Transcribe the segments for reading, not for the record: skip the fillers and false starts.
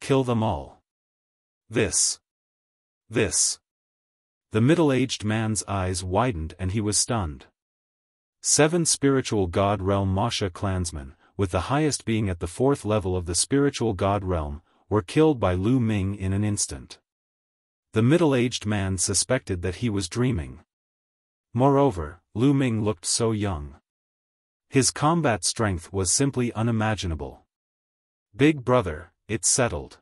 kill them all. This. The middle-aged man's eyes widened and he was stunned. 7 spiritual god realm Masha clansmen, with the highest being at the 4th level of the spiritual god realm, were killed by Lu Ming in an instant. The middle-aged man suspected that he was dreaming. Moreover, Lu Ming looked so young. His combat strength was simply unimaginable. Big brother, it's settled.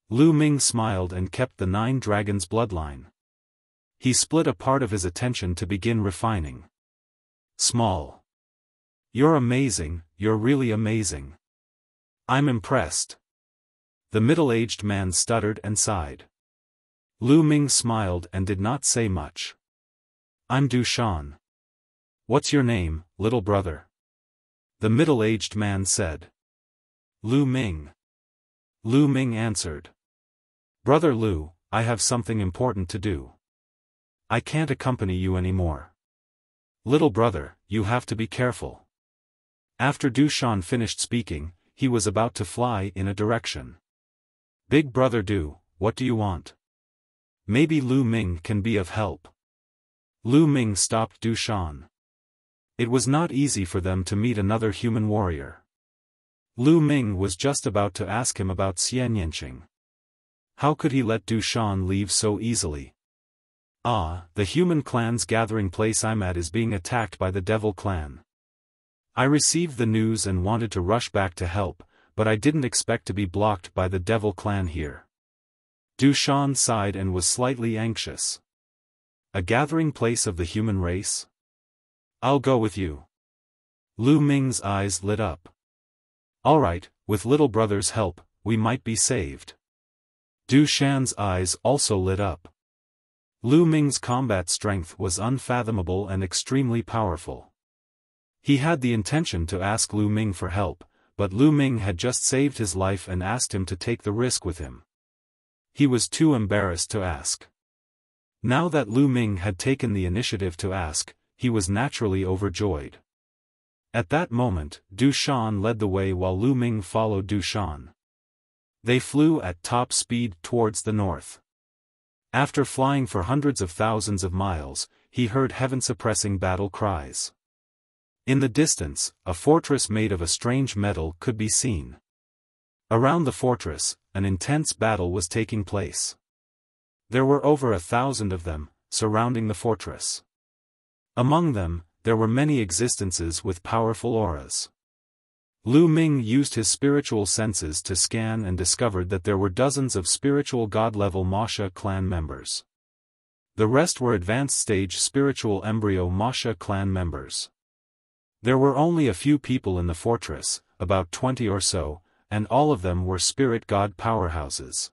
Lu Ming smiled and kept the 9 dragons bloodline. He split a part of his attention to begin refining. Small. You're amazing, you're really amazing. I'm impressed. The middle-aged man stuttered and sighed. Lu Ming smiled and did not say much. I'm Du Shan. What's your name, little brother? The middle-aged man said. Lu Ming. Lu Ming answered. Brother Lu, I have something important to do. I can't accompany you anymore. Little brother, you have to be careful. After Du Shan finished speaking, he was about to fly in a direction. Big brother Du, what do you want? Maybe Lu Ming can be of help. Lu Ming stopped Du Shan. It was not easy for them to meet another human warrior. Lu Ming was just about to ask him about Xian Yanqing. How could he let Du Shan leave so easily? Ah, the human clan's gathering place I'm at is being attacked by the devil clan. I received the news and wanted to rush back to help, but I didn't expect to be blocked by the devil clan here. Du Shan sighed and was slightly anxious. A gathering place of the human race? I'll go with you. Lu Ming's eyes lit up. Alright, with little brother's help, we might be saved. Du Shan's eyes also lit up. Lu Ming's combat strength was unfathomable and extremely powerful. He had the intention to ask Lu Ming for help, but Lu Ming had just saved his life and asked him to take the risk with him. He was too embarrassed to ask. Now that Lu Ming had taken the initiative to ask, he was naturally overjoyed. At that moment, Du Shan led the way while Lu Ming followed Du Shan. They flew at top speed towards the north. After flying for hundreds of thousands of miles, he heard heaven-suppressing battle cries. In the distance, a fortress made of a strange metal could be seen. Around the fortress, an intense battle was taking place. There were over 1,000 of them, surrounding the fortress. Among them, there were many existences with powerful auras. Lu Ming used his spiritual senses to scan and discovered that there were dozens of spiritual god-level Masha clan members. The rest were advanced stage spiritual embryo Masha clan members. There were only a few people in the fortress, about 20 or so, and all of them were spirit god powerhouses.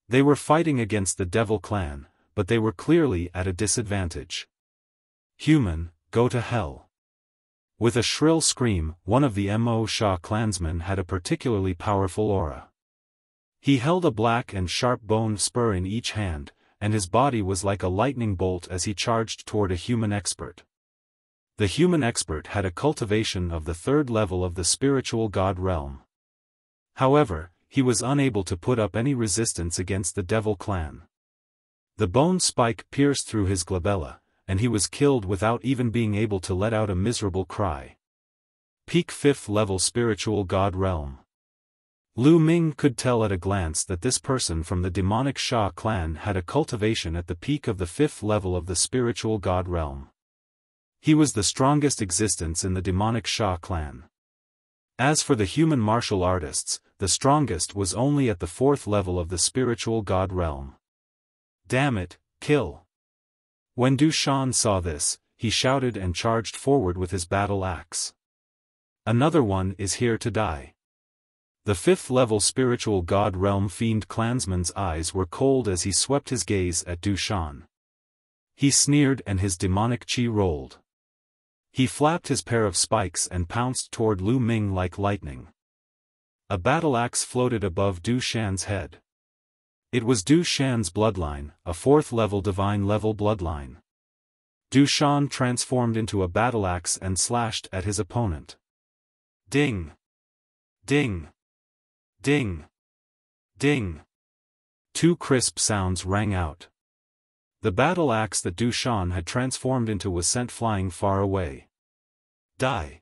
They were fighting against the devil clan, but they were clearly at a disadvantage. Human, go to hell. With a shrill scream, one of the Mo Sha clansmen had a particularly powerful aura. He held a black and sharp-boned spur in each hand, and his body was like a lightning bolt as he charged toward a human expert. The human expert had a cultivation of the 3rd level of the spiritual god realm. However, he was unable to put up any resistance against the devil clan. The bone spike pierced through his glabella, and he was killed without even being able to let out a miserable cry. Peak 5th level spiritual god realm. Lu Ming could tell at a glance that this person from the demonic Sha clan had a cultivation at the peak of the 5th level of the spiritual god realm. He was the strongest existence in the demonic Sha clan. As for the human martial artists, the strongest was only at the 4th level of the spiritual god realm. Damn it, kill! When Du Shan saw this, he shouted and charged forward with his battle axe. Another one is here to die. The 5th level spiritual god realm fiend clansman's eyes were cold as he swept his gaze at Du Shan. He sneered and his demonic chi rolled. He flapped his pair of spikes and pounced toward Lu Ming like lightning. A battle axe floated above Du Shan's head. It was Du Shan's bloodline, a 4th level divine level bloodline. Du Shan transformed into a battle axe and slashed at his opponent. Ding! Ding! Ding! Ding! Two crisp sounds rang out. The battle axe that Du Shan had transformed into was sent flying far away. Die!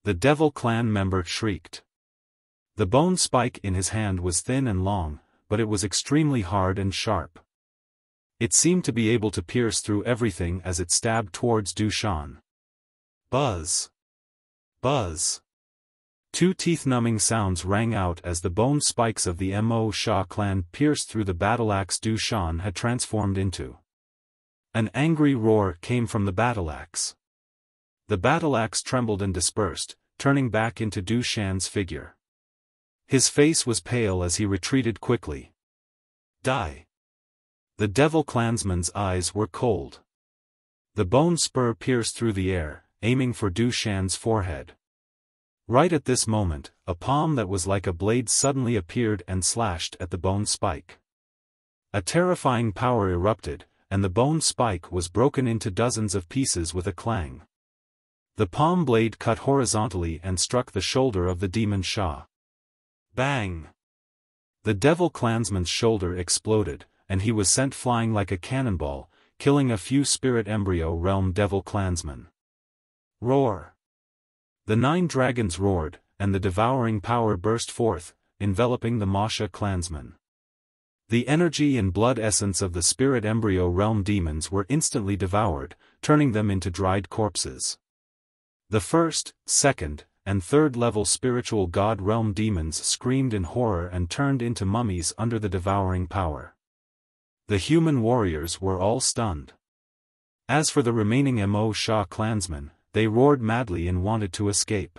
The devil clan member shrieked. The bone spike in his hand was thin and long, but it was extremely hard and sharp. It seemed to be able to pierce through everything as it stabbed towards Du Shan. Buzz! Buzz! Two teeth-numbing sounds rang out as the bone spikes of the Mo Sha clan pierced through the battle axe Du Shan had transformed into. An angry roar came from the battle axe. The battle axe trembled and dispersed, turning back into Du Shan's figure. His face was pale as he retreated quickly. Die! The devil clansman's eyes were cold. The bone spur pierced through the air, aiming for Du Shan's forehead. Right at this moment, a palm that was like a blade suddenly appeared and slashed at the bone spike. A terrifying power erupted, and the bone spike was broken into dozens of pieces with a clang. The palm blade cut horizontally and struck the shoulder of the demon Sha. Bang! The devil clansman's shoulder exploded, and he was sent flying like a cannonball, killing a few spirit embryo realm devil clansmen. Roar! The 9 dragons roared, and the devouring power burst forth, enveloping the Masha clansmen. The energy and blood essence of the spirit embryo realm demons were instantly devoured, turning them into dried corpses. The first, second, and third level spiritual god realm demons screamed in horror and turned into mummies under the devouring power. The human warriors were all stunned. As for the remaining Mo Sha clansmen, they roared madly and wanted to escape.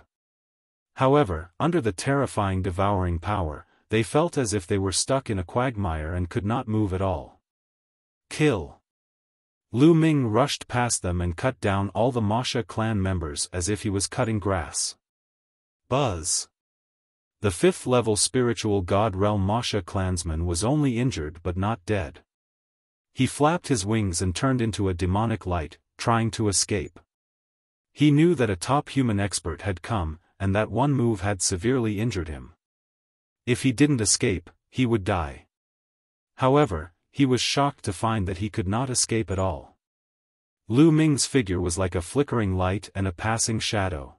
However, under the terrifying devouring power, they felt as if they were stuck in a quagmire and could not move at all. Kill! Lu Ming rushed past them and cut down all the Masha clan members as if he was cutting grass. Buzz! The 5th level spiritual god realm Masha clansman was only injured but not dead. He flapped his wings and turned into a demonic light, trying to escape. He knew that a top human expert had come, and that one move had severely injured him. If he didn't escape, he would die. However, he was shocked to find that he could not escape at all. Lu Ming's figure was like a flickering light and a passing shadow.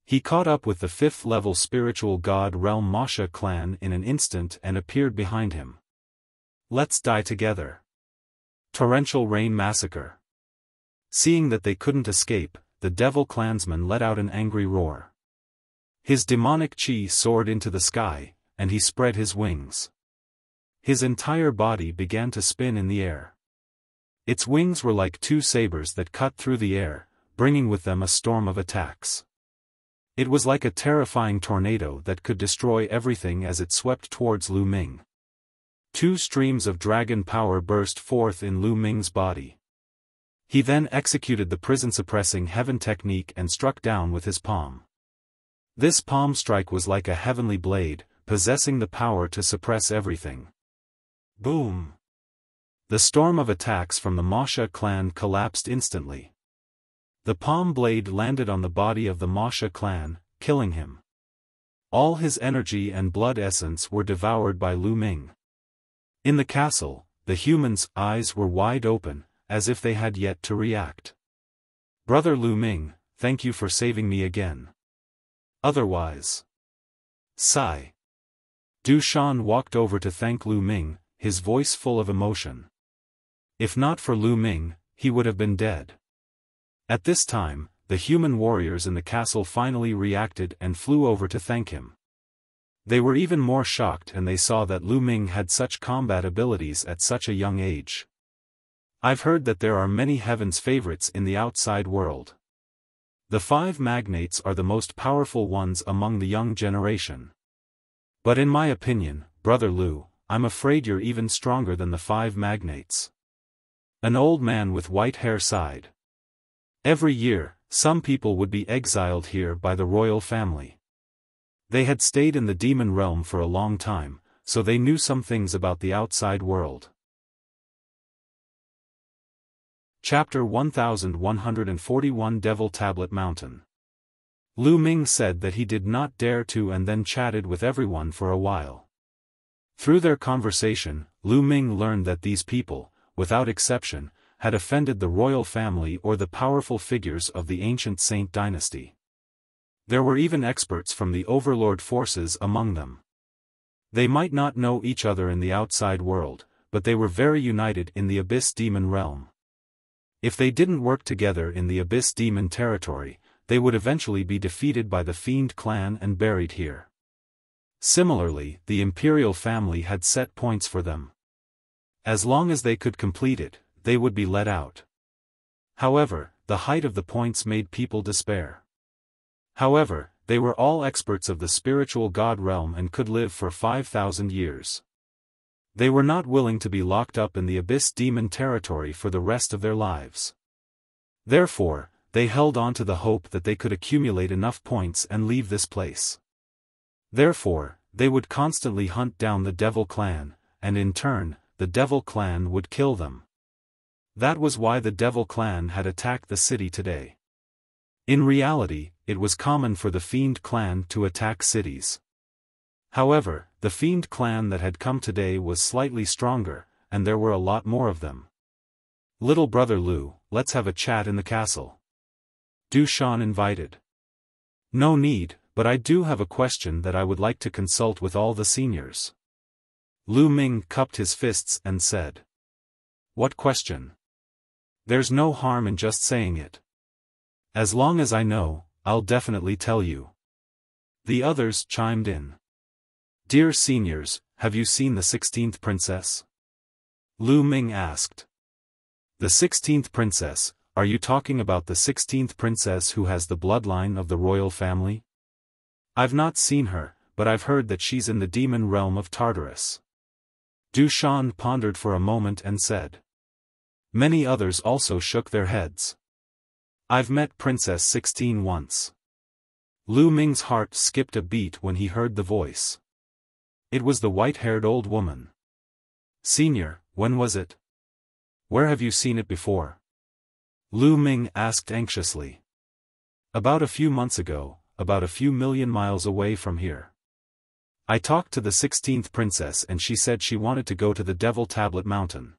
He caught up with the 5th level spiritual god realm Masha clan in an instant and appeared behind him. Let's die together. Torrential rain massacre. Seeing that they couldn't escape, the devil clansman let out an angry roar. His demonic chi soared into the sky, and he spread his wings. His entire body began to spin in the air. Its wings were like 2 sabers that cut through the air, bringing with them a storm of attacks. It was like a terrifying tornado that could destroy everything as it swept towards Lu Ming. 2 streams of dragon power burst forth in Lu Ming's body. He then executed the prison-suppressing heaven technique and struck down with his palm. This palm strike was like a heavenly blade, possessing the power to suppress everything. Boom! The storm of attacks from the Masha clan collapsed instantly. The palm blade landed on the body of the Masha clan, killing him. All his energy and blood essence were devoured by Lu Ming. In the castle, the humans' eyes were wide open, as if they had yet to react. Brother Lu Ming, thank you for saving me again. Otherwise. Sigh. Du Shan walked over to thank Lu Ming, his voice full of emotion. If not for Lu Ming, he would have been dead. At this time, the human warriors in the castle finally reacted and flew over to thank him. They were even more shocked and they saw that Lu Ming had such combat abilities at such a young age. I've heard that there are many heaven's favorites in the outside world. The 5 magnates are the most powerful ones among the young generation. But in my opinion, Brother Lu, I'm afraid you're even stronger than the 5 magnates. An old man with white hair sighed. Every year, some people would be exiled here by the royal family. They had stayed in the demon realm for a long time, so they knew some things about the outside world. Chapter 1141 Devil Tablet Mountain. Lu Ming said that he did not dare to and then chatted with everyone for a while. Through their conversation, Lu Ming learned that these people, without exception, had offended the royal family or the powerful figures of the ancient Saint dynasty. There were even experts from the overlord forces among them. They might not know each other in the outside world, but they were very united in the Abyss Demon realm. If they didn't work together in the Abyss Demon territory, they would eventually be defeated by the Fiend clan and buried here. Similarly, the imperial family had set points for them. As long as they could complete it, they would be let out. However, the height of the points made people despair. However, they were all experts of the spiritual god realm and could live for 5,000 years. They were not willing to be locked up in the Abyss Demon territory for the rest of their lives. Therefore, they held on to the hope that they could accumulate enough points and leave this place. Therefore, they would constantly hunt down the Devil Clan, and in turn, the Devil Clan would kill them. That was why the Devil Clan had attacked the city today. In reality, it was common for the Fiend clan to attack cities. However, the Fiend clan that had come today was slightly stronger, and there were a lot more of them. "Little brother Lu, let's have a chat in the castle," Du Shan invited. "No need, but I do have a question that I would like to consult with all the seniors." Lu Ming cupped his fists and said. "What question?" "There's no harm in just saying it. As long as I know, I'll definitely tell you." The others chimed in. "Dear seniors, have you seen the 16th princess?" Lu Ming asked. "The 16th princess, are you talking about the 16th princess who has the bloodline of the royal family?" "I've not seen her, but I've heard that she's in the demon realm of Tartarus." Du Shan pondered for a moment and said. Many others also shook their heads. "I've met Princess 16 once." Lu Ming's heart skipped a beat when he heard the voice. It was the white-haired old woman. "Senior, when was it? Where have you seen it before?" Lu Ming asked anxiously. "About a few months ago, about a few million miles away from here. I talked to the 16th princess and she said she wanted to go to the Devil Tablet Mountain."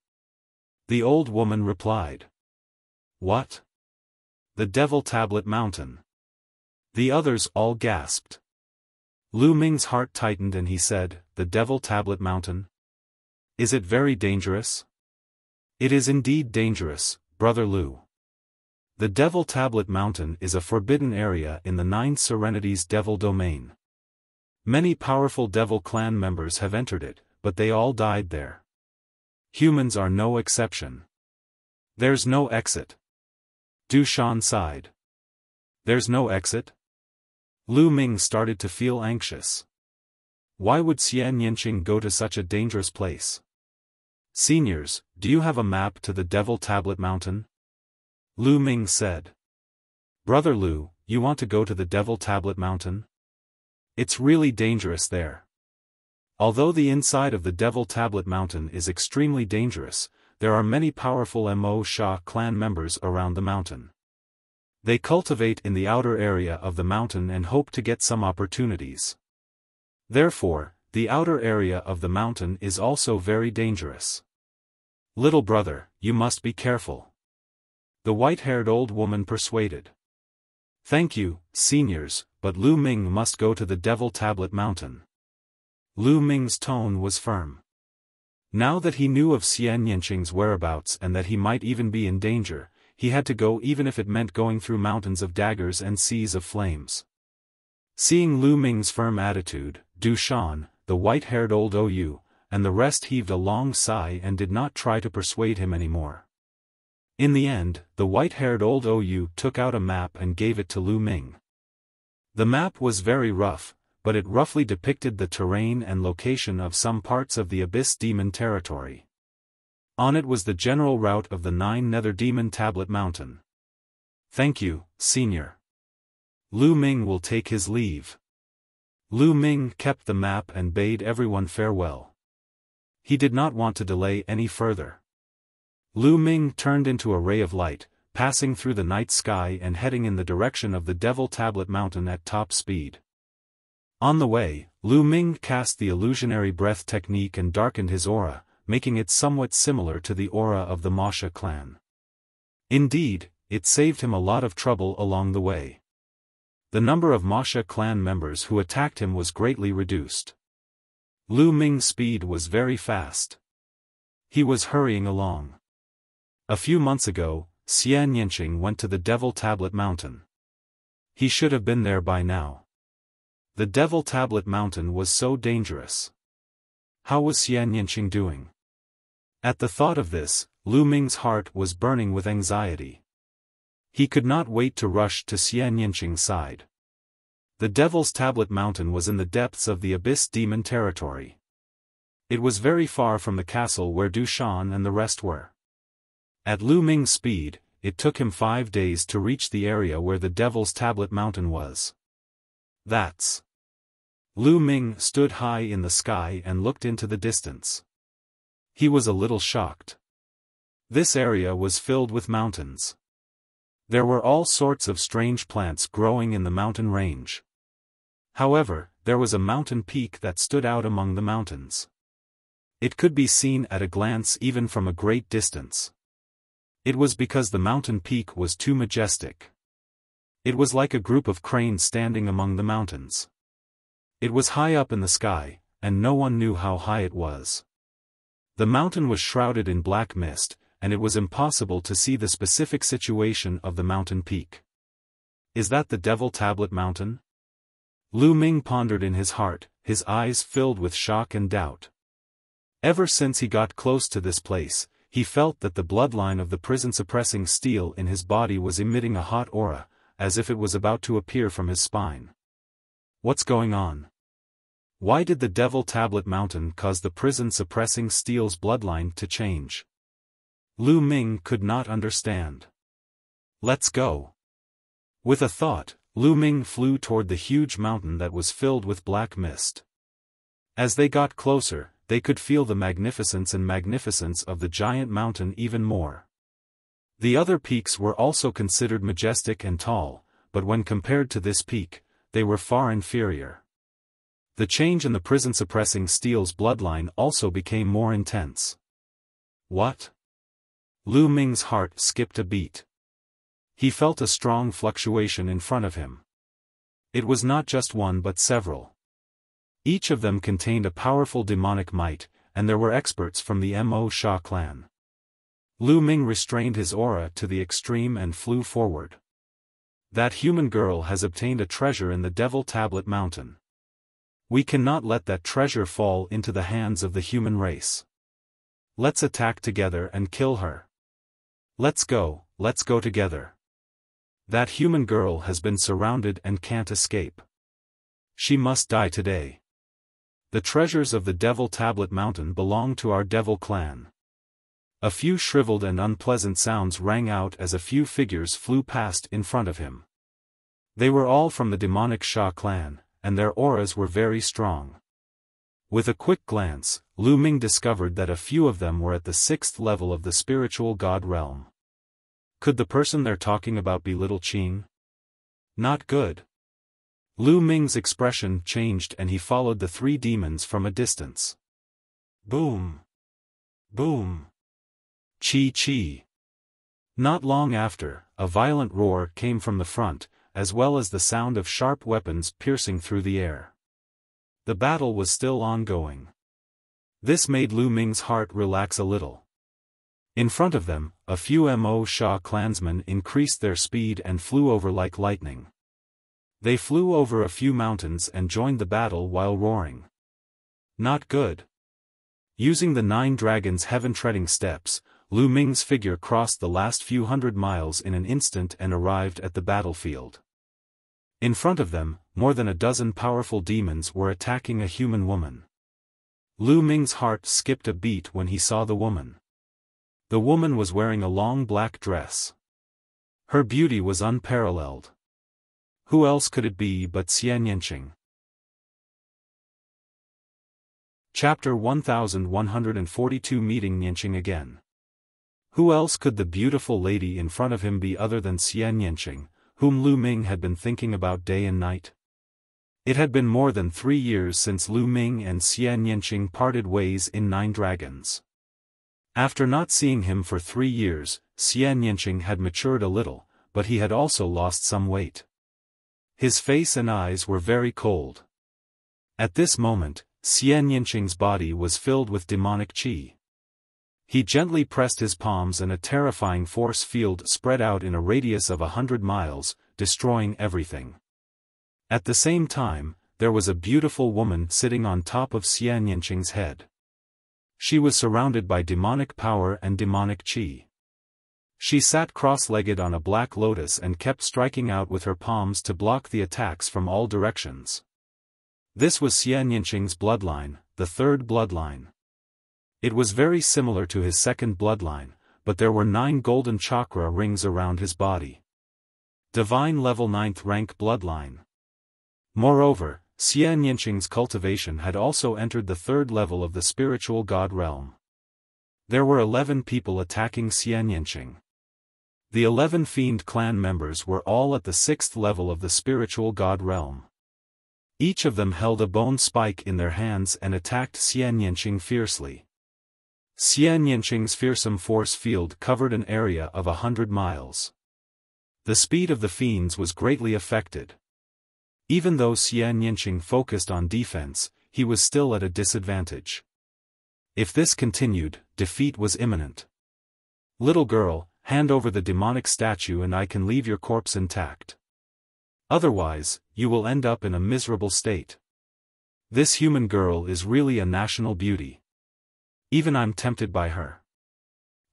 The old woman replied. "What? The Devil Tablet Mountain?" The others all gasped. Lu Ming's heart tightened and he said, "The Devil Tablet Mountain? Is it very dangerous?" "It is indeed dangerous, Brother Lu. The Devil Tablet Mountain is a forbidden area in the 9 Serenities Devil Domain. Many powerful Devil Clan members have entered it, but they all died there. Humans are no exception. There's no exit." Du Shan sighed. "There's no exit?" Lu Ming started to feel anxious. Why would Xian Yinqing go to such a dangerous place? "Seniors, do you have a map to the Devil Tablet Mountain?" Lu Ming said. "Brother Lu, you want to go to the Devil Tablet Mountain? It's really dangerous there. Although the inside of the Devil Tablet Mountain is extremely dangerous, there are many powerful Mo Sha clan members around the mountain. They cultivate in the outer area of the mountain and hope to get some opportunities. Therefore, the outer area of the mountain is also very dangerous. Little brother, you must be careful," the white-haired old woman persuaded. "Thank you, seniors, but Lu Ming must go to the Devil Tablet Mountain." Lu Ming's tone was firm. Now that he knew of Xian Yinqing's whereabouts and that he might even be in danger, he had to go even if it meant going through mountains of daggers and seas of flames. Seeing Lu Ming's firm attitude, Du Shan, the white-haired old OU, and the rest heaved a long sigh and did not try to persuade him anymore. In the end, the white-haired old OU took out a map and gave it to Lu Ming. The map was very rough, but it roughly depicted the terrain and location of some parts of the Abyss Demon territory. On it was the general route of the 9 Nether Demon Tablet Mountain. "Thank you, senior. Lu Ming will take his leave." Lu Ming kept the map and bade everyone farewell. He did not want to delay any further. Lu Ming turned into a ray of light, passing through the night sky and heading in the direction of the Devil Tablet Mountain at top speed. On the way, Lu Ming cast the illusionary breath technique and darkened his aura, making it somewhat similar to the aura of the Masha clan. Indeed, it saved him a lot of trouble along the way. The number of Masha clan members who attacked him was greatly reduced. Lu Ming's speed was very fast. He was hurrying along. A few months ago, Xian Yinqing went to the Devil Tablet Mountain. He should have been there by now. The Devil Tablet Mountain was so dangerous. How was Xian Yinqing doing? At the thought of this, Lu Ming's heart was burning with anxiety. He could not wait to rush to Xian Yinqing's side. The Devil's Tablet Mountain was in the depths of the Abyss Demon territory. It was very far from the castle where Du Shan and the rest were. At Lu Ming's speed, it took him 5 days to reach the area where the Devil's Tablet Mountain was. That's... Lu Ming stood high in the sky and looked into the distance. He was a little shocked. This area was filled with mountains. There were all sorts of strange plants growing in the mountain range. However, there was a mountain peak that stood out among the mountains. It could be seen at a glance even from a great distance. It was because the mountain peak was too majestic. It was like a group of cranes standing among the mountains. It was high up in the sky, and no one knew how high it was. The mountain was shrouded in black mist, and it was impossible to see the specific situation of the mountain peak. Is that the Devil Tablet Mountain? Lu Ming pondered in his heart, his eyes filled with shock and doubt. Ever since he got close to this place, he felt that the bloodline of the prison-suppressing steel in his body was emitting a hot aura, as if it was about to appear from his spine. What's going on? Why did the Devil Tablet Mountain cause the prison-suppressing steel's bloodline to change? Lu Ming could not understand. Let's go. With a thought, Lu Ming flew toward the huge mountain that was filled with black mist. As they got closer, they could feel the magnificence of the giant mountain even more. The other peaks were also considered majestic and tall, but when compared to this peak, they were far inferior. The change in the prison-suppressing steel's bloodline also became more intense. What? Lu Ming's heart skipped a beat. He felt a strong fluctuation in front of him. It was not just one but several. Each of them contained a powerful demonic might, and there were experts from the Mo Sha clan. Lu Ming restrained his aura to the extreme and flew forward. That human girl has obtained a treasure in the Devil Tablet Mountain. We cannot let that treasure fall into the hands of the human race. Let's attack together and kill her. Let's go together. That human girl has been surrounded and can't escape. She must die today. The treasures of the Devil Tablet Mountain belong to our Devil clan. A few shriveled and unpleasant sounds rang out as a few figures flew past in front of him. They were all from the demonic Sha clan, and their auras were very strong. With a quick glance, Lu Ming discovered that a few of them were at the 6th level of the spiritual god realm. Could the person they're talking about be Little Qing? Not good. Lu Ming's expression changed and he followed the 3 demons from a distance. Boom! Boom! Chi-chi! Not long after, a violent roar came from the front, as well as the sound of sharp weapons piercing through the air. The battle was still ongoing. This made Lu Ming's heart relax a little. In front of them, a few Mo Sha clansmen increased their speed and flew over like lightning. They flew over a few mountains and joined the battle while roaring. Not good. Using the 9 dragons' heaven-treading steps, Lu Ming's figure crossed the last few hundred miles in an instant and arrived at the battlefield. In front of them, more than a dozen powerful demons were attacking a human woman. Lu Ming's heart skipped a beat when he saw the woman. The woman was wearing a long black dress. Her beauty was unparalleled. Who else could it be but Xian Yinqing? Chapter 1142 Meeting Yinqing again. Who else could the beautiful lady in front of him be other than Xian Yinqing, whom Lu Ming had been thinking about day and night? It had been more than 3 years since Lu Ming and Xian Yanqing parted ways in Nine Dragons. After not seeing him for 3 years, Xian Yanqing had matured a little, but he had also lost some weight. His face and eyes were very cold. At this moment, Xian Yanqing's body was filled with demonic qi. He gently pressed his palms and a terrifying force field spread out in a radius of 100 miles, destroying everything. At the same time, there was a beautiful woman sitting on top of Xian Yanqing's head. She was surrounded by demonic power and demonic qi. She sat cross-legged on a black lotus and kept striking out with her palms to block the attacks from all directions. This was Xian Yanqing's bloodline, the third bloodline. It was very similar to his second bloodline, but there were 9 golden chakra rings around his body. Divine level 9th rank bloodline. Moreover, Xian Yanqing's cultivation had also entered the 3rd level of the spiritual god realm. There were 11 people attacking Xian Yanqing. The 11 fiend clan members were all at the 6th level of the spiritual god realm. Each of them held a bone spike in their hands and attacked Xian Yanqing fiercely. Xian Yanqing's fearsome force field covered an area of 100 miles. The speed of the fiends was greatly affected. Even though Xian Yanqing focused on defense, he was still at a disadvantage. If this continued, defeat was imminent. "Little girl, hand over the demonic statue and I can leave your corpse intact. Otherwise, you will end up in a miserable state. This human girl is really a national beauty. Even I'm tempted by her.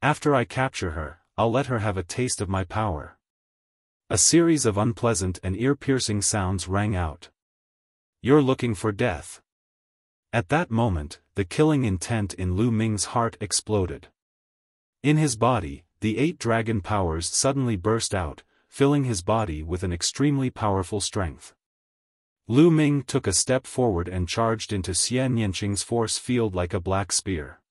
After I capture her, I'll let her have a taste of my power." A series of unpleasant and ear-piercing sounds rang out. "You're looking for death." At that moment, the killing intent in Lu Ming's heart exploded. In his body, the 8 dragon powers suddenly burst out, filling his body with an extremely powerful strength. Lu Ming took a step forward and charged into Xian Yanqing's force field like a black spear.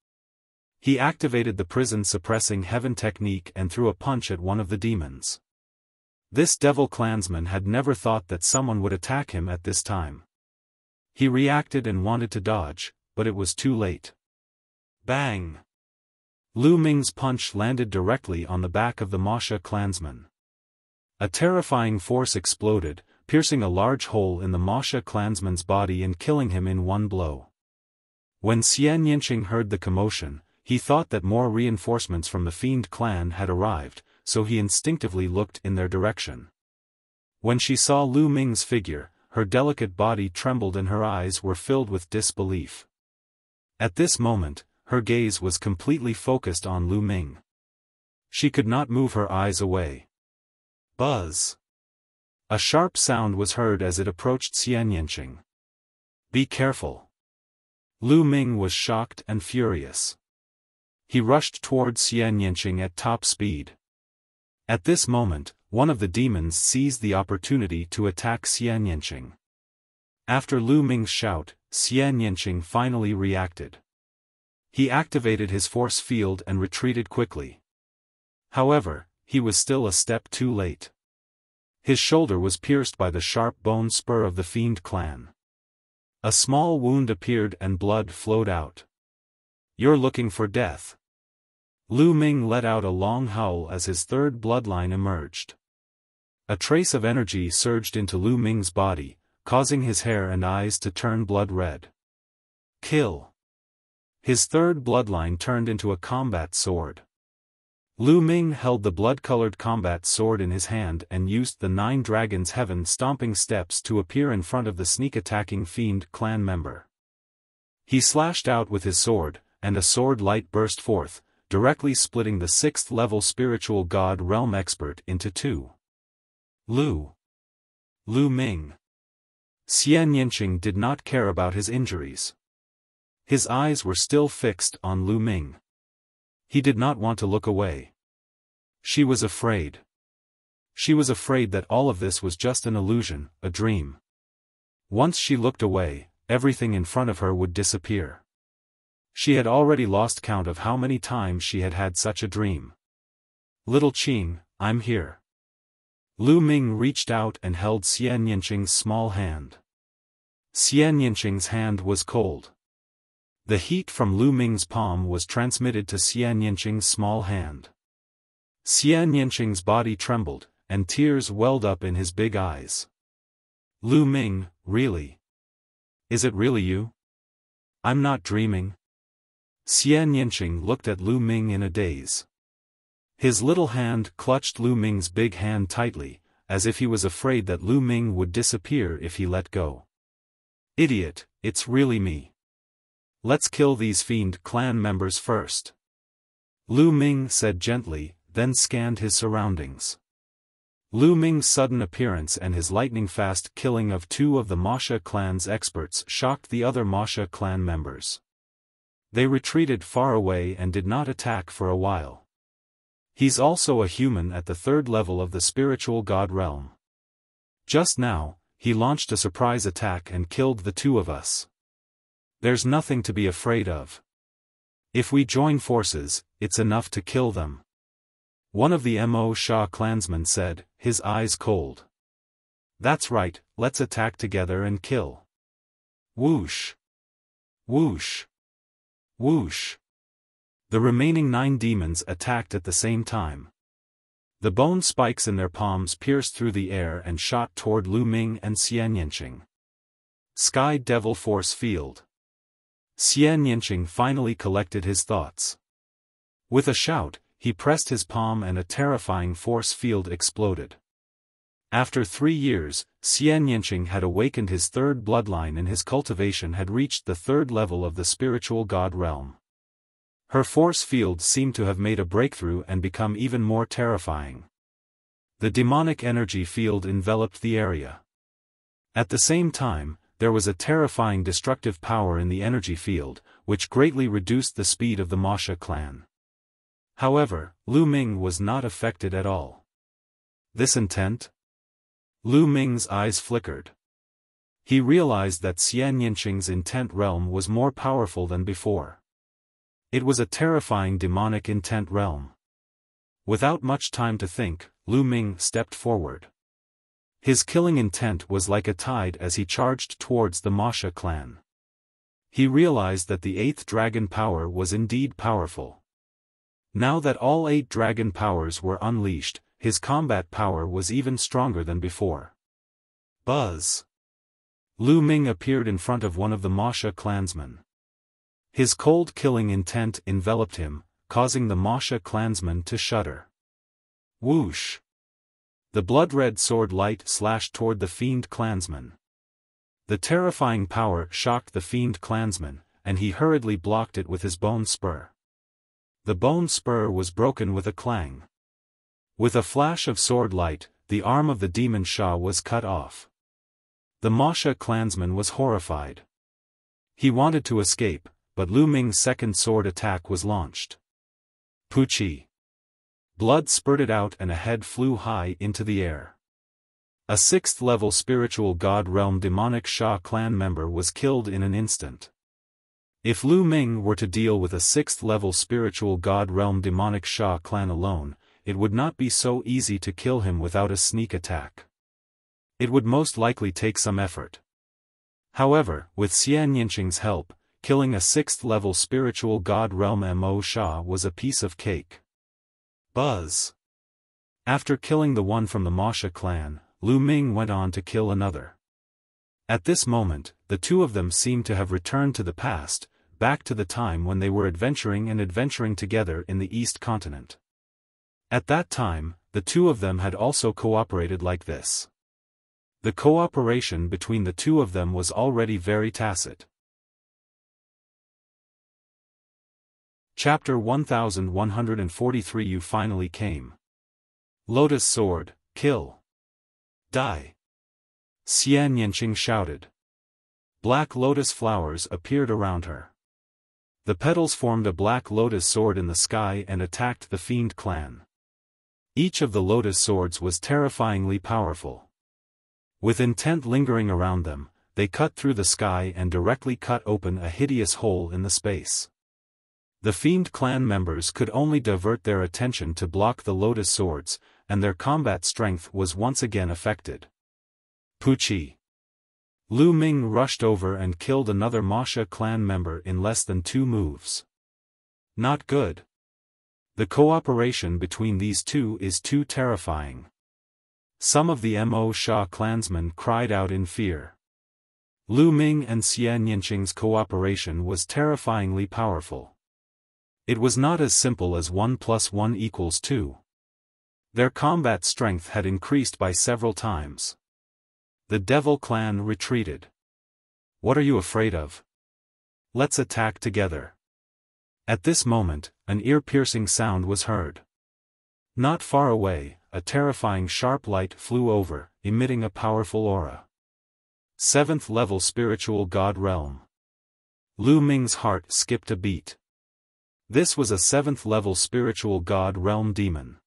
He activated the prison-suppressing heaven technique and threw a punch at one of the demons. This devil clansman had never thought that someone would attack him at this time. He reacted and wanted to dodge, but it was too late. Bang! Lu Ming's punch landed directly on the back of the Wuxia clansman. A terrifying force exploded, piercing a large hole in the Wuxia clansman's body and killing him in one blow. When Xian Yanqing heard the commotion, he thought that more reinforcements from the Fiend clan had arrived, so he instinctively looked in their direction. When she saw Lu Ming's figure, her delicate body trembled and her eyes were filled with disbelief. At this moment, her gaze was completely focused on Lu Ming. She could not move her eyes away. Buzz! A sharp sound was heard as it approached Xian Yanqing. "Be careful." Lu Ming was shocked and furious. He rushed towards Xian Yanqing at top speed. At this moment, one of the demons seized the opportunity to attack Xian Yanqing. After Lu Ming's shout, Xian Yanqing finally reacted. He activated his force field and retreated quickly. However, he was still a step too late. His shoulder was pierced by the sharp bone spur of the Fiend clan. A small wound appeared and blood flowed out. "You're looking for death." Lu Ming let out a long howl as his 3rd bloodline emerged. A trace of energy surged into Lu Ming's body, causing his hair and eyes to turn blood red. Kill! His 3rd bloodline turned into a combat sword. Lu Ming held the blood-colored combat sword in his hand and used the 9 dragons' heaven-stomping steps to appear in front of the sneak-attacking Fiend clan member. He slashed out with his sword, and a sword light burst forth, directly splitting the 6th-level spiritual god realm expert into 2. Lu Ming. Xian Yanqing did not care about his injuries. His eyes were still fixed on Lu Ming. He did not want to look away. She was afraid. She was afraid that all of this was just an illusion, a dream. Once she looked away, everything in front of her would disappear. She had already lost count of how many times she had had such a dream. "Little Qing, I'm here." Lu Ming reached out and held Xian Yanqing's small hand. Xian Yinqing's hand was cold. The heat from Lu Ming's palm was transmitted to Xian Yinqing's small hand. Xian Yinqing's body trembled, and tears welled up in his big eyes. Lu Ming, really? Is it really you? I'm not dreaming. Xian Yinqing looked at Lu Ming in a daze. His little hand clutched Lu Ming's big hand tightly, as if he was afraid that Lu Ming would disappear if he let go. Idiot, it's really me. Let's kill these fiend clan members first. Lu Ming said gently, then scanned his surroundings. Lu Ming's sudden appearance and his lightning-fast killing of two of the Masha clan's experts shocked the other Masha clan members. They retreated far away and did not attack for a while. He's also a human at the third level of the spiritual god realm. Just now, he launched a surprise attack and killed the two of us. There's nothing to be afraid of. If we join forces, it's enough to kill them. One of the Mo Sha clansmen said, his eyes cold. That's right, let's attack together and kill. Whoosh! Whoosh! Whoosh! The remaining 9 demons attacked at the same time. The bone spikes in their palms pierced through the air and shot toward Lu Ming and Xian Yinqing. Sky Devil Force Field. Xian Yinqing finally collected his thoughts. With a shout, he pressed his palm and a terrifying force field exploded. After 3 years, Xian Yinqing had awakened his third bloodline and his cultivation had reached the third level of the spiritual god realm. Her force field seemed to have made a breakthrough and become even more terrifying. The demonic energy field enveloped the area. At the same time, there was a terrifying destructive power in the energy field, which greatly reduced the speed of the Masha clan. However, Lu Ming was not affected at all. This intent? Lu Ming's eyes flickered. He realized that Xian Yinqing's intent realm was more powerful than before. It was a terrifying demonic intent realm. Without much time to think, Lu Ming stepped forward. His killing intent was like a tide as he charged towards the Masha clan. He realized that the 8th dragon power was indeed powerful. Now that all 8 dragon powers were unleashed, his combat power was even stronger than before. Buzz! Lu Ming appeared in front of one of the Masha clansmen. His cold killing intent enveloped him, causing the Masha clansman to shudder. Whoosh! The blood-red sword light slashed toward the fiend clansman. The terrifying power shocked the fiend clansman, and he hurriedly blocked it with his bone spur. The bone spur was broken with a clang. With a flash of sword light, the arm of the demon Shah was cut off. The Masha clansman was horrified. He wanted to escape, but Lu Ming's second sword attack was launched. Puchi! Blood spurted out and a head flew high into the air. A 6th-level spiritual god realm demonic Shah clan member was killed in an instant. If Lu Ming were to deal with a 6th-level spiritual god realm demonic Shah clan alone, it would not be so easy to kill him without a sneak attack. It would most likely take some effort. However, with Xian Yinqing's help, killing a 6th-level spiritual god realm Mo Sha was a piece of cake. Buzz! After killing the one from the Masha clan, Lu Ming went on to kill another. At this moment, the two of them seemed to have returned to the past, back to the time when they were adventuring together in the East Continent. At that time, the two of them had also cooperated like this. The cooperation between the two of them was already very tacit. Chapter 1143 You finally came. Lotus Sword, kill. Die. Xian Yinqing shouted. Black lotus flowers appeared around her. The petals formed a black lotus sword in the sky and attacked the fiend clan. Each of the lotus swords was terrifyingly powerful. With intent lingering around them, they cut through the sky and directly cut open a hideous hole in the space. The fiend clan members could only divert their attention to block the lotus swords, and their combat strength was once again affected. Puchi! Lu Ming rushed over and killed another Masha clan member in less than 2 moves. Not good. The cooperation between these two is too terrifying. Some of the Mo Sha clansmen cried out in fear. Lu Ming and Xian Yinqing's cooperation was terrifyingly powerful. It was not as simple as 1 + 1 = 2. Their combat strength had increased by several times. The Devil clan retreated. What are you afraid of? Let's attack together. At this moment, an ear-piercing sound was heard. Not far away, a terrifying sharp light flew over, emitting a powerful aura. 7th level spiritual god realm. Lu Ming's heart skipped a beat. This was a 7th level spiritual god realm demon.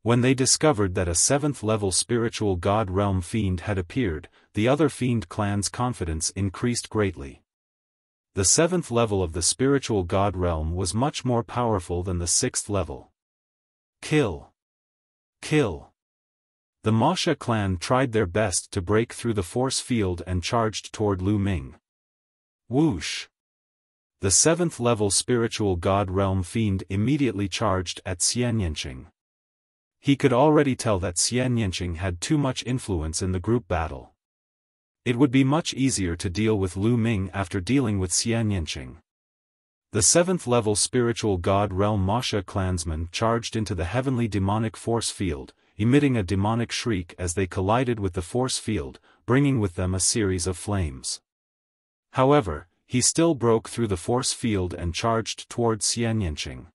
When they discovered that a 7th level spiritual god realm fiend had appeared, the other fiend clan's confidence increased greatly. The 7th level of the spiritual god realm was much more powerful than the 6th level. Kill! Kill! The Masha clan tried their best to break through the force field and charged toward Lu Ming. Whoosh! The 7th level spiritual god realm fiend immediately charged at Xian Yinqing. He could already tell that Xian Yinqing had too much influence in the group battle. It would be much easier to deal with Lu Ming after dealing with Xian Yinqing. The 7th level spiritual god realm Masha clansmen charged into the heavenly demonic force field, emitting a demonic shriek as they collided with the force field, bringing with them a series of flames. However, he still broke through the force field and charged towards Xian Yinqing.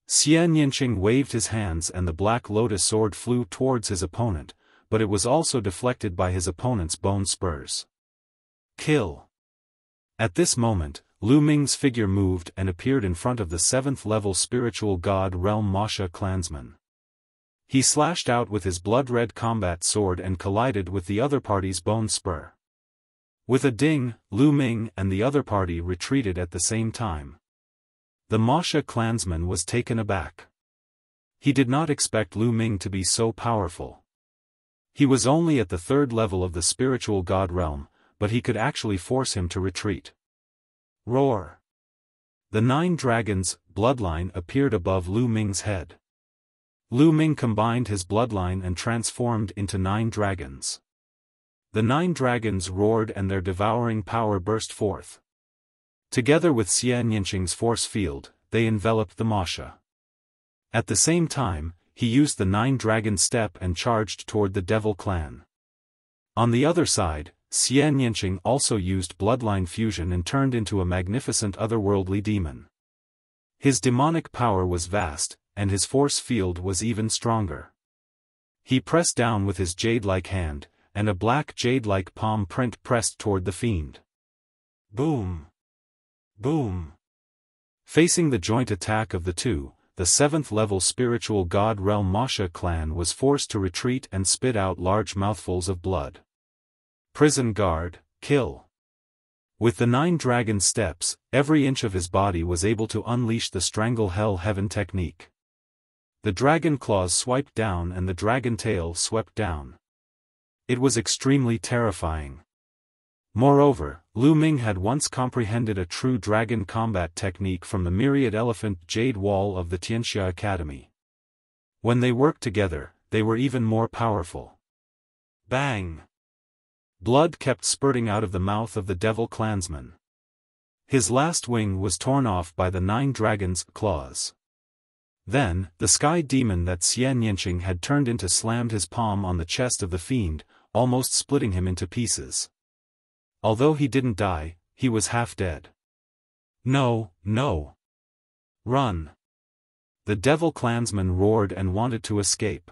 Xian Yinqing waved his hands and the Black Lotus sword flew towards his opponent, but it was also deflected by his opponent's bone spurs. Kill! At this moment, Lu Ming's figure moved and appeared in front of the 7th level spiritual god realm Masha clansman. He slashed out with his blood-red combat sword and collided with the other party's bone spur. With a ding, Lu Ming and the other party retreated at the same time. The Masha clansman was taken aback. He did not expect Lu Ming to be so powerful. He was only at the 3rd level of the spiritual god realm, but he could actually force him to retreat. Roar! The 9 dragons' bloodline appeared above Lu Ming's head. Lu Ming combined his bloodline and transformed into 9 dragons. The 9 dragons roared and their devouring power burst forth. Together with Xian Yinqing's force field, they enveloped the Masha. At the same time, he used the 9-dragon step and charged toward the Devil clan. On the other side, Xian Yinqing also used bloodline fusion and turned into a magnificent otherworldly demon. His demonic power was vast, and his force field was even stronger. He pressed down with his jade-like hand, and a black jade-like palm print pressed toward the fiend. Boom! Boom! Facing the joint attack of the two, the 7th level spiritual god realm Masha clan was forced to retreat and spit out large mouthfuls of blood. Prison guard, kill! With the 9 dragon steps, every inch of his body was able to unleash the Strangle Hell Heaven technique. The dragon claws swiped down and the dragon tail swept down. It was extremely terrifying. Moreover, Lu Ming had once comprehended a true dragon combat technique from the Myriad Elephant Jade Wall of the Tianxia Academy. When they worked together, they were even more powerful. Bang! Blood kept spurting out of the mouth of the Devil clansman. His last wing was torn off by the 9 dragons' claws. Then, the sky demon that Xian Yinqing had turned into slammed his palm on the chest of the fiend, almost splitting him into pieces. Although he didn't die, he was half dead. No, no! Run! The Devil clansman roared and wanted to escape.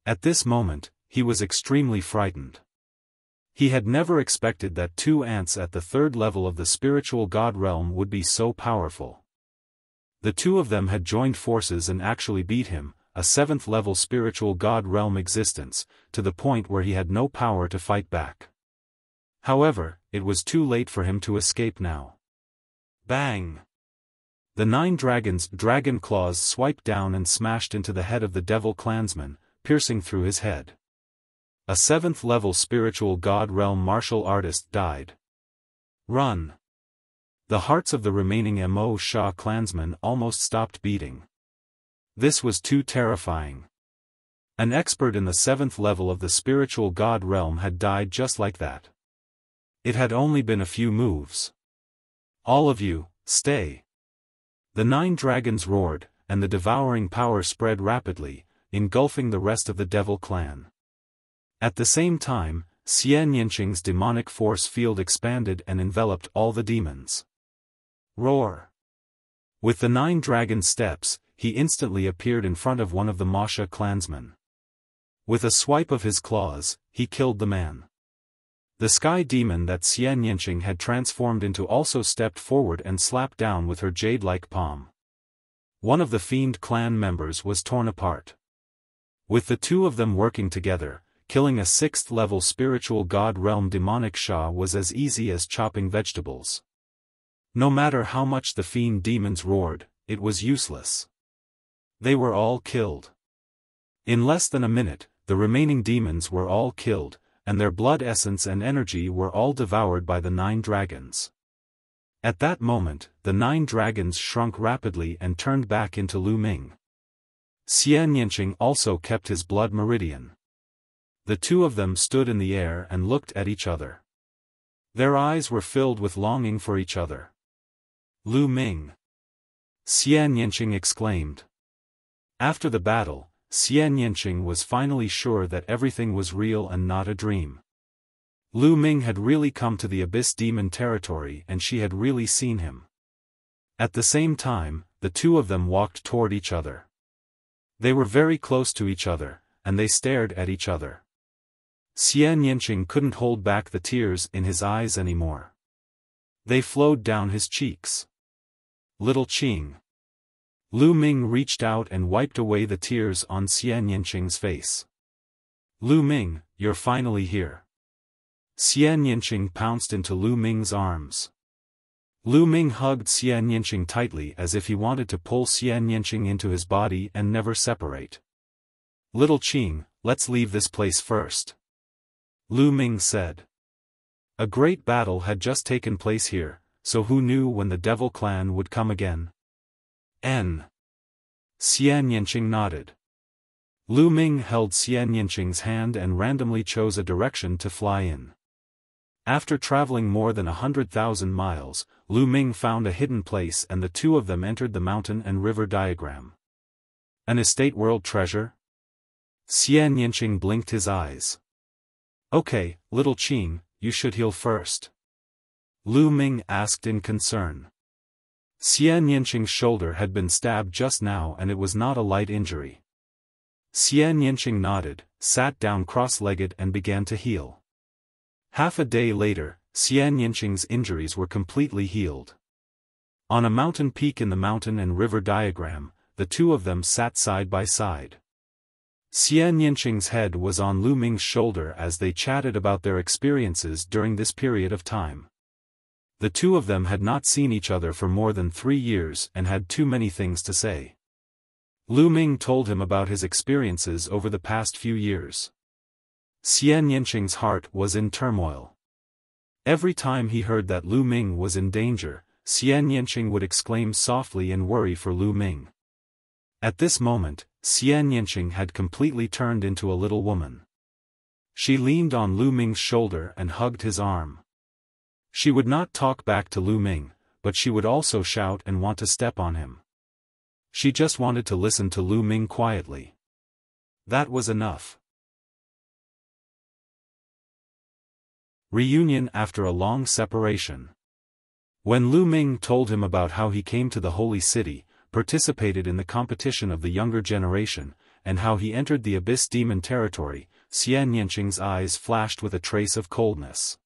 At this moment, he was extremely frightened. He had never expected that 2 ants at the 3rd level of the spiritual god realm would be so powerful. The 2 of them had joined forces and actually beat him, a 7th level spiritual god realm existence, to the point where he had no power to fight back. However, it was too late for him to escape now. Bang! The 9 dragons' dragon claws swiped down and smashed into the head of the Devil clansman, piercing through his head. a 7th-level spiritual god realm martial artist died. Run! The hearts of the remaining Mo Sha clansmen almost stopped beating. This was too terrifying. An expert in the 7th level of the spiritual god realm had died just like that. It had only been a few moves. All of you, stay! The 9 dragons roared, and the devouring power spread rapidly, engulfing the rest of the devil clan. At the same time, Xian Yinqing's demonic force field expanded and enveloped all the demons. Roar! With the 9 dragon steps, he instantly appeared in front of one of the Masha clansmen. With a swipe of his claws, he killed the man. The sky demon that Xian Yinqing had transformed into also stepped forward and slapped down with her jade-like palm. One of the fiend clan members was torn apart. With the two of them working together, killing a 6th-level spiritual god realm demonic Sha was as easy as chopping vegetables. No matter how much the fiend demons roared, it was useless. They were all killed. In less than a minute, the remaining demons were all killed, and their blood essence and energy were all devoured by the 9 dragons. At that moment, the 9 dragons shrunk rapidly and turned back into Lu Ming. Xian Yinqing also kept his blood meridian. The two of them stood in the air and looked at each other. Their eyes were filled with longing for each other. Lu Ming! Xian Yinqing exclaimed. After the battle, Xian Yinqing was finally sure that everything was real and not a dream. Lu Ming had really come to the Abyss Demon territory and she had really seen him. At the same time, the two of them walked toward each other. They were very close to each other, and they stared at each other. Xian Yinqing couldn't hold back the tears in his eyes anymore. They flowed down his cheeks. Little Qing. Lu Ming reached out and wiped away the tears on Xian Yinqing's face. Lu Ming, you're finally here. Xian Yinqing pounced into Lu Ming's arms. Lu Ming hugged Xian Yinqing tightly as if he wanted to pull Xian Yinqing into his body and never separate. Little Qing, let's leave this place first. Lu Ming said. A great battle had just taken place here, so who knew when the Devil Clan would come again? Xian Yinqing nodded. Lu Ming held Xian Yinqing's hand and randomly chose a direction to fly in. After traveling more than 100,000 miles, Lu Ming found a hidden place and the two of them entered the mountain and river diagram. An estate world treasure? Xian Yinqing blinked his eyes. Okay, little Qing, you should heal first. Lu Ming asked in concern. Xian Yinqing's shoulder had been stabbed just now and it was not a light injury. Xian Yinqing nodded, sat down cross-legged and began to heal. Half a day later, Xian Yinqing's injuries were completely healed. On a mountain peak in the mountain and river diagram, the two of them sat side by side. Xian Yinqing's head was on Lu Ming's shoulder as they chatted about their experiences during this period of time. The two of them had not seen each other for more than 3 years and had too many things to say. Lu Ming told him about his experiences over the past few years. Xian Yinqing's heart was in turmoil. Every time he heard that Lu Ming was in danger, Xian Yinqing would exclaim softly and worry for Lu Ming. At this moment, Xian Yinqing had completely turned into a little woman. She leaned on Lu Ming's shoulder and hugged his arm. She would not talk back to Lu Ming, but she would also shout and want to step on him. She just wanted to listen to Lu Ming quietly. That was enough. Reunion after a long separation. When Lu Ming told him about how he came to the Holy City, participated in the competition of the younger generation, and how he entered the Abyss Demon territory, Xian Yinqing's eyes flashed with a trace of coldness.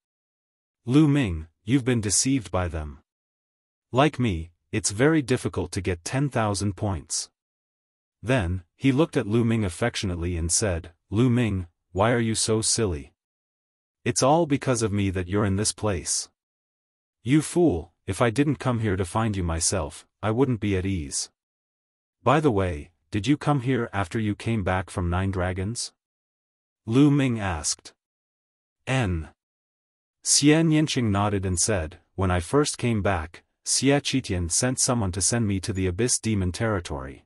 Lu Ming, you've been deceived by them. Like me, it's very difficult to get 10,000 points. Then, he looked at Lu Ming affectionately and said, Lu Ming, why are you so silly? It's all because of me that you're in this place. You fool, if I didn't come here to find you myself, I wouldn't be at ease. By the way, did you come here after you came back from 9 dragons? Lu Ming asked. N. Xie Nianqing nodded and said, when I first came back, Xie Qitian sent someone to send me to the Abyss Demon territory.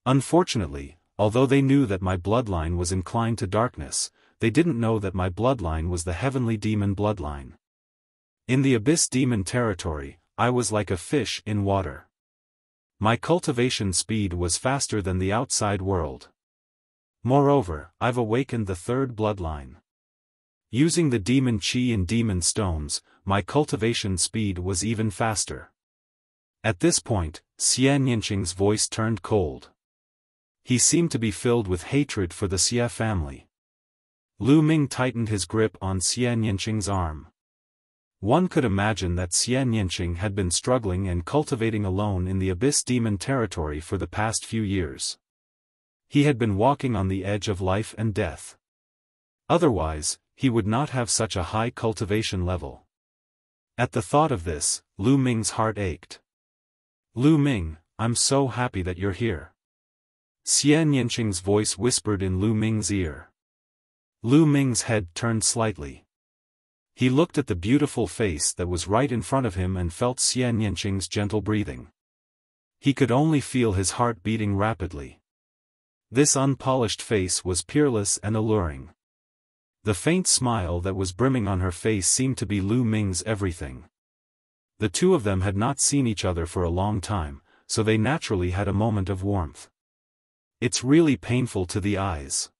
Unfortunately, although they knew that my bloodline was inclined to darkness, they didn't know that my bloodline was the heavenly demon bloodline. In the Abyss Demon territory, I was like a fish in water. My cultivation speed was faster than the outside world. Moreover, I've awakened the third bloodline. Using the demon chi and demon stones, my cultivation speed was even faster. At this point, Xie Nianqing's voice turned cold. He seemed to be filled with hatred for the Xie family. Lu Ming tightened his grip on Xie Nianqing's arm. One could imagine that Xie Nianqing had been struggling and cultivating alone in the Abyss Demon territory for the past few years. He had been walking on the edge of life and death. Otherwise, he would not have such a high cultivation level. At the thought of this, Lu Ming's heart ached. Lu Ming, I'm so happy that you're here. Xie Nianqing's voice whispered in Lu Ming's ear. Lu Ming's head turned slightly. He looked at the beautiful face that was right in front of him and felt Xie Nianqing's gentle breathing. He could only feel his heart beating rapidly. This unpolished face was peerless and alluring. The faint smile that was brimming on her face seemed to be Lu Ming's everything. The two of them had not seen each other for a long time, so they naturally had a moment of warmth. It's really painful to the eyes.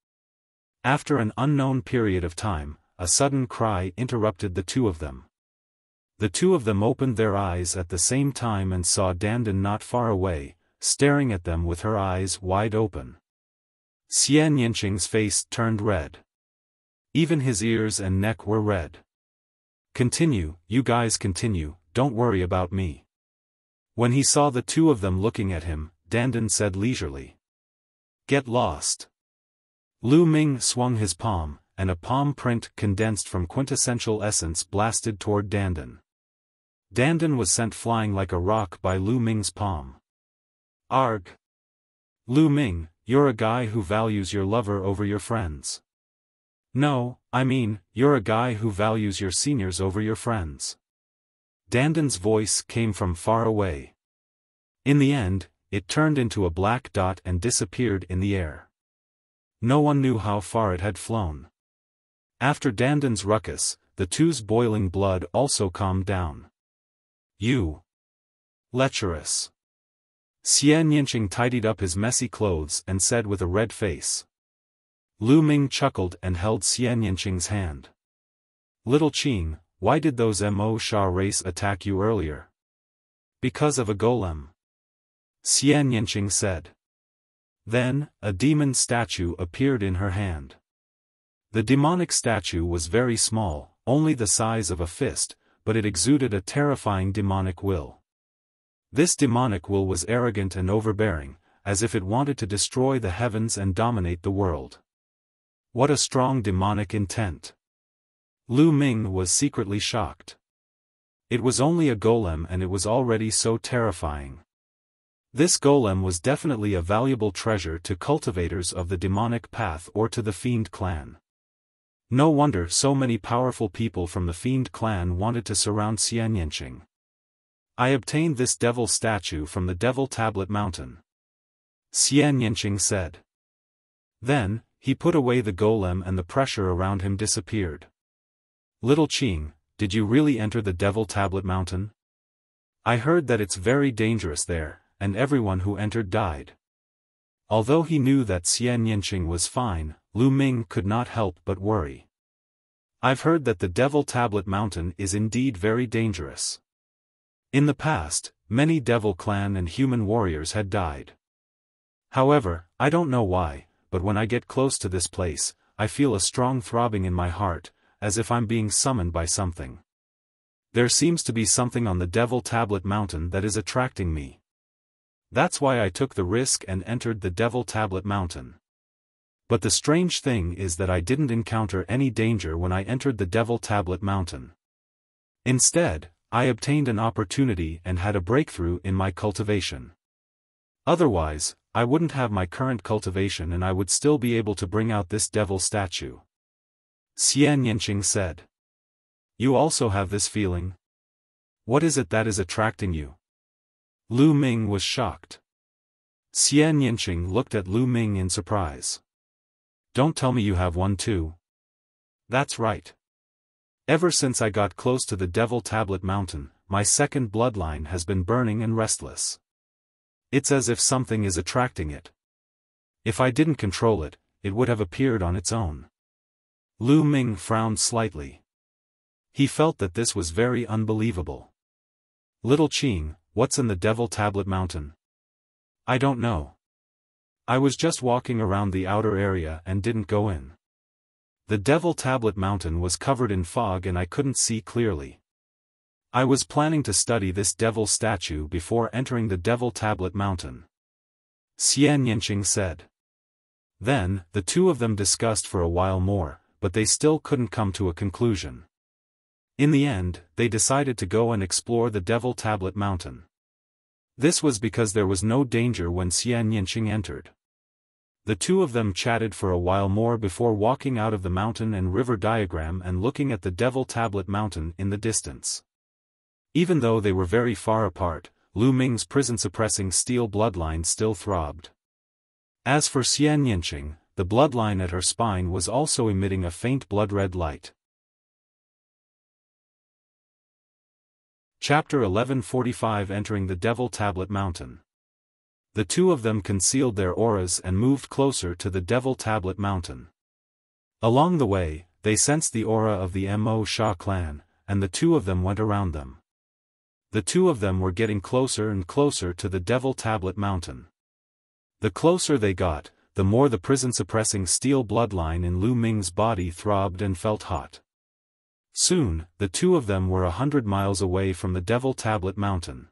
After an unknown period of time, a sudden cry interrupted the two of them. The two of them opened their eyes at the same time and saw Dandan not far away, staring at them with her eyes wide open. Xie Nianqing's face turned red. Even his ears and neck were red. Continue, you guys continue, don't worry about me. When he saw the two of them looking at him, Dandan said leisurely. Get lost. Lu Ming swung his palm, and a palm print condensed from quintessential essence blasted toward Dandan. Dandan was sent flying like a rock by Lu Ming's palm. Arg! Lu Ming, you're a guy who values your lover over your friends. No, I mean, you're a guy who values your seniors over your friends. Dandan's voice came from far away. In the end, it turned into a black dot and disappeared in the air. No one knew how far it had flown. After Dandan's ruckus, the two's boiling blood also calmed down. You. Lecherous. Xie Nianqing tidied up his messy clothes and said with a red face. Lu Ming chuckled and held Xie Nianqing's hand. Little Qing, why did those Mo Sha race attack you earlier? Because of a golem. Xie Nianqing said. Then, a demon statue appeared in her hand. The demonic statue was very small, only the size of a fist, but it exuded a terrifying demonic will. This demonic will was arrogant and overbearing, as if it wanted to destroy the heavens and dominate the world. What a strong demonic intent. Lu Ming was secretly shocked. It was only a golem and it was already so terrifying. This golem was definitely a valuable treasure to cultivators of the demonic path or to the Fiend clan. No wonder so many powerful people from the Fiend clan wanted to surround Xie Nianqing. I obtained this devil statue from the Devil Tablet Mountain. Xie Nianqing said. Then, he put away the golem and the pressure around him disappeared. Little Qing, did you really enter the Devil Tablet Mountain? I heard that it's very dangerous there, and everyone who entered died. Although he knew that Xie Nianqing was fine, Lu Ming could not help but worry. I've heard that the Devil Tablet Mountain is indeed very dangerous. In the past, many Devil Clan and human warriors had died. However, I don't know why, but when I get close to this place, I feel a strong throbbing in my heart, as if I'm being summoned by something. There seems to be something on the Devil Tablet Mountain that is attracting me. That's why I took the risk and entered the Devil Tablet Mountain. But the strange thing is that I didn't encounter any danger when I entered the Devil Tablet Mountain. Instead, I obtained an opportunity and had a breakthrough in my cultivation. Otherwise, I wouldn't have my current cultivation and I would still be able to bring out this devil statue. Xian Yinqing said. You also have this feeling? What is it that is attracting you? Lu Ming was shocked. Xian Yinqing looked at Lu Ming in surprise. Don't tell me you have one too. That's right. Ever since I got close to the Devil Tablet Mountain, my second bloodline has been burning and restless. It's as if something is attracting it. If I didn't control it, it would have appeared on its own. Lu Ming frowned slightly. He felt that this was very unbelievable. Little Qing, what's in the Devil Tablet Mountain? I don't know. I was just walking around the outer area and didn't go in. The Devil Tablet Mountain was covered in fog and I couldn't see clearly. I was planning to study this devil statue before entering the Devil Tablet Mountain. Xian Yinqing said. Then, the two of them discussed for a while more, but they still couldn't come to a conclusion. In the end, they decided to go and explore the Devil Tablet Mountain. This was because there was no danger when Xian Yinqing entered. The two of them chatted for a while more before walking out of the mountain and river diagram and looking at the Devil Tablet Mountain in the distance. Even though they were very far apart, Lu Ming's prison-suppressing steel bloodline still throbbed. As for Xian Yinqing, the bloodline at her spine was also emitting a faint blood-red light. Chapter 1145 Entering the Devil Tablet Mountain. The two of them concealed their auras and moved closer to the Devil Tablet Mountain. Along the way, they sensed the aura of the Mo Sha clan, and the two of them went around them. The two of them were getting closer and closer to the Devil Tablet Mountain. The closer they got, the more the prison-suppressing steel bloodline in Lu Ming's body throbbed and felt hot. Soon, the two of them were 100 miles away from the Devil Tablet Mountain.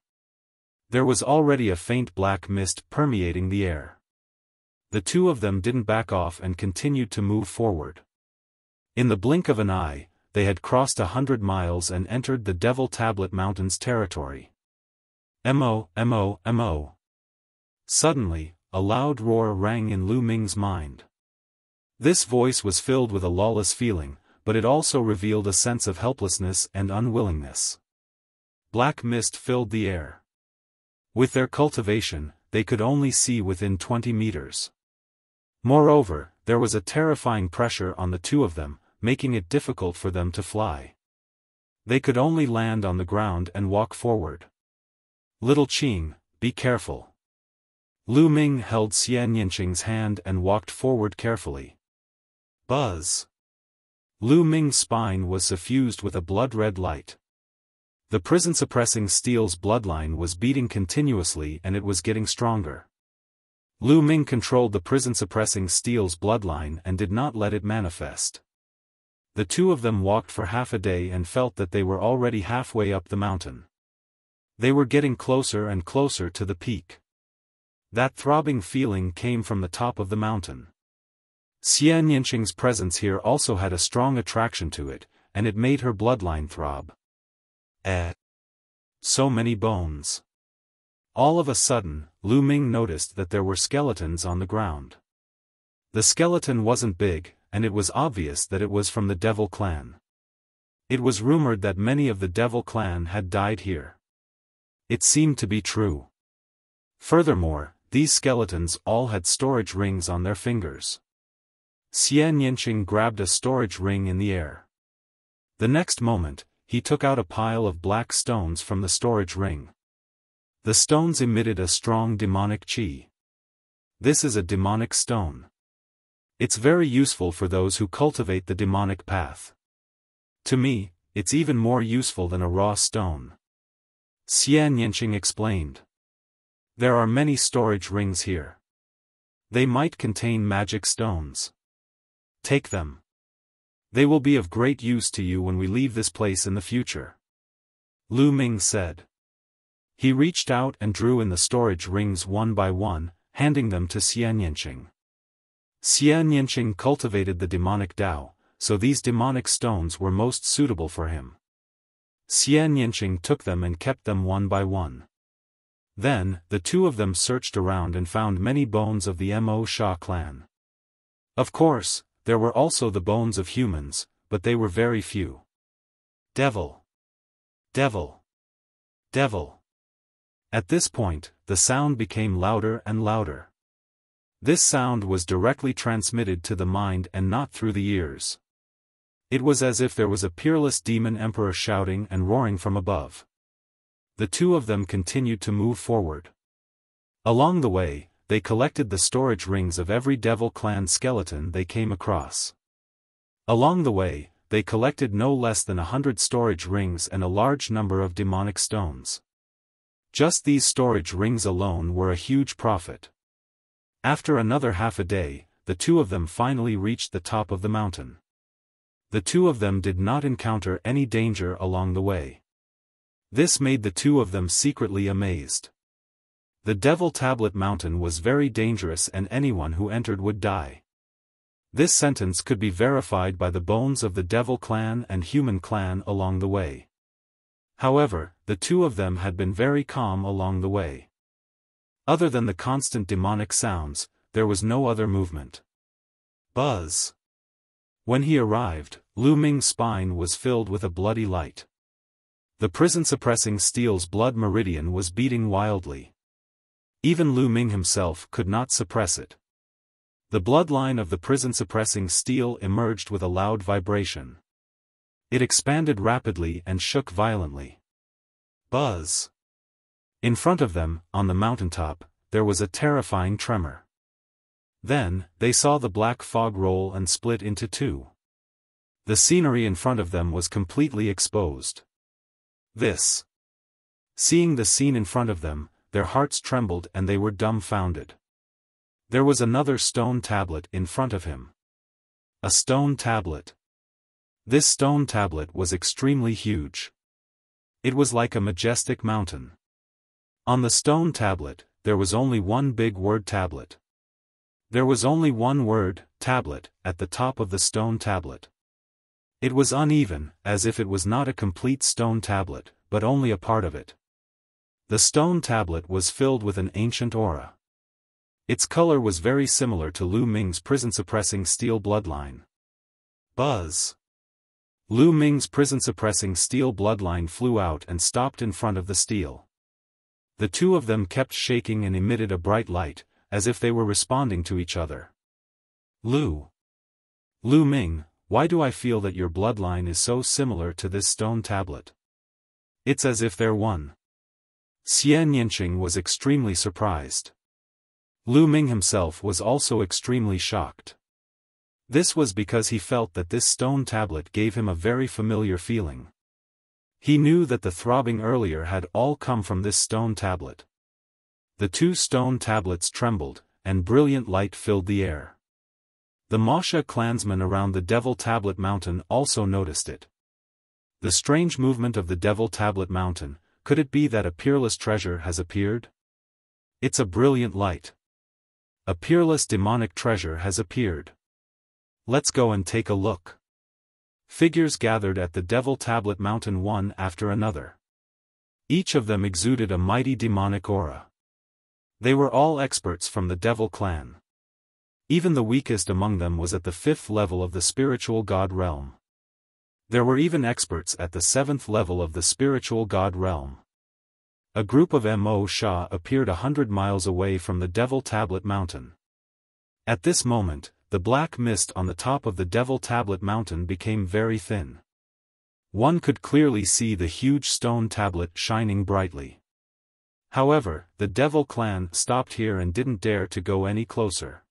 There was already a faint black mist permeating the air. The two of them didn't back off and continued to move forward. In the blink of an eye, they had crossed 100 miles and entered the Devil Tablet Mountain's territory. Mo. Suddenly, a loud roar rang in Lu Ming's mind. This voice was filled with a lawless feeling, but it also revealed a sense of helplessness and unwillingness. Black mist filled the air. With their cultivation, they could only see within 20 meters. Moreover, there was a terrifying pressure on the two of them, making it difficult for them to fly. They could only land on the ground and walk forward. Little Qing, be careful. Lu Ming held Xian Yinqing's hand and walked forward carefully. Buzz. Lu Ming's spine was suffused with a blood-red light. The prison-suppressing steel's bloodline was beating continuously and it was getting stronger. Lu Ming controlled the prison-suppressing steel's bloodline and did not let it manifest. The two of them walked for half a day and felt that they were already halfway up the mountain. They were getting closer and closer to the peak. That throbbing feeling came from the top of the mountain. Xian Yinqing's presence here also had a strong attraction to it, and it made her bloodline throb. So many bones. All of a sudden, Lu Ming noticed that there were skeletons on the ground. The skeleton wasn't big, and it was obvious that it was from the Devil Clan. It was rumored that many of the Devil Clan had died here. It seemed to be true. Furthermore, these skeletons all had storage rings on their fingers. Xian Yinqing grabbed a storage ring in the air. The next moment, he took out a pile of black stones from the storage ring. The stones emitted a strong demonic qi. This is a demonic stone. It's very useful for those who cultivate the demonic path. To me, it's even more useful than a raw stone. Xian Yinqing explained. There are many storage rings here. They might contain magic stones. Take them. They will be of great use to you when we leave this place in the future. Lu Ming said. He reached out and drew in the storage rings one by one, handing them to Xian Yinqing. Xian Yinqing cultivated the demonic Tao, so these demonic stones were most suitable for him. Xian Yinqing took them and kept them one by one. Then, the two of them searched around and found many bones of the Mo Sha clan. Of course, there were also the bones of humans, but they were very few. Devil! Devil! Devil! At this point, the sound became louder and louder. This sound was directly transmitted to the mind and not through the ears. It was as if there was a peerless demon emperor shouting and roaring from above. The two of them continued to move forward. Along the way, they collected the storage rings of every devil clan skeleton they came across. Along the way, they collected no less than 100 storage rings and a large number of demonic stones. Just these storage rings alone were a huge profit. After another half a day, the two of them finally reached the top of the mountain. The two of them did not encounter any danger along the way. This made the two of them secretly amazed. The Devil Tablet Mountain was very dangerous and anyone who entered would die. This sentence could be verified by the bones of the Devil Clan and Human Clan along the way. However, the two of them had been very calm along the way. Other than the constant demonic sounds, there was no other movement. Buzz! When he arrived, Lu Ming's spine was filled with a bloody light. The prison-suppressing steel's blood meridian was beating wildly. Even Lu Ming himself could not suppress it. The bloodline of the prison-suppressing steel emerged with a loud vibration. It expanded rapidly and shook violently. Buzz! In front of them, on the mountaintop, there was a terrifying tremor. Then, they saw the black fog roll and split into two. The scenery in front of them was completely exposed. Seeing the scene in front of them, their hearts trembled and they were dumbfounded. There was another stone tablet in front of him. A stone tablet. This stone tablet was extremely huge. It was like a majestic mountain. On the stone tablet, there was only one big word tablet. There was only one word, tablet, at the top of the stone tablet. It was uneven, as if it was not a complete stone tablet, but only a part of it. The stone tablet was filled with an ancient aura. Its color was very similar to Lu Ming's prison-suppressing steel bloodline. Buzz! Lu Ming's prison-suppressing steel bloodline flew out and stopped in front of the steel. The two of them kept shaking and emitted a bright light, as if they were responding to each other. Lu Ming, why do I feel that your bloodline is so similar to this stone tablet? It's as if they're one. Xian Yinqing was extremely surprised. Lu Ming himself was also extremely shocked. This was because he felt that this stone tablet gave him a very familiar feeling. He knew that the throbbing earlier had all come from this stone tablet. The two stone tablets trembled, and brilliant light filled the air. The Masha clansmen around the Devil Tablet Mountain also noticed it. The strange movement of the Devil Tablet Mountain, could it be that a peerless treasure has appeared? It's a brilliant light. A peerless demonic treasure has appeared. Let's go and take a look. Figures gathered at the Devil Tablet Mountain one after another. Each of them exuded a mighty demonic aura. They were all experts from the Devil Clan. Even the weakest among them was at the 5th level of the spiritual god realm. There were even experts at the 7th level of the spiritual god realm. A group of Mo Sha appeared 100 miles away from the Devil Tablet Mountain. At this moment, the black mist on the top of the Devil Tablet Mountain became very thin. One could clearly see the huge stone tablet shining brightly. However, the Devil Clan stopped here and didn't dare to go any closer.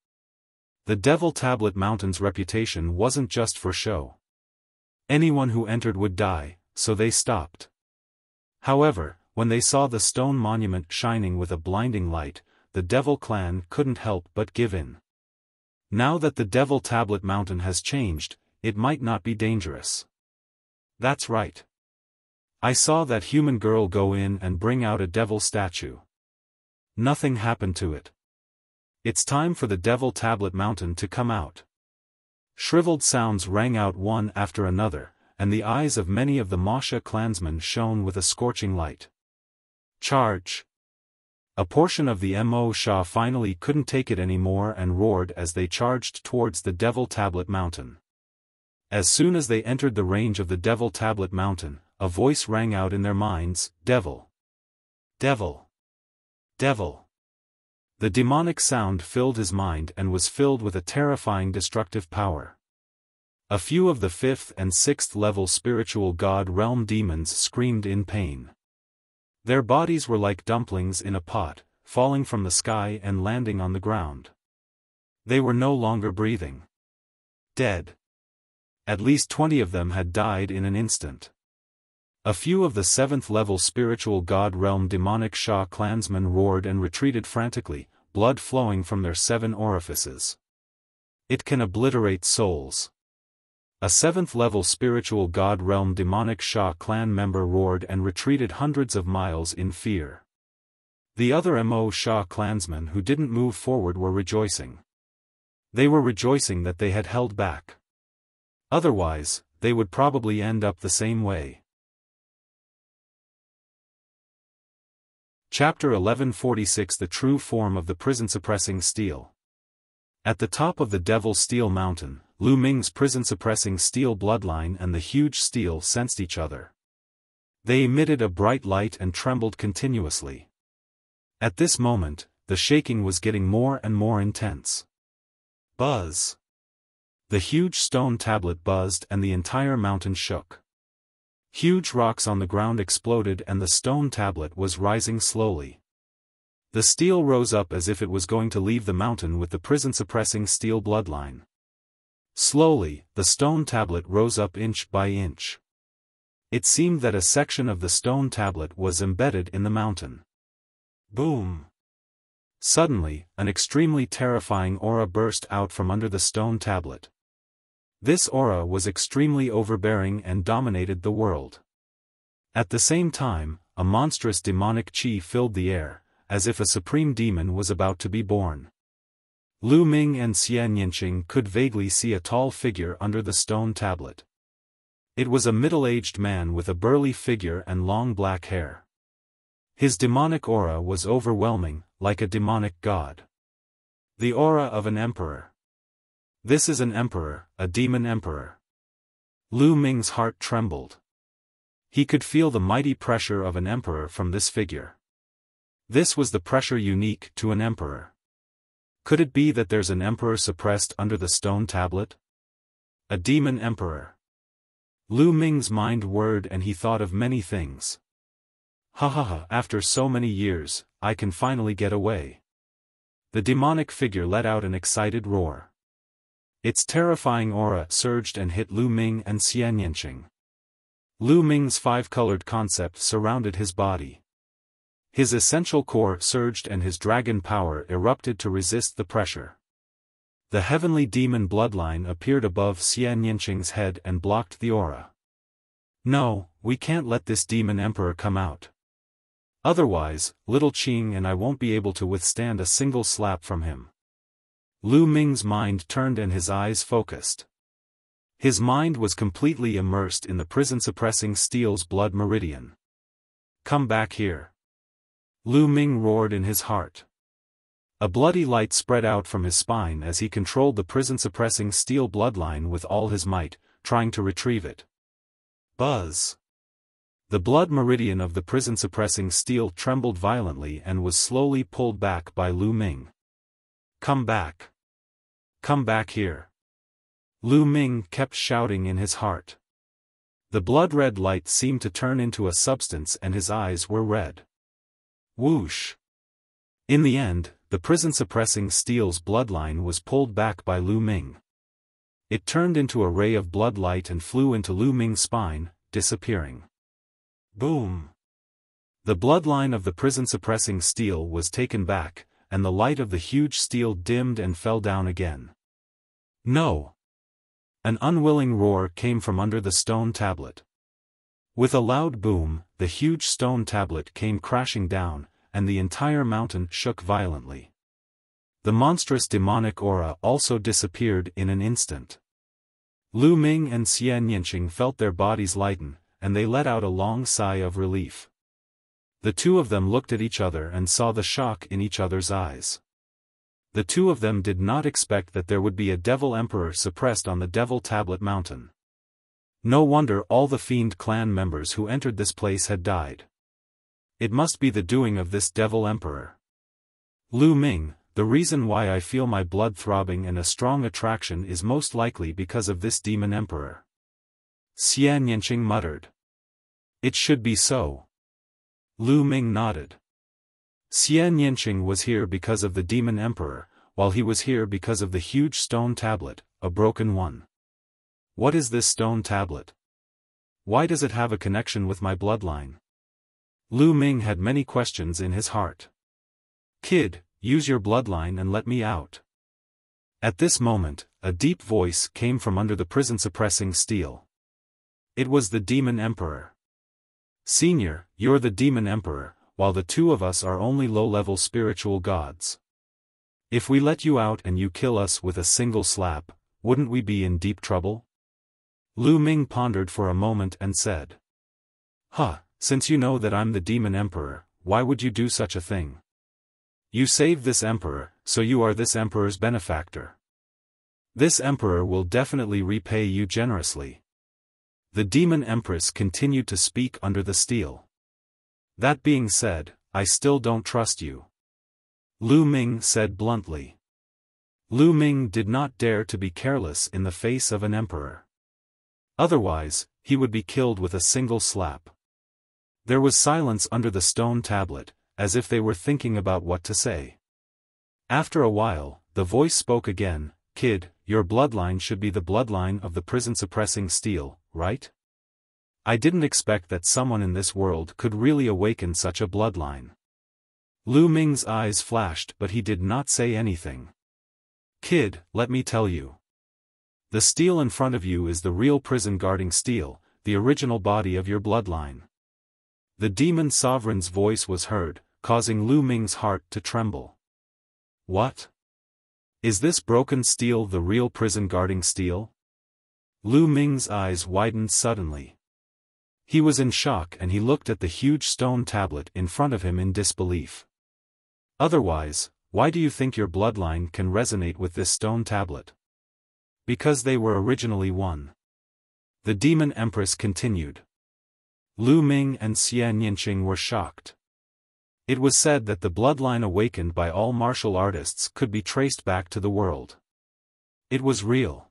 The Devil Tablet Mountain's reputation wasn't just for show. Anyone who entered would die, so they stopped. However, when they saw the stone monument shining with a blinding light, the Devil Clan couldn't help but give in. Now that the Devil Tablet Mountain has changed, it might not be dangerous. That's right. I saw that human girl go in and bring out a devil statue. Nothing happened to it. It's time for the Devil Tablet Mountain to come out. Shriveled sounds rang out one after another, and the eyes of many of the Masha clansmen shone with a scorching light. Charge! A portion of the Mo Sha finally couldn't take it anymore and roared as they charged towards the Devil Tablet Mountain. As soon as they entered the range of the Devil Tablet Mountain, a voice rang out in their minds, "Devil! Devil! Devil!" The demonic sound filled his mind and was filled with a terrifying destructive power. A few of the 5th and 6th level spiritual god realm demons screamed in pain. Their bodies were like dumplings in a pot, falling from the sky and landing on the ground. They were no longer breathing. Dead. At least 20 of them had died in an instant. A few of the 7th level spiritual god realm demonic Sha clansmen roared and retreated frantically, blood flowing from their 7 orifices. It can obliterate souls. A 7th level spiritual god realm demonic Sha clan member roared and retreated hundreds of miles in fear. The other Mo Sha clansmen who didn't move forward were rejoicing. They were rejoicing that they had held back. Otherwise, they would probably end up the same way. Chapter 1146 The True Form of the Prison-Suppressing Steel. At the top of the Devil Steel Mountain, Lu Ming's prison-suppressing steel bloodline and the huge steel sensed each other. They emitted a bright light and trembled continuously. At this moment, the shaking was getting more and more intense. Buzz! The huge stone tablet buzzed and the entire mountain shook. Huge rocks on the ground exploded and the stone tablet was rising slowly. The steel rose up as if it was going to leave the mountain with the prison-suppressing steel bloodline. Slowly, the stone tablet rose up inch by inch. It seemed that a section of the stone tablet was embedded in the mountain. Boom! Suddenly, an extremely terrifying aura burst out from under the stone tablet. This aura was extremely overbearing and dominated the world. At the same time, a monstrous demonic chi filled the air, as if a supreme demon was about to be born. Lu Ming and Xian Yinqing could vaguely see a tall figure under the stone tablet. It was a middle-aged man with a burly figure and long black hair. His demonic aura was overwhelming, like a demonic god. The aura of an emperor. This is an emperor, a demon emperor. Lu Ming's heart trembled. He could feel the mighty pressure of an emperor from this figure. This was the pressure unique to an emperor. Could it be that there's an emperor suppressed under the stone tablet? A demon emperor. Lu Ming's mind whirred and he thought of many things. Ha ha ha, after so many years, I can finally get away. The demonic figure let out an excited roar. Its terrifying aura surged and hit Lu Ming and Xian Yinqing. Lu Ming's 5-colored concept surrounded his body. His essential core surged and his dragon power erupted to resist the pressure. The heavenly demon bloodline appeared above Xian Yinqing's head and blocked the aura. No, we can't let this demon emperor come out. Otherwise, little Qing and I won't be able to withstand a single slap from him. Lu Ming's mind turned and his eyes focused. His mind was completely immersed in the prison-suppressing steel's blood meridian. Come back here. Lu Ming roared in his heart. A bloody light spread out from his spine as he controlled the prison-suppressing steel bloodline with all his might, trying to retrieve it. Buzz! The blood meridian of the prison-suppressing steel trembled violently and was slowly pulled back by Lu Ming. Come back. Come back here. Lu Ming kept shouting in his heart. The blood-red light seemed to turn into a substance and his eyes were red. Whoosh! In the end, the prison-suppressing steel's bloodline was pulled back by Lu Ming. It turned into a ray of blood light and flew into Lu Ming's spine, disappearing. Boom! The bloodline of the prison-suppressing steel was taken back, and the light of the huge steel dimmed and fell down again. No! An unwilling roar came from under the stone tablet. With a loud boom, the huge stone tablet came crashing down, and the entire mountain shook violently. The monstrous demonic aura also disappeared in an instant. Lu Ming and Xian Yinqing felt their bodies lighten, and they let out a long sigh of relief. The two of them looked at each other and saw the shock in each other's eyes. The two of them did not expect that there would be a devil emperor suppressed on the Devil Tablet Mountain. No wonder all the Fiend clan members who entered this place had died. It must be the doing of this devil emperor. Lu Ming, the reason why I feel my blood throbbing and a strong attraction is most likely because of this demon emperor. Xian Yanqing muttered. It should be so. Lu Ming nodded. Xian Yanqing was here because of the demon emperor, while he was here because of the huge stone tablet, a broken one. What is this stone tablet? Why does it have a connection with my bloodline? Lu Ming had many questions in his heart. Kid, use your bloodline and let me out. At this moment, a deep voice came from under the prison-suppressing steel. It was the demon emperor. Senior, you're the demon emperor, while the two of us are only low-level spiritual gods. If we let you out and you kill us with a single slap, wouldn't we be in deep trouble? Lu Ming pondered for a moment and said. Since you know that I'm the demon emperor, why would you do such a thing? You saved this emperor, so you are this emperor's benefactor. This emperor will definitely repay you generously. The demon empress continued to speak under the steel. That being said, I still don't trust you. Lu Ming said bluntly. Lu Ming did not dare to be careless in the face of an emperor. Otherwise, he would be killed with a single slap. There was silence under the stone tablet, as if they were thinking about what to say. After a while, the voice spoke again. Kid, your bloodline should be the bloodline of the prison-suppressing steel, right? I didn't expect that someone in this world could really awaken such a bloodline. Lu Ming's eyes flashed but he did not say anything. Kid, let me tell you. The steel in front of you is the real prison-guarding steel, the original body of your bloodline. The demon sovereign's voice was heard, causing Lu Ming's heart to tremble. What? Is this broken steel the real prison-guarding steel? Lu Ming's eyes widened suddenly. He was in shock and he looked at the huge stone tablet in front of him in disbelief. Otherwise, why do you think your bloodline can resonate with this stone tablet? Because they were originally one. The demon empress continued. Lu Ming and Xian Yanqing were shocked. It was said that the bloodline awakened by all martial artists could be traced back to the world. It was real.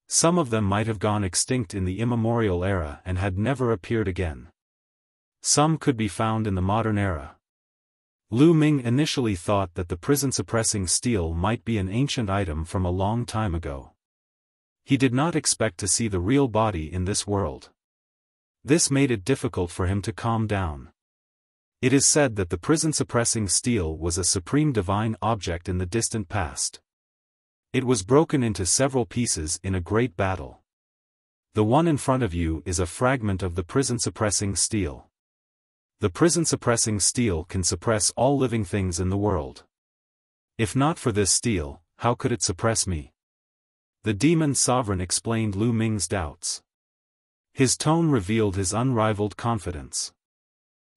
Some of them might have gone extinct in the immemorial era and had never appeared again. Some could be found in the modern era. Lu Ming initially thought that the prison-suppressing steel might be an ancient item from a long time ago. He did not expect to see the real body in this world. This made it difficult for him to calm down. It is said that the prison-suppressing steel was a supreme divine object in the distant past. It was broken into several pieces in a great battle. The one in front of you is a fragment of the prison-suppressing steel. The prison-suppressing steel can suppress all living things in the world. If not for this steel, how could it suppress me? The demon sovereign explained Lu Ming's doubts. His tone revealed his unrivaled confidence.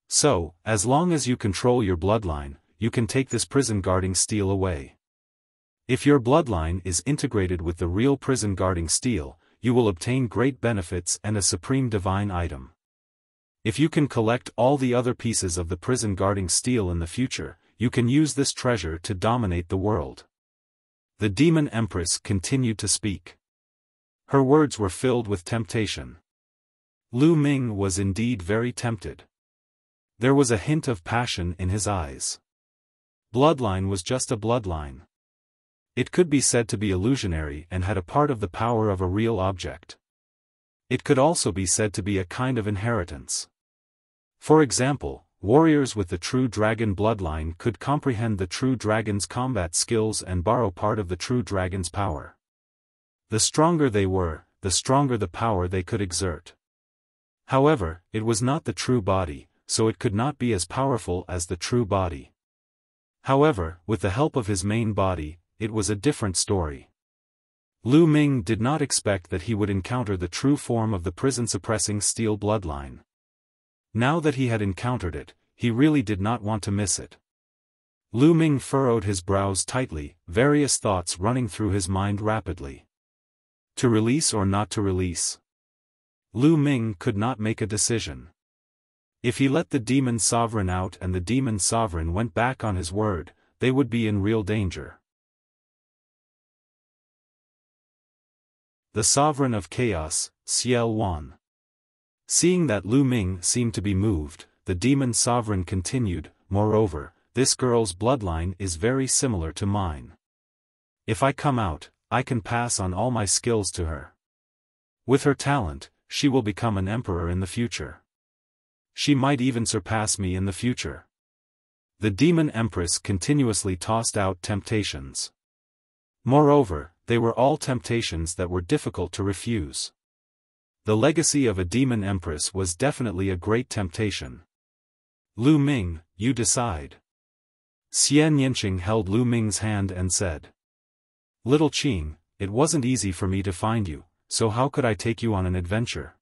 So, as long as you control your bloodline, you can take this prison-guarding steel away. If your bloodline is integrated with the real prison-guarding steel, you will obtain great benefits and a supreme divine item. If you can collect all the other pieces of the prison-guarding steel in the future, you can use this treasure to dominate the world. The demon empress continued to speak. Her words were filled with temptation. Lu Ming was indeed very tempted. There was a hint of passion in his eyes. Bloodline was just a bloodline. It could be said to be illusionary and had a part of the power of a real object. It could also be said to be a kind of inheritance. For example, warriors with the true dragon bloodline could comprehend the true dragon's combat skills and borrow part of the true dragon's power. The stronger they were, the stronger the power they could exert. However, it was not the true body, so it could not be as powerful as the true body. However, with the help of his main body, it was a different story. Lu Ming did not expect that he would encounter the true form of the prison-suppressing steel bloodline. Now that he had encountered it, he really did not want to miss it. Lu Ming furrowed his brows tightly, various thoughts running through his mind rapidly. To release or not to release? Lu Ming could not make a decision. If he let the demon sovereign out and the demon sovereign went back on his word, they would be in real danger. The sovereign of chaos, Xiaofan. Seeing that Lu Ming seemed to be moved, the demon sovereign continued, moreover, this girl's bloodline is very similar to mine. If I come out, I can pass on all my skills to her. With her talent, she will become an emperor in the future. She might even surpass me in the future. The demon empress continuously tossed out temptations. Moreover, they were all temptations that were difficult to refuse. The legacy of a demon empress was definitely a great temptation. Lu Ming, you decide. Xian Yanqing held Lu Ming's hand and said. Little Qing, it wasn't easy for me to find you, so how could I take you on an adventure?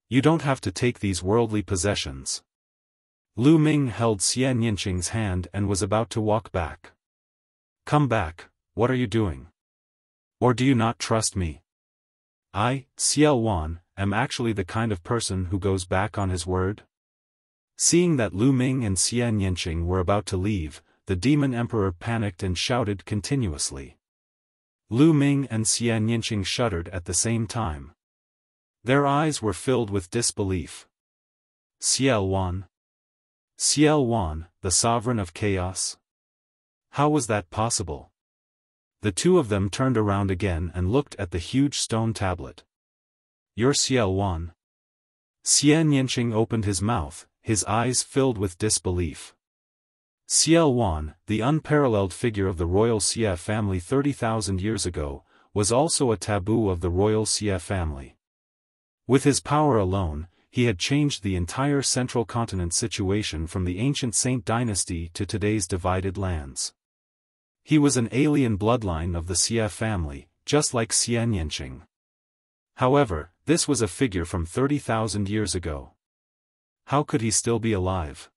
You don't have to take these worldly possessions. Lu Ming held Xian Yanqing's hand and was about to walk back. Come back, what are you doing? Or do you not trust me? I, Xiaofan, am actually the kind of person who goes back on his word? Seeing that Lu Ming and Xian Yanqing were about to leave, the demon emperor panicked and shouted continuously. Lu Ming and Xian Yanqing shuddered at the same time. Their eyes were filled with disbelief. Xiaofan? Xiaofan, the sovereign of chaos? How was that possible? The two of them turned around again and looked at the huge stone tablet. You're Xiaofan? Xian Yanqing opened his mouth, his eyes filled with disbelief. Xiaofan, the unparalleled figure of the royal Xia family 30,000 years ago, was also a taboo of the royal Xia family. With his power alone, he had changed the entire central continent situation from the ancient Saint dynasty to today's divided lands. He was an alien bloodline of the Xia family, just like Xian Yanqing. However, this was a figure from 30,000 years ago. How could he still be alive?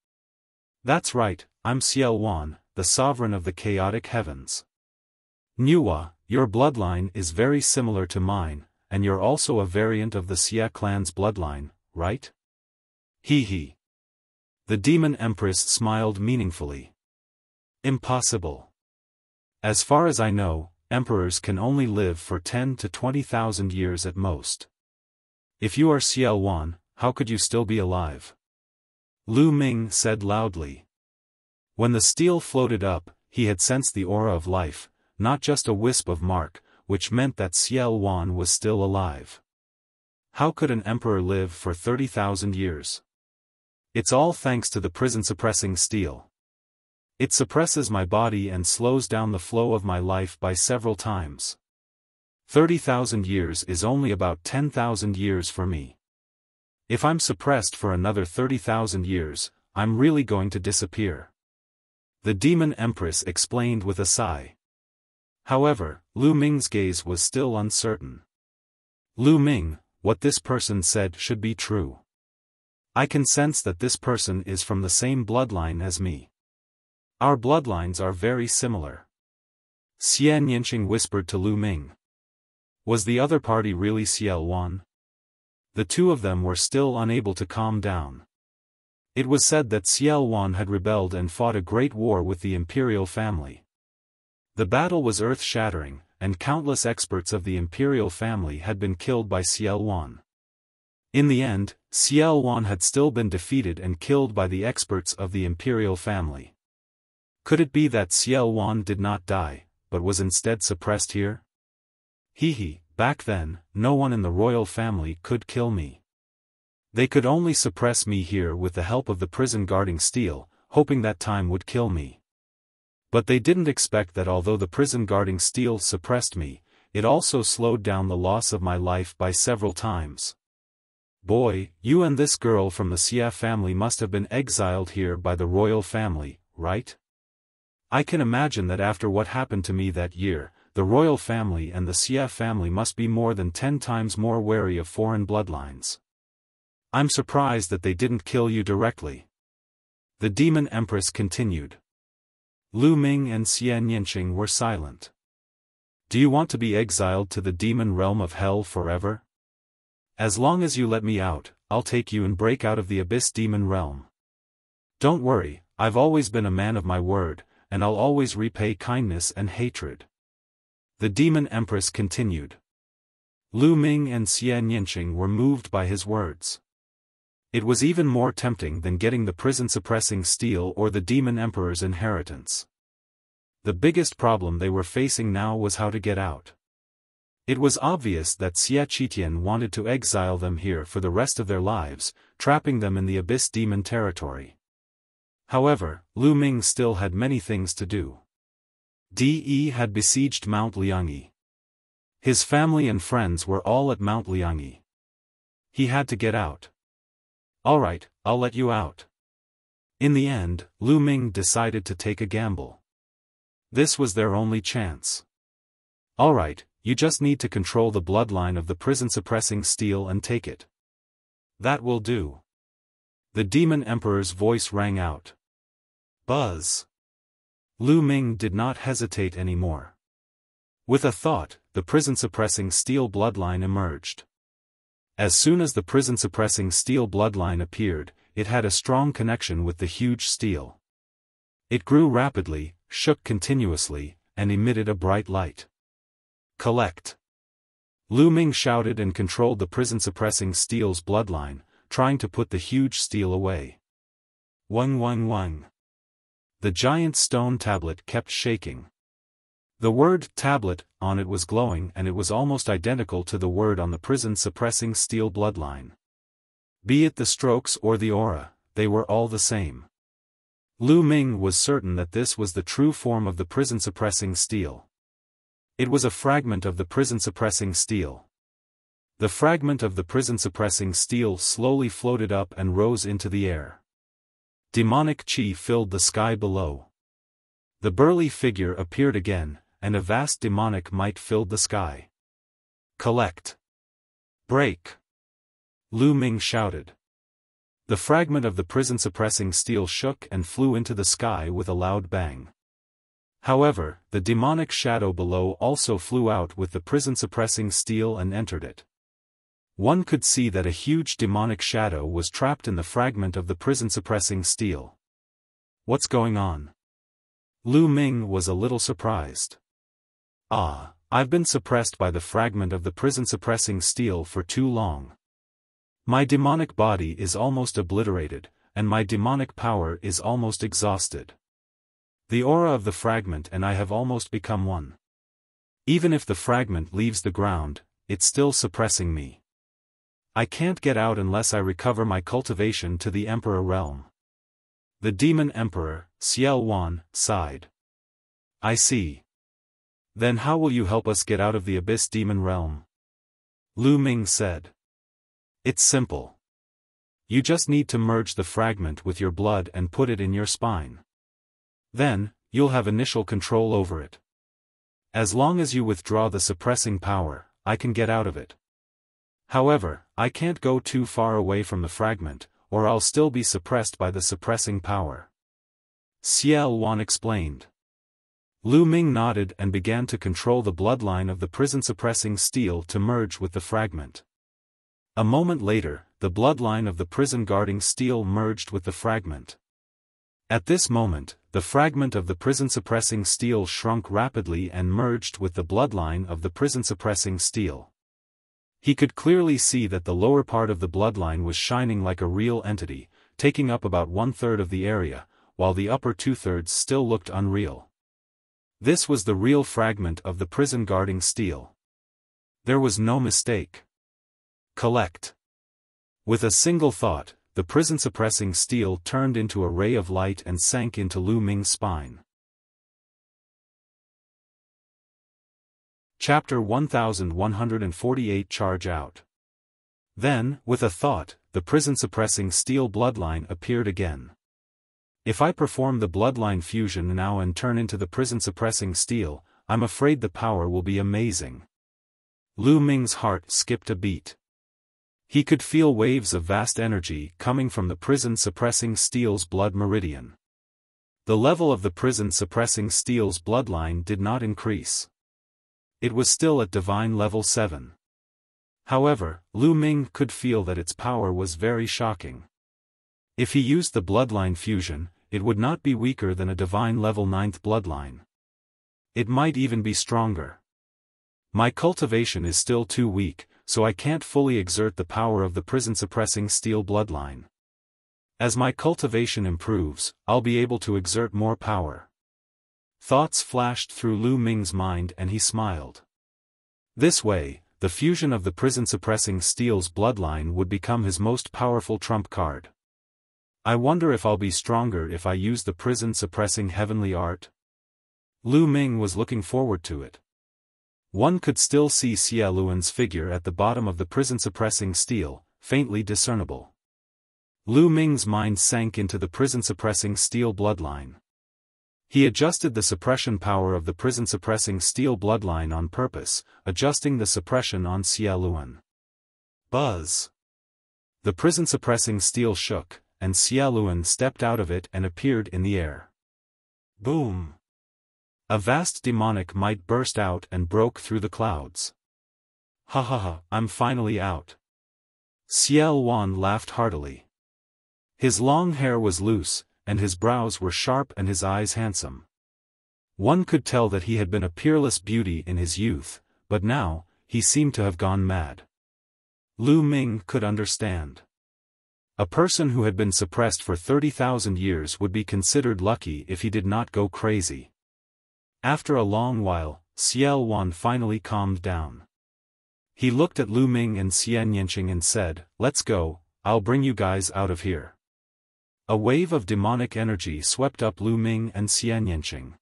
That's right, I'm Xiaofan, the sovereign of the chaotic heavens. Nuwa, your bloodline is very similar to mine, and you're also a variant of the Xia clan's bloodline, right? He. The demon empress smiled meaningfully. Impossible. As far as I know, emperors can only live for 10 to 20,000 years at most. If you are Xiaofan, how could you still be alive? Lu Ming said loudly. When the steel floated up, he had sensed the aura of life, not just a wisp of mark, which meant that Xiaofan was still alive. How could an emperor live for 30,000 years? It's all thanks to the prison-suppressing steel. It suppresses my body and slows down the flow of my life by several times. 30,000 years is only about 10,000 years for me. If I'm suppressed for another 30,000 years, I'm really going to disappear. The demon empress explained with a sigh. However, Lu Ming's gaze was still uncertain. Lu Ming, what this person said should be true. I can sense that this person is from the same bloodline as me. Our bloodlines are very similar. Xian Yanqing whispered to Lu Ming. Was the other party really Xiaofan? The two of them were still unable to calm down. It was said that Xiaofan had rebelled and fought a great war with the imperial family. The battle was earth-shattering, and countless experts of the imperial family had been killed by Xiaofan. In the end, Xiaofan had still been defeated and killed by the experts of the imperial family. Could it be that Xiaofan did not die, but was instead suppressed here? Back then, no one in the royal family could kill me. They could only suppress me here with the help of the prison-guarding steel, hoping that time would kill me. But they didn't expect that although the prison-guarding steel suppressed me, it also slowed down the loss of my life by several times. Boy, you and this girl from the Xia family must have been exiled here by the royal family, right? I can imagine that after what happened to me that year, the royal family and the Xia family must be more than 10 times more wary of foreign bloodlines. I'm surprised that they didn't kill you directly. The demon empress continued. Lu Ming and Xie Nianqing were silent. Do you want to be exiled to the demon realm of hell forever? As long as you let me out, I'll take you and break out of the abyss demon realm. Don't worry, I've always been a man of my word, and I'll always repay kindness and hatred. The demon empress continued. Lu Ming and Xie Nianqing were moved by his words. It was even more tempting than getting the prison-suppressing steel or the demon emperor's inheritance. The biggest problem they were facing now was how to get out. It was obvious that Xie Qitian wanted to exile them here for the rest of their lives, trapping them in the abyss demon territory. However, Lu Ming still had many things to do. De had besieged Mount Liangyi. His family and friends were all at Mount Liangyi. He had to get out. Alright, I'll let you out. In the end, Lu Ming decided to take a gamble. This was their only chance. Alright, you just need to control the bloodline of the prison-suppressing steel and take it. That will do. The demon emperor's voice rang out. Buzz. Lu Ming did not hesitate anymore. With a thought, the prison-suppressing steel bloodline emerged. As soon as the prison-suppressing steel bloodline appeared, it had a strong connection with the huge steel. It grew rapidly, shook continuously, and emitted a bright light. Collect. Lu Ming shouted and controlled the prison-suppressing steel's bloodline, trying to put the huge steel away. Wang wang wang. The giant stone tablet kept shaking. The word tablet on it was glowing and it was almost identical to the word on the prison-suppressing steel bloodline. Be it the strokes or the aura, they were all the same. Lu Ming was certain that this was the true form of the prison-suppressing steel. It was a fragment of the prison-suppressing steel. The fragment of the prison-suppressing steel slowly floated up and rose into the air. Demonic chi filled the sky below. The burly figure appeared again, and a vast demonic might filled the sky. Collect. Break. Lu Ming shouted. The fragment of the prison-suppressing steel shook and flew into the sky with a loud bang. However, the demonic shadow below also flew out with the prison-suppressing steel and entered it. One could see that a huge demonic shadow was trapped in the fragment of the prison-suppressing steel. What's going on? Lu Ming was a little surprised. I've been suppressed by the fragment of the prison-suppressing steel for too long. My demonic body is almost obliterated, and my demonic power is almost exhausted. The aura of the fragment and I have almost become one. Even if the fragment leaves the ground, it's still suppressing me. I can't get out unless I recover my cultivation to the Emperor realm. The Demon Emperor, Xiaofan, sighed. I see. Then how will you help us get out of the Abyss Demon realm? Lu Ming said. It's simple. You just need to merge the fragment with your blood and put it in your spine. Then, you'll have initial control over it. As long as you withdraw the suppressing power, I can get out of it. However, I can't go too far away from the fragment, or I'll still be suppressed by the suppressing power. Xiaofan explained. Lu Ming nodded and began to control the bloodline of the prison-suppressing steel to merge with the fragment. A moment later, the bloodline of the prison-guarding steel merged with the fragment. At this moment, the fragment of the prison-suppressing steel shrunk rapidly and merged with the bloodline of the prison-suppressing steel. He could clearly see that the lower part of the bloodline was shining like a real entity, taking up about 1/3 of the area, while the upper 2/3 still looked unreal. This was the real fragment of the prison-guarding steel. There was no mistake. Collect. With a single thought, the prison-suppressing steel turned into a ray of light and sank into Lu Ming's spine. Chapter 1148 Charge Out. Then, with a thought, the prison-suppressing steel bloodline appeared again. If I perform the bloodline fusion now and turn into the prison-suppressing steel, I'm afraid the power will be amazing. Lu Ming's heart skipped a beat. He could feel waves of vast energy coming from the prison-suppressing steel's blood meridian. The level of the prison-suppressing steel's bloodline did not increase. It was still at divine level 7. However, Lu Ming could feel that its power was very shocking. If he used the bloodline fusion, it would not be weaker than a divine level 9th bloodline. It might even be stronger. My cultivation is still too weak, so I can't fully exert the power of the prison-suppressing steel bloodline. As my cultivation improves, I'll be able to exert more power. Thoughts flashed through Lu Ming's mind and he smiled. This way, the fusion of the prison-suppressing steel's bloodline would become his most powerful trump card. I wonder if I'll be stronger if I use the prison-suppressing heavenly art? Lu Ming was looking forward to it. One could still see Xia Luan's figure at the bottom of the prison-suppressing steel, faintly discernible. Lu Ming's mind sank into the prison-suppressing steel bloodline. He adjusted the suppression power of the prison-suppressing steel bloodline on purpose, adjusting the suppression on Xia Luan. Buzz! The prison-suppressing steel shook, and Xia Luan stepped out of it and appeared in the air. Boom! A vast demonic might burst out and broke through the clouds. Ha ha ha, I'm finally out. Xia Luan laughed heartily. His long hair was loose, and his brows were sharp and his eyes handsome. One could tell that he had been a peerless beauty in his youth, but now, he seemed to have gone mad. Lu Ming could understand. A person who had been suppressed for 30,000 years would be considered lucky if he did not go crazy. After a long while, Xia Luan finally calmed down. He looked at Lu Ming and Xian Yanqing and said, "Let's go, I'll bring you guys out of here." A wave of demonic energy swept up Lu Ming and Xian Yanqing.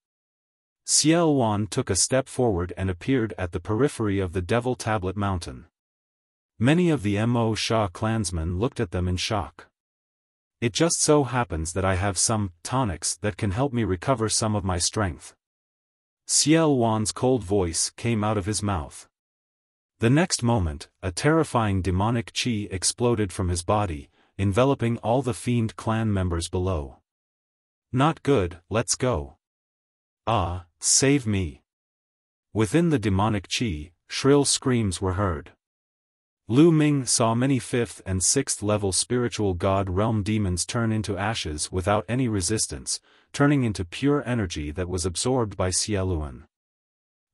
Xia Luan took a step forward and appeared at the periphery of the Devil Tablet Mountain. Many of the Mo Sha clansmen looked at them in shock. It just so happens that I have some tonics that can help me recover some of my strength. Xia Luan's cold voice came out of his mouth. The next moment, a terrifying demonic chi exploded from his body, enveloping all the fiend clan members below. Not good, let's go. Ah, save me. Within the demonic chi, shrill screams were heard. Lu Ming saw many 5th and 6th level spiritual god realm demons turn into ashes without any resistance, turning into pure energy that was absorbed by Xia Luan.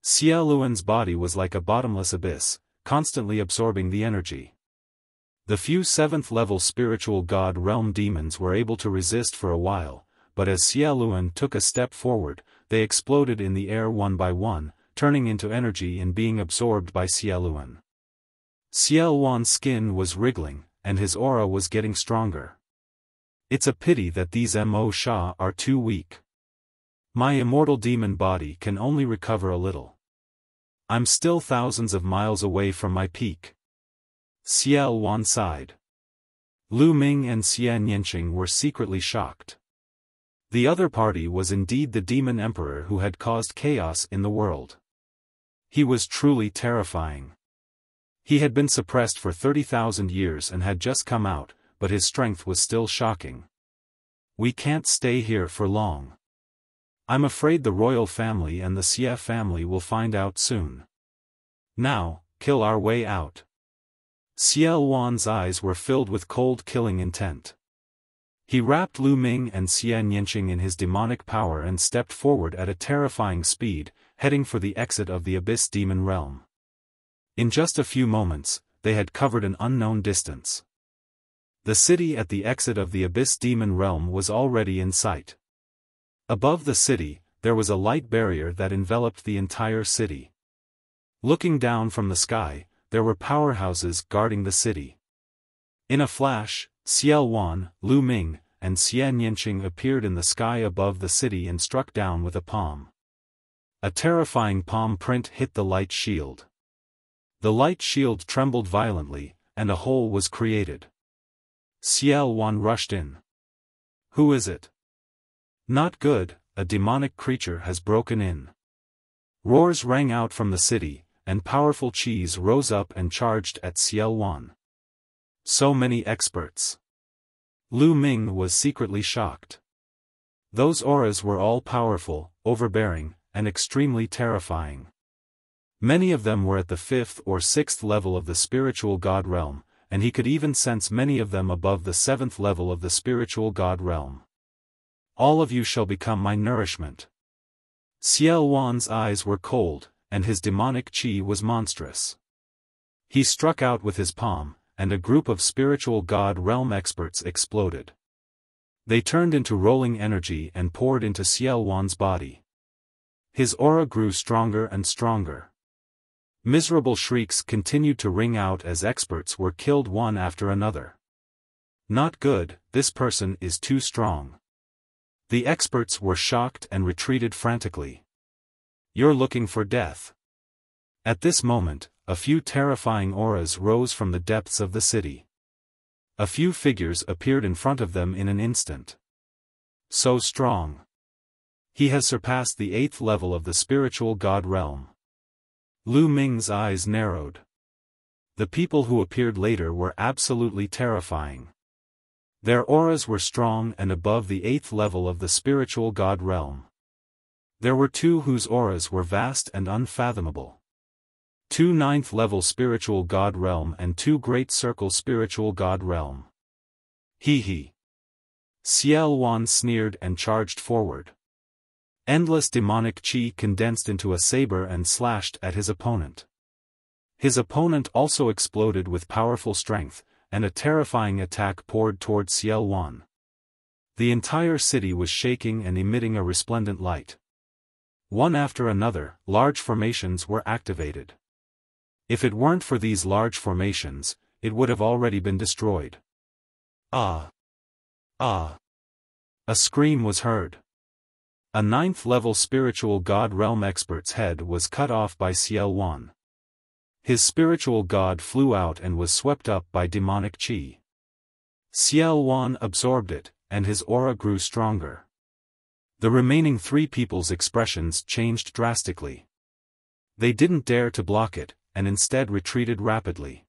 Xia Luan's body was like a bottomless abyss, constantly absorbing the energy. The few 7th level spiritual god realm demons were able to resist for a while, but as Xia Luan took a step forward, they exploded in the air one by one, turning into energy and being absorbed by Xia Luan. Xia Luan's skin was wriggling, and his aura was getting stronger. It's a pity that these Mo Sha are too weak. My immortal demon body can only recover a little. I'm still thousands of miles away from my peak. Xia Luan sighed. Lu Ming and Xian Yanqing were secretly shocked. The other party was indeed the demon emperor who had caused chaos in the world. He was truly terrifying. He had been suppressed for 30,000 years and had just come out, but his strength was still shocking. We can't stay here for long. I'm afraid the royal family and the Xia family will find out soon. Now, kill our way out. Xia Luan's eyes were filled with cold killing intent. He wrapped Lu Ming and Xian Yanqing in his demonic power and stepped forward at a terrifying speed, heading for the exit of the Abyss Demon Realm. In just a few moments, they had covered an unknown distance. The city at the exit of the Abyss Demon Realm was already in sight. Above the city, there was a light barrier that enveloped the entire city. Looking down from the sky, there were powerhouses guarding the city. In a flash, Xia Luan, Lu Ming, and Xian Yanqing appeared in the sky above the city and struck down with a palm. A terrifying palm print hit the light shield. The light shield trembled violently, and a hole was created. Xia Luan rushed in. Who is it? Not good, a demonic creature has broken in. Roars rang out from the city, and powerful chis rose up and charged at Xia Luan. So many experts. Lu Ming was secretly shocked. Those auras were all powerful, overbearing, and extremely terrifying. Many of them were at the 5th or 6th level of the spiritual god realm, and he could even sense many of them above the 7th level of the spiritual god realm. All of you shall become my nourishment. Xiaofan's eyes were cold, and his demonic qi was monstrous. He struck out with his palm, and a group of spiritual god realm experts exploded. They turned into rolling energy and poured into Xiaofan's body. His aura grew stronger and stronger. Miserable shrieks continued to ring out as experts were killed one after another. Not good, this person is too strong. The experts were shocked and retreated frantically. You're looking for death. At this moment, a few terrifying auras rose from the depths of the city. A few figures appeared in front of them in an instant. So strong. He has surpassed the 8th level of the spiritual god realm. Lu Ming's eyes narrowed. The people who appeared later were absolutely terrifying. Their auras were strong and above the 8th level of the spiritual god realm. There were two whose auras were vast and unfathomable. 2 9th level spiritual god realm and 2 great circle spiritual god realm. He. Xiaofan sneered and charged forward. Endless demonic qi condensed into a saber and slashed at his opponent. His opponent also exploded with powerful strength, and a terrifying attack poured towards Xiaofan. The entire city was shaking and emitting a resplendent light. One after another, large formations were activated. If it weren't for these large formations, it would have already been destroyed. Ah! Ah! A scream was heard. A 9th level spiritual god realm expert's head was cut off by Xiaofan. His spiritual god flew out and was swept up by demonic qi. Xiaofan absorbed it, and his aura grew stronger. The remaining 3 people's expressions changed drastically. They didn't dare to block it, and instead retreated rapidly.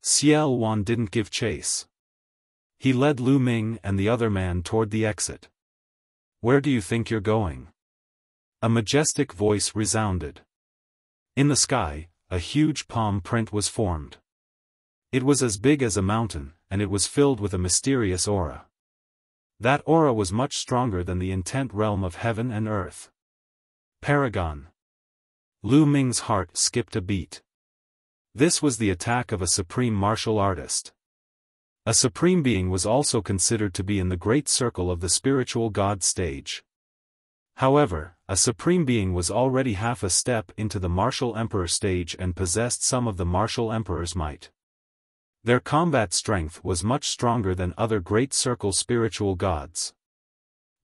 Xiaofan didn't give chase. He led Lu Ming and the other man toward the exit. Where do you think you're going? A majestic voice resounded. In the sky, a huge palm print was formed. It was as big as a mountain, and it was filled with a mysterious aura. That aura was much stronger than the intent realm of heaven and earth. Paragon. Lu Ming's heart skipped a beat. This was the attack of a supreme martial artist. A supreme being was also considered to be in the great circle of the spiritual god stage. However, a supreme being was already half a step into the martial emperor stage and possessed some of the martial emperor's might. Their combat strength was much stronger than other great circle spiritual gods.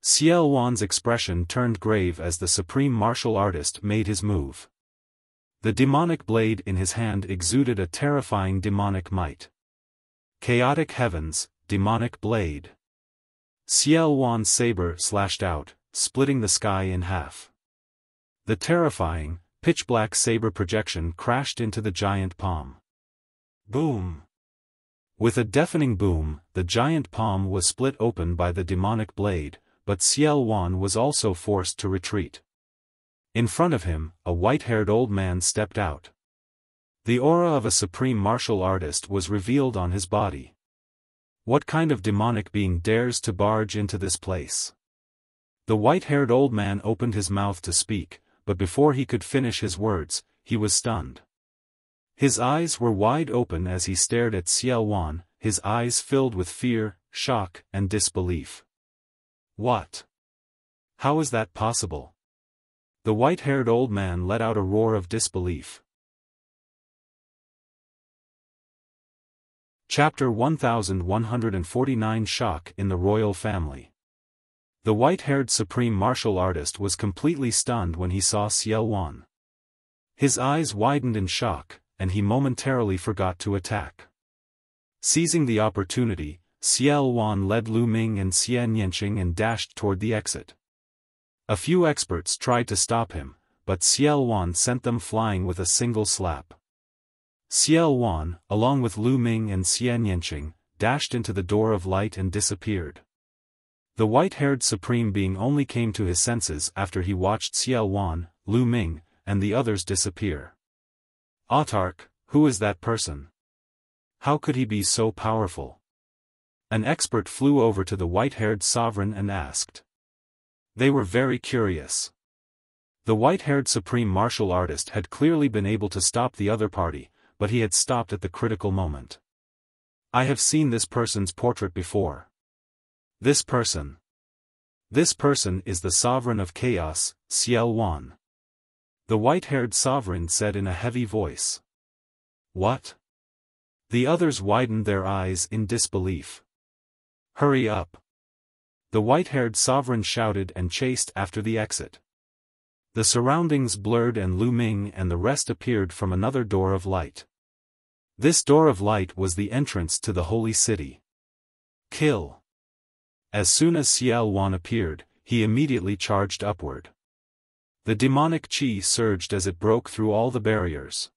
Xiaofan's expression turned grave as the supreme martial artist made his move. The demonic blade in his hand exuded a terrifying demonic might. Chaotic heavens, demonic blade. Xiaofan's saber slashed out, splitting the sky in half. The terrifying, pitch-black saber projection crashed into the giant palm. Boom! With a deafening boom, the giant palm was split open by the demonic blade, but Xiaofan was also forced to retreat. In front of him, a white-haired old man stepped out. The aura of a supreme martial artist was revealed on his body. What kind of demonic being dares to barge into this place? The white-haired old man opened his mouth to speak, but before he could finish his words, he was stunned. His eyes were wide open as he stared at Xiaofan, his eyes filled with fear, shock, and disbelief. What? How is that possible? The white-haired old man let out a roar of disbelief. Chapter 1149 Shock in the Royal Family. The white-haired supreme martial artist was completely stunned when he saw Xiaofan. His eyes widened in shock, and he momentarily forgot to attack. Seizing the opportunity, Xiaofan led Lu Ming and Xian Yanqing and dashed toward the exit. A few experts tried to stop him, but Xiaofan sent them flying with a single slap. Xiaofan, along with Lu Ming and Xianyanqing, dashed into the door of light and disappeared. The white-haired supreme being only came to his senses after he watched Xiaofan, Lu Ming, and the others disappear. Autark, who is that person? How could he be so powerful? An expert flew over to the white-haired sovereign and asked. They were very curious. The white-haired supreme martial artist had clearly been able to stop the other party, but he had stopped at the critical moment. I have seen this person's portrait before. This person. This person is the sovereign of chaos, Xiaofan. The white-haired sovereign said in a heavy voice. What? The others widened their eyes in disbelief. Hurry up! The white-haired sovereign shouted and chased after the exit. The surroundings blurred and Lu Ming and the rest appeared from another door of light. This door of light was the entrance to the holy city. Kill! As soon as Xiaofan appeared, he immediately charged upward. The demonic qi surged as it broke through all the barriers.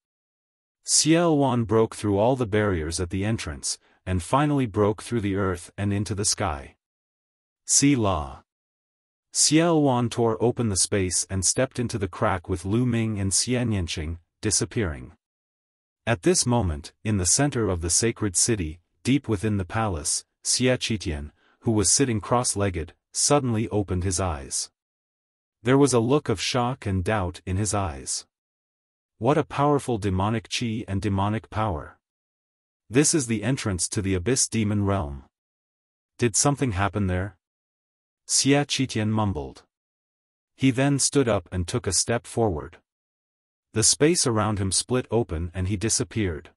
Xiaofan broke through all the barriers at the entrance, and finally broke through the earth and into the sky. See La. Xiaofan tore open the space and stepped into the crack with Lu Ming and Xianyanqing, disappearing. At this moment, in the center of the sacred city, deep within the palace, Xiaofan, who was sitting cross-legged, suddenly opened his eyes. There was a look of shock and doubt in his eyes. What a powerful demonic qi and demonic power. This is the entrance to the abyss demon realm. Did something happen there? Xiaofan mumbled. He then stood up and took a step forward. The space around him split open and he disappeared.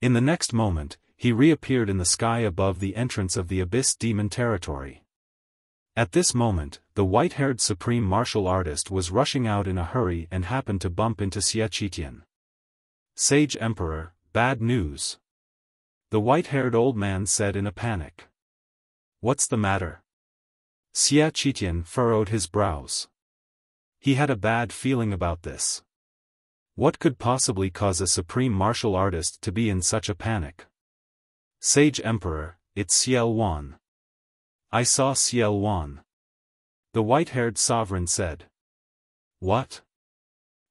In the next moment, he reappeared in the sky above the entrance of the abyss demon territory. At this moment, the white-haired supreme martial artist was rushing out in a hurry and happened to bump into Xiaofan. Sage Emperor, bad news. The white-haired old man said in a panic. What's the matter? Xiaofan furrowed his brows. He had a bad feeling about this. What could possibly cause a supreme martial artist to be in such a panic? Sage Emperor, it's Xiaofan. I saw Xiaofan. The white-haired sovereign said. What?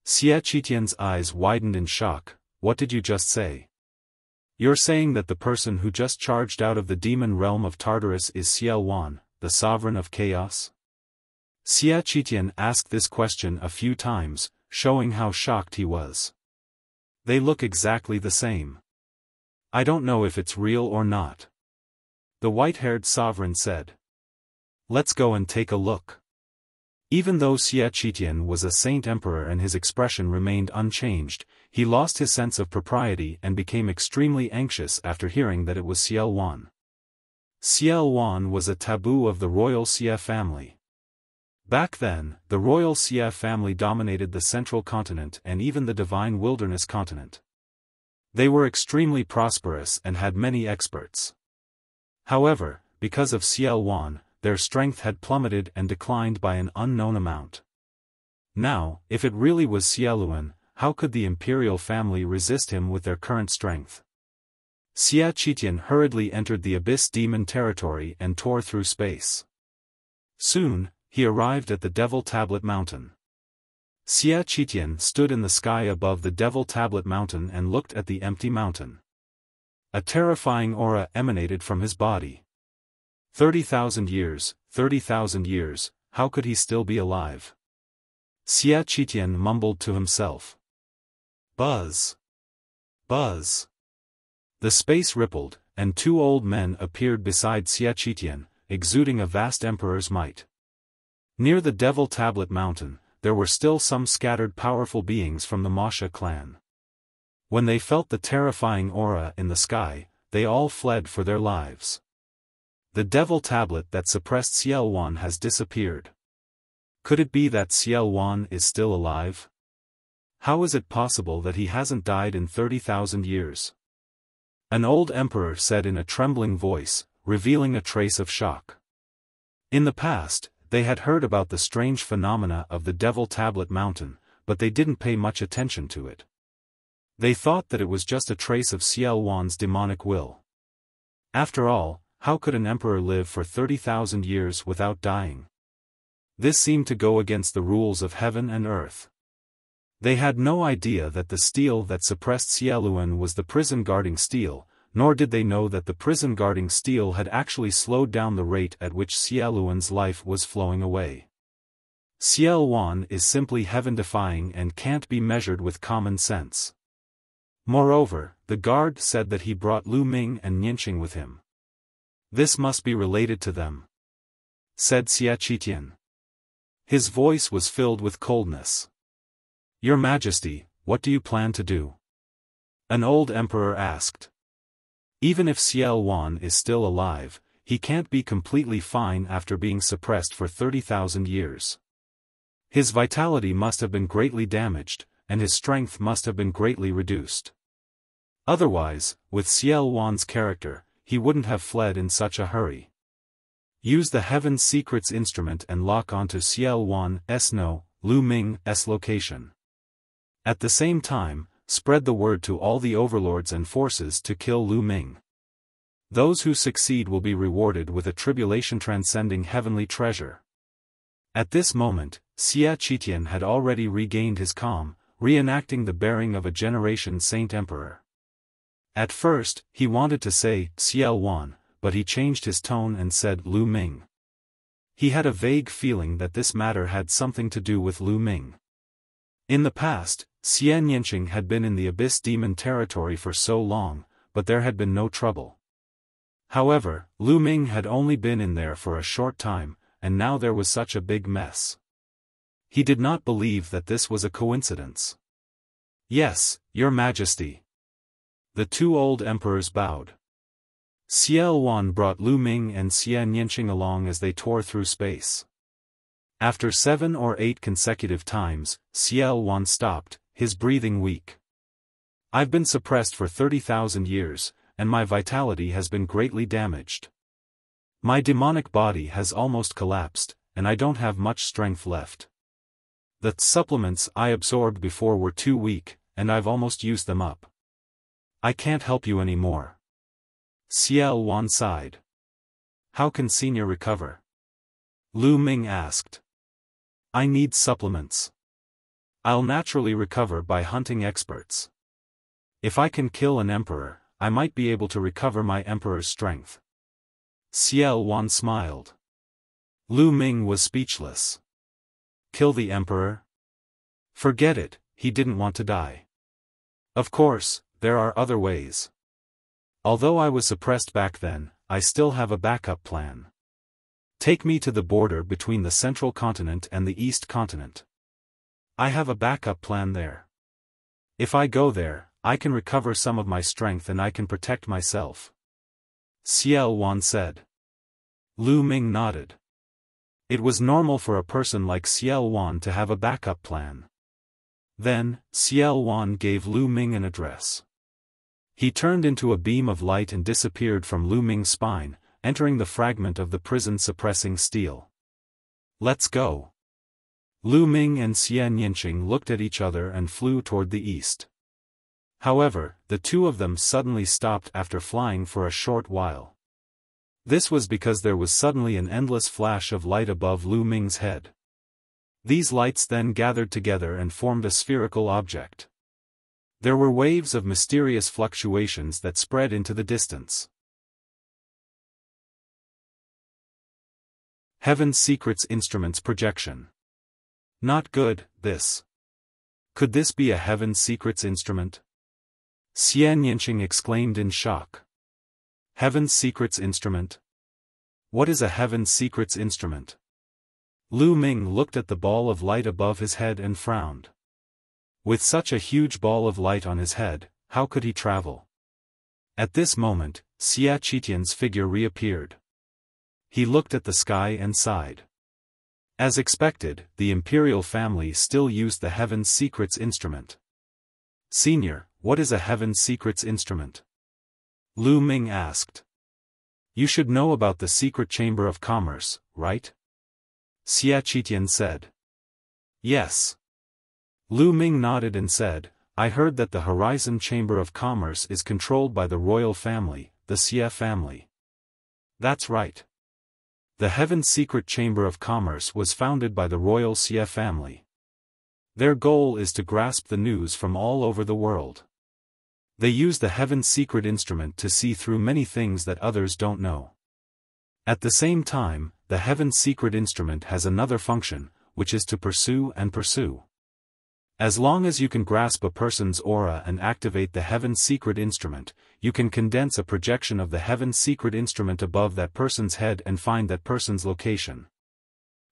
Xiaofan's eyes widened in shock. What did you just say? You're saying that the person who just charged out of the demon realm of Tartarus is Xiaofan, the sovereign of chaos? Xiaofan asked this question a few times, showing how shocked he was. They look exactly the same. I don't know if it's real or not. The white-haired sovereign said. Let's go and take a look. Even though Xiaofan was a saint emperor and his expression remained unchanged, he lost his sense of propriety and became extremely anxious after hearing that it was Xiaofan. Xiaofan was a taboo of the royal Xia family. Back then, the royal Xia family dominated the central continent and even the divine wilderness continent. They were extremely prosperous and had many experts. However, because of Xiaofan, their strength had plummeted and declined by an unknown amount. Now, if it really was Xiaofan, how could the imperial family resist him with their current strength? Xiaofan hurriedly entered the abyss demon territory and tore through space. Soon, he arrived at the Devil Tablet Mountain. Xiaofan stood in the sky above the Devil Tablet Mountain and looked at the empty mountain. A terrifying aura emanated from his body. 30,000 years, 30,000 years, how could he still be alive? Xiaofan mumbled to himself. Buzz! Buzz! The space rippled, and two old men appeared beside Xiaofan, exuding a vast emperor's might. Near the Devil Tablet Mountain, there were still some scattered powerful beings from the Masha clan. When they felt the terrifying aura in the sky, they all fled for their lives. The Devil Tablet that suppressed Xiaofan has disappeared. Could it be that Xiaofan is still alive? How is it possible that he hasn't died in 30,000 years? An old emperor said in a trembling voice, revealing a trace of shock. In the past, they had heard about the strange phenomena of the Devil Tablet Mountain, but they didn't pay much attention to it. They thought that it was just a trace of Xiaofan's demonic will. After all, how could an emperor live for 30,000 years without dying? This seemed to go against the rules of heaven and earth. They had no idea that the steel that suppressed Xiaoluan was the prison-guarding steel, nor did they know that the prison-guarding steel had actually slowed down the rate at which Xiaoluan's life was flowing away. Xiaoluan is simply heaven-defying and can't be measured with common sense. Moreover, the guard said that he brought Lu Ming and Nianqing with him. This must be related to them, said Xia Qitian. His voice was filled with coldness. Your Majesty, what do you plan to do? An old emperor asked. Even if Xiaoluan is still alive, he can't be completely fine after being suppressed for 30,000 years. His vitality must have been greatly damaged, and his strength must have been greatly reduced. Otherwise, with Xiaoluan's character, he wouldn't have fled in such a hurry. Use the Heaven's Secrets instrument and lock onto Xiaoluan's Lu Ming's location. At the same time, spread the word to all the overlords and forces to kill Lu Ming. Those who succeed will be rewarded with a tribulation-transcending heavenly treasure. At this moment, Xia Qitian had already regained his calm, reenacting the bearing of a generation saint emperor. At first, he wanted to say Xiaoluan, but he changed his tone and said Lu Ming. He had a vague feeling that this matter had something to do with Lu Ming. In the past, Xia Nianqing had been in the Abyss Demon territory for so long, but there had been no trouble. However, Lu Ming had only been in there for a short time, and now there was such a big mess. He did not believe that this was a coincidence. Yes, Your Majesty. The two old emperors bowed. Xiaoluan brought Lu Ming and Xia Nianqing along as they tore through space. After 7 or 8 consecutive times, Xiaoluan stopped, his breathing weak. I've been suppressed for 30,000 years, and my vitality has been greatly damaged. My demonic body has almost collapsed, and I don't have much strength left. The supplements I absorbed before were too weak, and I've almost used them up. I can't help you anymore. Xiaoluan sighed. How can Senior recover? Lu Ming asked. I need supplements. I'll naturally recover by hunting experts. If I can kill an emperor, I might be able to recover my emperor's strength. Xiaoluan smiled. Lu Ming was speechless. Kill the emperor? Forget it, he didn't want to die. Of course, there are other ways. Although I was suppressed back then, I still have a backup plan. Take me to the border between the Central Continent and the East Continent. I have a backup plan there. If I go there, I can recover some of my strength and I can protect myself. Xiaoluan said. Lu Ming nodded. It was normal for a person like Xiaoluan to have a backup plan. Then, Xiaoluan gave Lu Ming an address. He turned into a beam of light and disappeared from Lu Ming's spine, entering the fragment of the prison-suppressing steel. Let's go. Lu Ming and Xia Nianqing looked at each other and flew toward the east. However, the two of them suddenly stopped after flying for a short while. This was because there was suddenly an endless flash of light above Lu Ming's head. These lights then gathered together and formed a spherical object. There were waves of mysterious fluctuations that spread into the distance. Heaven's Secrets Instruments Projection. Not good, this. Could this be a Heaven's Secrets instrument? Xia Nianqing exclaimed in shock. Heaven's Secrets Instrument? What is a Heaven's Secrets Instrument? Lu Ming looked at the ball of light above his head and frowned. With such a huge ball of light on his head, how could he travel? At this moment, Xia Qitian's figure reappeared. He looked at the sky and sighed. As expected, the imperial family still used the Heaven's Secrets instrument. Senior, what is a Heaven's Secrets instrument? Lu Ming asked. You should know about the Secret Chamber of Commerce, right? Xia Qitian said. Yes. Lu Ming nodded and said, I heard that the Horizon Chamber of Commerce is controlled by the royal family, the Xia family. That's right. The Heaven's Secret Chamber of Commerce was founded by the royal Xia family. Their goal is to grasp the news from all over the world. They use the Heaven's Secret Instrument to see through many things that others don't know. At the same time, the Heaven's Secret Instrument has another function, which is to pursue and pursue. As long as you can grasp a person's aura and activate the Heaven's Secret Instrument, you can condense a projection of the Heaven's Secret Instrument above that person's head and find that person's location.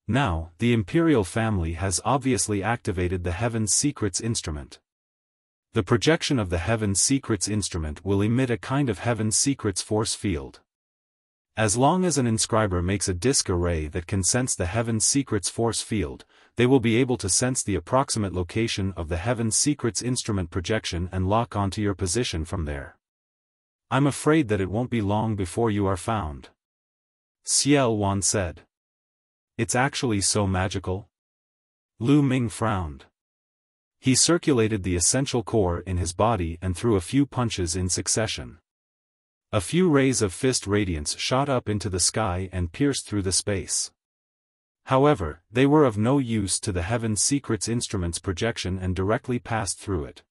Now, the Imperial family has obviously activated the Heaven's Secrets Instrument. The projection of the Heaven's Secrets Instrument will emit a kind of Heaven's Secrets force field. As long as an inscriber makes a disk array that can sense the Heaven's Secrets force field, they will be able to sense the approximate location of the Heaven's Secrets Instrument projection and lock onto your position from there. I'm afraid that it won't be long before you are found. Xiaofan said. It's actually so magical? Lu Ming frowned. He circulated the essential core in his body and threw a few punches in succession. A few rays of fist radiance shot up into the sky and pierced through the space. However, they were of no use to the Heaven's Secrets Instrument's projection and directly passed through it.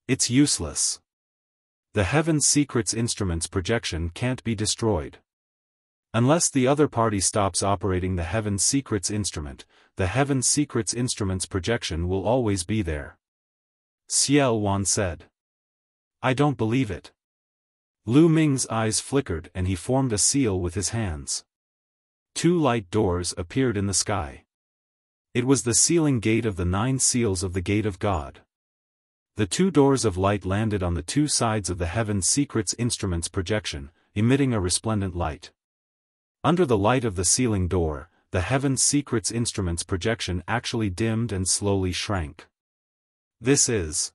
It's useless. The Heaven's Secrets Instrument's projection can't be destroyed. Unless the other party stops operating the Heaven's Secrets Instrument, the Heaven's Secrets Instrument's projection will always be there. Xiaofan said. I don't believe it. Lu Ming's eyes flickered and he formed a seal with his hands. 2 light doors appeared in the sky. It was the sealing gate of the 9 seals of the Gate of God. The 2 doors of light landed on the 2 sides of the Heaven's Secrets Instrument's projection, emitting a resplendent light. Under the light of the sealing door, the Heaven's Secrets Instrument's projection actually dimmed and slowly shrank. This is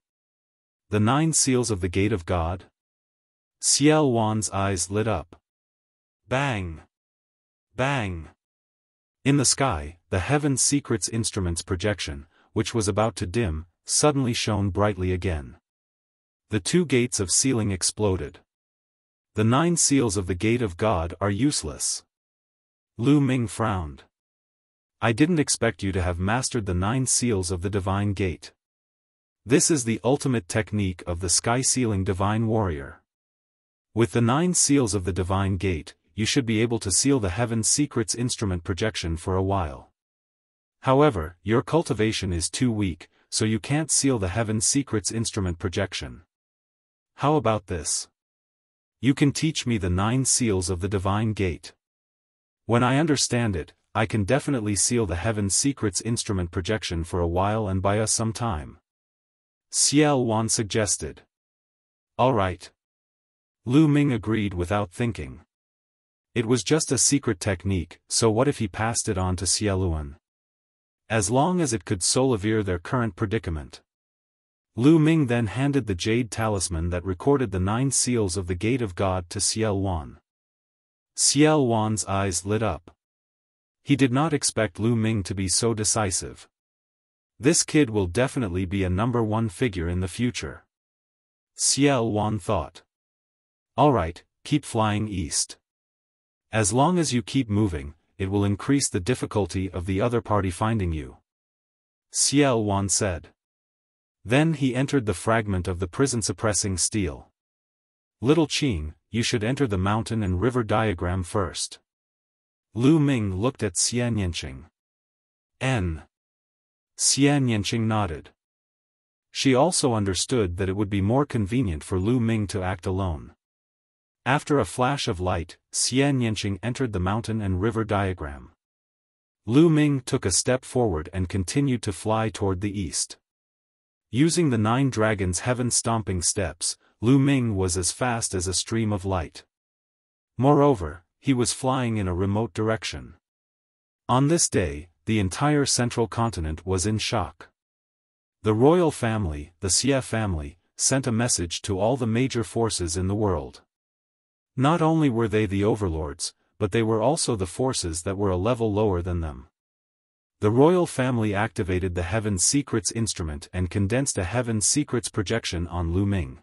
the 9 seals of the Gate of God? Xiaofan's eyes lit up. Bang! Bang! In the sky, the Heaven's Secrets Instrument's projection, which was about to dim, suddenly shone brightly again. The 2 gates of sealing exploded. The 9 seals of the Gate of God are useless. Lu Ming frowned. I didn't expect you to have mastered the 9 seals of the Divine Gate. This is the ultimate technique of the sky-sealing Divine Warrior. With the 9 seals of the Divine Gate, you should be able to seal the Heaven's Secrets Instrument projection for a while. However, your cultivation is too weak, so you can't seal the Heaven's Secrets Instrument projection. How about this? You can teach me the 9 seals of the Divine Gate. When I understand it, I can definitely seal the Heaven's Secrets Instrument projection for a while and buy us some time. Xiaofan suggested. All right. Lu Ming agreed without thinking. It was just a secret technique, so what if he passed it on to Xiaofan? As long as it could solvier their current predicament. Lu Ming then handed the jade talisman that recorded the 9 seals of the Gate of God to Xiaofan. Xiaofan's eyes lit up. He did not expect Lu Ming to be so decisive. This kid will definitely be a number 1 figure in the future. Xiaofan thought. Alright, keep flying east. As long as you keep moving, it will increase the difficulty of the other party finding you. Xiaofan said. Then he entered the fragment of the prison-suppressing steel. Little Qing, you should enter the mountain and river diagram first. Lu Ming looked at Xian Yanqing. Xian Yanqing nodded. She also understood that it would be more convenient for Lu Ming to act alone. After a flash of light, Xian Yanqing entered the mountain and river diagram. Lu Ming took a step forward and continued to fly toward the east. Using the 9 dragons' heaven-stomping steps, Lu Ming was as fast as a stream of light. Moreover, he was flying in a remote direction. On this day, the entire central continent was in shock. The royal family, the Xia family, sent a message to all the major forces in the world. Not only were they the overlords, but they were also the forces that were a level lower than them. The royal family activated the Heaven's Secrets instrument and condensed a Heaven's Secrets projection on Lu Ming.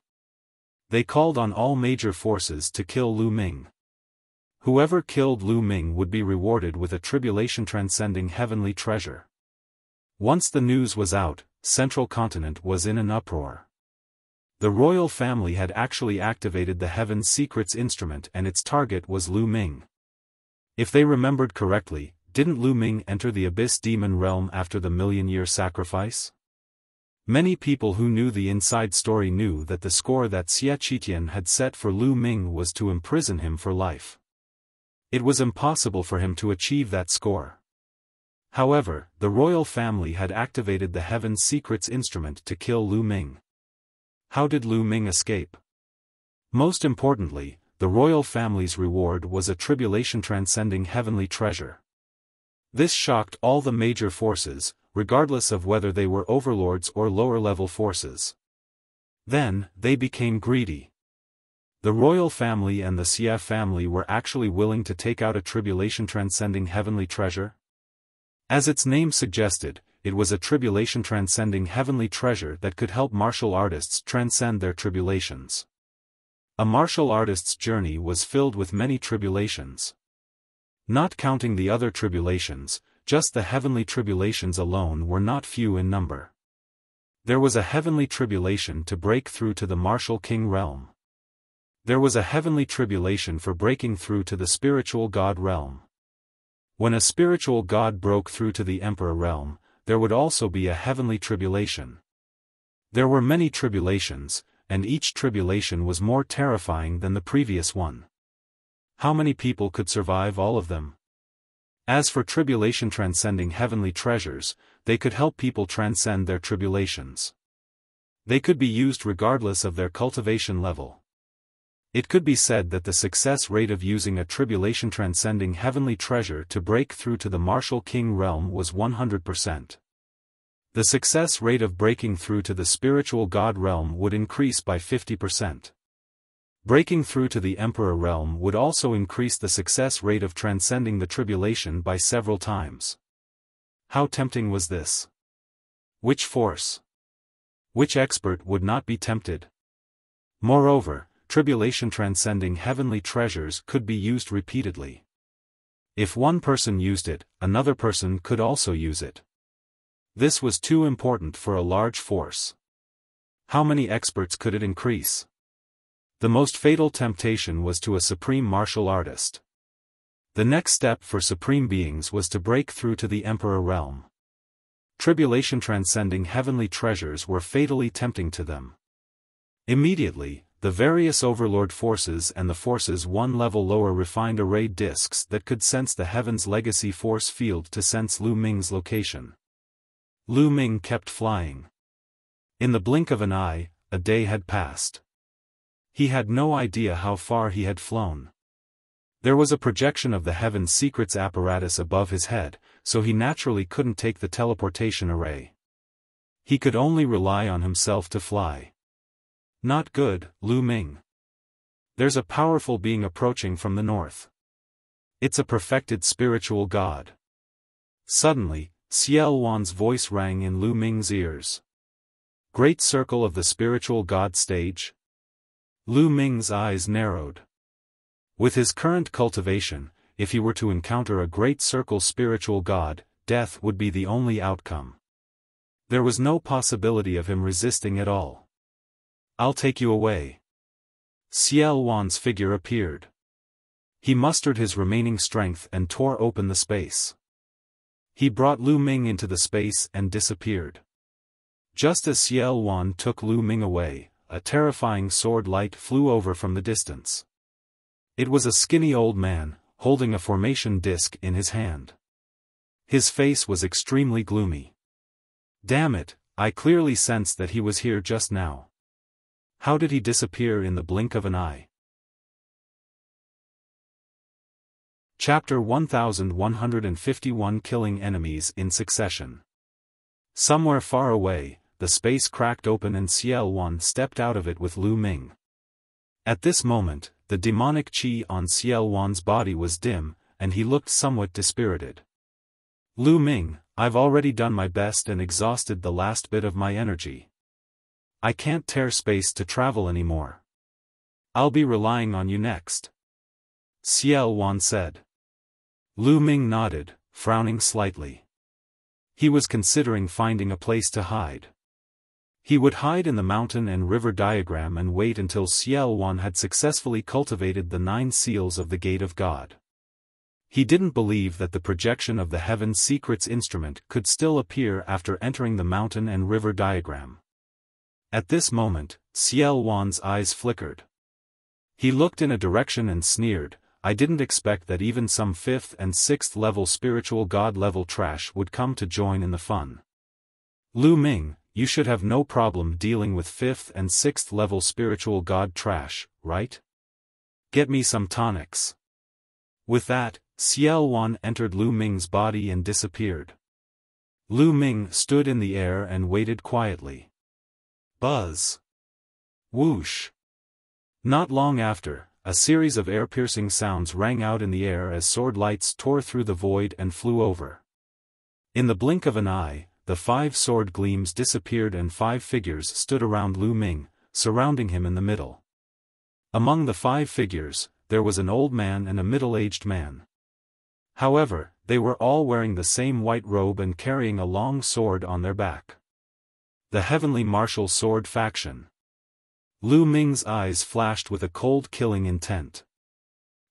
They called on all major forces to kill Lu Ming. Whoever killed Lu Ming would be rewarded with a tribulation-transcending heavenly treasure. Once the news was out, Central Continent was in an uproar. The royal family had actually activated the Heaven's Secrets instrument and its target was Lu Ming. If they remembered correctly, didn't Lu Ming enter the Abyss Demon realm after the million-year sacrifice? Many people who knew the inside story knew that the score that Xie Qitian had set for Lu Ming was to imprison him for life. It was impossible for him to achieve that score. However, the royal family had activated the Heaven's Secrets instrument to kill Lu Ming. How did Lu Ming escape? Most importantly, the royal family's reward was a tribulation-transcending heavenly treasure. This shocked all the major forces, regardless of whether they were overlords or lower-level forces. Then, they became greedy. The royal family and the Xie family were actually willing to take out a tribulation-transcending heavenly treasure? As its name suggested, it was a tribulation-transcending heavenly treasure that could help martial artists transcend their tribulations. A martial artist's journey was filled with many tribulations. Not counting the other tribulations, just the heavenly tribulations alone were not few in number. There was a heavenly tribulation to break through to the martial king realm. There was a heavenly tribulation for breaking through to the spiritual god realm. When a spiritual god broke through to the emperor realm, there would also be a heavenly tribulation. There were many tribulations, and each tribulation was more terrifying than the previous one. How many people could survive all of them? As for tribulation-transcending heavenly treasures, they could help people transcend their tribulations. They could be used regardless of their cultivation level. It could be said that the success rate of using a tribulation-transcending heavenly treasure to break through to the martial king realm was 100%. The success rate of breaking through to the spiritual god realm would increase by 50%. Breaking through to the emperor realm would also increase the success rate of transcending the tribulation by several times. How tempting was this? Which force? Which expert would not be tempted? Moreover, tribulation-transcending heavenly treasures could be used repeatedly. If one person used it, another person could also use it. This was too important for a large force. How many experts could it increase? The most fatal temptation was to a supreme martial artist. The next step for supreme beings was to break through to the emperor realm. Tribulation-transcending heavenly treasures were fatally tempting to them. Immediately, the various overlord forces and the forces one level lower refined array discs that could sense the heaven's legacy force field to sense Lu Ming's location. Lu Ming kept flying. In the blink of an eye, a day had passed. He had no idea how far he had flown. There was a projection of the Heaven's Secrets apparatus above his head, so he naturally couldn't take the teleportation array. He could only rely on himself to fly. Not good, Lu Ming. There's a powerful being approaching from the north. It's a perfected spiritual god. Suddenly, Xiaofan's voice rang in Lu Ming's ears. Great circle of the spiritual god stage? Lu Ming's eyes narrowed. With his current cultivation, if he were to encounter a great circle spiritual god, death would be the only outcome. There was no possibility of him resisting at all. I'll take you away. Xiaofan's figure appeared. He mustered his remaining strength and tore open the space. He brought Lu Ming into the space and disappeared. Just as Xiaofan took Lu Ming away, a terrifying sword light flew over from the distance. It was a skinny old man, holding a formation disc in his hand. His face was extremely gloomy. Damn it, I clearly sensed that he was here just now. How did he disappear in the blink of an eye? Chapter 1151 Killing Enemies in Succession. Somewhere far away, the space cracked open and Xiaofan stepped out of it with Lu Ming. At this moment, the demonic qi on Xiaofan's body was dim, and he looked somewhat dispirited. Lu Ming, I've already done my best and exhausted the last bit of my energy. I can't tear space to travel anymore. I'll be relying on you next. Xiaofan said. Lu Ming nodded, frowning slightly. He was considering finding a place to hide. He would hide in the mountain and river diagram and wait until Xiaofan had successfully cultivated the 9 seals of the Gate of God. He didn't believe that the projection of the Heaven Secrets instrument could still appear after entering the mountain and river diagram. At this moment, Xiaofan's eyes flickered. He looked in a direction and sneered, I didn't expect that even some 5th and 6th level spiritual god level trash would come to join in the fun. Lu Ming, you should have no problem dealing with 5th and 6th level spiritual god trash, right? Get me some tonics. With that, Xiaofan entered Lu Ming's body and disappeared. Lu Ming stood in the air and waited quietly. Buzz. Whoosh. Not long after, a series of air-piercing sounds rang out in the air as sword lights tore through the void and flew over. In the blink of an eye, the 5 sword gleams disappeared and 5 figures stood around Lu Ming, surrounding him in the middle. Among the 5 figures, there was an old man and a middle-aged man. However, they were all wearing the same white robe and carrying a long sword on their back. The Heavenly Martial Sword Faction. Lu Ming's eyes flashed with a cold killing intent.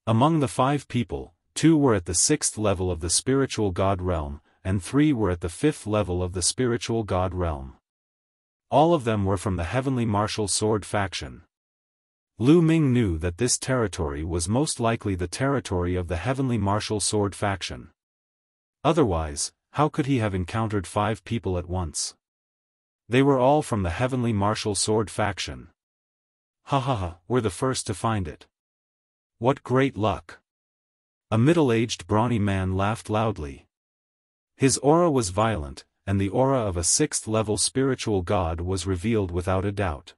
Among the 5 people, 2 were at the 6th level of the spiritual god realm, and 3 were at the 5th level of the spiritual god realm. All of them were from the Heavenly Martial Sword Faction. Lu Ming knew that this territory was most likely the territory of the Heavenly Martial Sword Faction. Otherwise, how could he have encountered 5 people at once? They were all from the Heavenly Martial Sword Faction. Ha ha ha, we're the first to find it. What great luck. A middle-aged brawny man laughed loudly. His aura was violent, and the aura of a 6th-level spiritual god was revealed without a doubt.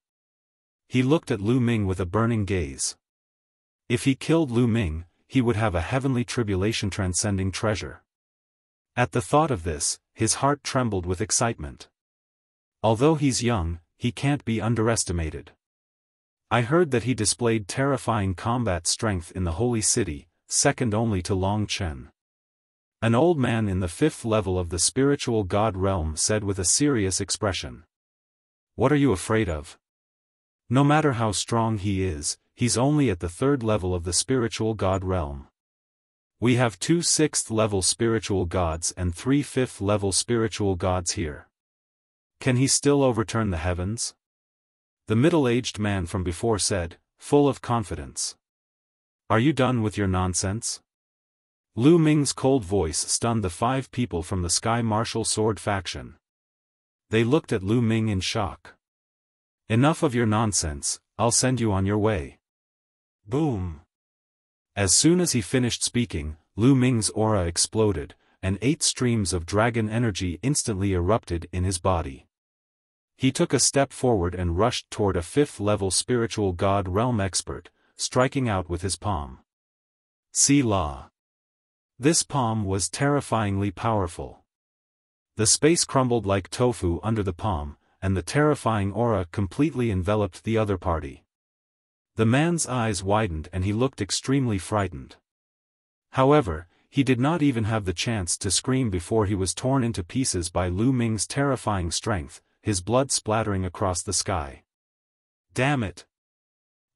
He looked at Lu Ming with a burning gaze. If he killed Lu Ming, he would have a heavenly tribulation transcending treasure. At the thought of this, his heart trembled with excitement. Although he's young, he can't be underestimated. I heard that he displayed terrifying combat strength in the Holy City, second only to Long Chen. An old man in the 5th level of the spiritual god realm said with a serious expression. What are you afraid of? No matter how strong he is, he's only at the 3rd level of the spiritual god realm. We have 2 6th level spiritual gods and 3 5th level spiritual gods here. Can he still overturn the heavens? The middle-aged man from before said, full of confidence. Are you done with your nonsense? Lu Ming's cold voice stunned the 5 people from the Sky Martial Sword Faction. They looked at Lu Ming in shock. Enough of your nonsense, I'll send you on your way. Boom. As soon as he finished speaking, Lu Ming's aura exploded, and 8 streams of dragon energy instantly erupted in his body. He took a step forward and rushed toward a 5th-level spiritual god realm expert, striking out with his palm. See La. This palm was terrifyingly powerful. The space crumbled like tofu under the palm, and the terrifying aura completely enveloped the other party. The man's eyes widened and he looked extremely frightened. However, he did not even have the chance to scream before he was torn into pieces by Lu Ming's terrifying strength, his blood splattering across the sky. Damn it!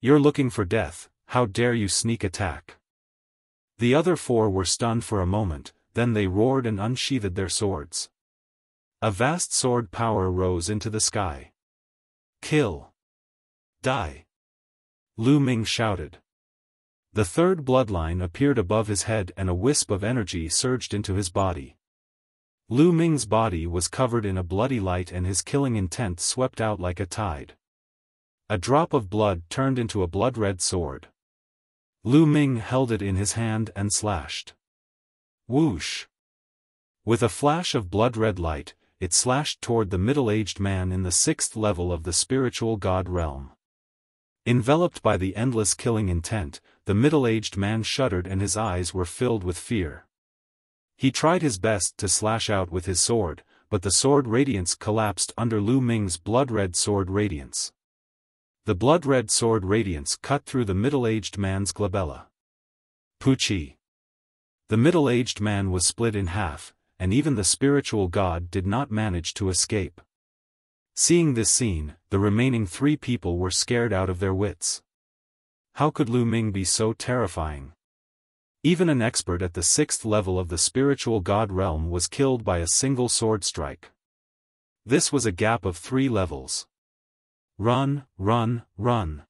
You're looking for death, how dare you sneak attack? The other 4 were stunned for a moment, then they roared and unsheathed their swords. A vast sword power rose into the sky. Kill! Die! Lu Ming shouted. The 3rd bloodline appeared above his head and a wisp of energy surged into his body. Lu Ming's body was covered in a bloody light and his killing intent swept out like a tide. A drop of blood turned into a blood-red sword. Lu Ming held it in his hand and slashed. Whoosh! With a flash of blood-red light, it slashed toward the middle-aged man in the 6th level of the spiritual god realm. Enveloped by the endless killing intent, the middle-aged man shuddered and his eyes were filled with fear. He tried his best to slash out with his sword, but the sword radiance collapsed under Lu Ming's blood-red sword radiance. The blood-red sword radiance cut through the middle-aged man's glabella. Pucci. The middle-aged man was split in half, and even the spiritual god did not manage to escape. Seeing this scene, the remaining 3 people were scared out of their wits. How could Lu Ming be so terrifying? Even an expert at the 6th level of the spiritual god realm was killed by a single sword strike. This was a gap of 3 levels. Run, run, run.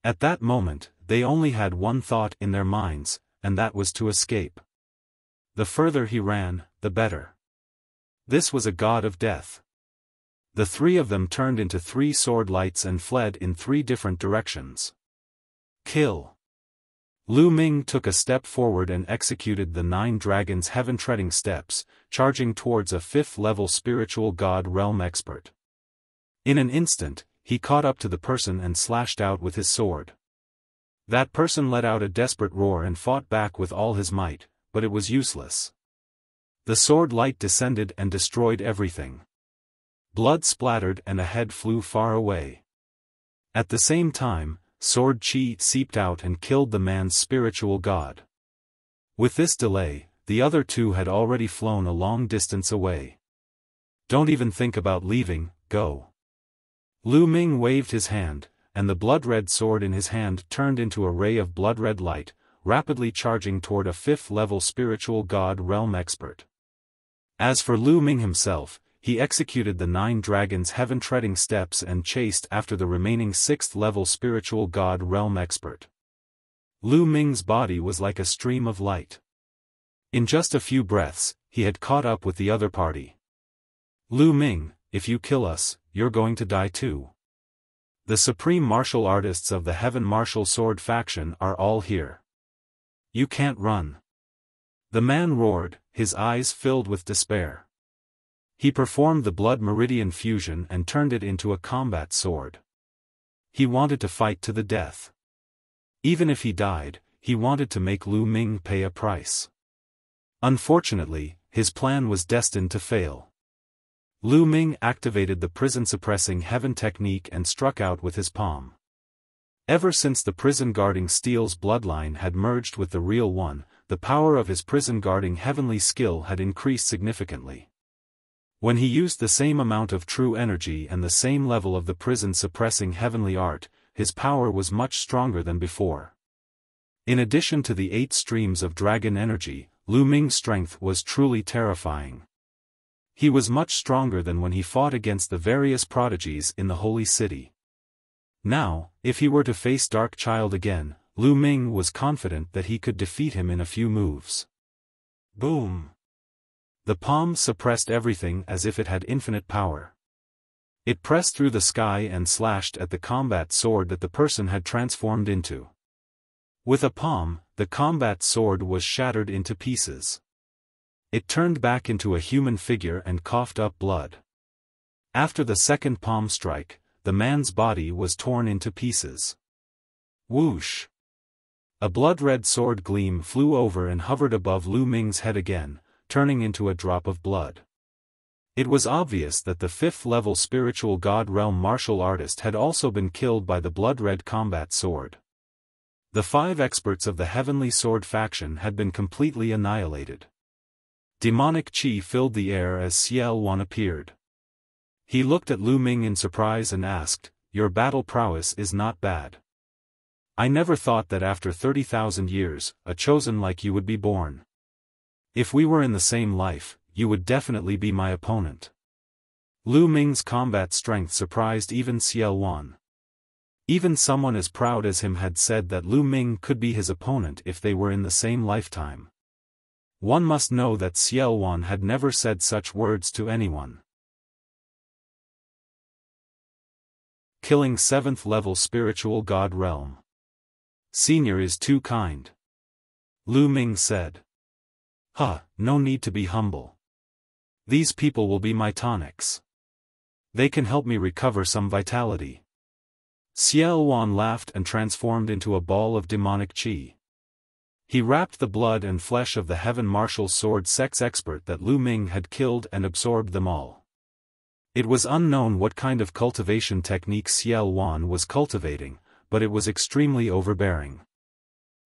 At that moment, they only had one thought in their minds, and that was to escape. The further he ran, the better. This was a god of death. The 3 of them turned into 3 sword lights and fled in 3 different directions. Kill. Lu Ming took a step forward and executed the 9 dragons' heaven-treading steps, charging towards a 5th-level spiritual god realm expert. In an instant, he caught up to the person and slashed out with his sword. That person let out a desperate roar and fought back with all his might, but it was useless. The sword light descended and destroyed everything. Blood splattered and a head flew far away. At the same time, sword chi seeped out and killed the man's spiritual god. With this delay, the other 2 had already flown a long distance away. Don't even think about leaving, go. Lu Ming waved his hand, and the blood-red sword in his hand turned into a ray of blood-red light, rapidly charging toward a 5th-level spiritual god realm expert. As for Lu Ming himself, he executed the 9 dragons' heaven-treading steps and chased after the remaining 6th-level spiritual god realm expert. Lu Ming's body was like a stream of light. In just a few breaths, he had caught up with the other party. Lu Ming, if you kill us, you're going to die too. The supreme martial artists of the Heaven Martial Sword faction are all here. You can't run. The man roared, his eyes filled with despair. He performed the blood meridian fusion and turned it into a combat sword. He wanted to fight to the death. Even if he died, he wanted to make Lu Ming pay a price. Unfortunately, his plan was destined to fail. Lu Ming activated the prison-suppressing heaven technique and struck out with his palm. Ever since the prison-guarding steel's bloodline had merged with the real one, the power of his prison-guarding heavenly skill had increased significantly. When he used the same amount of true energy and the same level of the prison-suppressing heavenly art, his power was much stronger than before. In addition to the 8 streams of dragon energy, Lu Ming's strength was truly terrifying. He was much stronger than when he fought against the various prodigies in the Holy City. Now, if he were to face Dark Child again, Lu Ming was confident that he could defeat him in a few moves. Boom! The palm suppressed everything as if it had infinite power. It pressed through the sky and slashed at the combat sword that the person had transformed into. With a palm, the combat sword was shattered into pieces. It turned back into a human figure and coughed up blood. After the second palm strike, the man's body was torn into pieces. Whoosh! A blood-red sword gleam flew over and hovered above Lu Ming's head again, turning into a drop of blood. It was obvious that the 5th-level spiritual god realm martial artist had also been killed by the blood-red combat sword. The 5 experts of the Heavenly Sword faction had been completely annihilated. Demonic chi filled the air as Xiaofan appeared. He looked at Lu Ming in surprise and asked, "Your battle prowess is not bad. I never thought that after 30,000 years, a chosen like you would be born. If we were in the same life, you would definitely be my opponent." Lu Ming's combat strength surprised even Xiaofan. Even someone as proud as him had said that Lu Ming could be his opponent if they were in the same lifetime. One must know that Xiaofan had never said such words to anyone. Killing 7th-level spiritual god realm. Senior is too kind. Lu Ming said. No need to be humble. These people will be my tonics. They can help me recover some vitality. Xiaofan laughed and transformed into a ball of demonic chi. He wrapped the blood and flesh of the heaven martial sword sex expert that Lu Ming had killed and absorbed them all. It was unknown what kind of cultivation technique Xiaofan was cultivating, but it was extremely overbearing.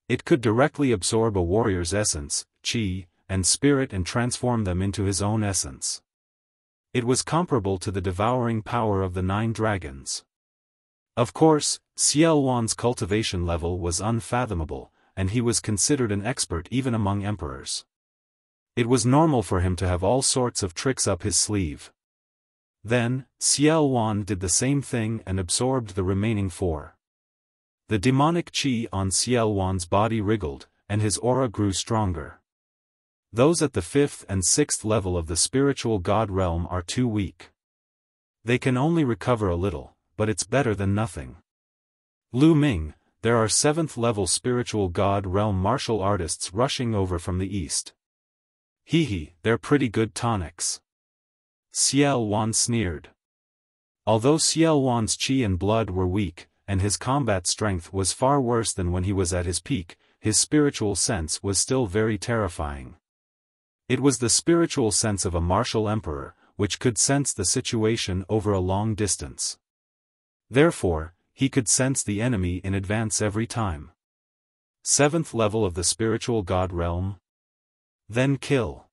It could directly absorb a warrior's essence, qi, and spirit and transform them into his own essence. It was comparable to the devouring power of the 9 dragons. Of course, Xiaofan's cultivation level was unfathomable, and he was considered an expert even among emperors. It was normal for him to have all sorts of tricks up his sleeve. Then, Xiaofan did the same thing and absorbed the remaining 4. The demonic qi on Xiaofan's body wriggled, and his aura grew stronger. Those at the 5th and 6th level of the spiritual god realm are too weak. They can only recover a little, but it's better than nothing. Lu Ming, there are 7th level spiritual god realm martial artists rushing over from the east. Hee, they're pretty good tonics. Xiaofan sneered. Although Xiaofan's qi and blood were weak, and his combat strength was far worse than when he was at his peak, his spiritual sense was still very terrifying. It was the spiritual sense of a martial emperor, which could sense the situation over a long distance. Therefore, he could sense the enemy in advance every time. 7th level of the spiritual god realm? Then kill.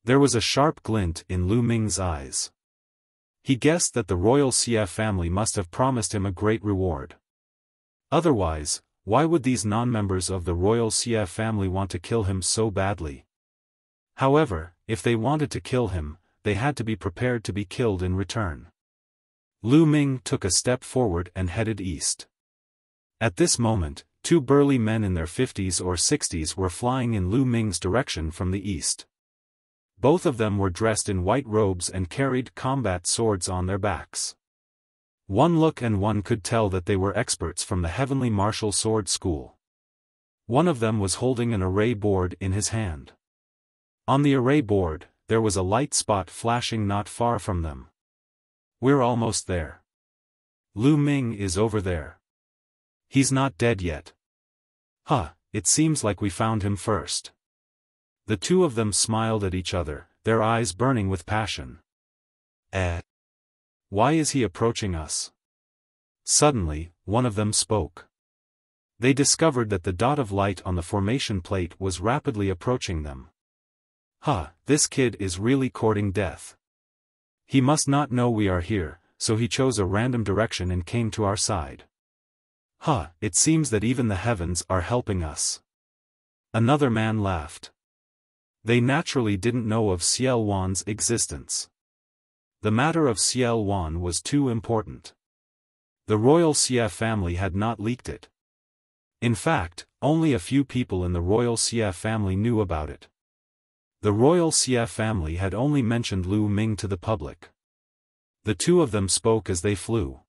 There was a sharp glint in Lu Ming's eyes. He guessed that the royal Xia family must have promised him a great reward. Otherwise, why would these non-members of the royal Xia family want to kill him so badly? However, if they wanted to kill him, they had to be prepared to be killed in return. Lu Ming took a step forward and headed east. At this moment, 2 burly men in their 50s or 60s were flying in Lu Ming's direction from the east. Both of them were dressed in white robes and carried combat swords on their backs. One look and one could tell that they were experts from the Heavenly Martial Sword School. One of them was holding an array board in his hand. On the array board, there was a light spot flashing not far from them. We're almost there. Lu Ming is over there. He's not dead yet. It seems like we found him first. The 2 of them smiled at each other, their eyes burning with passion. Why is he approaching us? Suddenly, one of them spoke. They discovered that the dot of light on the formation plate was rapidly approaching them. This kid is really courting death. He must not know we are here, so he chose a random direction and came to our side. It seems that even the heavens are helping us. Another man laughed. They naturally didn't know of Xiaofan's existence. The matter of Xiaofan was too important. The royal Xia family had not leaked it. In fact, only a few people in the royal Xia family knew about it. The royal Xia family had only mentioned Lu Ming to the public. The 2 of them spoke as they flew.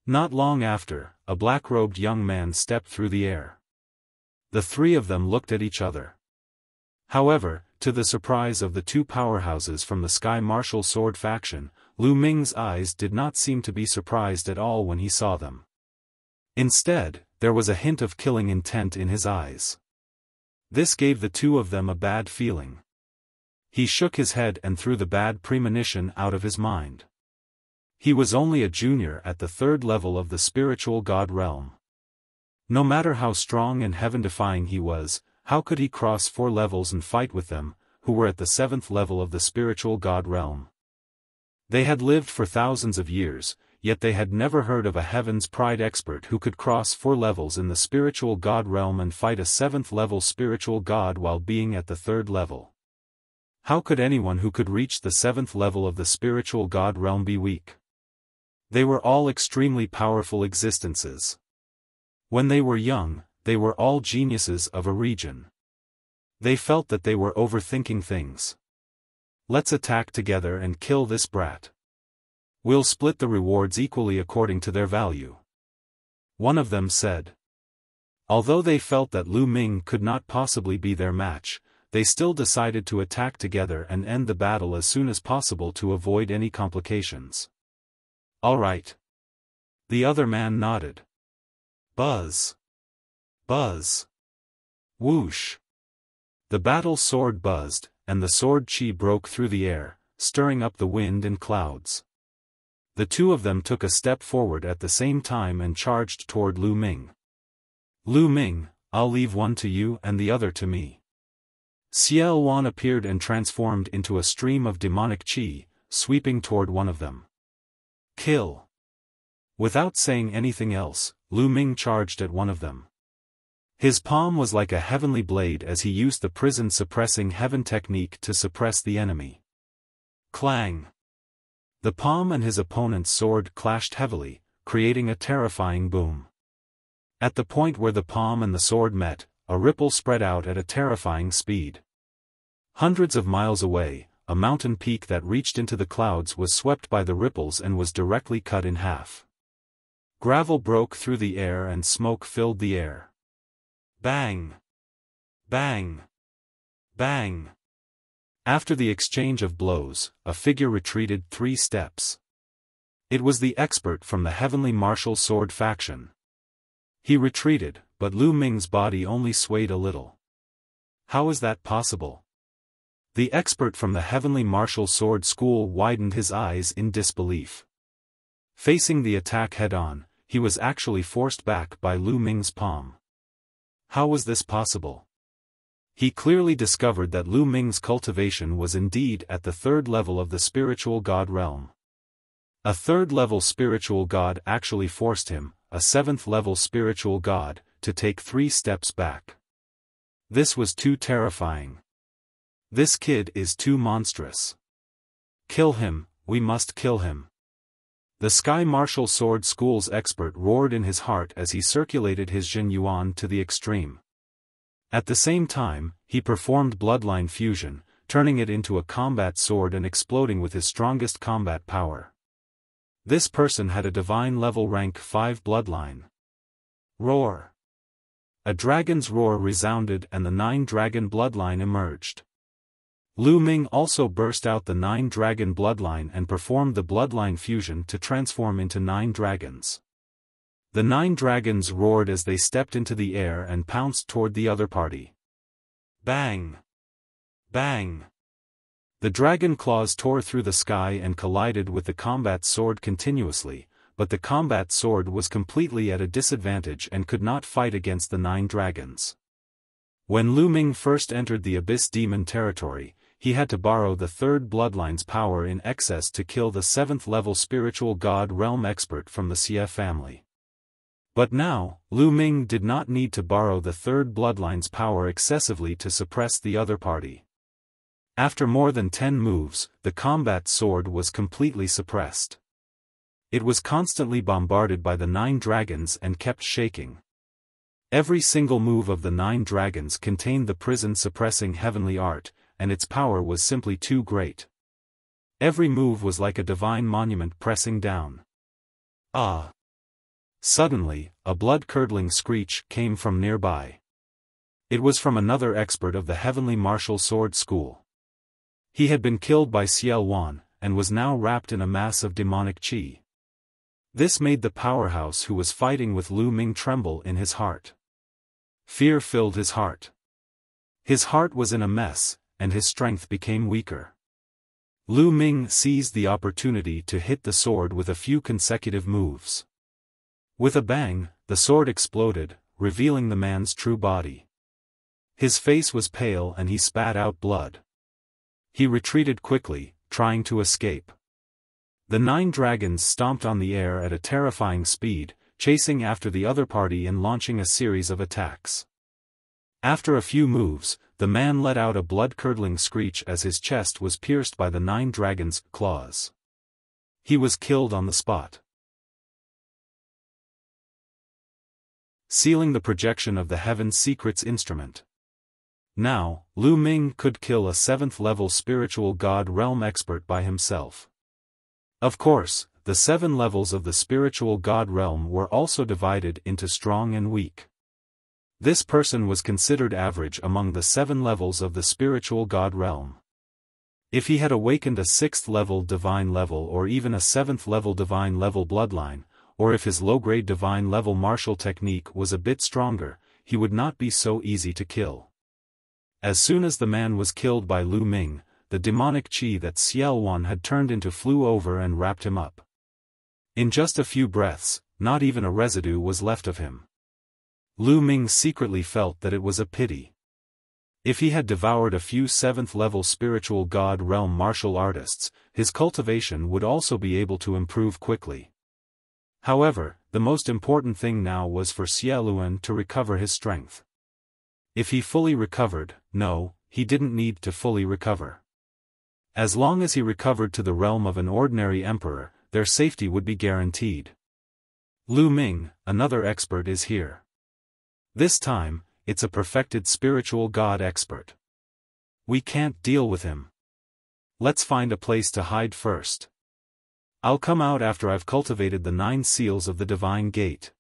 Not long after, a black-robed young man stepped through the air. The 3 of them looked at each other. However, to the surprise of the 2 powerhouses from the Sky Martial Sword faction, Lu Ming's eyes did not seem to be surprised at all when he saw them. Instead, there was a hint of killing intent in his eyes. This gave the 2 of them a bad feeling. He shook his head and threw the bad premonition out of his mind. He was only a junior at the 3rd level of the spiritual god realm. No matter how strong and heaven-defying he was, how could he cross 4 levels and fight with them, who were at the 7th level of the spiritual god realm? They had lived for thousands of years, yet they had never heard of a Heaven's Pride expert who could cross 4 levels in the spiritual god realm and fight a 7th level spiritual god while being at the 3rd level. How could anyone who could reach the 7th level of the spiritual god realm be weak? They were all extremely powerful existences. When they were young, they were all geniuses of a region. They felt that they were overthinking things. Let's attack together and kill this brat. We'll split the rewards equally according to their value. One of them said. Although they felt that Lu Ming could not possibly be their match, they still decided to attack together and end the battle as soon as possible to avoid any complications. All right. The other man nodded. Buzz. Buzz. Whoosh! The battle sword buzzed, and the sword chi broke through the air, stirring up the wind and clouds. The two of them took a step forward at the same time and charged toward Lu Ming. Lu Ming, I'll leave one to you and the other to me. Xiaofan appeared and transformed into a stream of demonic chi, sweeping toward one of them. Kill! Without saying anything else, Lu Ming charged at one of them. His palm was like a heavenly blade as he used the prison-suppressing heaven technique to suppress the enemy. Clang! The palm and his opponent's sword clashed heavily, creating a terrifying boom. At the point where the palm and the sword met, a ripple spread out at a terrifying speed. Hundreds of miles away, a mountain peak that reached into the clouds was swept by the ripples and was directly cut in half. Gravel broke through the air and smoke filled the air. Bang! Bang! Bang! After the exchange of blows, a figure retreated 3 steps. It was the expert from the Heavenly Martial Sword faction. He retreated, but Lu Ming's body only swayed a little. How is that possible? The expert from the Heavenly Martial Sword school widened his eyes in disbelief. Facing the attack head-on, he was actually forced back by Lu Ming's palm. How was this possible? He clearly discovered that Lu Ming's cultivation was indeed at the 3rd level of the spiritual god realm. A 3rd level spiritual god actually forced him, a 7th level spiritual god, to take 3 steps back. This was too terrifying. This kid is too monstrous. Kill him, we must kill him. The Sky Martial Sword School's expert roared in his heart as he circulated his Jin Yuan to the extreme. At the same time, he performed bloodline fusion, turning it into a combat sword and exploding with his strongest combat power. This person had a divine level rank 5 bloodline. Roar! A dragon's roar resounded and the 9-dragon bloodline emerged. Lu Ming also burst out the 9-dragon bloodline and performed the bloodline fusion to transform into 9 dragons. The 9 dragons roared as they stepped into the air and pounced toward the other party. Bang! Bang! The dragon claws tore through the sky and collided with the combat sword continuously, but the combat sword was completely at a disadvantage and could not fight against the 9 dragons. When Lu Ming first entered the Abyss Demon territory, he had to borrow the 3rd bloodline's power in excess to kill the 7th level spiritual god realm expert from the Xie family. But now, Lu Ming did not need to borrow the 3rd bloodline's power excessively to suppress the other party. After more than 10 moves, the combat sword was completely suppressed. It was constantly bombarded by the 9 dragons and kept shaking. Every single move of the 9 dragons contained the prison-suppressing heavenly art, and its power was simply too great. Every move was like a divine monument pressing down. Ah! Suddenly, a blood-curdling screech came from nearby. It was from another expert of the Heavenly Martial Sword School. He had been killed by Xiaofan, and was now wrapped in a mass of demonic chi. This made the powerhouse who was fighting with Lu Ming tremble in his heart. Fear filled his heart. His heart was in a mess, and his strength became weaker. Lu Ming seized the opportunity to hit the sword with a few consecutive moves. With a bang, the sword exploded, revealing the man's true body. His face was pale and he spat out blood. He retreated quickly, trying to escape. The 9 dragons stomped on the air at a terrifying speed, chasing after the other party and launching a series of attacks. After a few moves, the man let out a blood-curdling screech as his chest was pierced by the 9 dragons' claws. He was killed on the spot. Sealing the projection of the Heaven Secrets instrument. Now, Lu Ming could kill a 7th-level spiritual god realm expert by himself. Of course, the 7 levels of the spiritual god realm were also divided into strong and weak. This person was considered average among the 7 levels of the spiritual god realm. If he had awakened a 6th-level divine level or even a 7th-level divine level bloodline, or if his low-grade divine level martial technique was a bit stronger, he would not be so easy to kill. As soon as the man was killed by Lu Ming, the demonic qi that Xiaofan had turned into flew over and wrapped him up. In just a few breaths, not even a residue was left of him. Lu Ming secretly felt that it was a pity. If he had devoured a few 7th-level spiritual god realm martial artists, his cultivation would also be able to improve quickly. However, the most important thing now was for Xiaoluan to recover his strength. If he fully recovered, no, he didn't need to fully recover. As long as he recovered to the realm of an ordinary emperor, their safety would be guaranteed. Lu Ming, another expert, is here. This time, it's a perfected spiritual god expert. We can't deal with him. Let's find a place to hide first. I'll come out after I've cultivated the 9 seals of the Divine Gate.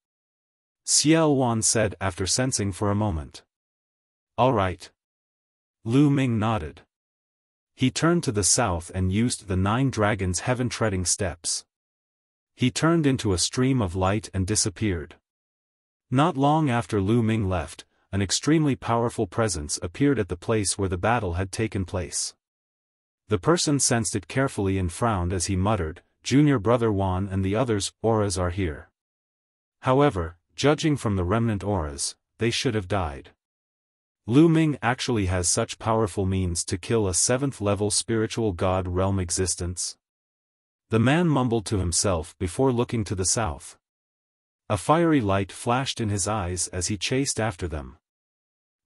Xiaoluan said after sensing for a moment. All right. Lu Ming nodded. He turned to the south and used the 9 dragons' heaven-treading steps. He turned into a stream of light and disappeared. Not long after Lu Ming left, an extremely powerful presence appeared at the place where the battle had taken place. The person sensed it carefully and frowned as he muttered, "Junior brother Wan and the others' auras are here." However, judging from the remnant auras, they should have died. Lu Ming actually has such powerful means to kill a 7th-level spiritual god realm existence? The man mumbled to himself before looking to the south. A fiery light flashed in his eyes as he chased after them.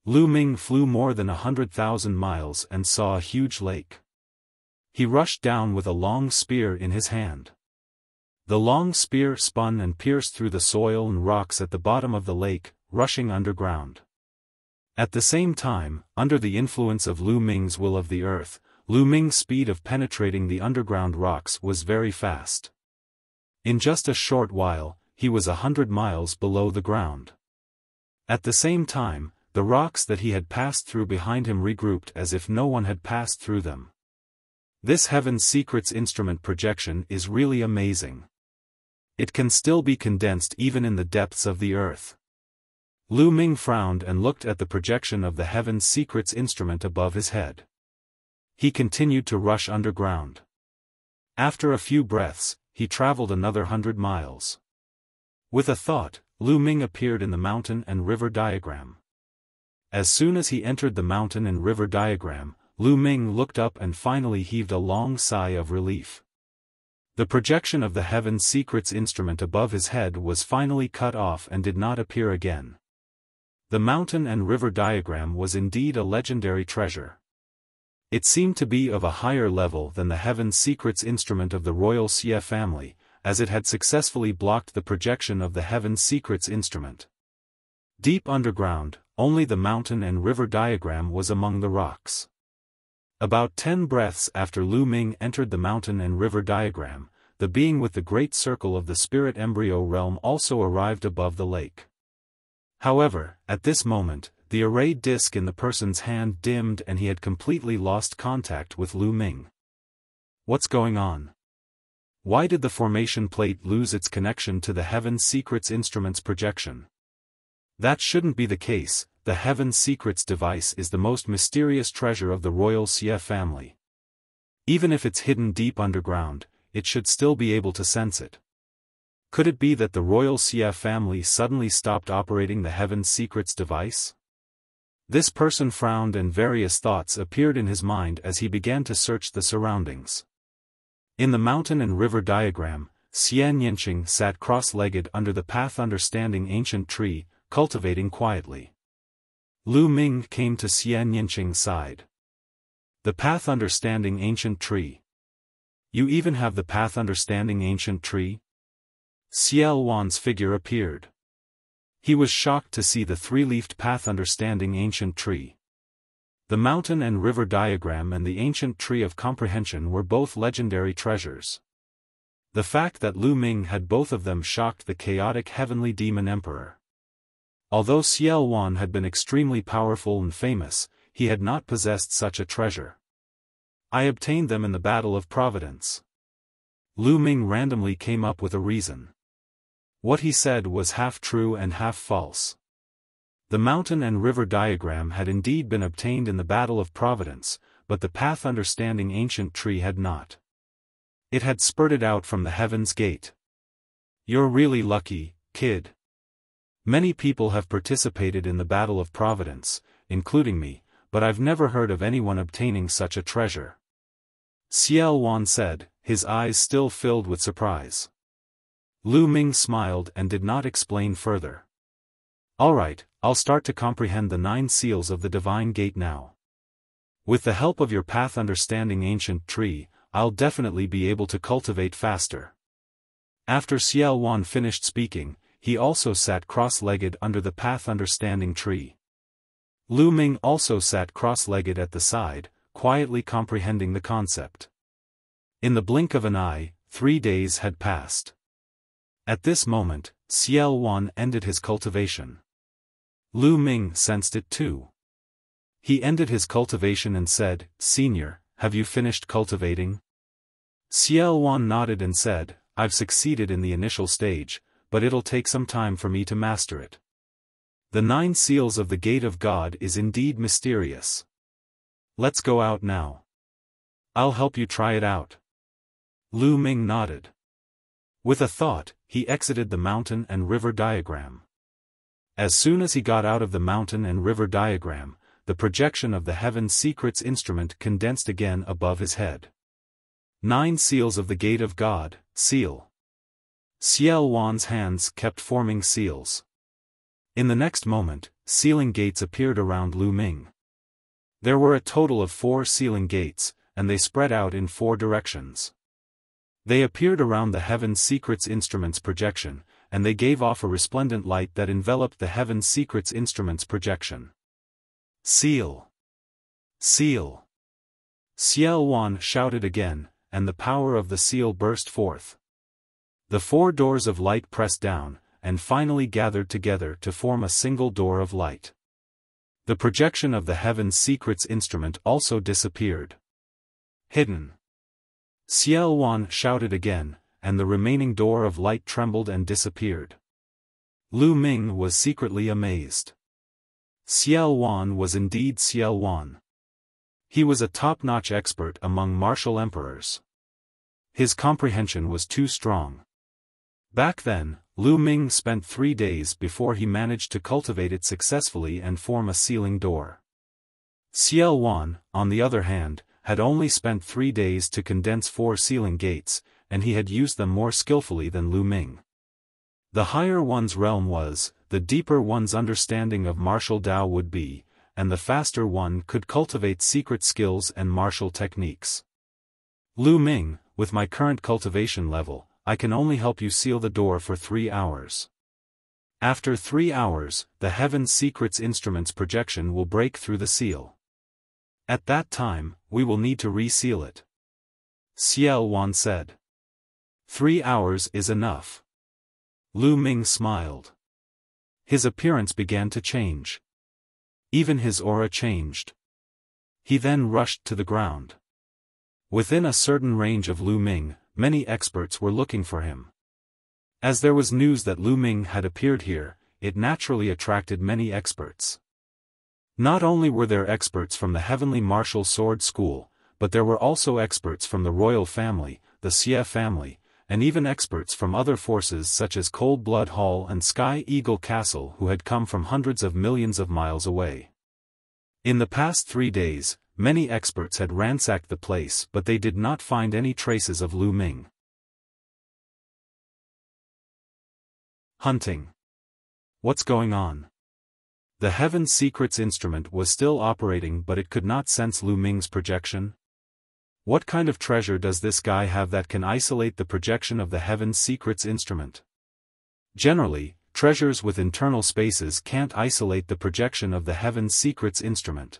Lu Ming flew more than 100,000 miles and saw a huge lake. He rushed down with a long spear in his hand. The long spear spun and pierced through the soil and rocks at the bottom of the lake, rushing underground. At the same time, under the influence of Lu Ming's will of the earth, Lu Ming's speed of penetrating the underground rocks was very fast. In just a short while, he was 100 miles below the ground. At the same time, the rocks that he had passed through behind him regrouped as if no one had passed through them. This Heaven's Secrets instrument projection is really amazing. It can still be condensed even in the depths of the earth. Lu Ming frowned and looked at the projection of the Heaven's Secrets instrument above his head. He continued to rush underground. After a few breaths, he traveled another 100 miles. With a thought, Lu Ming appeared in the mountain and river diagram. As soon as he entered the mountain and river diagram, Lu Ming looked up and finally heaved a long sigh of relief. The projection of the Heaven's Secrets instrument above his head was finally cut off and did not appear again. The mountain and river diagram was indeed a legendary treasure. It seemed to be of a higher level than the Heaven's Secrets instrument of the royal Xie family, as it had successfully blocked the projection of the Heaven's Secrets instrument. Deep underground, only the mountain and river diagram was among the rocks. About 10 breaths after Lu Ming entered the mountain and river diagram, the being with the great circle of the spirit embryo realm also arrived above the lake. However, at this moment, the arrayed disc in the person's hand dimmed and he had completely lost contact with Lu Ming. What's going on? Why did the formation plate lose its connection to the Heaven's Secrets instrument's projection? That shouldn't be the case. The Heaven's Secrets device is the most mysterious treasure of the royal Xie family. Even if it's hidden deep underground, it should still be able to sense it. Could it be that the royal Xie family suddenly stopped operating the Heaven's Secrets device? This person frowned and various thoughts appeared in his mind as he began to search the surroundings. In the mountain and river diagram, Xian Yinqing sat cross-legged under the path understanding ancient tree, cultivating quietly. Lu Ming came to Xian Yinqing's side. The path understanding ancient tree. You even have the path understanding ancient tree? Xiaoluan's figure appeared. He was shocked to see the 3-leafed path understanding ancient tree. The mountain and river diagram and the ancient tree of comprehension were both legendary treasures. The fact that Lu Ming had both of them shocked the chaotic heavenly demon emperor. Although Xiaoluan had been extremely powerful and famous, he had not possessed such a treasure. I obtained them in the Battle of Providence. Lu Ming randomly came up with a reason. What he said was half true and half false. The mountain and river diagram had indeed been obtained in the Battle of Providence, but the path understanding ancient tree had not. It had spurted out from the Heaven's Gate. You're really lucky, kid. Many people have participated in the Battle of Providence, including me, but I've never heard of anyone obtaining such a treasure. Xiaofan said, his eyes still filled with surprise. Lu Ming smiled and did not explain further. Alright, I'll start to comprehend the 9 seals of the Divine Gate now. With the help of your path understanding ancient tree, I'll definitely be able to cultivate faster. After Xiaofan finished speaking, he also sat cross-legged under the path understanding tree. Lu Ming also sat cross-legged at the side, quietly comprehending the concept. In the blink of an eye, 3 days had passed. At this moment, Xiaofan ended his cultivation. Lu Ming sensed it too. He ended his cultivation and said, "Senior, have you finished cultivating?" Xiaofan nodded and said, "I've succeeded in the initial stage, but it'll take some time for me to master it. The 9 seals of the Gate of God is indeed mysterious. Let's go out now. I'll help you try it out." Lu Ming nodded. With a thought, he exited the mountain and river diagram. As soon as he got out of the mountain and river diagram, the projection of the Heaven's Secrets instrument condensed again above his head. 9 seals of the Gate of God, seal. Xiaofan's hands kept forming seals. In the next moment, sealing gates appeared around Lu Ming. There were a total of 4 sealing gates, and they spread out in 4 directions. They appeared around the Heaven's Secrets instrument's projection, and they gave off a resplendent light that enveloped the Heaven's Secrets instrument's projection. Seal! Seal! Xiaofan shouted again, and the power of the seal burst forth. The 4 doors of light pressed down, and finally gathered together to form a single door of light. The projection of the Heaven's Secrets instrument also disappeared. Hidden! Xiaofan shouted again, and the remaining door of light trembled and disappeared. Lu Ming was secretly amazed. Xiaofan was indeed Xiaofan. He was a top-notch expert among martial emperors. His comprehension was too strong. Back then, Lu Ming spent 3 days before he managed to cultivate it successfully and form a sealing door. Xiaofan, on the other hand, had only spent 3 days to condense 4 sealing gates, and he had used them more skillfully than Lu Ming. The higher one's realm was, the deeper one's understanding of martial Dao would be, and the faster one could cultivate secret skills and martial techniques. Lu Ming, with my current cultivation level, I can only help you seal the door for 3 hours. After 3 hours, the Heaven's Secrets instrument's projection will break through the seal. At that time, we will need to reseal it. Xiaofan said. 3 hours is enough. Lu Ming smiled. His appearance began to change. Even his aura changed. He then rushed to the ground. Within a certain range of Lu Ming, many experts were looking for him. As there was news that Lu Ming had appeared here, it naturally attracted many experts. Not only were there experts from the Heavenly Martial Sword School, but there were also experts from the royal family, the Xie family, and even experts from other forces such as Cold Blood Hall and Sky Eagle Castle who had come from hundreds of millions of miles away. In the past 3 days, many experts had ransacked the place but they did not find any traces of Lu Ming. Hunting. What's going on? The Heaven's Secrets instrument was still operating but it could not sense Lu Ming's projection. What kind of treasure does this guy have that can isolate the projection of the Heaven's Secrets instrument? Generally, treasures with internal spaces can't isolate the projection of the Heaven's Secrets instrument.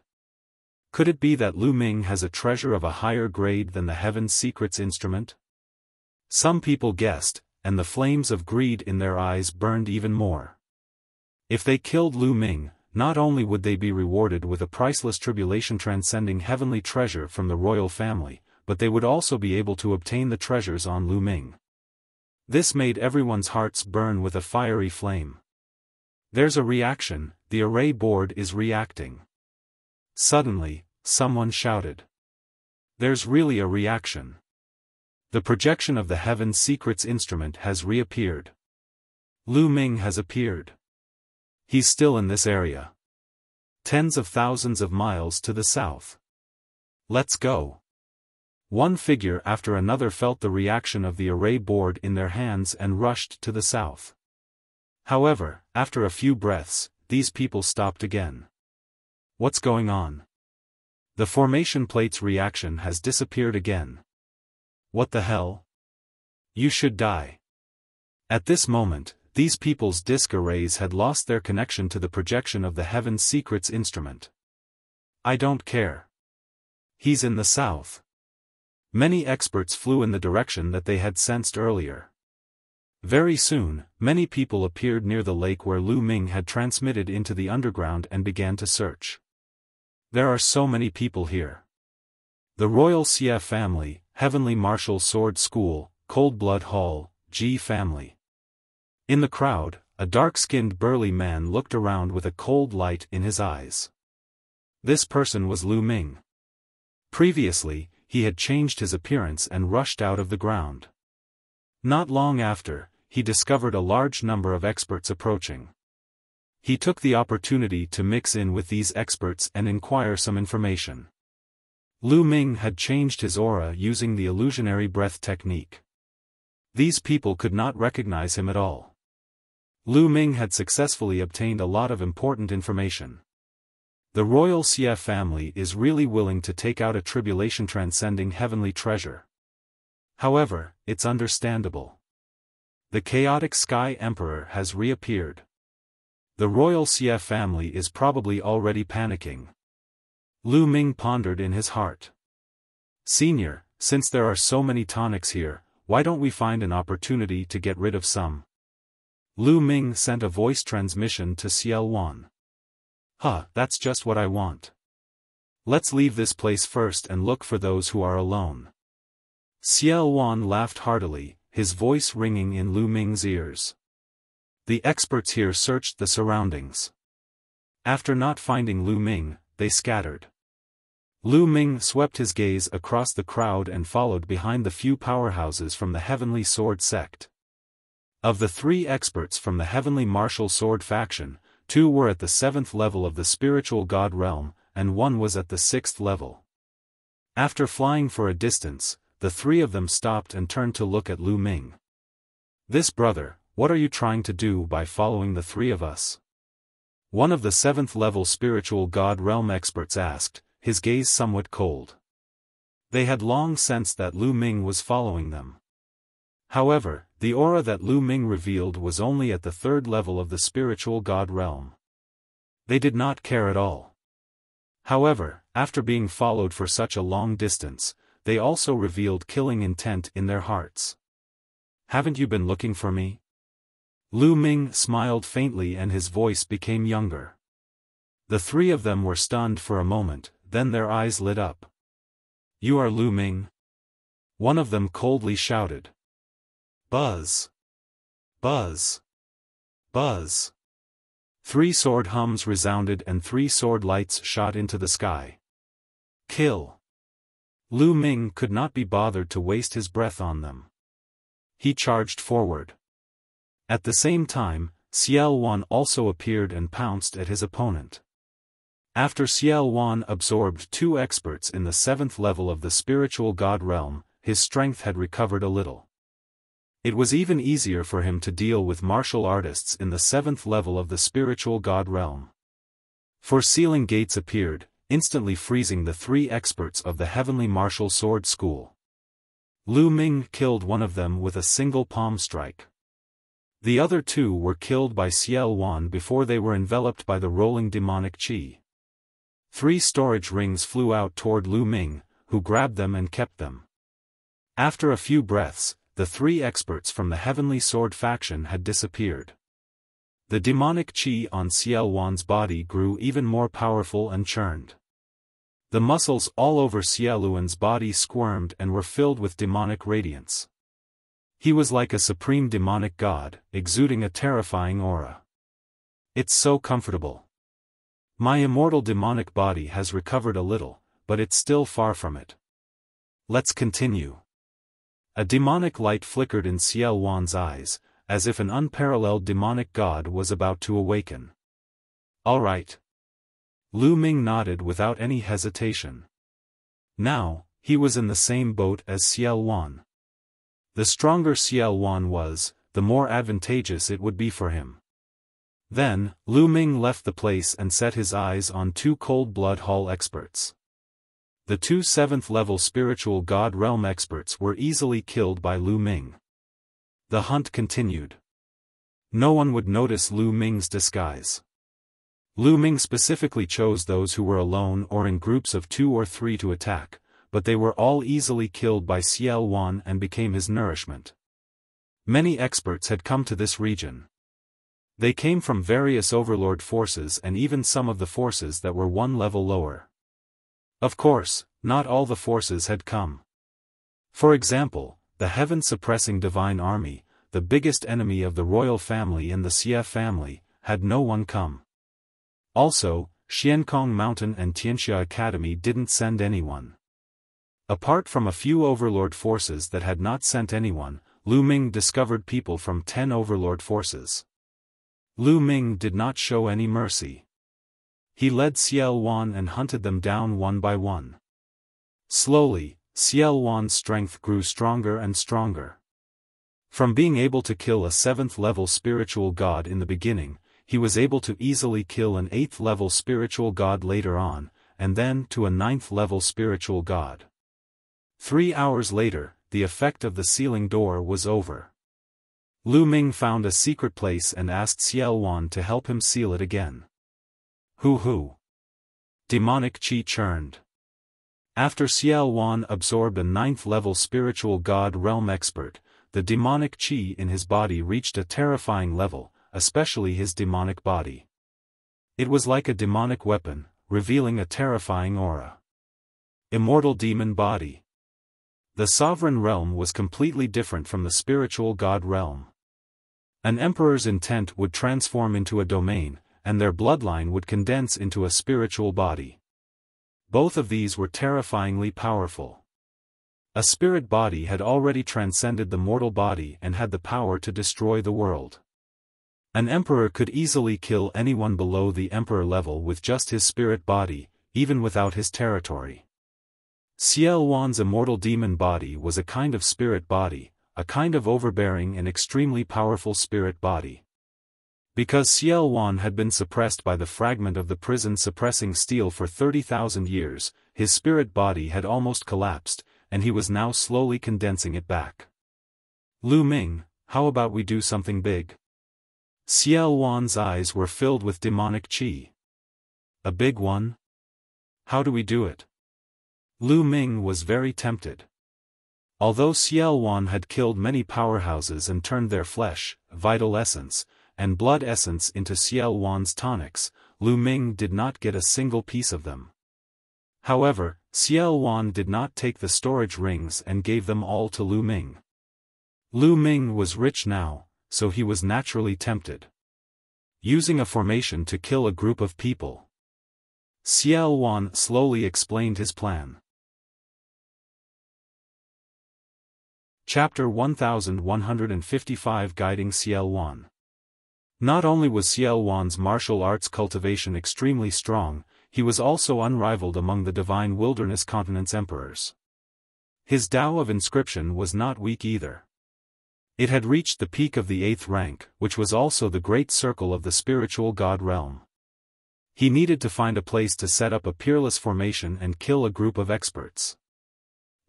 Could it be that Lu Ming has a treasure of a higher grade than the Heaven's Secrets instrument? Some people guessed, and the flames of greed in their eyes burned even more. If they killed Lu Ming, not only would they be rewarded with a priceless tribulation-transcending heavenly treasure from the royal family, but they would also be able to obtain the treasures on Lu Ming. This made everyone's hearts burn with a fiery flame. There's a reaction, the array board is reacting. Suddenly, someone shouted. There's really a reaction. The projection of the Heaven's Secrets instrument has reappeared. Lu Ming has appeared. He's still in this area. Tens of thousands of miles to the south. Let's go. One figure after another felt the reaction of the array board in their hands and rushed to the south. However, after a few breaths, these people stopped again. What's going on? The formation plate's reaction has disappeared again. What the hell? You should die. At this moment, these people's disk arrays had lost their connection to the projection of the Heaven's Secrets instrument. I don't care. He's in the south. Many experts flew in the direction that they had sensed earlier. Very soon, many people appeared near the lake where Lu Ming had transmitted into the underground and began to search. There are so many people here. The Royal Xia family, Heavenly Martial Sword School, Cold Blood Hall, G family. In the crowd, a dark-skinned burly man looked around with a cold light in his eyes. This person was Lu Ming. Previously, he had changed his appearance and rushed out of the ground. Not long after, he discovered a large number of experts approaching. He took the opportunity to mix in with these experts and inquire some information. Lu Ming had changed his aura using the illusionary breath technique. These people could not recognize him at all. Lu Ming had successfully obtained a lot of important information. The Royal Xia family is really willing to take out a tribulation transcending heavenly treasure. However, it's understandable. The chaotic Sky Emperor has reappeared. The Royal Xia family is probably already panicking. Lu Ming pondered in his heart. Senior, since there are so many tonics here, why don't we find an opportunity to get rid of some? Lu Ming sent a voice transmission to Xiaofan. That's just what I want. Let's leave this place first and look for those who are alone. Xiaofan laughed heartily, his voice ringing in Lu Ming's ears. The experts here searched the surroundings. After not finding Lu Ming, they scattered. Lu Ming swept his gaze across the crowd and followed behind the few powerhouses from the Heavenly Sword sect. Of the 3 experts from the Heavenly Martial Sword faction, 2 were at the 7th level of the spiritual god realm, and 1 was at the 6th level. After flying for a distance, the 3 of them stopped and turned to look at Lu Ming. This brother, what are you trying to do by following the 3 of us? One of the 7th level spiritual god realm experts asked, his gaze somewhat cold. They had long sensed that Lu Ming was following them. However, the aura that Lu Ming revealed was only at the 3rd level of the spiritual god realm. They did not care at all. However, after being followed for such a long distance, they also revealed killing intent in their hearts. Haven't you been looking for me? Lu Ming smiled faintly and his voice became younger. The 3 of them were stunned for a moment, then their eyes lit up. You are Lu Ming? One of them coldly shouted. Buzz! Buzz! Buzz! 3 sword hums resounded and 3 sword lights shot into the sky. Kill! Lu Ming could not be bothered to waste his breath on them. He charged forward. At the same time, Xiaofan also appeared and pounced at his opponent. After Xiaofan absorbed 2 experts in the 7th level of the spiritual god realm, his strength had recovered a little. It was even easier for him to deal with martial artists in the 7th level of the spiritual god realm. 4 sealing gates appeared, instantly freezing the 3 experts of the Heavenly Martial Sword School. Lu Ming killed one of them with a single palm strike. The other 2 were killed by Xiaofan before they were enveloped by the rolling demonic qi. 3 storage rings flew out toward Lu Ming, who grabbed them and kept them. After a few breaths, the 3 experts from the Heavenly Sword faction had disappeared. The demonic qi on Xiaofan's body grew even more powerful and churned. The muscles all over Xiaofan's body squirmed and were filled with demonic radiance. He was like a supreme demonic god, exuding a terrifying aura. It's so comfortable. My immortal demonic body has recovered a little, but it's still far from it. Let's continue. A demonic light flickered in Xiaofan's eyes, as if an unparalleled demonic god was about to awaken. All right. Lu Ming nodded without any hesitation. Now, he was in the same boat as Xiaofan. The stronger Xiaofan was, the more advantageous it would be for him. Then, Lu Ming left the place and set his eyes on two Cold Blood Hall experts. The two 7th-level spiritual god realm experts were easily killed by Lu Ming. The hunt continued. No one would notice Lu Ming's disguise. Lu Ming specifically chose those who were alone or in groups of 2 or 3 to attack, but they were all easily killed by Xiaofan and became his nourishment. Many experts had come to this region. They came from various overlord forces and even some of the forces that were 1 level lower. Of course, not all the forces had come. For example, the heaven-suppressing divine army, the biggest enemy of the royal family and the Xia family, had no one come. Also, Xiankong Mountain and Tianxia Academy didn't send anyone. Apart from a few overlord forces that had not sent anyone, Lu Ming discovered people from 10 overlord forces. Lu Ming did not show any mercy. He led Xiaofan and hunted them down one by one. Slowly, Xiaofan's strength grew stronger and stronger. From being able to kill a 7th-level spiritual god in the beginning, he was able to easily kill an 8th-level spiritual god later on, and then to a 9th-level spiritual god. 3 hours later, the effect of the sealing door was over. Lu Ming found a secret place and asked Xiaofan to help him seal it again. Hoo. Demonic chi churned. After Xiaofan absorbed a 9th-level spiritual god realm expert, the demonic chi in his body reached a terrifying level, especially his demonic body. It was like a demonic weapon, revealing a terrifying aura. Immortal demon body. The sovereign realm was completely different from the spiritual god realm. An emperor's intent would transform into a domain, and their bloodline would condense into a spiritual body. Both of these were terrifyingly powerful. A spirit body had already transcended the mortal body and had the power to destroy the world. An emperor could easily kill anyone below the emperor level with just his spirit body, even without his territory. Xiaofan's immortal demon body was a kind of spirit body, a kind of overbearing and extremely powerful spirit body. Because Xiaofan had been suppressed by the fragment of the prison suppressing steel for 30,000 years, his spirit body had almost collapsed, and he was now slowly condensing it back. Lu Ming, how about we do something big? Xiaofan's eyes were filled with demonic chi. A big one? How do we do it? Lu Ming was very tempted. Although Xiaofan had killed many powerhouses and turned their flesh, vital essence, and blood essence into Xiaofan's tonics, Lu Ming did not get a single piece of them. However, Xiaofan did not take the storage rings and gave them all to Lu Ming. Lu Ming was rich now, so he was naturally tempted. Using a formation to kill a group of people. Xiaofan slowly explained his plan. Chapter 1155 Guiding Xiaofan. Not only was Xiaofan's martial arts cultivation extremely strong, he was also unrivaled among the divine wilderness continent's emperors. His Tao of inscription was not weak either. It had reached the peak of the 8th rank, which was also the great circle of the spiritual god realm. He needed to find a place to set up a peerless formation and kill a group of experts.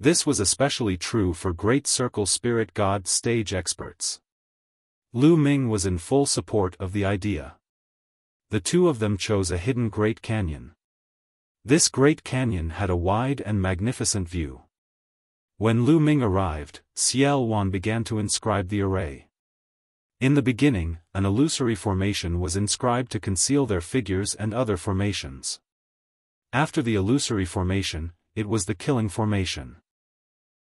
This was especially true for Great Circle Spirit God stage experts. Lu Ming was in full support of the idea. The two of them chose a hidden Great Canyon. This Great Canyon had a wide and magnificent view. When Lu Ming arrived, Xiaofan began to inscribe the array. In the beginning, an illusory formation was inscribed to conceal their figures and other formations. After the illusory formation, it was the killing formation.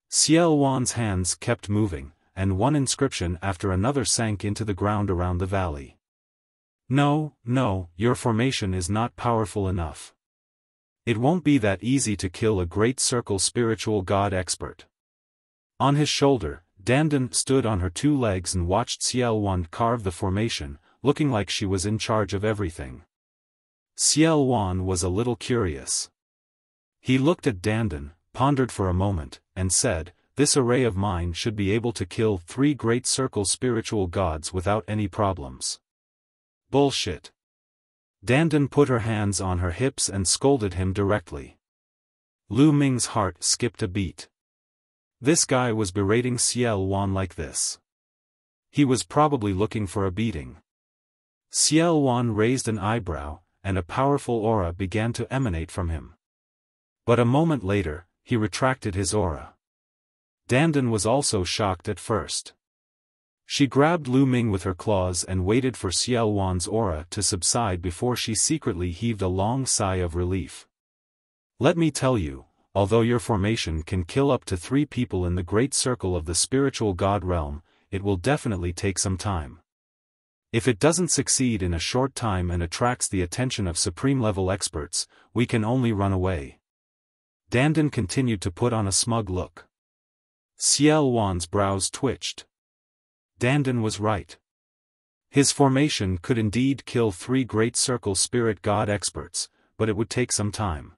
Xiaofan's hands kept moving, and one inscription after another sank into the ground around the valley. No, no, your formation is not powerful enough. It won't be that easy to kill a great circle spiritual god expert. On his shoulder, Dandan stood on her two legs and watched Xiaofan carve the formation, looking like she was in charge of everything. Xiaofan was a little curious. He looked at Dandan, pondered for a moment, and said, "This array of mine should be able to kill 3 great circle spiritual gods without any problems." Bullshit. Dandan put her hands on her hips and scolded him directly. Lu Ming's heart skipped a beat. This guy was berating Xiaofan like this. He was probably looking for a beating. Xiaofan raised an eyebrow, and a powerful aura began to emanate from him. But a moment later, he retracted his aura. Dandan was also shocked at first. She grabbed Lu Ming with her claws and waited for Xiaofan's aura to subside before she secretly heaved a long sigh of relief. "Let me tell you, although your formation can kill up to 3 people in the great circle of the spiritual god realm, it will definitely take some time. If it doesn't succeed in a short time and attracts the attention of supreme-level experts, we can only run away." Dandan continued to put on a smug look. Xiaofan's brows twitched. Dandan was right. His formation could indeed kill 3 great circle spirit god experts, but it would take some time.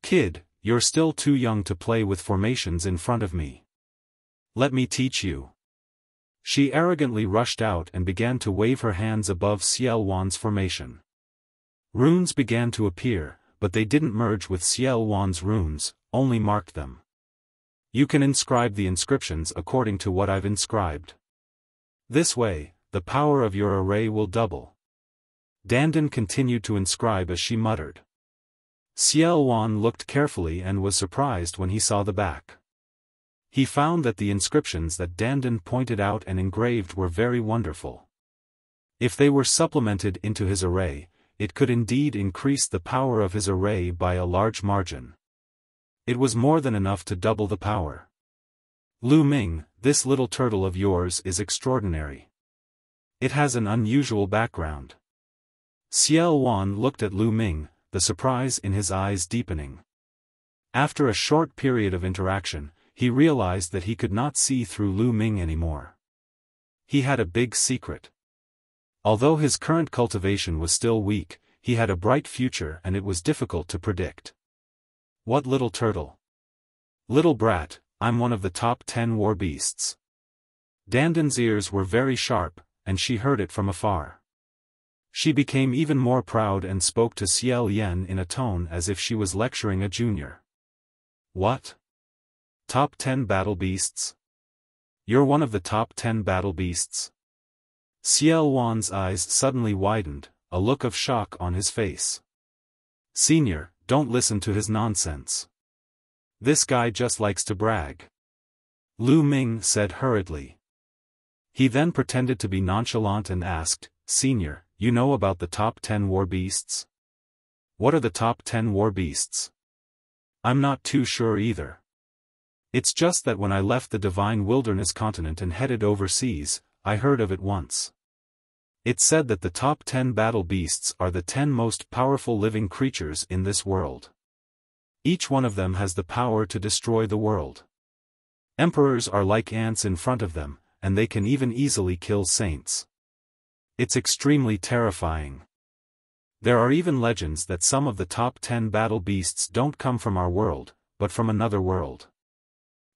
"Kid, you're still too young to play with formations in front of me. Let me teach you." She arrogantly rushed out and began to wave her hands above Xiaofan's formation. Runes began to appear, but they didn't merge with Xiaofan's runes, only marked them. "You can inscribe the inscriptions according to what I've inscribed. This way, the power of your array will double." Dandan continued to inscribe as she muttered. Xiaofan looked carefully and was surprised when he saw the back. He found that the inscriptions that Dandan pointed out and engraved were very wonderful. If they were supplemented into his array, it could indeed increase the power of his array by a large margin. It was more than enough to double the power. "Lu Ming, this little turtle of yours is extraordinary. It has an unusual background." Xiaofan looked at Lu Ming, the surprise in his eyes deepening. After a short period of interaction, he realized that he could not see through Lu Ming anymore. He had a big secret. Although his current cultivation was still weak, he had a bright future and it was difficult to predict. "What little turtle?" "Little brat, I'm one of the top 10 war beasts." Dandan's ears were very sharp, and she heard it from afar. She became even more proud and spoke to Xiao Yan in a tone as if she was lecturing a junior. "What? Top 10 battle beasts? You're one of the top 10 battle beasts?" Xiaofan's eyes suddenly widened, a look of shock on his face. "Senior, don't listen to his nonsense. This guy just likes to brag," Lu Ming said hurriedly. He then pretended to be nonchalant and asked, "Senior, you know about the top 10 war beasts? What are the top 10 war beasts?" "I'm not too sure either. It's just that when I left the Divine Wilderness continent and headed overseas, I heard of it once. It said that the top 10 battle beasts are the 10 most powerful living creatures in this world. Each one of them has the power to destroy the world. Emperors are like ants in front of them, and they can even easily kill saints. It's extremely terrifying. There are even legends that some of the top 10 battle beasts don't come from our world, but from another world.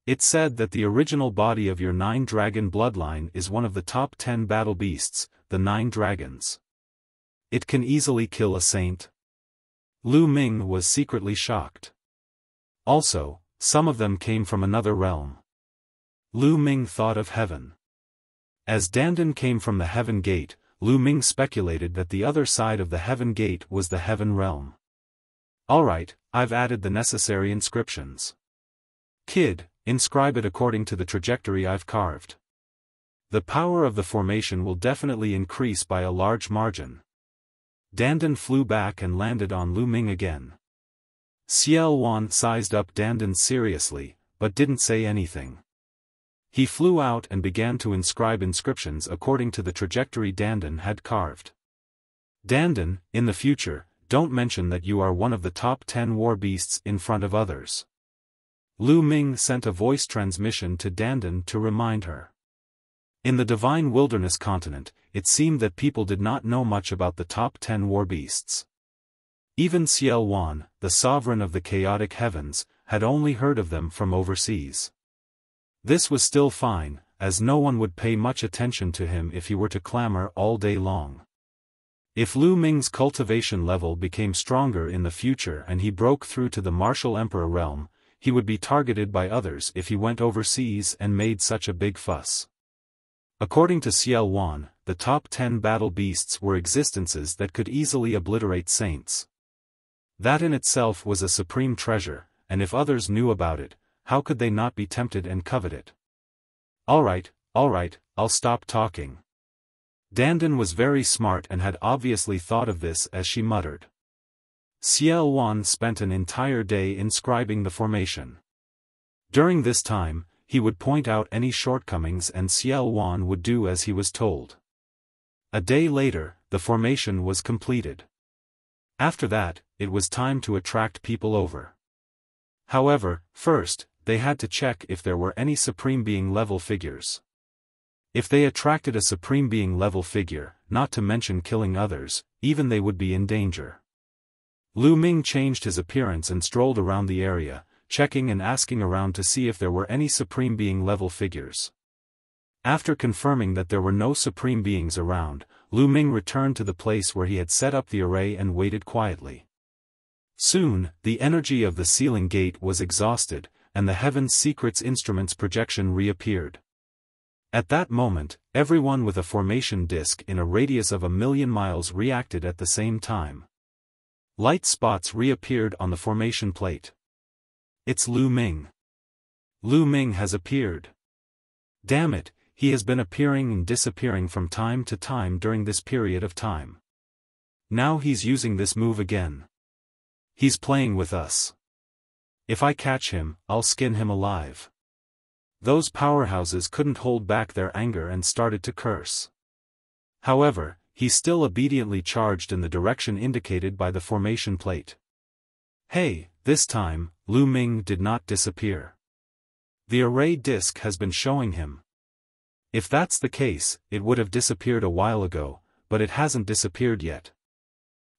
It's said that the original body of your 9-dragon bloodline is one of the top 10 battle beasts, the 9 dragons. It can easily kill a saint." Lu Ming was secretly shocked. Also, some of them came from another realm. Lu Ming thought of heaven. As Dandan came from the heaven gate, Lu Ming speculated that the other side of the heaven gate was the heaven realm. "Alright, I've added the necessary inscriptions. Kid, inscribe it according to the trajectory I've carved. The power of the formation will definitely increase by a large margin." Dandan flew back and landed on Lu Ming again. Xiaofan sized up Dandan seriously, but didn't say anything. He flew out and began to inscribe inscriptions according to the trajectory Dandan had carved. Dandan, in the future, don't mention that you are one of the top 10 war beasts in front of others. Lu Ming sent a voice transmission to Dandan to remind her. In the Divine Wilderness continent, it seemed that people did not know much about the top 10 war beasts. Even Xiaofan, the sovereign of the chaotic heavens, had only heard of them from overseas. This was still fine, as no one would pay much attention to him if he were to clamor all day long. If Lu Ming's cultivation level became stronger in the future and he broke through to the martial emperor realm, he would be targeted by others if he went overseas and made such a big fuss. According to Xiaofan, the top 10 battle beasts were existences that could easily obliterate saints. That in itself was a supreme treasure, and if others knew about it, how could they not be tempted and covet it? Alright, I'll stop talking. Dandan was very smart and had obviously thought of this as she muttered. Xiaofan spent an entire day inscribing the formation. During this time, he would point out any shortcomings and Xiaofan would do as he was told. A day later, the formation was completed. After that, it was time to attract people over. However, first, they had to check if there were any Supreme Being level figures. If they attracted a Supreme Being level figure, not to mention killing others, even they would be in danger. Lu Ming changed his appearance and strolled around the area, checking and asking around to see if there were any Supreme Being level figures. After confirming that there were no Supreme Beings around, Lu Ming returned to the place where he had set up the array and waited quietly. Soon, the energy of the sealing gate was exhausted, and the Heaven's Secrets Instruments projection reappeared. At that moment, everyone with a formation disk in a radius of 1,000,000 miles reacted at the same time. Light spots reappeared on the formation plate. It's Lu Ming. Lu Ming has appeared. Damn it, he has been appearing and disappearing from time to time during this period of time. Now he's using this move again. He's playing with us. If I catch him, I'll skin him alive. Those powerhouses couldn't hold back their anger and started to curse. However, he still obediently charged in the direction indicated by the formation plate. Hey, this time, Lu Ming did not disappear. The array disk has been showing him. If that's the case, it would have disappeared a while ago, but it hasn't disappeared yet.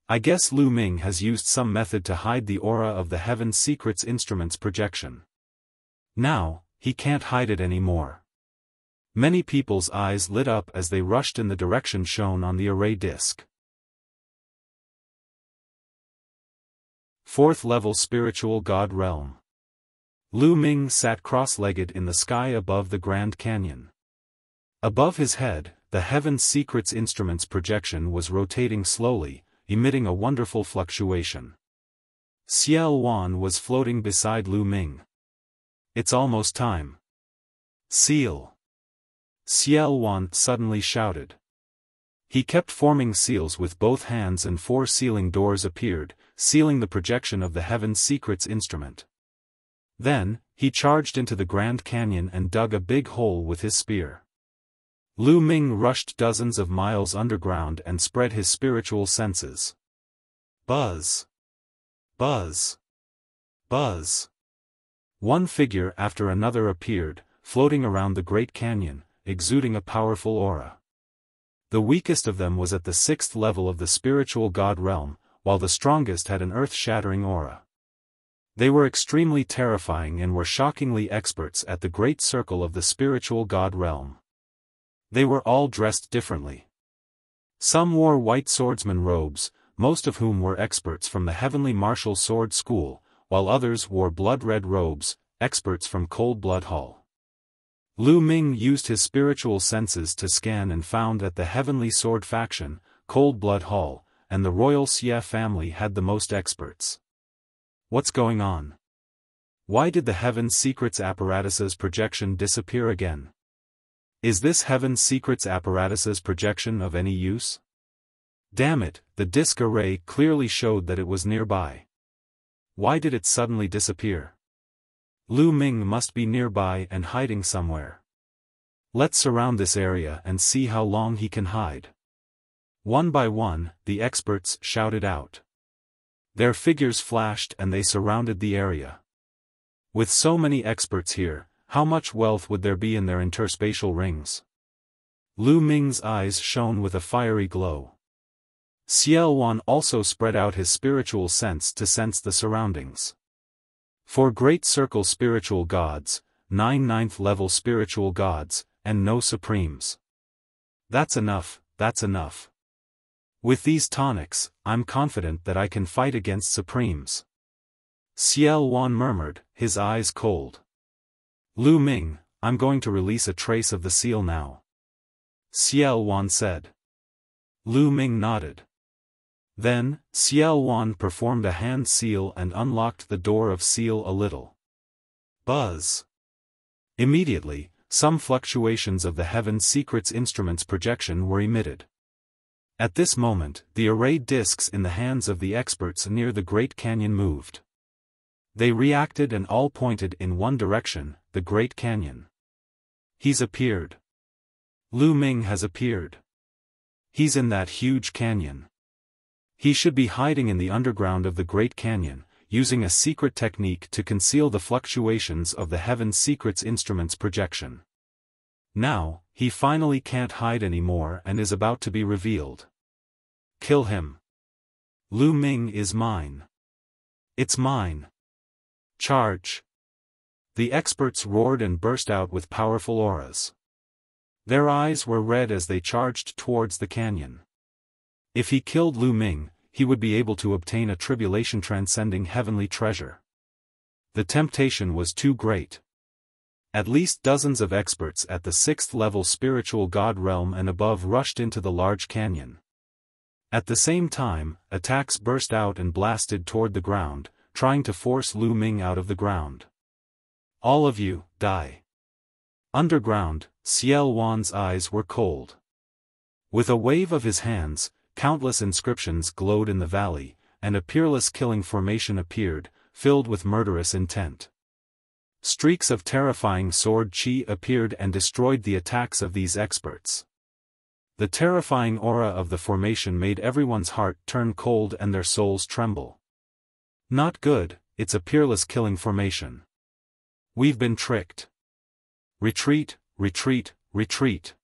I guess Lu Ming has used some method to hide the aura of the Heaven's Secrets Instruments projection. Now, he can't hide it anymore. Many people's eyes lit up as they rushed in the direction shown on the array disk. 4th level Spiritual God Realm. Lu Ming sat cross-legged in the sky above the Grand Canyon. Above his head, the Heaven's Secrets Instruments projection was rotating slowly, emitting a wonderful fluctuation. Xiaofan was floating beside Lu Ming. It's almost time. Seal. Xiaofan suddenly shouted. He kept forming seals with both hands and 4 sealing doors appeared, sealing the projection of the Heaven's Secrets Instrument. Then, he charged into the Grand Canyon and dug a big hole with his spear. Lu Ming rushed dozens of miles underground and spread his spiritual senses. Buzz. Buzz. Buzz. One figure after another appeared, floating around the Great Canyon, exuding a powerful aura. The weakest of them was at the 6th level of the Spiritual God Realm, while the strongest had an earth-shattering aura. They were extremely terrifying and were shockingly experts at the Great Circle of the Spiritual God Realm. They were all dressed differently. Some wore white swordsman robes, most of whom were experts from the Heavenly Martial Sword School, while others wore blood-red robes, experts from Cold Blood Hall. Lu Ming used his spiritual senses to scan and found that the Heavenly Sword faction, Cold Blood Hall, and the Royal Xia family had the most experts. What's going on? Why did the Heaven's Secrets Apparatus's projection disappear again? Is this Heaven's Secrets Apparatus's projection of any use? Damn it, the disk array clearly showed that it was nearby. Why did it suddenly disappear? Lu Ming must be nearby and hiding somewhere. Let's surround this area and see how long he can hide. One by one, the experts shouted out. Their figures flashed and they surrounded the area. With so many experts here, how much wealth would there be in their interspatial rings? Lu Ming's eyes shone with a fiery glow. Xiaofan also spread out his spiritual sense to sense the surroundings. 4 great circle spiritual gods, 9 ninth-level spiritual gods, and no supremes. That's enough, that's enough. With these tonics, I'm confident that I can fight against supremes. Xiaofan murmured, his eyes cold. Lu Ming, I'm going to release a trace of the seal now. Xiaofan said. Lu Ming nodded. Then, Xiaofan performed a hand seal and unlocked the door of seal a little. Buzz. Immediately, some fluctuations of the Heaven Secrets Instruments projection were emitted. At this moment, the arrayed discs in the hands of the experts near the Great Canyon moved. They reacted and all pointed in one direction, the Great Canyon. He's appeared. Lu Ming has appeared. He's in that huge canyon. He should be hiding in the underground of the Great Canyon, using a secret technique to conceal the fluctuations of the Heaven Secrets Instruments projection. Now, he finally can't hide anymore and is about to be revealed. Kill him. Lu Ming is mine. It's mine. Charge. The experts roared and burst out with powerful auras. Their eyes were red as they charged towards the canyon. If he killed Lu Ming, he would be able to obtain a tribulation-transcending heavenly treasure. The temptation was too great. At least dozens of experts at the 6th-level spiritual god realm and above rushed into the large canyon. At the same time, attacks burst out and blasted toward the ground, trying to force Lu Ming out of the ground. All of you, die. Underground, Xiaofan's eyes were cold. With a wave of his hands, countless inscriptions glowed in the valley, and a peerless killing formation appeared, filled with murderous intent. Streaks of terrifying sword chi appeared and destroyed the attacks of these experts. The terrifying aura of the formation made everyone's heart turn cold and their souls tremble. Not good, it's a peerless killing formation. We've been tricked. Retreat, retreat, retreat.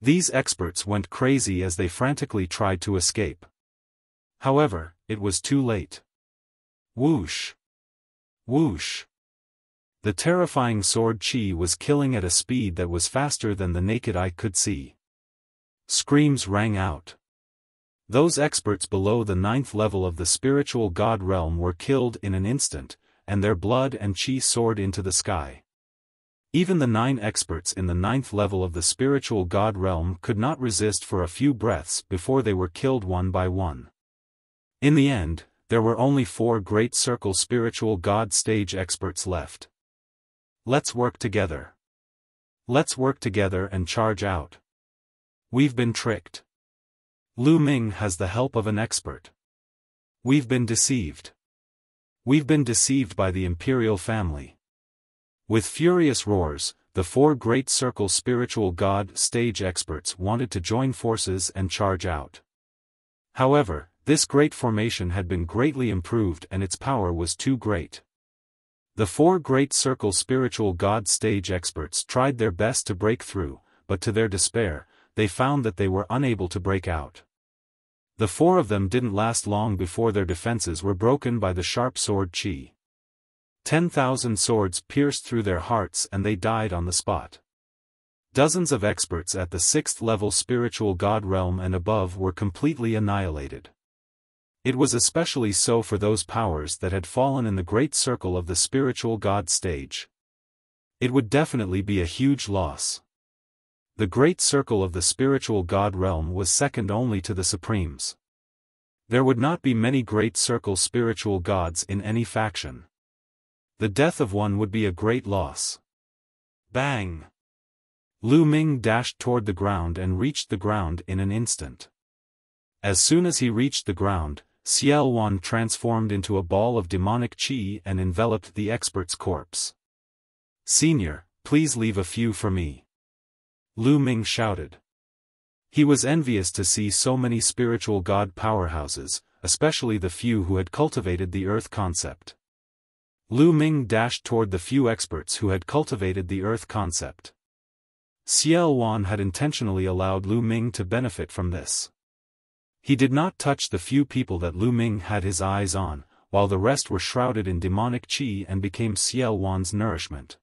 These experts went crazy as they frantically tried to escape. However, it was too late. Whoosh! Whoosh! The terrifying sword chi was killing at a speed that was faster than the naked eye could see. Screams rang out. Those experts below the 9th level of the spiritual god realm were killed in an instant, and their blood and chi soared into the sky. Even the 9 experts in the 9th level of the spiritual god realm could not resist for a few breaths before they were killed one by one. In the end, there were only 4 great circle spiritual god stage experts left. Let's work together. Let's work together and charge out. We've been tricked. Lu Ming has the help of an expert. We've been deceived. We've been deceived by the imperial family. With furious roars, the 4 great circle spiritual god stage experts wanted to join forces and charge out. However, this great formation had been greatly improved and its power was too great. The 4 great circle spiritual god stage experts tried their best to break through, but to their despair, they found that they were unable to break out. The 4 of them didn't last long before their defenses were broken by the sharp sword chi. 10,000 swords pierced through their hearts and they died on the spot. Dozens of experts at the 6th level spiritual god realm and above were completely annihilated. It was especially so for those powers that had fallen in the great circle of the spiritual god stage. It would definitely be a huge loss. The great circle of the spiritual god realm was second only to the supremes. There would not be many great circle spiritual gods in any faction. The death of one would be a great loss. Bang! Lu Ming dashed toward the ground and reached the ground in an instant. As soon as he reached the ground, Xiaofan transformed into a ball of demonic chi and enveloped the expert's corpse. "Senior, please leave a few for me," Lu Ming shouted. He was envious to see so many spiritual god powerhouses, especially the few who had cultivated the earth concept. Lu Ming dashed toward the few experts who had cultivated the earth concept. Xiaofan had intentionally allowed Lu Ming to benefit from this. He did not touch the few people that Lu Ming had his eyes on, while the rest were shrouded in demonic qi and became Xiaofan's nourishment.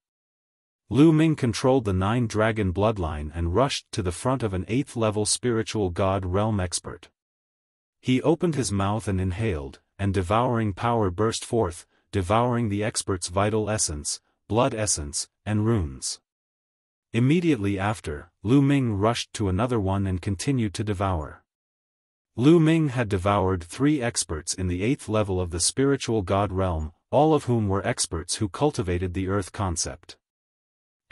Lu Ming controlled the 9-dragon bloodline and rushed to the front of an 8th-level spiritual god realm expert. He opened his mouth and inhaled, and devouring power burst forth, devouring the expert's vital essence, blood essence, and runes. Immediately after, Lu Ming rushed to another one and continued to devour. Lu Ming had devoured 3 experts in the 8th level of the spiritual god realm, all of whom were experts who cultivated the earth concept.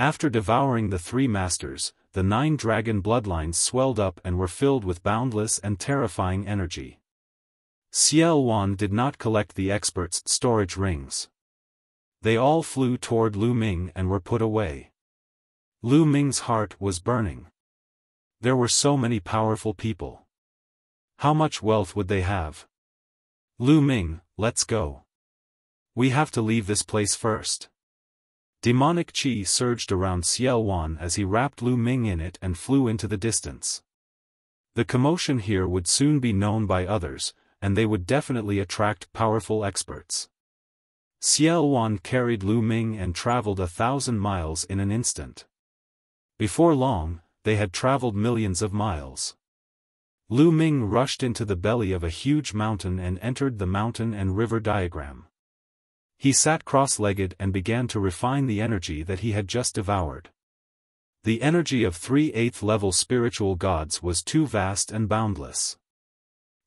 After devouring the 3 masters, the 9-dragon bloodlines swelled up and were filled with boundless and terrifying energy. Xiaofan did not collect the experts' storage rings. They all flew toward Lu Ming and were put away. Lu Ming's heart was burning. There were so many powerful people. How much wealth would they have? Lu Ming, let's go. We have to leave this place first. Demonic qi surged around Xiaofan as he wrapped Lu Ming in it and flew into the distance. The commotion here would soon be known by others, and they would definitely attract powerful experts. Xiaofan carried Lu Ming and traveled 1,000 miles in an instant. Before long, they had traveled millions of miles. Lu Ming rushed into the belly of a huge mountain and entered the mountain and river diagram. He sat cross-legged and began to refine the energy that he had just devoured. The energy of 3 8th-level spiritual gods was too vast and boundless.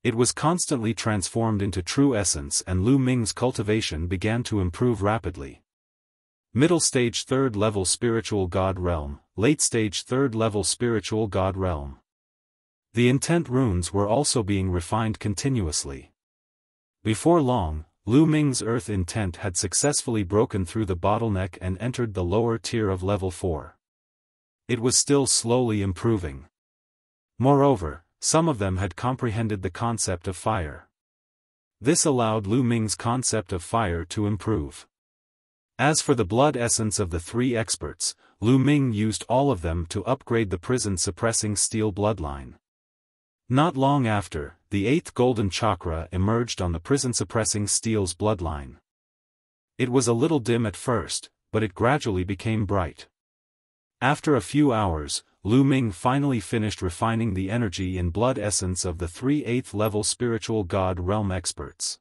It was constantly transformed into true essence, and Lu Ming's cultivation began to improve rapidly. Middle stage 3rd-level spiritual god realm, late stage 3rd-level spiritual god realm. The intent runes were also being refined continuously. Before long, Lu Ming's earth intent had successfully broken through the bottleneck and entered the lower tier of level 4. It was still slowly improving. Moreover, some of them had comprehended the concept of fire. This allowed Lu Ming's concept of fire to improve. As for the blood essence of the 3 experts, Lu Ming used all of them to upgrade the prison-suppressing steel bloodline. Not long after, the 8th golden chakra emerged on the prison-suppressing steel's bloodline. It was a little dim at first, but it gradually became bright. After a few hours, Lu Ming finally finished refining the energy and blood essence of the 3 8th-level spiritual god realm experts.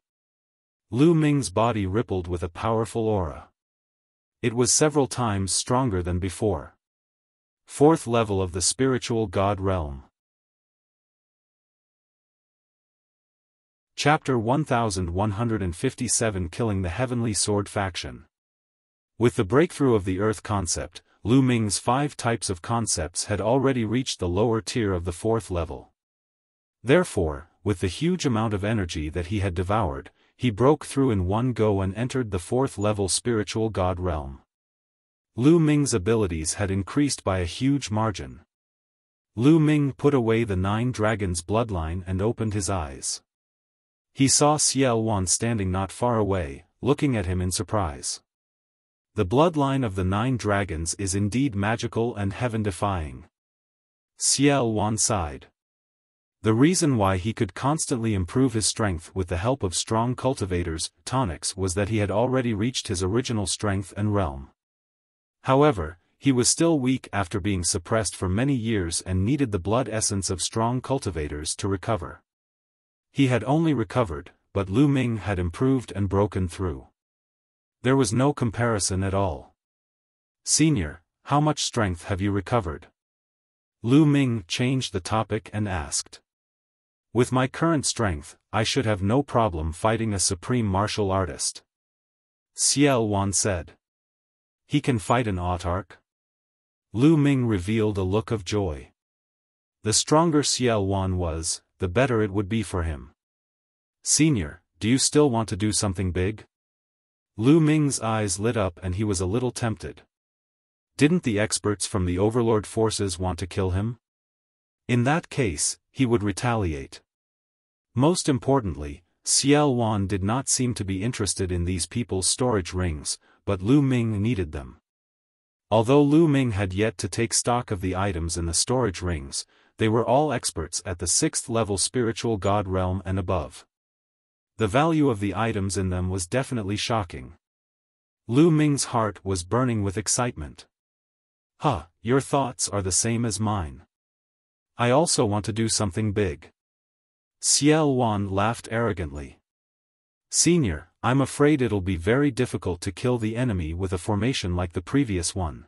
Lu Ming's body rippled with a powerful aura. It was several times stronger than before. 4th level of the spiritual god realm. Chapter 1157 Killing the Heavenly Sword Faction. With the breakthrough of the Earth concept, Lu Ming's 5 types of concepts had already reached the lower tier of the 4th level. Therefore, with the huge amount of energy that he had devoured, he broke through in one go and entered the 4th level spiritual god realm. Lu Ming's abilities had increased by a huge margin. Lu Ming put away the 9 dragons bloodline and opened his eyes. He saw Xiaofan standing not far away, looking at him in surprise. The bloodline of the 9 dragons is indeed magical and heaven-defying. Xiaofan sighed. The reason why he could constantly improve his strength with the help of strong cultivators, tonics, was that he had already reached his original strength and realm. However, he was still weak after being suppressed for many years and needed the blood essence of strong cultivators to recover. He had only recovered, but Lu Ming had improved and broken through. There was no comparison at all. Senior, how much strength have you recovered? Lu Ming changed the topic and asked. With my current strength, I should have no problem fighting a supreme martial artist. Xiaofan said. He can fight an autarch? Lu Ming revealed a look of joy. The stronger Xiaofan was, the better it would be for him. Senior, do you still want to do something big? Lu Ming's eyes lit up and he was a little tempted. Didn't the experts from the Overlord forces want to kill him? In that case, he would retaliate. Most importantly, Xiaofan did not seem to be interested in these people's storage rings, but Lu Ming needed them. Although Lu Ming had yet to take stock of the items in the storage rings, they were all experts at the 6th level spiritual god realm and above. The value of the items in them was definitely shocking. Lu Ming's heart was burning with excitement. "Huh, your thoughts are the same as mine. I also want to do something big." Xiaofan laughed arrogantly. "Senior, I'm afraid it'll be very difficult to kill the enemy with a formation like the previous one.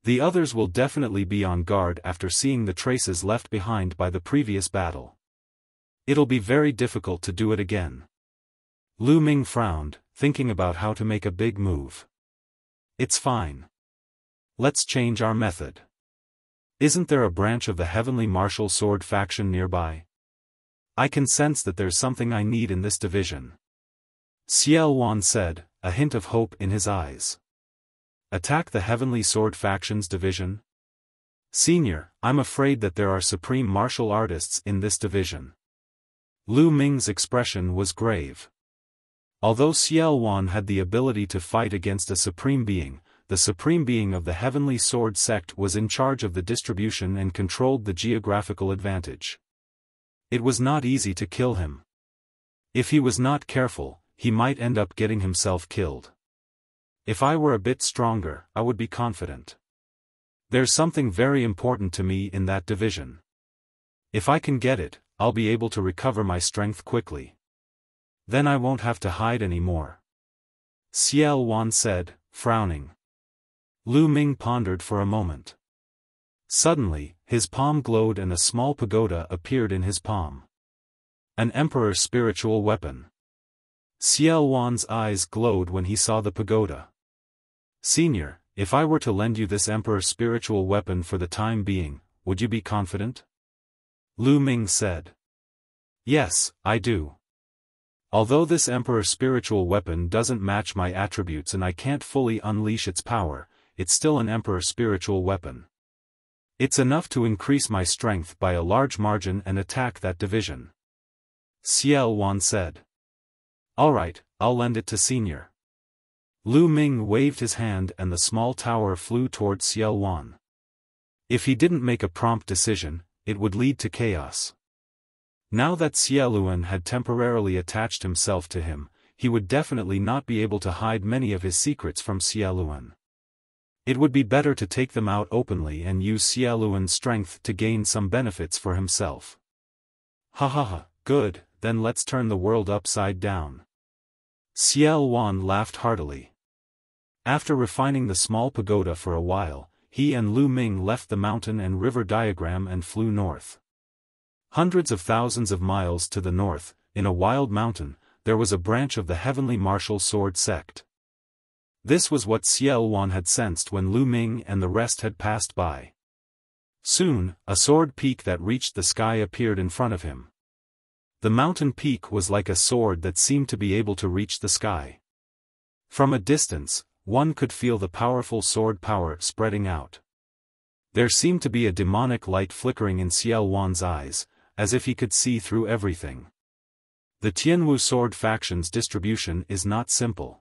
The others will definitely be on guard after seeing the traces left behind by the previous battle. It'll be very difficult to do it again." Lu Ming frowned, thinking about how to make a big move. "It's fine. Let's change our method. Isn't there a branch of the Heavenly Martial Sword faction nearby? I can sense that there's something I need in this division." Xiaofan said, a hint of hope in his eyes. "Attack the Heavenly Sword faction's division?" "Senior, I'm afraid that there are supreme martial artists in this division." Lu Ming's expression was grave. Although Xiaofan had the ability to fight against a supreme being, the supreme being of the Heavenly Sword sect was in charge of the distribution and controlled the geographical advantage. It was not easy to kill him. If he was not careful, he might end up getting himself killed. If I were a bit stronger, I would be confident. There's something very important to me in that division. If I can get it, I'll be able to recover my strength quickly. Then I won't have to hide anymore." Xiaofan said, frowning. Lu Ming pondered for a moment. Suddenly, his palm glowed and a small pagoda appeared in his palm. An emperor's spiritual weapon. Xiaofan's eyes glowed when he saw the pagoda. "Senior, if I were to lend you this emperor's spiritual weapon for the time being, would you be confident?" Lu Ming said. "Yes, I do. Although this emperor's spiritual weapon doesn't match my attributes and I can't fully unleash its power, it's still an emperor's spiritual weapon. It's enough to increase my strength by a large margin and attack that division." Xiaofan said. "Alright, I'll lend it to Senior." Lu Ming waved his hand and the small tower flew towards Xiaofan. If he didn't make a prompt decision, it would lead to chaos. Now that Xiaofan had temporarily attached himself to him, he would definitely not be able to hide many of his secrets from Xiaofan. It would be better to take them out openly and use Xiaofan's strength to gain some benefits for himself. "Ha ha ha, good, then let's turn the world upside down." Xiaofan laughed heartily. After refining the small pagoda for a while, he and Lu Ming left the mountain and river diagram and flew north. Hundreds of thousands of miles to the north, in a wild mountain, there was a branch of the Heavenly Martial Sword sect. This was what Xiaofan had sensed when Lu Ming and the rest had passed by. Soon, a sword peak that reached the sky appeared in front of him. The mountain peak was like a sword that seemed to be able to reach the sky. From a distance, one could feel the powerful sword power spreading out. There seemed to be a demonic light flickering in Xiaofan's eyes, as if he could see through everything. The Tianwu sword faction's distribution is not simple.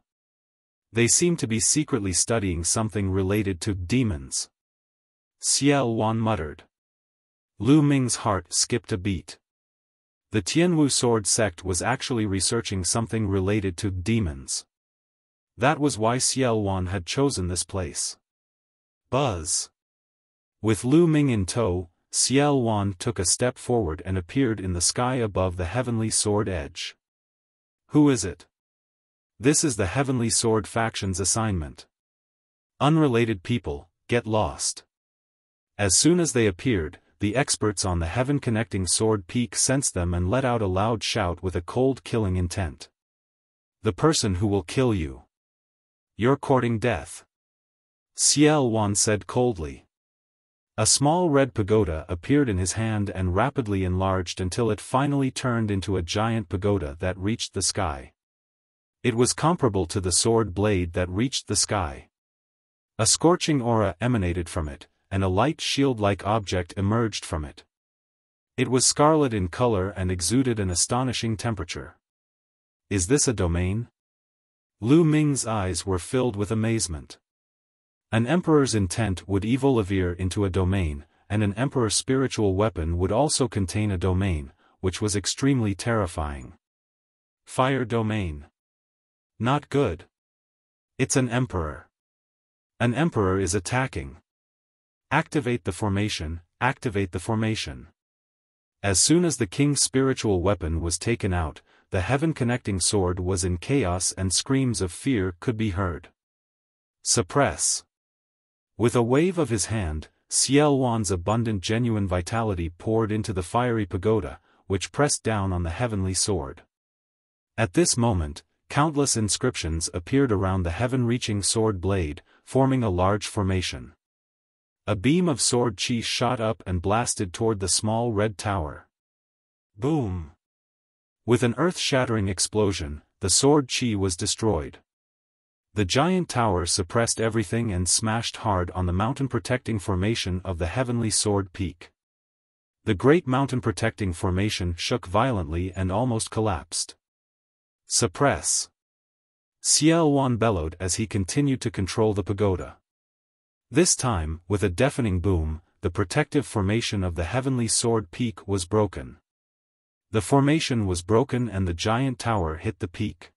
They seem to be secretly studying something related to demons. Xiaofan muttered. Lu Ming's heart skipped a beat. The Tianwu sword sect was actually researching something related to demons. That was why Xiaofan had chosen this place. Buzz. With Lu Ming in tow, Xiaofan took a step forward and appeared in the sky above the Heavenly Sword edge. "Who is it?" "This is the Heavenly Sword faction's assignment. Unrelated people, get lost." As soon as they appeared, the experts on the heaven-connecting sword peak sensed them and let out a loud shout with a cold killing intent. "The person who will kill you. You're courting death," Xiaofan said coldly. A small red pagoda appeared in his hand and rapidly enlarged until it finally turned into a giant pagoda that reached the sky. It was comparable to the sword blade that reached the sky. A scorching aura emanated from it, and a light shield-like object emerged from it. It was scarlet in color and exuded an astonishing temperature. Is this a domain? Lu Ming's eyes were filled with amazement. An emperor's intent would evolve into a domain, and an emperor's spiritual weapon would also contain a domain, which was extremely terrifying. Fire domain. Not good. It's an emperor. An emperor is attacking. Activate the formation, activate the formation. As soon as the king's spiritual weapon was taken out, the heaven-connecting sword was in chaos and screams of fear could be heard. Suppress. With a wave of his hand, Xiaofan's abundant genuine vitality poured into the fiery pagoda, which pressed down on the heavenly sword. At this moment, countless inscriptions appeared around the heaven-reaching sword blade, forming a large formation. A beam of sword chi shot up and blasted toward the small red tower. Boom! With an earth-shattering explosion, the sword chi was destroyed. The giant tower suppressed everything and smashed hard on the mountain-protecting formation of the heavenly sword peak. The great mountain-protecting formation shook violently and almost collapsed. Suppress! Xiaofan bellowed as he continued to control the pagoda. This time, with a deafening boom, the protective formation of the heavenly sword peak was broken. The formation was broken and the giant tower hit the peak.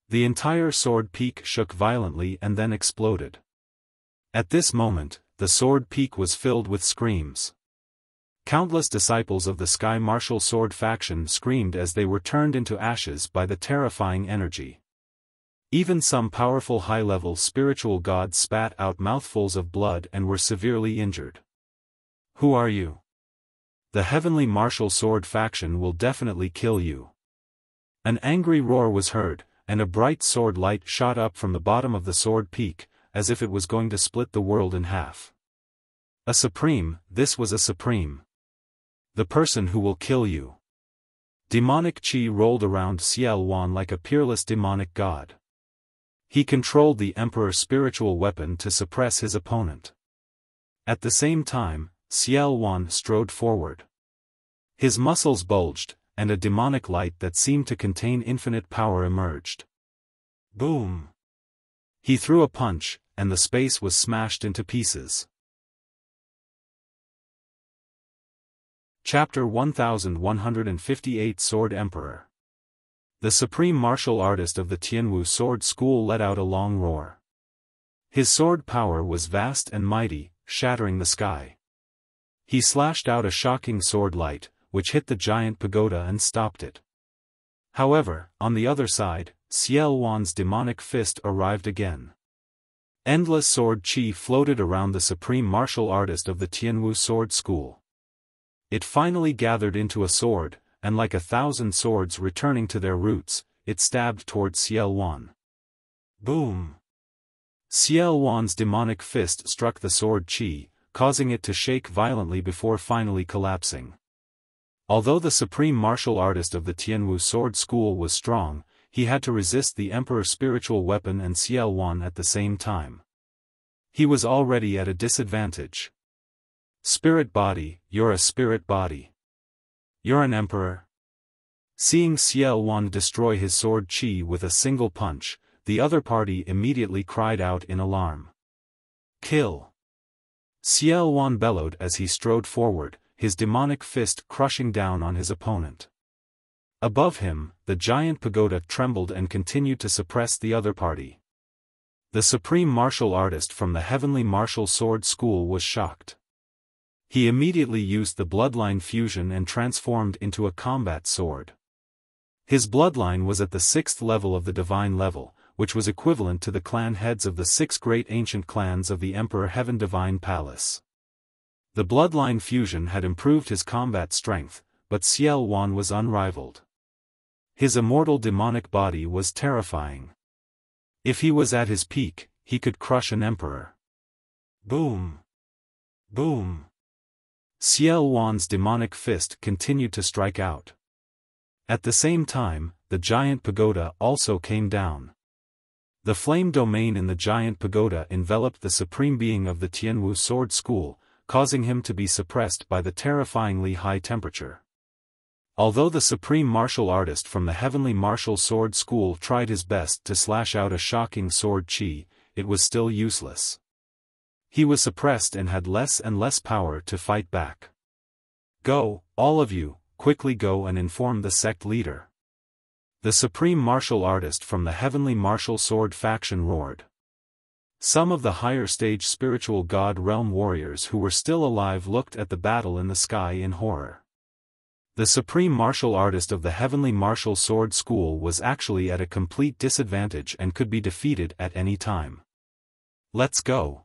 The entire sword peak shook violently and then exploded. At this moment, the sword peak was filled with screams. Countless disciples of the Sky Martial Sword faction screamed as they were turned into ashes by the terrifying energy. Even some powerful high-level spiritual gods spat out mouthfuls of blood and were severely injured. Who are you? The Heavenly Martial Sword faction will definitely kill you. An angry roar was heard, and a bright sword light shot up from the bottom of the sword peak, as if it was going to split the world in half. A supreme, this was a supreme. The person who will kill you. Demonic chi rolled around Xiaofan like a peerless demonic god. He controlled the emperor's spiritual weapon to suppress his opponent. At the same time, Xiaofan strode forward. His muscles bulged, and a demonic light that seemed to contain infinite power emerged. Boom! He threw a punch, and the space was smashed into pieces. Chapter 1158 Sword Emperor. The supreme martial artist of the Tianwu Sword School let out a long roar. His sword power was vast and mighty, shattering the sky. He slashed out a shocking sword light, which hit the giant pagoda and stopped it. However, on the other side, Xiaofan's demonic fist arrived again. Endless sword chi floated around the supreme martial artist of the Tianwu Sword School. It finally gathered into a sword, and like 1,000 swords returning to their roots, it stabbed towards Xiaofan. Boom! Xiaofan's demonic fist struck the sword chi, causing it to shake violently before finally collapsing. Although the supreme martial artist of the Tianwu Sword School was strong, he had to resist the emperor's spiritual weapon and Xiaofan at the same time. He was already at a disadvantage. Spirit body, you're a spirit body. You're an emperor. Seeing Xiaofan destroy his sword chi with a single punch, the other party immediately cried out in alarm. Kill! Xiaofan bellowed as he strode forward, his demonic fist crushing down on his opponent. Above him, the giant pagoda trembled and continued to suppress the other party. The supreme martial artist from the Heavenly Martial Sword School was shocked. He immediately used the bloodline fusion and transformed into a combat sword. His bloodline was at the 6th level of the divine level, which was equivalent to the clan heads of the 6 great ancient clans of the Emperor Heaven Divine Palace. The bloodline fusion had improved his combat strength, but Xiaofan was unrivaled. His immortal demonic body was terrifying. If he was at his peak, he could crush an emperor. Boom! Boom! Xiaofan's demonic fist continued to strike out. At the same time, the giant pagoda also came down. The flame domain in the giant pagoda enveloped the supreme being of the Tianwu Sword School, causing him to be suppressed by the terrifyingly high temperature. Although the supreme martial artist from the heavenly martial sword school tried his best to slash out a shocking sword chi, it was still useless. He was suppressed and had less and less power to fight back. Go, all of you, quickly go and inform the sect leader. The supreme martial artist from the heavenly martial sword faction roared. Some of the higher stage spiritual god realm warriors who were still alive looked at the battle in the sky in horror. The supreme martial artist of the heavenly martial sword school was actually at a complete disadvantage and could be defeated at any time. Let's go.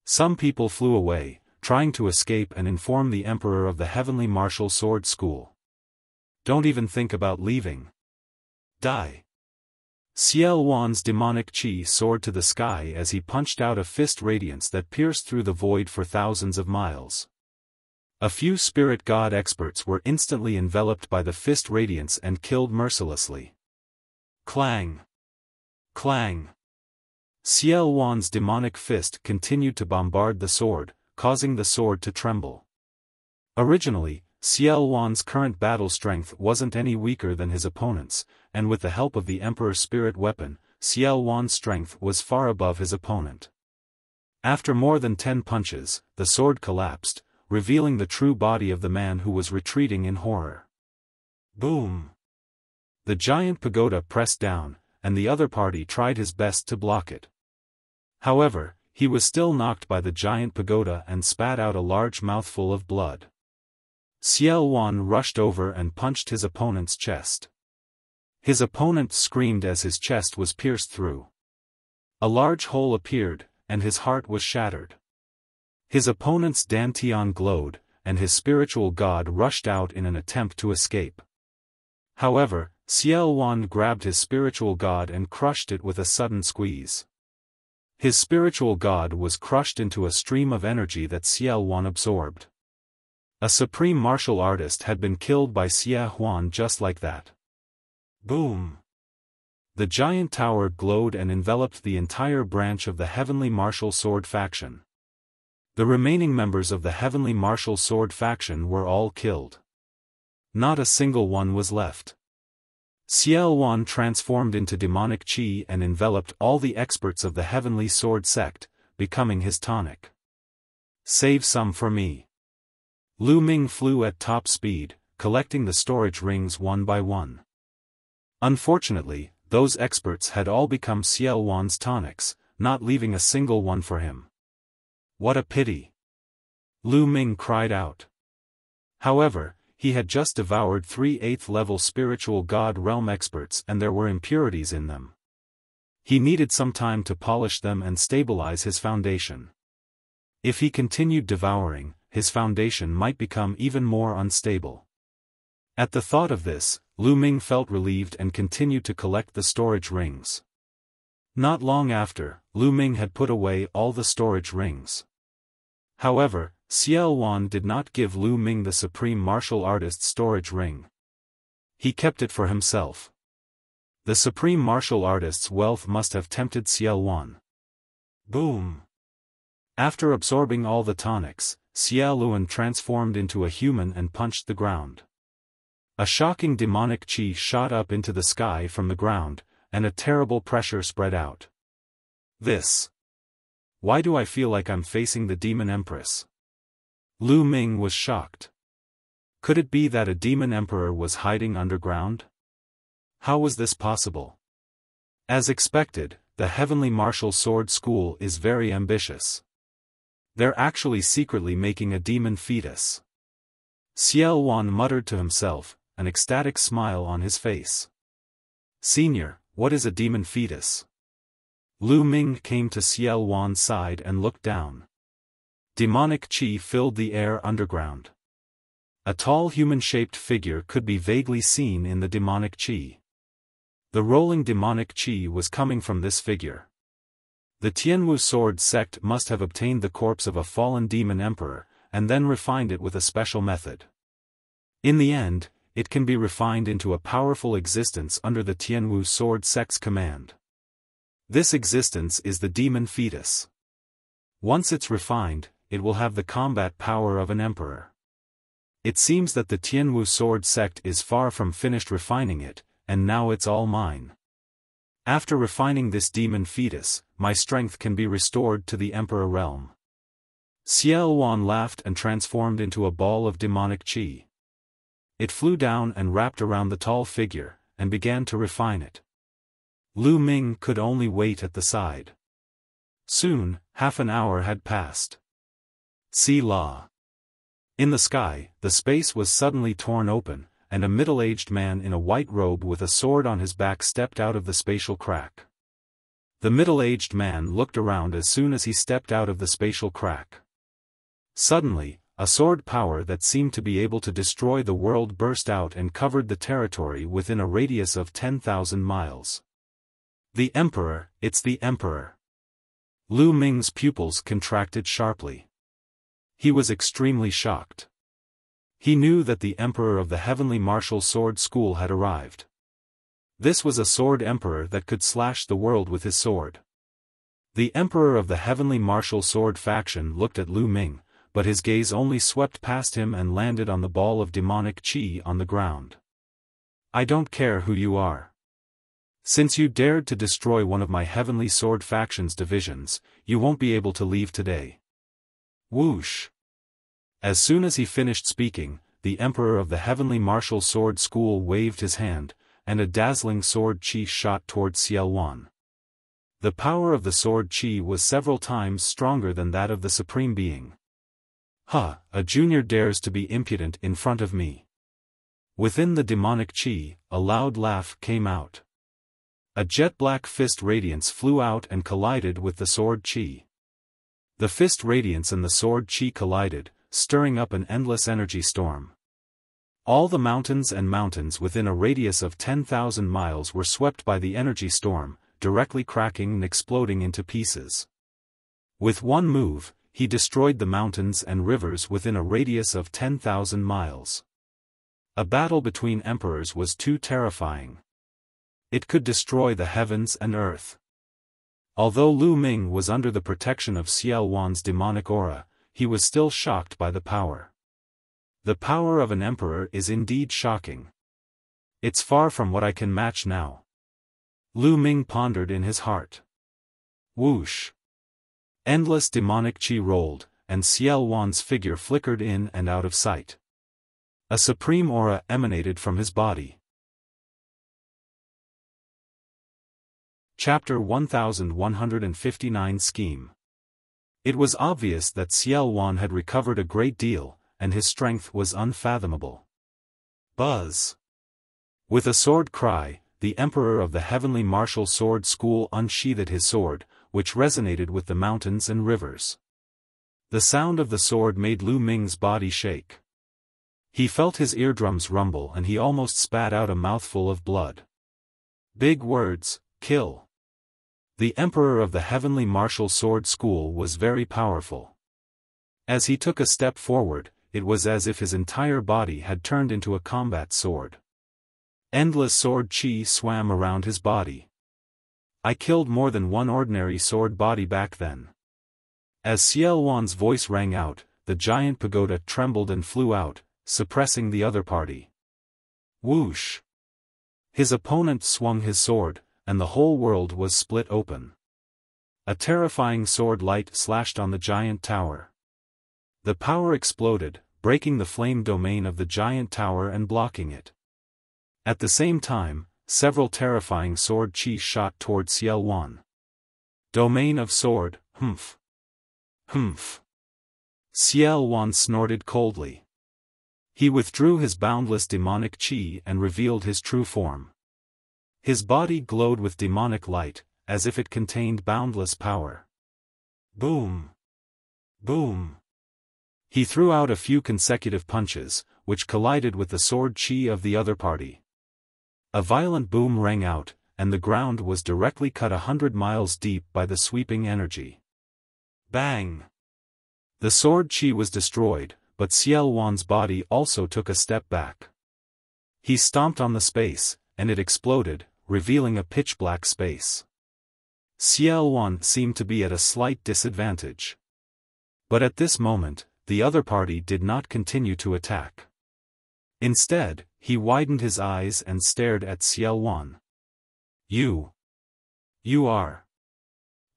Some people flew away, trying to escape and inform the emperor of the heavenly martial sword school. Don't even think about leaving. Die. Xiaofan's demonic chi soared to the sky as he punched out a fist radiance that pierced through the void for thousands of miles. A few spirit god experts were instantly enveloped by the fist radiance and killed mercilessly. Clang! Clang! Xiaofan's demonic fist continued to bombard the sword, causing the sword to tremble. Originally, Xiaofan's current battle strength wasn't any weaker than his opponent's, and with the help of the Emperor's spirit weapon, Xiaofan's strength was far above his opponent. After more than 10 punches, the sword collapsed, revealing the true body of the man who was retreating in horror. Boom! The giant pagoda pressed down, and the other party tried his best to block it. However, he was still knocked by the giant pagoda and spat out a large mouthful of blood. Xiaofan rushed over and punched his opponent's chest. His opponent screamed as his chest was pierced through. A large hole appeared, and his heart was shattered. His opponent's dantian glowed, and his spiritual god rushed out in an attempt to escape. However, Xiaofan grabbed his spiritual god and crushed it with a sudden squeeze. His spiritual god was crushed into a stream of energy that Xiaofan absorbed. A supreme martial artist had been killed by Xiaofan just like that. Boom! The giant tower glowed and enveloped the entire branch of the heavenly martial sword faction. The remaining members of the heavenly martial sword faction were all killed. Not a single one was left. Xiaofan transformed into demonic chi and enveloped all the experts of the heavenly sword sect, becoming his tonic. Save some for me. Lu Ming flew at top speed, collecting the storage rings one by one. Unfortunately, those experts had all become Xiaofan's tonics, not leaving a single one for him. What a pity! Lu Ming cried out. However, he had just devoured 3 8th-level spiritual god realm experts and there were impurities in them. He needed some time to polish them and stabilize his foundation. If he continued devouring, his foundation might become even more unstable. At the thought of this, Lu Ming felt relieved and continued to collect the storage rings. Not long after, Lu Ming had put away all the storage rings. However, Xiaofan did not give Lu Ming the supreme martial artist's storage ring. He kept it for himself. The supreme martial artist's wealth must have tempted Xiaofan. Boom! After absorbing all the tonics, Xiaoluan transformed into a human and punched the ground. A shocking demonic chi shot up into the sky from the ground, and a terrible pressure spread out. This. Why do I feel like I'm facing the demon empress? Lu Ming was shocked. Could it be that a demon emperor was hiding underground? How was this possible? As expected, the heavenly martial sword school is very ambitious. They're actually secretly making a demon fetus. Xiaofan muttered to himself, an ecstatic smile on his face. Senior, what is a demon fetus? Lu Ming came to Xiaofan's side and looked down. Demonic chi filled the air underground. A tall human-shaped figure could be vaguely seen in the demonic chi. The rolling demonic chi was coming from this figure. The Tianwu sword sect must have obtained the corpse of a fallen demon emperor, and then refined it with a special method. In the end, it can be refined into a powerful existence under the Tianwu sword sect's command. This existence is the demon fetus. Once it's refined, it will have the combat power of an emperor. It seems that the Tianwu sword sect is far from finished refining it, and now it's all mine. After refining this demon fetus, my strength can be restored to the emperor realm." Xiaofan laughed and transformed into a ball of demonic qi. It flew down and wrapped around the tall figure, and began to refine it. Lu Ming could only wait at the side. Soon, half an hour had passed. See La. In the sky, the space was suddenly torn open, and a middle-aged man in a white robe with a sword on his back stepped out of the spatial crack. The middle-aged man looked around as soon as he stepped out of the spatial crack. Suddenly, a sword power that seemed to be able to destroy the world burst out and covered the territory within a radius of 10,000 miles. The Emperor, it's the Emperor. Lu Ming's pupils contracted sharply. He was extremely shocked. He knew that the Emperor of the Heavenly Martial Sword School had arrived. This was a sword emperor that could slash the world with his sword. The Emperor of the Heavenly Martial Sword faction looked at Lu Ming, but his gaze only swept past him and landed on the ball of demonic qi on the ground. "I don't care who you are. Since you dared to destroy one of my Heavenly Sword faction's divisions, you won't be able to leave today." Whoosh! As soon as he finished speaking, the Emperor of the Heavenly Martial Sword School waved his hand, and a dazzling sword qi shot towards Xiaofan. The power of the sword qi was several times stronger than that of the Supreme Being. "Ha, a junior dares to be impudent in front of me." Within the demonic qi, a loud laugh came out. A jet-black fist radiance flew out and collided with the sword qi. The fist radiance and the sword qi collided, stirring up an endless energy storm. All the mountains and mountains within a radius of 10,000 miles were swept by the energy storm, directly cracking and exploding into pieces. With one move, he destroyed the mountains and rivers within a radius of 10,000 miles. A battle between emperors was too terrifying. It could destroy the heavens and earth. Although Lu Ming was under the protection of Xiaofan's demonic aura, he was still shocked by the power. The power of an emperor is indeed shocking. It's far from what I can match now. Lu Ming pondered in his heart. Whoosh! Endless demonic qi rolled, and Xiaofan's figure flickered in and out of sight. A supreme aura emanated from his body. Chapter 1159 Scheme. It was obvious that Xiaofan had recovered a great deal, and his strength was unfathomable. Buzz! With a sword cry, the Emperor of the Heavenly Martial Sword School unsheathed his sword, which resonated with the mountains and rivers. The sound of the sword made Lu Ming's body shake. He felt his eardrums rumble and he almost spat out a mouthful of blood. Big words, kill. The Emperor of the Heavenly Martial Sword School was very powerful. As he took a step forward, it was as if his entire body had turned into a combat sword. Endless sword qi swam around his body. I killed more than one ordinary sword body back then. As Xiaofan's voice rang out, the giant pagoda trembled and flew out, suppressing the other party. Whoosh! His opponent swung his sword, and the whole world was split open. A terrifying sword light slashed on the giant tower. The power exploded, breaking the flame domain of the giant tower and blocking it. At the same time, several terrifying sword qi shot toward Xiaofan. Domain of sword, humph. Humph. Xiaofan snorted coldly. He withdrew his boundless demonic qi and revealed his true form. His body glowed with demonic light, as if it contained boundless power. Boom! Boom! He threw out a few consecutive punches, which collided with the sword qi of the other party. A violent boom rang out, and the ground was directly cut 100 miles deep by the sweeping energy. Bang! The sword qi was destroyed, but Xiaofan's body also took a step back. He stomped on the space, and it exploded, revealing a pitch-black space. Xiaofan seemed to be at a slight disadvantage. But at this moment, the other party did not continue to attack. Instead, he widened his eyes and stared at Xiaofan. You are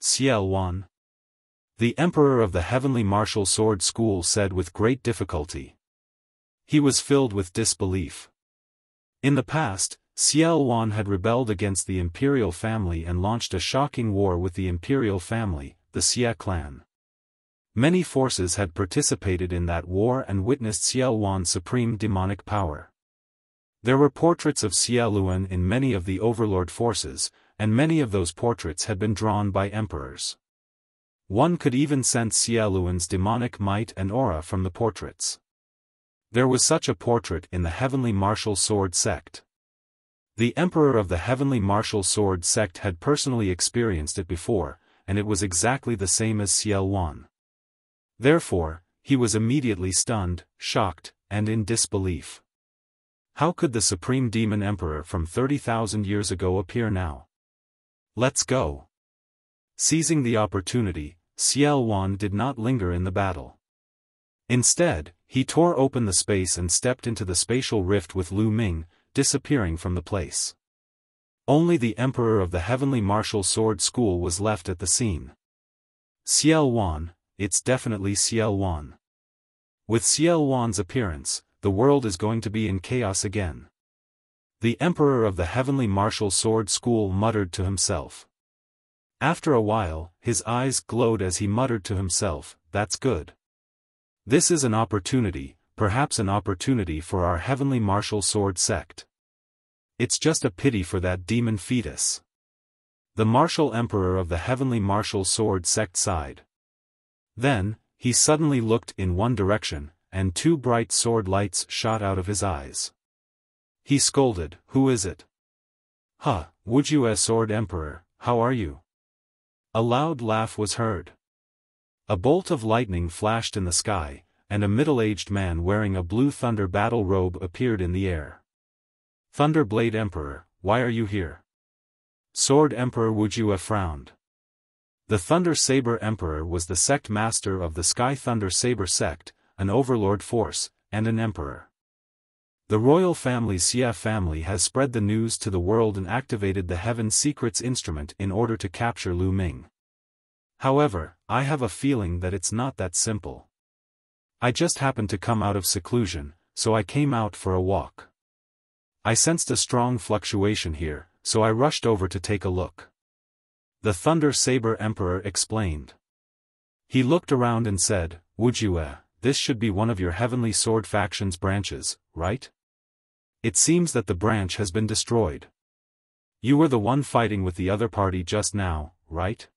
Xiaofan? The Emperor of the Heavenly Martial Sword School said with great difficulty. He was filled with disbelief. In the past, Xiaofan had rebelled against the imperial family and launched a shocking war with the imperial family, the Xia clan. Many forces had participated in that war and witnessed Xiaofan's supreme demonic power. There were portraits of Xiaoluan in many of the overlord forces, and many of those portraits had been drawn by emperors. One could even sense Xiaoluan's demonic might and aura from the portraits. There was such a portrait in the Heavenly Martial Sword sect. The Emperor of the Heavenly Martial Sword sect had personally experienced it before, and it was exactly the same as Xiaofan. Therefore, he was immediately stunned, shocked, and in disbelief. How could the Supreme Demon Emperor from 30,000 years ago appear now? Let's go. Seizing the opportunity, Xiaofan did not linger in the battle. Instead, he tore open the space and stepped into the spatial rift with Lu Ming, disappearing from the place. Only the Emperor of the Heavenly Martial Sword School was left at the scene. Xiaofan, it's definitely Xiaofan. With Xiaofan's appearance, the world is going to be in chaos again. The Emperor of the Heavenly Martial Sword School muttered to himself. After a while, his eyes glowed as he muttered to himself, "That's good. This is an opportunity, perhaps an opportunity for our Heavenly Martial Sword sect. It's just a pity for that demon fetus." The Martial Emperor of the Heavenly Martial Sword sect sighed. Then, he suddenly looked in one direction, and two bright sword lights shot out of his eyes. He scolded, "Who is it?" Wuxia Sword Emperor, how are you?" A loud laugh was heard. A bolt of lightning flashed in the sky, and a middle-aged man wearing a blue thunder battle robe appeared in the air. "Thunderblade Emperor, why are you here?" Sword Emperor Wuxia frowned. The Thunder Saber Emperor was the sect master of the Sky Thunder Saber sect, an overlord force, and an emperor. The royal family Xia family has spread the news to the world and activated the Heaven Secrets instrument in order to capture Lu Ming. However, I have a feeling that it's not that simple. I just happened to come out of seclusion, so I came out for a walk. I sensed a strong fluctuation here, so I rushed over to take a look. The Thunder Saber Emperor explained. He looked around and said, "Wuxia, this should be one of your Heavenly Sword faction's branches, right? It seems that the branch has been destroyed. You were the one fighting with the other party just now, right?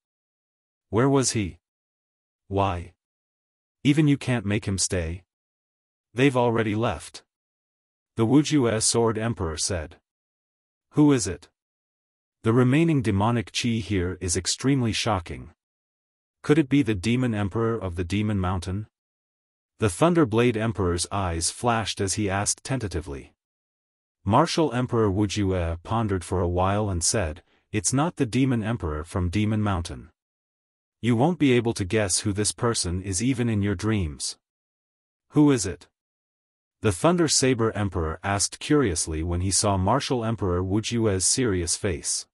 Where was he? Why? Even you can't make him stay? They've already left." The Wuxia Sword Emperor said. "Who is it? The remaining demonic chi here is extremely shocking. Could it be the Demon Emperor of the Demon Mountain?" The Thunderblade Emperor's eyes flashed as he asked tentatively. Martial Emperor Wuxia pondered for a while and said, "It's not the Demon Emperor from Demon Mountain. You won't be able to guess who this person is even in your dreams." "Who is it?" The Thunder Saber Emperor asked curiously when he saw Martial Emperor Wuxia's serious face.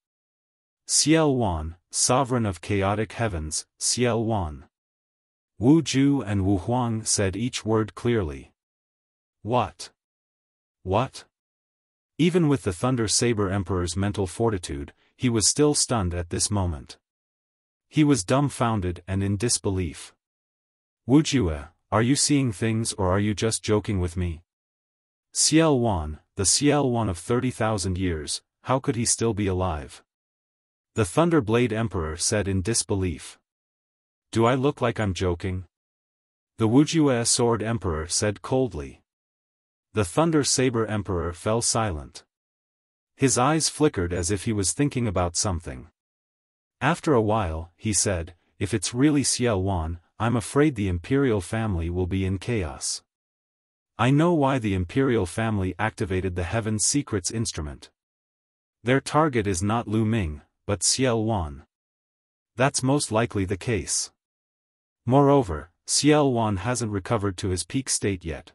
"Xiaofan, Sovereign of Chaotic Heavens, Xiaofan." Wu Ju and Wu Huang said each word clearly. What? Even with the Thunder Saber Emperor's mental fortitude, he was still stunned at this moment. He was dumbfounded and in disbelief. "Wuxia, are you seeing things or are you just joking with me? Xiaofan, the Xiaofan of 30,000 years, how could he still be alive?" The Thunderblade Emperor said in disbelief. "Do I look like I'm joking?" The Wuxia Sword Emperor said coldly. The Thunder Saber Emperor fell silent. His eyes flickered as if he was thinking about something. After a while, he said, "If it's really Xiaofan, I'm afraid the Imperial family will be in chaos. I know why the Imperial family activated the Heaven Secrets instrument. Their target is not Lu Ming, but Xiaofan. That's most likely the case. Moreover, Xiaofan hasn't recovered to his peak state yet.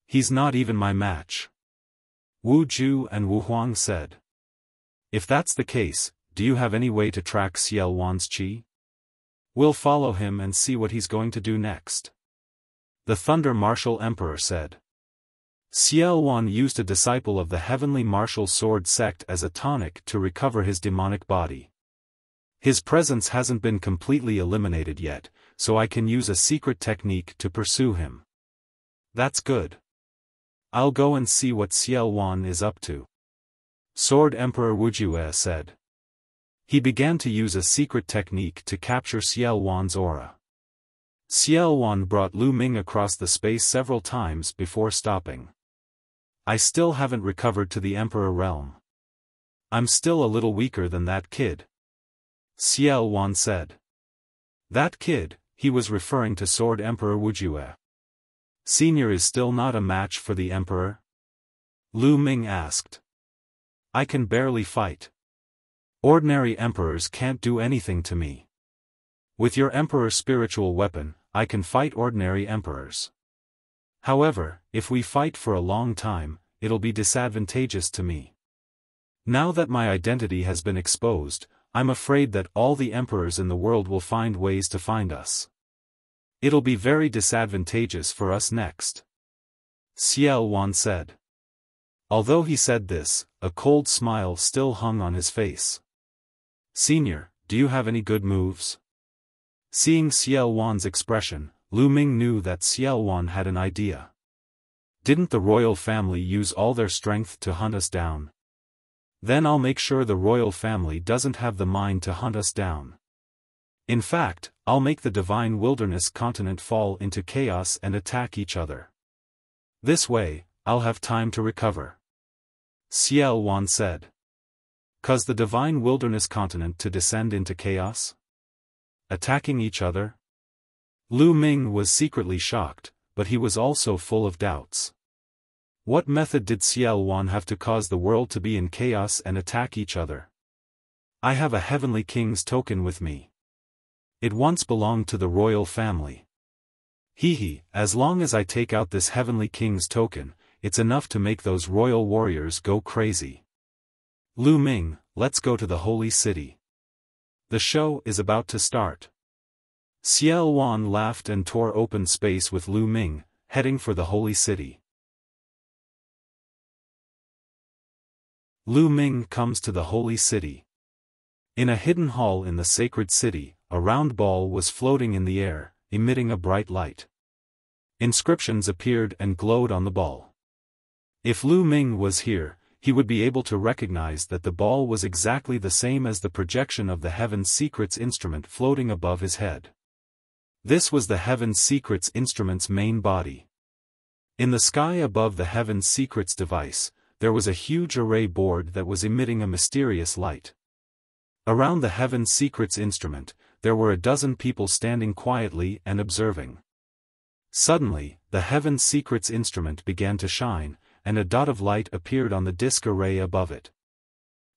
He's not even my match. Wu Ju and Wu Huang said. If that's the case, do you have any way to track Xiaofan's qi? We'll follow him and see what he's going to do next. The Thunder Martial Emperor said. Xiaofan used a disciple of the Heavenly Martial Sword sect as a tonic to recover his demonic body. His presence hasn't been completely eliminated yet, so I can use a secret technique to pursue him. That's good. I'll go and see what Xiaofan is up to. Sword Emperor Wuxia said. He began to use a secret technique to capture Xiaofan's aura. Xiaofan brought Lu Ming across the space several times before stopping. I still haven't recovered to the Emperor realm. I'm still a little weaker than that kid. Xiaofan said. That kid, he was referring to Sword Emperor Wuxia. Senior is still not a match for the Emperor? Lu Ming asked. I can barely fight. Ordinary emperors can't do anything to me. With your Emperor's spiritual weapon, I can fight ordinary emperors. However, if we fight for a long time, it'll be disadvantageous to me. Now that my identity has been exposed, I'm afraid that all the emperors in the world will find ways to find us. It'll be very disadvantageous for us next. Xiaofan said. Although he said this, a cold smile still hung on his face. Senior, do you have any good moves? Seeing Xiaofan's expression, Lu Ming knew that Xiaofan had an idea. Didn't the royal family use all their strength to hunt us down? Then I'll make sure the royal family doesn't have the mind to hunt us down. In fact, I'll make the divine wilderness continent fall into chaos and attack each other. This way, I'll have time to recover. Xiaofan said. Cause the divine wilderness continent to descend into chaos? Attacking each other? Lu Ming was secretly shocked, but he was also full of doubts. What method did Xiaofan have to cause the world to be in chaos and attack each other? I have a Heavenly King's token with me. It once belonged to the royal family. As long as I take out this Heavenly King's token, it's enough to make those royal warriors go crazy. Lu Ming, let's go to the holy city. The show is about to start. Xiaofan laughed and tore open space with Lu Ming, heading for the holy city. Lu Ming comes to the holy city. In a hidden hall in the sacred city, a round ball was floating in the air, emitting a bright light. Inscriptions appeared and glowed on the ball. If Lu Ming was here, he would be able to recognize that the ball was exactly the same as the projection of the Heaven's Secrets instrument floating above his head. This was the Heaven's Secrets instrument's main body. In the sky above the Heaven's Secrets device, there was a huge array board that was emitting a mysterious light. Around the Heaven's Secrets instrument, there were a dozen people standing quietly and observing. Suddenly, the Heaven's Secrets instrument began to shine, and a dot of light appeared on the disk array above it.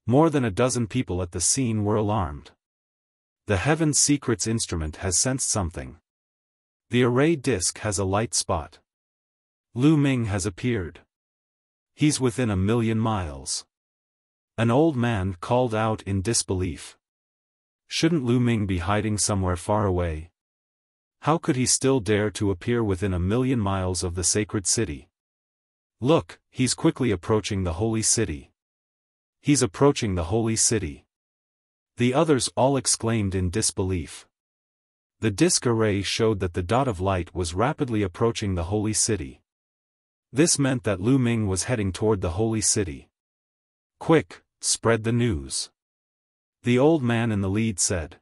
More than a dozen people at the scene were alarmed. The Heaven's Secrets instrument has sensed something. The array disk has a light spot. Lu Ming has appeared. He's within 1,000,000 miles. An old man called out in disbelief. Shouldn't Lu Ming be hiding somewhere far away? How could he still dare to appear within 1,000,000 miles of the sacred city? Look, he's quickly approaching the holy city. He's approaching the holy city. The others all exclaimed in disbelief. The disk array showed that the dot of light was rapidly approaching the holy city. This meant that Lu Ming was heading toward the holy city. Quick, spread the news. The old man in the lead said.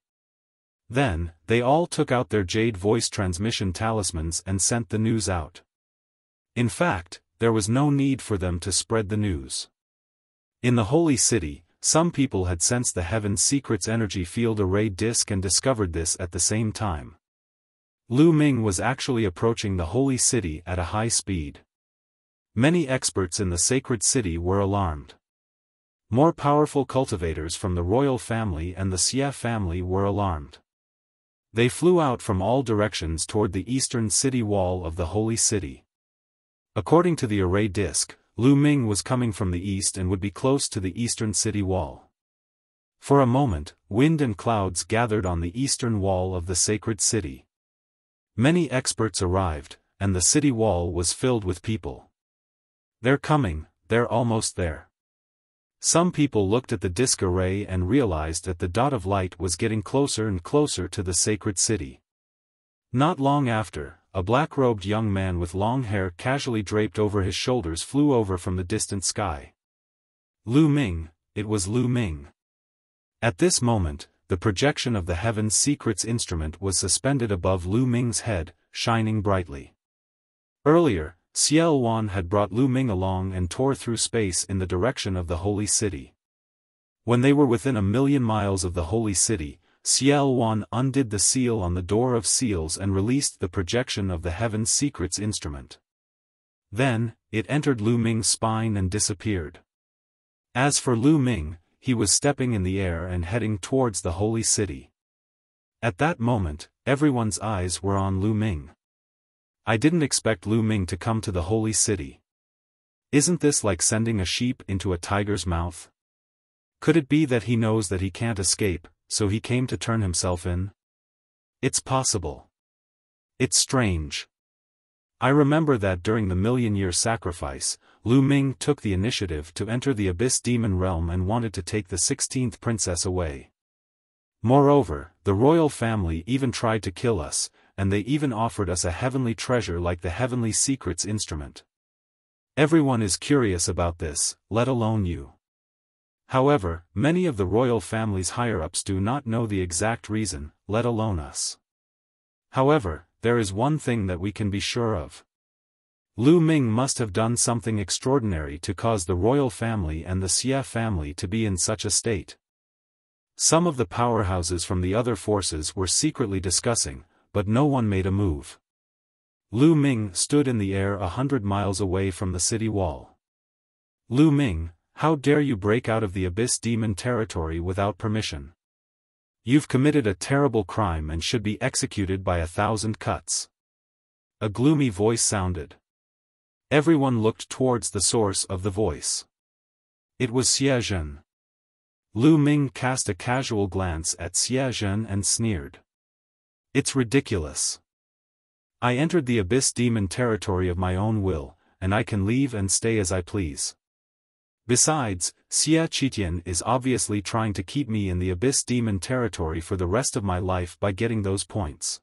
Then, they all took out their jade voice transmission talismans and sent the news out. In fact, there was no need for them to spread the news. In the holy city, some people had sensed the Heaven's Secrets energy field array disk and discovered this at the same time. Lu Ming was actually approaching the holy city at a high speed. Many experts in the sacred city were alarmed. More powerful cultivators from the royal family and the Xia family were alarmed. They flew out from all directions toward the eastern city wall of the Holy City. According to the array disk, Lu Ming was coming from the east and would be close to the eastern city wall. For a moment, wind and clouds gathered on the eastern wall of the sacred city. Many experts arrived, and the city wall was filled with people. They're coming, they're almost there. Some people looked at the disk array and realized that the dot of light was getting closer and closer to the sacred city. Not long after, a black-robed young man with long hair casually draped over his shoulders flew over from the distant sky. Lu Ming, it was Lu Ming. At this moment, the projection of the Heaven's Secrets instrument was suspended above Lu Ming's head, shining brightly. Earlier, Xiaofan had brought Lu Ming along and tore through space in the direction of the Holy City. When they were within 1,000,000 miles of the Holy City, Xiaofan undid the seal on the door of seals and released the projection of the Heaven's Secrets instrument. Then, it entered Lu Ming's spine and disappeared. As for Lu Ming, he was stepping in the air and heading towards the Holy City. At that moment, everyone's eyes were on Lu Ming. I didn't expect Lu Ming to come to the Holy City. Isn't this like sending a sheep into a tiger's mouth? Could it be that he knows that he can't escape, so he came to turn himself in? It's possible. It's strange. I remember that during the million-year sacrifice, Lu Ming took the initiative to enter the Abyss Demon realm and wanted to take the 16th princess away. Moreover, the royal family even tried to kill us, and they even offered us a heavenly treasure like the Heavenly Secrets instrument. Everyone is curious about this, let alone you. However, many of the royal family's higher-ups do not know the exact reason, let alone us. However, there is one thing that we can be sure of. Lu Ming must have done something extraordinary to cause the royal family and the Xia family to be in such a state. Some of the powerhouses from the other forces were secretly discussing, but no one made a move. Lu Ming stood in the air 100 miles away from the city wall. Lu Ming, how dare you break out of the Abyss Demon territory without permission? You've committed a terrible crime and should be executed by 1,000 cuts. A gloomy voice sounded. Everyone looked towards the source of the voice. It was Xie Zhen. Lu Ming cast a casual glance at Xie Zhen and sneered. It's ridiculous. I entered the Abyss Demon territory of my own will, and I can leave and stay as I please. Besides, Xie Qitian is obviously trying to keep me in the Abyss Demon territory for the rest of my life by getting those points.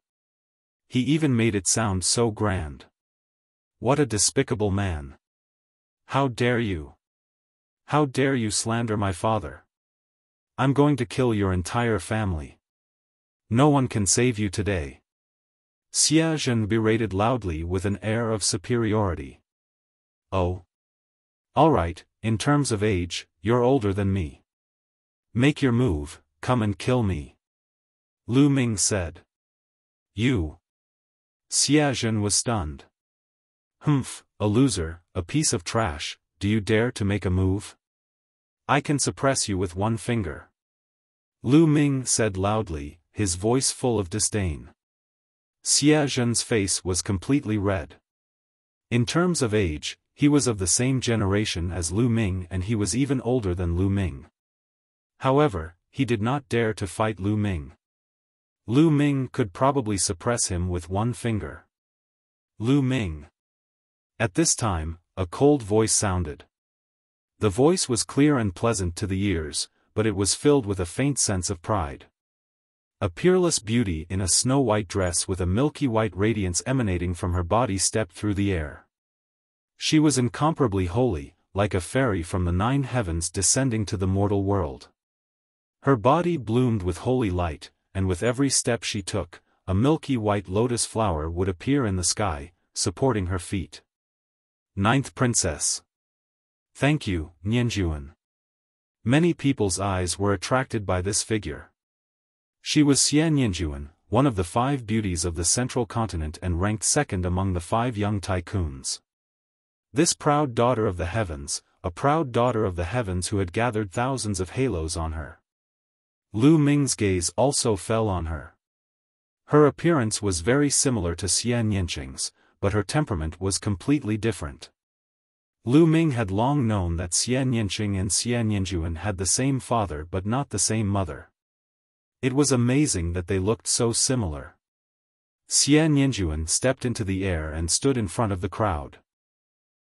He even made it sound so grand. What a despicable man. How dare you? How dare you slander my father? I'm going to kill your entire family. No one can save you today. Xie Zhen berated loudly with an air of superiority. Oh. All right, in terms of age, you're older than me. Make your move, come and kill me. Lu Ming said. You. Xie Zhen was stunned. Humph, a loser, a piece of trash, do you dare to make a move? I can suppress you with one finger. Lu Ming said loudly, his voice full of disdain. Xie Zhen's face was completely red. In terms of age, he was of the same generation as Lu Ming and he was even older than Lu Ming. However, he did not dare to fight Lu Ming. Lu Ming could probably suppress him with one finger. Lu Ming. At this time, a cold voice sounded. The voice was clear and pleasant to the ears, but it was filled with a faint sense of pride. A peerless beauty in a snow-white dress with a milky white radiance emanating from her body stepped through the air. She was incomparably holy, like a fairy from the 9 heavens descending to the mortal world. Her body bloomed with holy light, and with every step she took, a milky white lotus flower would appear in the sky, supporting her feet. 9th Princess. Thank you, Nianjuan. Many people's eyes were attracted by this figure. She was Xie Nianjuan, one of the 5 beauties of the central continent and ranked second among the 5 young tycoons. This proud daughter of the heavens, a proud daughter of the heavens who had gathered thousands of halos on her. Lu Ming's gaze also fell on her. Her appearance was very similar to Xian Yinqing's, but her temperament was completely different. Lu Ming had long known that Xian Yinqing and Xian Yinjuan had the same father but not the same mother. It was amazing that they looked so similar. Xian Yinjuan stepped into the air and stood in front of the crowd.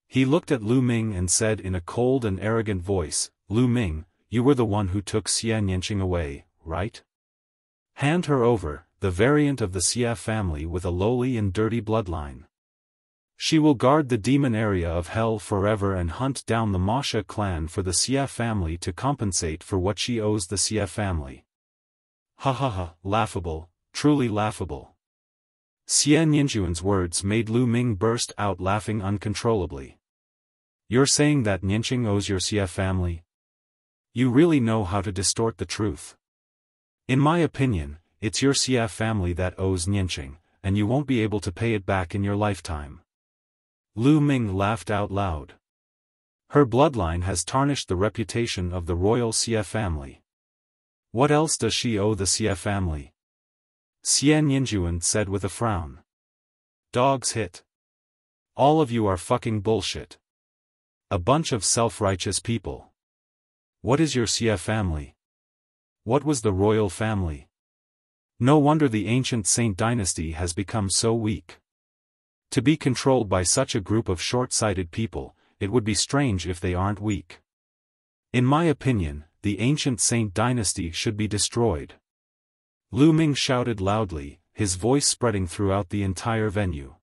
He looked at Lu Ming and said in a cold and arrogant voice, "Lu Ming, you were the one who took Xian Yinqing away, right? Hand her over, the variant of the Xia family with a lowly and dirty bloodline. She will guard the demon area of hell forever and hunt down the Masha clan for the Xia family to compensate for what she owes the Xia family." Ha ha ha, laughable, truly laughable. Xian Yinjuan's words made Lu Ming burst out laughing uncontrollably. "You're saying that Yinqing owes your Xia family? You really know how to distort the truth. In my opinion, it's your Xia family that owes Yinqing, and you won't be able to pay it back in your lifetime." Lu Ming laughed out loud. Her bloodline has tarnished the reputation of the royal Xia family. What else does she owe the Xia family? Xian Yinjuan said with a frown. "Dogs hit. All of you are fucking bullshit. A bunch of self-righteous people. What is your Xia family? What was the royal family? No wonder the ancient Saint dynasty has become so weak. To be controlled by such a group of short-sighted people, it would be strange if they aren't weak. In my opinion, the ancient Saint dynasty should be destroyed." Lu Ming shouted loudly, his voice spreading throughout the entire venue.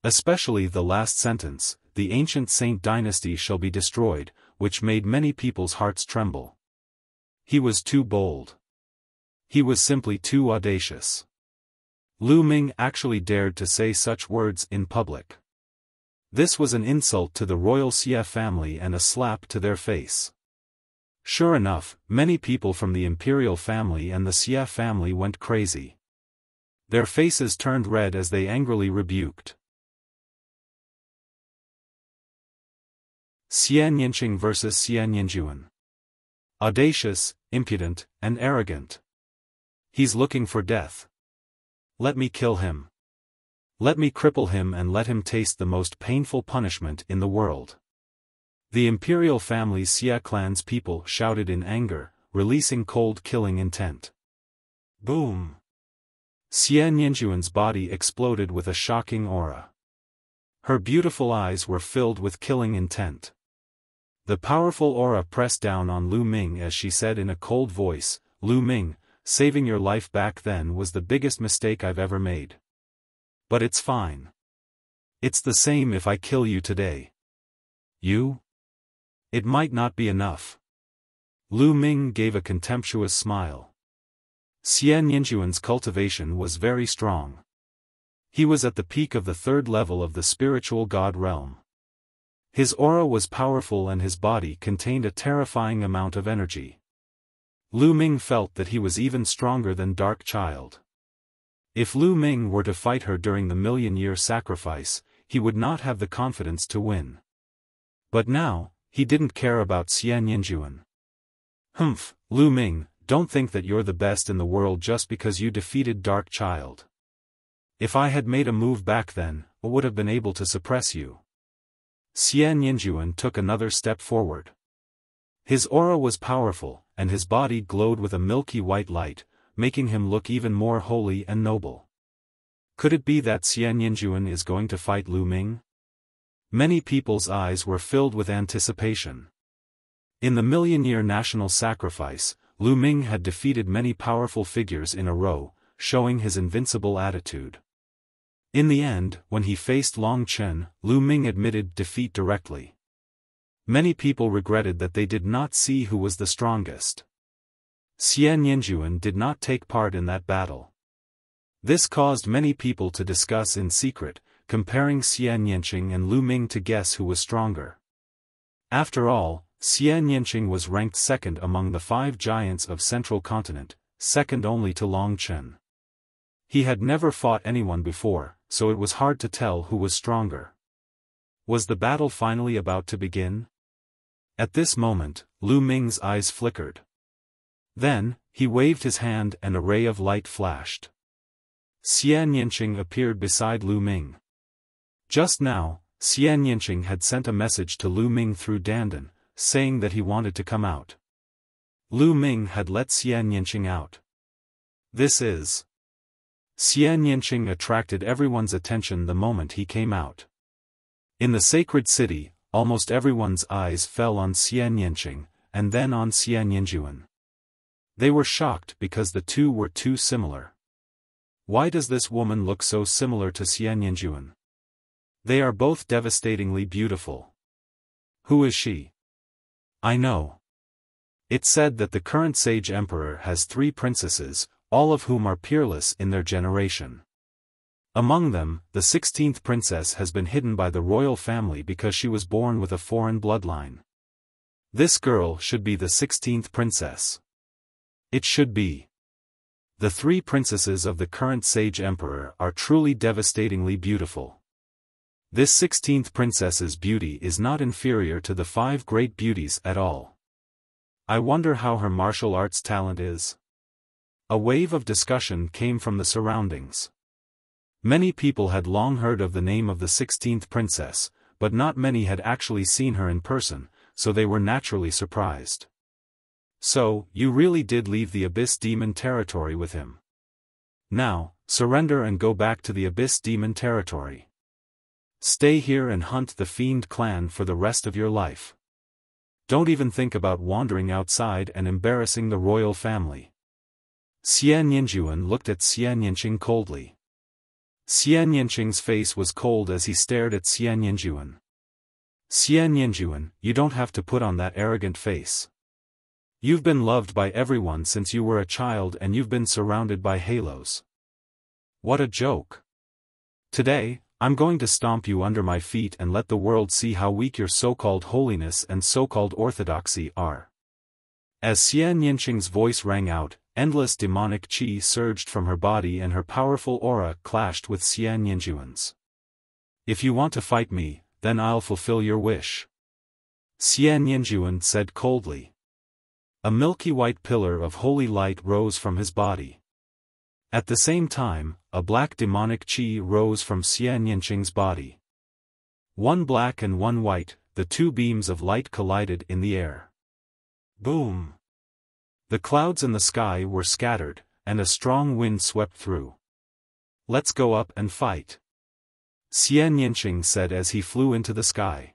Especially the last sentence, "the ancient Saint dynasty shall be destroyed," which made many people's hearts tremble. He was too bold. He was simply too audacious. Lu Ming actually dared to say such words in public. This was an insult to the royal Xia family and a slap to their face. Sure enough, many people from the imperial family and the Xia family went crazy. Their faces turned red as they angrily rebuked. Xian Yinqing vs. Xian Yinjuan. Audacious, impudent, and arrogant. He's looking for death. Let me kill him. Let me cripple him and let him taste the most painful punishment in the world. The imperial family's Xia clan's people shouted in anger, releasing cold killing intent. Boom! Xian Yinjuan's body exploded with a shocking aura. Her beautiful eyes were filled with killing intent. The powerful aura pressed down on Lu Ming as she said in a cold voice, "Lu Ming, saving your life back then was the biggest mistake I've ever made. But it's fine. It's the same if I kill you today. You? It might not be enough." Lu Ming gave a contemptuous smile. Xian Yinjuan's cultivation was very strong. He was at the peak of the third level of the spiritual god realm. His aura was powerful and his body contained a terrifying amount of energy. Lu Ming felt that he was even stronger than Dark Child. If Lu Ming were to fight her during the million-year sacrifice, he would not have the confidence to win. But now, he didn't care about Xian Yinjuan. "Humph, Lu Ming, don't think that you're the best in the world just because you defeated Dark Child. If I had made a move back then, I would have been able to suppress you." Xian Yinjuan took another step forward. His aura was powerful, and his body glowed with a milky white light, making him look even more holy and noble. Could it be that Xian Yinjuan is going to fight Lu Ming? Many people's eyes were filled with anticipation. In the million-year national sacrifice, Lu Ming had defeated many powerful figures in a row, showing his invincible attitude. In the end, when he faced Long Chen, Lu Ming admitted defeat directly. Many people regretted that they did not see who was the strongest. Xian Yinjuan did not take part in that battle. This caused many people to discuss in secret, comparing Xian Yinqing and Lu Ming to guess who was stronger. After all, Xian Yinqing was ranked second among the 5 giants of Central Continent, second only to Long Chen. He had never fought anyone before, so it was hard to tell who was stronger. Was the battle finally about to begin? At this moment, Lu Ming's eyes flickered. Then, he waved his hand and a ray of light flashed. Xian Yinqing appeared beside Lu Ming. Just now, Xian Yinqing had sent a message to Lu Ming through Dandan, saying that he wanted to come out. Lu Ming had let Xian Yinqing out. This is. Xian Yinqing attracted everyone's attention the moment he came out. In the sacred city, almost everyone's eyes fell on Xian Yinqing, and then on Xian Yinjuan. They were shocked because the two were too similar. Why does this woman look so similar to Xian Yinjuan? They are both devastatingly beautiful. Who is she? I know. It's said that the current sage emperor has 3 princesses, all of whom are peerless in their generation. Among them, the 16th princess has been hidden by the royal family because she was born with a foreign bloodline. This girl should be the 16th princess. It should be. The 3 princesses of the current sage emperor are truly devastatingly beautiful. This 16th princess's beauty is not inferior to the 5 great beauties at all. I wonder how her martial arts talent is. A wave of discussion came from the surroundings. Many people had long heard of the name of the 16th princess, but not many had actually seen her in person, so they were naturally surprised. So, you really did leave the Abyss Demon territory with him. Now, surrender and go back to the Abyss Demon territory. Stay here and hunt the Fiend clan for the rest of your life. Don't even think about wandering outside and embarrassing the royal family. Xian Yinjuan looked at Xian Yinqing coldly. Xian Yinqing's face was cold as he stared at Xian Yinjuan. Xian Yinjuan, you don't have to put on that arrogant face. You've been loved by everyone since you were a child and you've been surrounded by halos. What a joke. Today, I'm going to stomp you under my feet and let the world see how weak your so-called holiness and so-called orthodoxy are. As Xian Yinqing's voice rang out, endless demonic qi surged from her body and her powerful aura clashed with Xian Yinjuan's. If you want to fight me, then I'll fulfill your wish. Xian Yinjuan said coldly. A milky white pillar of holy light rose from his body. At the same time, a black demonic qi rose from Xian Yinqing's body. One black and one white, the 2 beams of light collided in the air. Boom! The clouds in the sky were scattered, and a strong wind swept through. Let's go up and fight. Xian Yinqing said as he flew into the sky.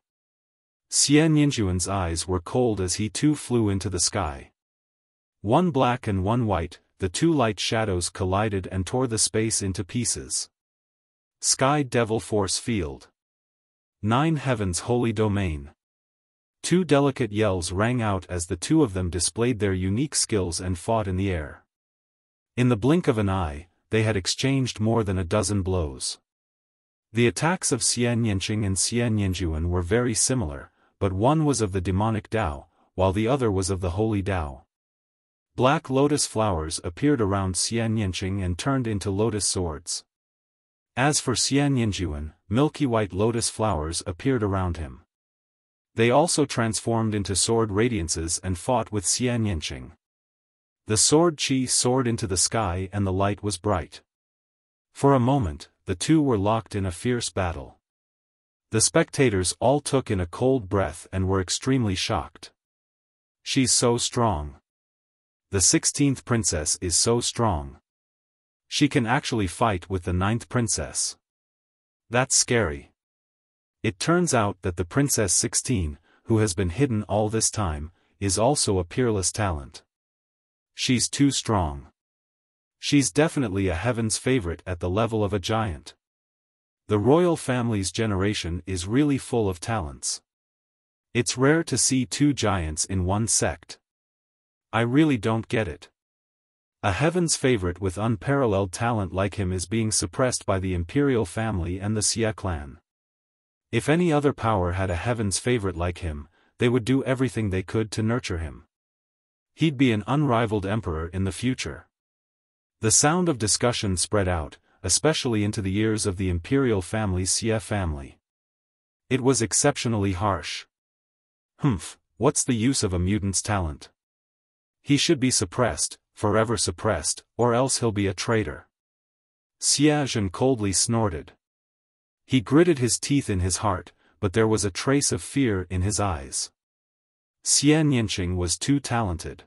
Xian Yinjuan's eyes were cold as he too flew into the sky. One black and one white, the 2 light shadows collided and tore the space into pieces. Sky Devil Force Field. 9 Heavens Holy Domain. 2 delicate yells rang out as the 2 of them displayed their unique skills and fought in the air. In the blink of an eye, they had exchanged more than a dozen blows. The attacks of Xian Yinqing and Xian Yinjuan were very similar, but one was of the demonic Tao, while the other was of the holy Tao. Black lotus flowers appeared around Xian Yinqing and turned into lotus swords. As for Xian Yinjuan, milky white lotus flowers appeared around him. They also transformed into sword radiances and fought with Xian Yinqing. The sword qi soared into the sky and the light was bright. For a moment, the 2 were locked in a fierce battle. The spectators all took in a cold breath and were extremely shocked. She's so strong. The 16th princess is so strong. She can actually fight with the 9th princess. That's scary. It turns out that the Princess 16, who has been hidden all this time, is also a peerless talent. She's too strong. She's definitely a heaven's favorite at the level of a giant. The royal family's generation is really full of talents. It's rare to see 2 giants in one sect. I really don't get it. A heaven's favorite with unparalleled talent like him is being suppressed by the imperial family and the Xia clan. If any other power had a heaven's favorite like him, they would do everything they could to nurture him. He'd be an unrivaled emperor in the future. The sound of discussion spread out, especially into the ears of the imperial family's Xia family. It was exceptionally harsh. What's the use of a mutant's talent? He should be suppressed, forever suppressed, or else he'll be a traitor. Xiaofan coldly snorted. He gritted his teeth in his heart, but there was a trace of fear in his eyes. Xian Yinqing was too talented.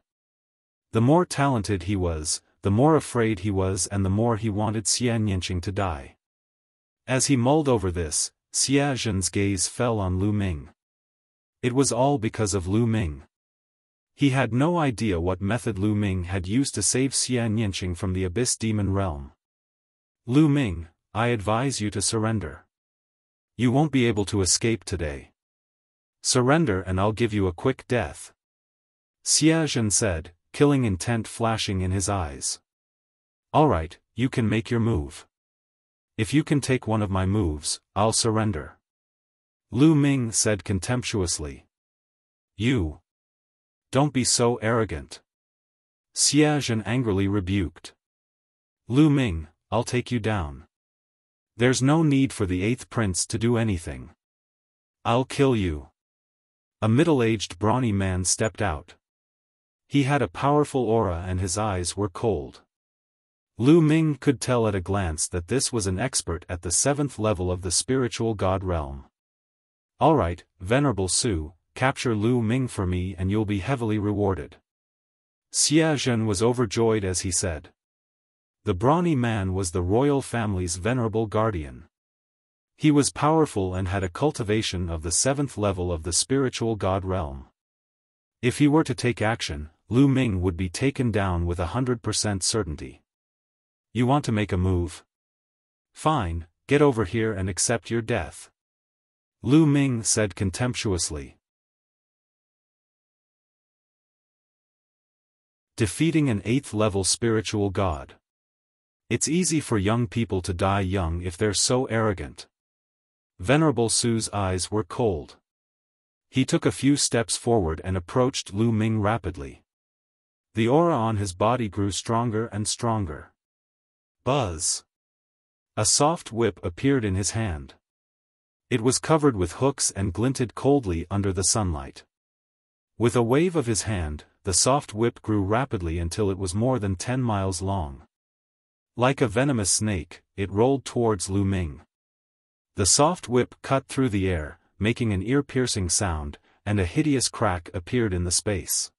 The more talented he was, the more afraid he was, and the more he wanted Xian Yinqing to die. As he mulled over this, Xiaofan's gaze fell on Lu Ming. It was all because of Lu Ming. He had no idea what method Lu Ming had used to save Xian Yinqing from the Abyss Demon Realm. Lu Ming, I advise you to surrender. You won't be able to escape today. Surrender and I'll give you a quick death. Xiaofan said, killing intent flashing in his eyes. Alright, you can make your move. If you can take one of my moves, I'll surrender. Lu Ming said contemptuously. You. Don't be so arrogant. Xiaofan angrily rebuked. Lu Ming, I'll take you down. There's no need for the 8th prince to do anything. I'll kill you. A middle-aged brawny man stepped out. He had a powerful aura and his eyes were cold. Lu Ming could tell at a glance that this was an expert at the 7th level of the spiritual god realm. Alright, Venerable Su, capture Lu Ming for me and you'll be heavily rewarded. Xiaofan was overjoyed as he said. The brawny man was the royal family's venerable guardian. He was powerful and had a cultivation of the 7th level of the spiritual god realm. If he were to take action, Lu Ming would be taken down with 100% certainty. You want to make a move? Fine, get over here and accept your death. Lu Ming said contemptuously. Defeating an 8th level spiritual god. It's easy for young people to die young if they're so arrogant. Venerable Su's eyes were cold. He took a few steps forward and approached Lu Ming rapidly. The aura on his body grew stronger and stronger. Buzz! A soft whip appeared in his hand. It was covered with hooks and glinted coldly under the sunlight. With a wave of his hand, the soft whip grew rapidly until it was more than 10 miles long. Like a venomous snake, it rolled towards Lu Ming. The soft whip cut through the air, making an ear-piercing sound, and a hideous crack appeared in the space.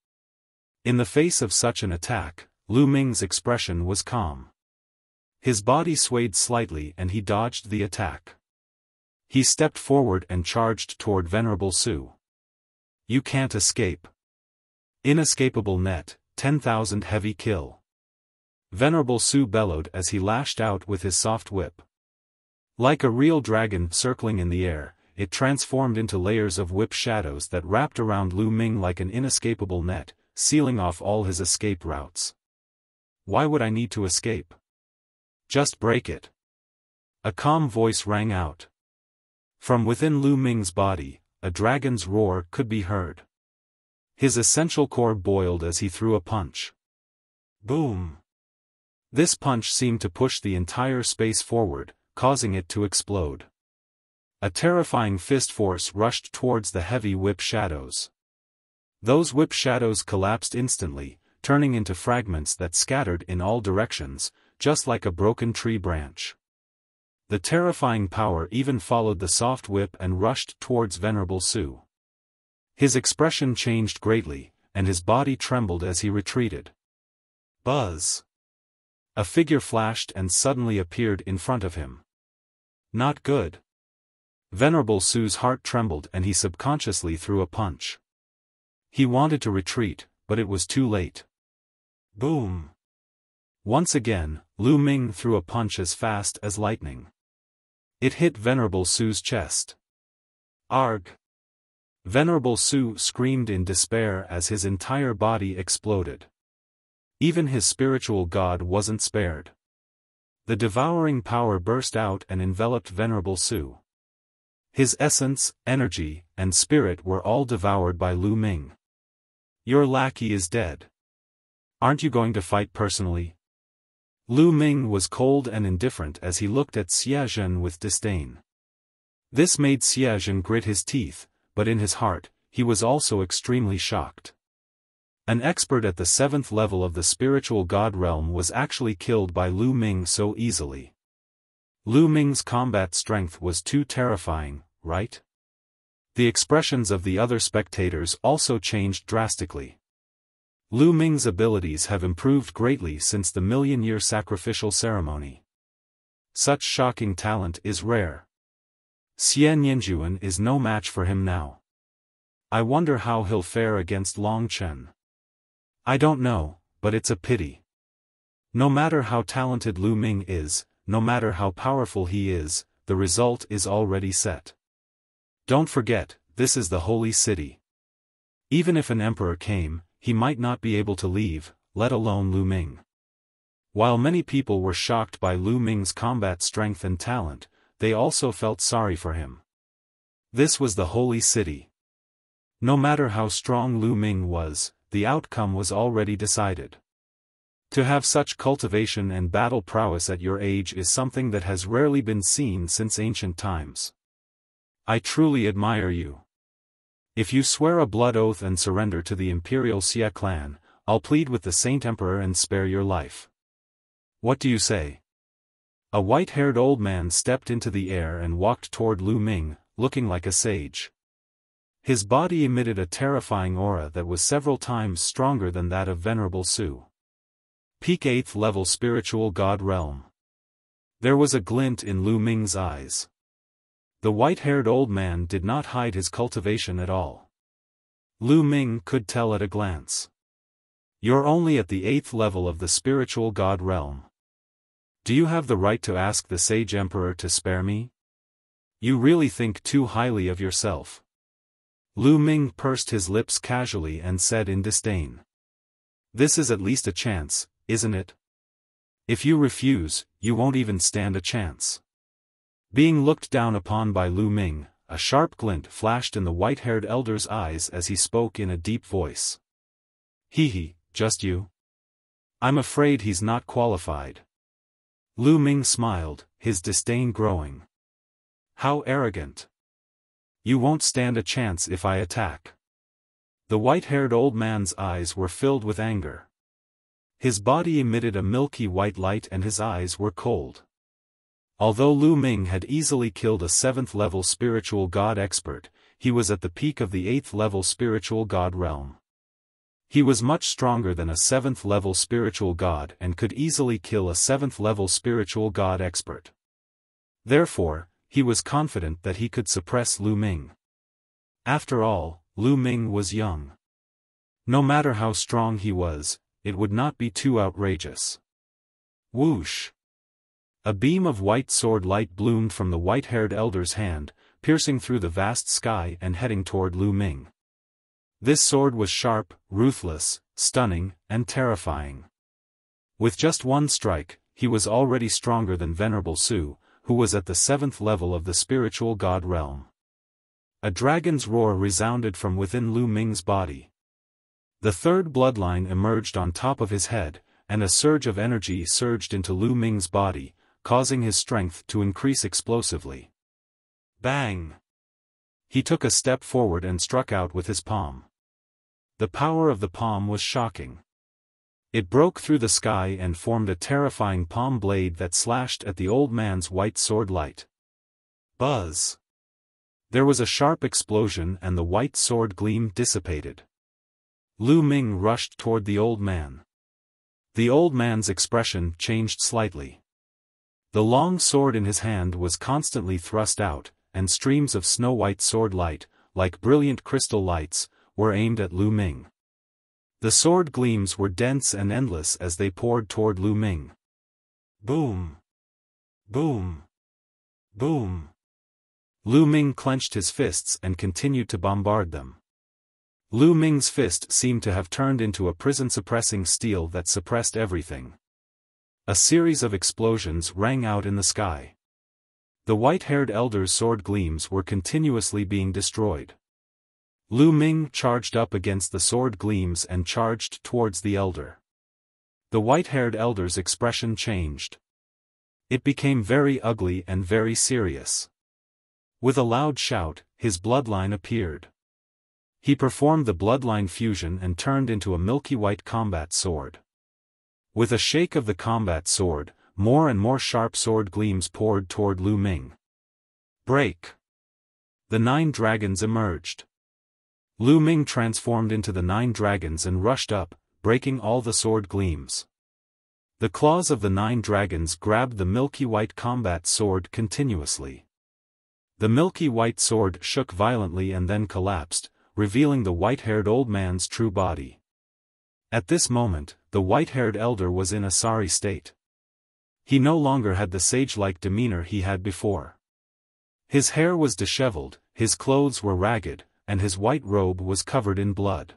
In the face of such an attack, Lu Ming's expression was calm. His body swayed slightly and he dodged the attack. He stepped forward and charged toward Venerable Su. You can't escape. Inescapable net, 10,000 heavy kill. Venerable Su bellowed as he lashed out with his soft whip. Like a real dragon circling in the air, it transformed into layers of whip shadows that wrapped around Lu Ming like an inescapable net, sealing off all his escape routes. Why would I need to escape? Just break it. A calm voice rang out. From within Lu Ming's body, a dragon's roar could be heard. His essential core boiled as he threw a punch. Boom! This punch seemed to push the entire space forward, causing it to explode. A terrifying fist force rushed towards the heavy whip shadows. Those whip shadows collapsed instantly, turning into fragments that scattered in all directions, just like a broken tree branch. The terrifying power even followed the soft whip and rushed towards Venerable Su. His expression changed greatly, and his body trembled as he retreated. Buzz! A figure flashed and suddenly appeared in front of him. Not good. Venerable Su's heart trembled and he subconsciously threw a punch. He wanted to retreat, but it was too late. Boom! Once again, Lu Ming threw a punch as fast as lightning. It hit Venerable Su's chest. Arg! Venerable Su screamed in despair as his entire body exploded. Even his spiritual god wasn't spared. The devouring power burst out and enveloped Venerable Su. His essence, energy, and spirit were all devoured by Lu Ming. Your lackey is dead. Aren't you going to fight personally? Lu Ming was cold and indifferent as he looked at Xiaofan with disdain. This made Xiaofan grit his teeth, but in his heart, he was also extremely shocked. An expert at the 7th level of the spiritual god realm was actually killed by Lu Ming so easily. Lu Ming's combat strength was too terrifying, right? The expressions of the other spectators also changed drastically. Lu Ming's abilities have improved greatly since the million-year sacrificial ceremony. Such shocking talent is rare. Xian Yanjuan is no match for him now. I wonder how he'll fare against Long Chen. I don't know, but it's a pity. No matter how talented Lu Ming is, no matter how powerful he is, the result is already set. Don't forget, this is the holy city. Even if an emperor came, he might not be able to leave, let alone Lu Ming. While many people were shocked by Lu Ming's combat strength and talent, they also felt sorry for him. This was the holy city. No matter how strong Lu Ming was, the outcome was already decided. To have such cultivation and battle prowess at your age is something that has rarely been seen since ancient times. I truly admire you. If you swear a blood oath and surrender to the Imperial Xia clan, I'll plead with the Saint Emperor and spare your life. What do you say? A white-haired old man stepped into the air and walked toward Lu Ming, looking like a sage. His body emitted a terrifying aura that was several times stronger than that of Venerable Su. Peak 8th level spiritual god realm. There was a glint in Lu Ming's eyes. The white-haired old man did not hide his cultivation at all. Lu Ming could tell at a glance. You're only at the 8th level of the spiritual god realm. Do you have the right to ask the sage emperor to spare me? You really think too highly of yourself. Lu Ming pursed his lips casually and said in disdain. This is at least a chance, isn't it? If you refuse, you won't even stand a chance. Being looked down upon by Lu Ming, a sharp glint flashed in the white-haired elder's eyes as he spoke in a deep voice. Hee, just you? I'm afraid he's not qualified. Lu Ming smiled, his disdain growing. How arrogant. You won't stand a chance if I attack. The white-haired old man's eyes were filled with anger. His body emitted a milky white light and his eyes were cold. Although Lu Ming had easily killed a 7th level spiritual god expert, he was at the peak of the 8th level spiritual god realm. He was much stronger than a 7th level spiritual god and could easily kill a 7th level spiritual god expert. Therefore, he was confident that he could suppress Lu Ming. After all, Lu Ming was young. No matter how strong he was, it would not be too outrageous. Whoosh! A beam of white sword light bloomed from the white-haired elder's hand, piercing through the vast sky and heading toward Lu Ming. This sword was sharp, ruthless, stunning, and terrifying. With just one strike, he was already stronger than Venerable Su, who was at the 7th level of the spiritual god realm. A dragon's roar resounded from within Lu Ming's body. The third bloodline emerged on top of his head, and a surge of energy surged into Lu Ming's body, causing his strength to increase explosively. Bang! He took a step forward and struck out with his palm. The power of the palm was shocking. It broke through the sky and formed a terrifying palm blade that slashed at the old man's white sword light. Buzz! There was a sharp explosion and the white sword gleam dissipated. Lu Ming rushed toward the old man. The old man's expression changed slightly. The long sword in his hand was constantly thrust out, and streams of snow-white sword light, like brilliant crystal lights, were aimed at Lu Ming. The sword gleams were dense and endless as they poured toward Lu Ming. Boom! Boom! Boom! Lu Ming clenched his fists and continued to bombard them. Lu Ming's fist seemed to have turned into a prison-suppressing steel that suppressed everything. A series of explosions rang out in the sky. The white-haired elder's sword gleams were continuously being destroyed. Lu Ming charged up against the sword gleams and charged towards the elder. The white-haired elder's expression changed. It became very ugly and very serious. With a loud shout, his bloodline appeared. He performed the bloodline fusion and turned into a milky white combat sword. With a shake of the combat sword, more and more sharp sword gleams poured toward Lu Ming. Break! The 9 dragons emerged. Lu Ming transformed into the 9 dragons and rushed up, breaking all the sword gleams. The claws of the 9 dragons grabbed the milky white combat sword continuously. The milky white sword shook violently and then collapsed, revealing the white-haired old man's true body. At this moment, the white-haired elder was in a sorry state. He no longer had the sage-like demeanor he had before. His hair was disheveled, his clothes were ragged, and his white robe was covered in blood.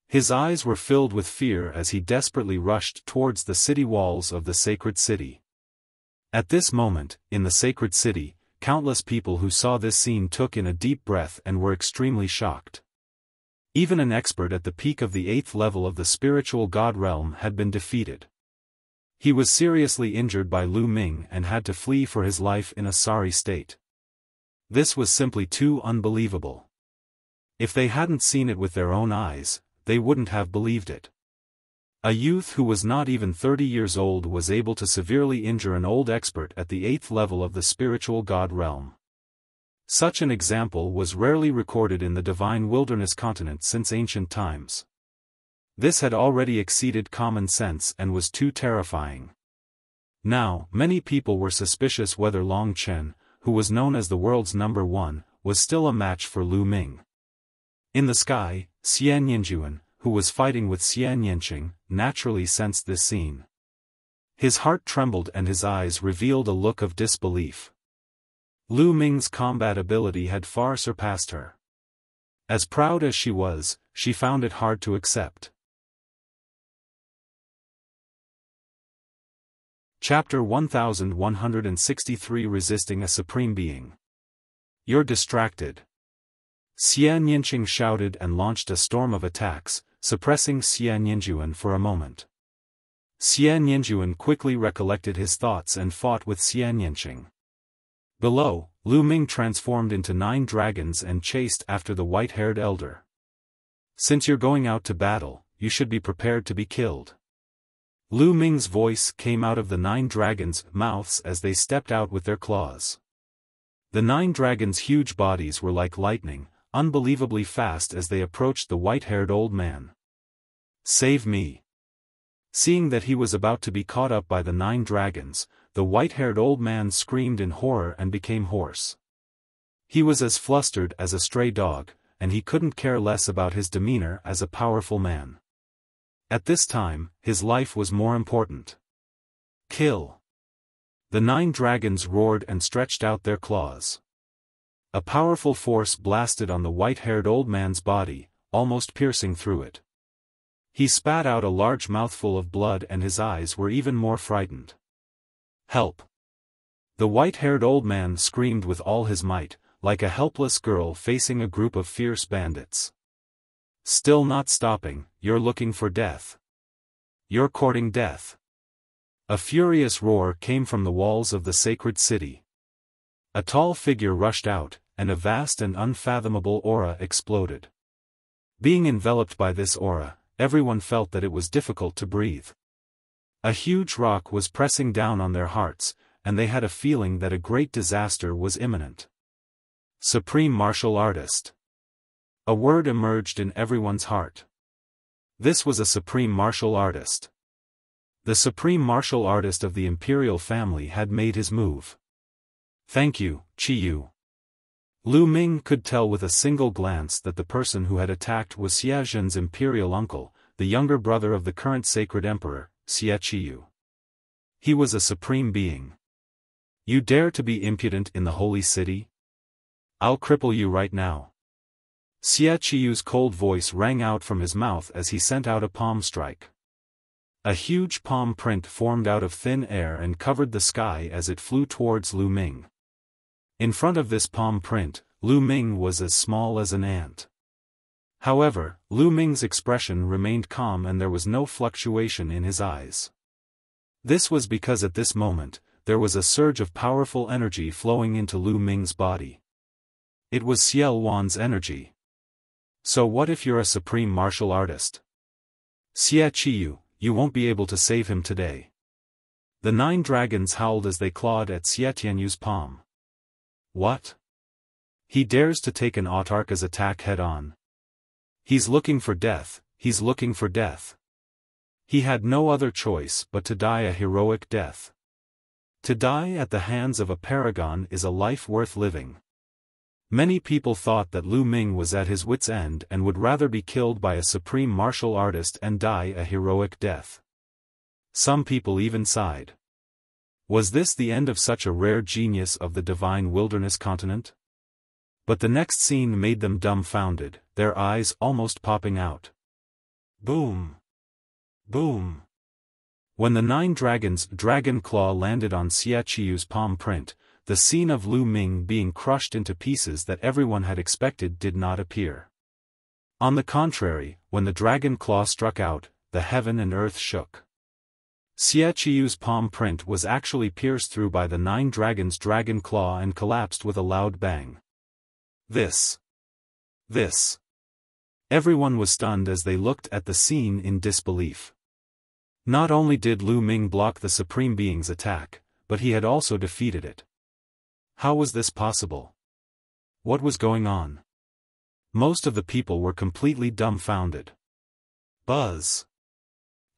His eyes were filled with fear as he desperately rushed towards the city walls of the sacred city. At this moment, in the sacred city, countless people who saw this scene took in a deep breath and were extremely shocked. Even an expert at the peak of the 8th level of the spiritual god realm had been defeated. He was seriously injured by Lu Ming and had to flee for his life in a sorry state. This was simply too unbelievable. If they hadn't seen it with their own eyes, they wouldn't have believed it. A youth who was not even 30 years old was able to severely injure an old expert at the 8th level of the spiritual god realm. Such an example was rarely recorded in the divine wilderness continent since ancient times. This had already exceeded common sense and was too terrifying. Now, many people were suspicious whether Long Chen, who was known as the world's #1, was still a match for Lu Ming. In the sky, Xian Yinjuan, who was fighting with Xian Yanqing, naturally sensed this scene. His heart trembled and his eyes revealed a look of disbelief. Lu Ming's combat ability had far surpassed her. As proud as she was, she found it hard to accept. Chapter 1163 Resisting a Supreme Being. You're distracted. Xian Yanqing shouted and launched a storm of attacks, suppressing Xian Yinjuan for a moment. Xian Yinjuan quickly recollected his thoughts and fought with Xian Yanqing. Below, Lu Ming transformed into 9 dragons and chased after the white-haired elder. Since you're going out to battle, you should be prepared to be killed. Lu Ming's voice came out of the 9 dragons' mouths as they stepped out with their claws. The 9 dragons' huge bodies were like lightning, unbelievably fast as they approached the white-haired old man. Save me! Seeing that he was about to be caught up by the 9 dragons, the white-haired old man screamed in horror and became hoarse. He was as flustered as a stray dog, and he couldn't care less about his demeanor as a powerful man. At this time, his life was more important. Kill! The 9 dragons roared and stretched out their claws. A powerful force blasted on the white-haired old man's body, almost piercing through it. He spat out a large mouthful of blood and his eyes were even more frightened. Help! The white-haired old man screamed with all his might, like a helpless girl facing a group of fierce bandits. Still not stopping, you're looking for death. You're courting death. A furious roar came from the walls of the sacred city. A tall figure rushed out, and a vast and unfathomable aura exploded. Being enveloped by this aura, everyone felt that it was difficult to breathe. A huge rock was pressing down on their hearts, and they had a feeling that a great disaster was imminent. Supreme Martial Artist. A word emerged in everyone's heart. This was a supreme martial artist. The supreme martial artist of the imperial family had made his move. Thank you, Qiyu. Lu Ming could tell with a single glance that the person who had attacked was Xia Zhen's imperial uncle, the younger brother of the current sacred emperor, Xia Qiyu. He was a supreme being. You dare to be impudent in the holy city? I'll cripple you right now. Xia Qiyu's cold voice rang out from his mouth as he sent out a palm strike. A huge palm print formed out of thin air and covered the sky as it flew towards Lu Ming. In front of this palm print, Lu Ming was as small as an ant. However, Lu Ming's expression remained calm and there was no fluctuation in his eyes. This was because at this moment, there was a surge of powerful energy flowing into Lu Ming's body. It was Xiao Wan's energy. So what if you're a supreme martial artist? Xia Qiyu, you won't be able to save him today. The 9 dragons howled as they clawed at Xia Tianyu's palm. What? He dares to take an autarka's attack head-on. He's looking for death, he's looking for death. He had no other choice but to die a heroic death. To die at the hands of a paragon is a life worth living. Many people thought that Lu Ming was at his wit's end and would rather be killed by a supreme martial artist and die a heroic death. Some people even sighed. Was this the end of such a rare genius of the divine wilderness continent? But the next scene made them dumbfounded, their eyes almost popping out. Boom! Boom! When the 9 dragons' dragon claw landed on Xia Qiyu's palm print, the scene of Lu Ming being crushed into pieces that everyone had expected did not appear. On the contrary, when the dragon claw struck out, the heaven and earth shook. Xia Qiyu's palm print was actually pierced through by the 9 dragons' dragon claw and collapsed with a loud bang. This. Everyone was stunned as they looked at the scene in disbelief. Not only did Lu Ming block the Supreme Being's attack, but he had also defeated it. How was this possible? What was going on? Most of the people were completely dumbfounded. Buzz!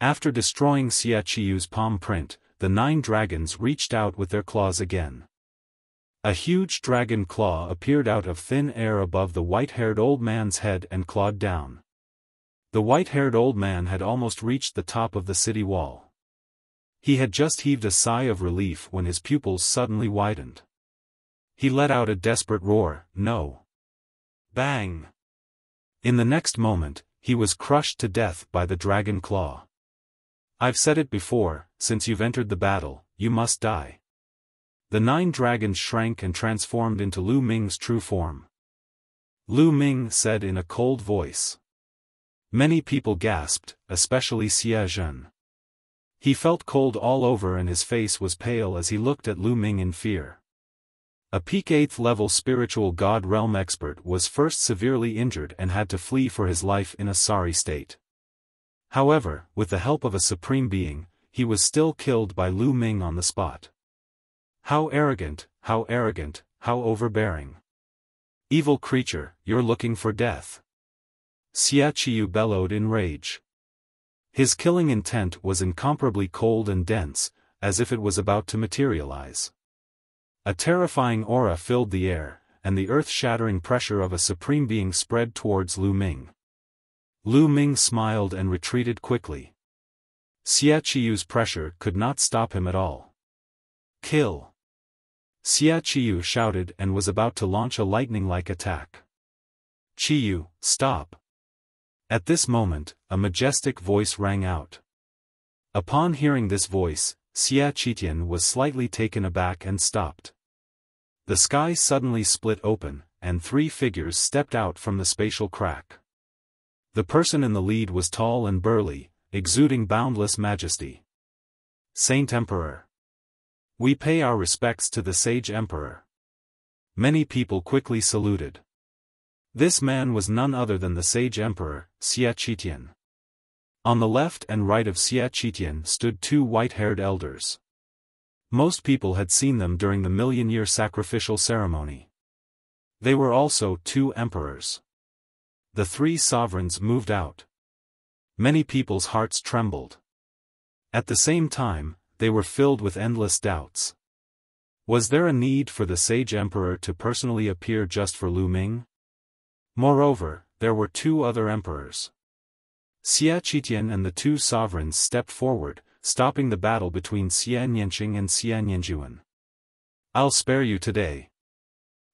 After destroying Xia Qiyu's palm print, the 9 dragons reached out with their claws again. A huge dragon claw appeared out of thin air above the white-haired old man's head and clawed down. The white-haired old man had almost reached the top of the city wall. He had just heaved a sigh of relief when his pupils suddenly widened. He let out a desperate roar, "No!" Bang! In the next moment, he was crushed to death by the dragon claw. I've said it before, since you've entered the battle, you must die. The 9 dragons shrank and transformed into Lu Ming's true form. Lu Ming said in a cold voice. Many people gasped, especially Xie Zhen. He felt cold all over and his face was pale as he looked at Lu Ming in fear. A peak 8th level spiritual god realm expert was first severely injured and had to flee for his life in a sorry state. However, with the help of a supreme being, he was still killed by Lu Ming on the spot. How arrogant, how overbearing. Evil creature, you're looking for death. Xia Qiyu bellowed in rage. His killing intent was incomparably cold and dense, as if it was about to materialize. A terrifying aura filled the air, and the earth-shattering pressure of a supreme being spread towards Lu Ming. Lu Ming smiled and retreated quickly. Xia Qiyu's pressure could not stop him at all. Kill! Xia Qiyu shouted and was about to launch a lightning-like attack. Qiyu, stop! At this moment, a majestic voice rang out. Upon hearing this voice, Xia Qitian was slightly taken aback and stopped. The sky suddenly split open, and 3 figures stepped out from the spatial crack. The person in the lead was tall and burly, exuding boundless majesty. Saint Emperor. We pay our respects to the Sage Emperor. Many people quickly saluted. This man was none other than the Sage Emperor, Xia Qitian. On the left and right of Xia Qitian stood 2 white-haired elders. Most people had seen them during the million-year sacrificial ceremony. They were also 2 emperors. The 3 sovereigns moved out. Many people's hearts trembled. At the same time, they were filled with endless doubts. Was there a need for the Sage Emperor to personally appear just for Lu Ming? Moreover, there were 2 other emperors. Xia Qitian and the 2 sovereigns stepped forward, stopping the battle between Xia Nianqing and Xia Nianjuan. I'll spare you today.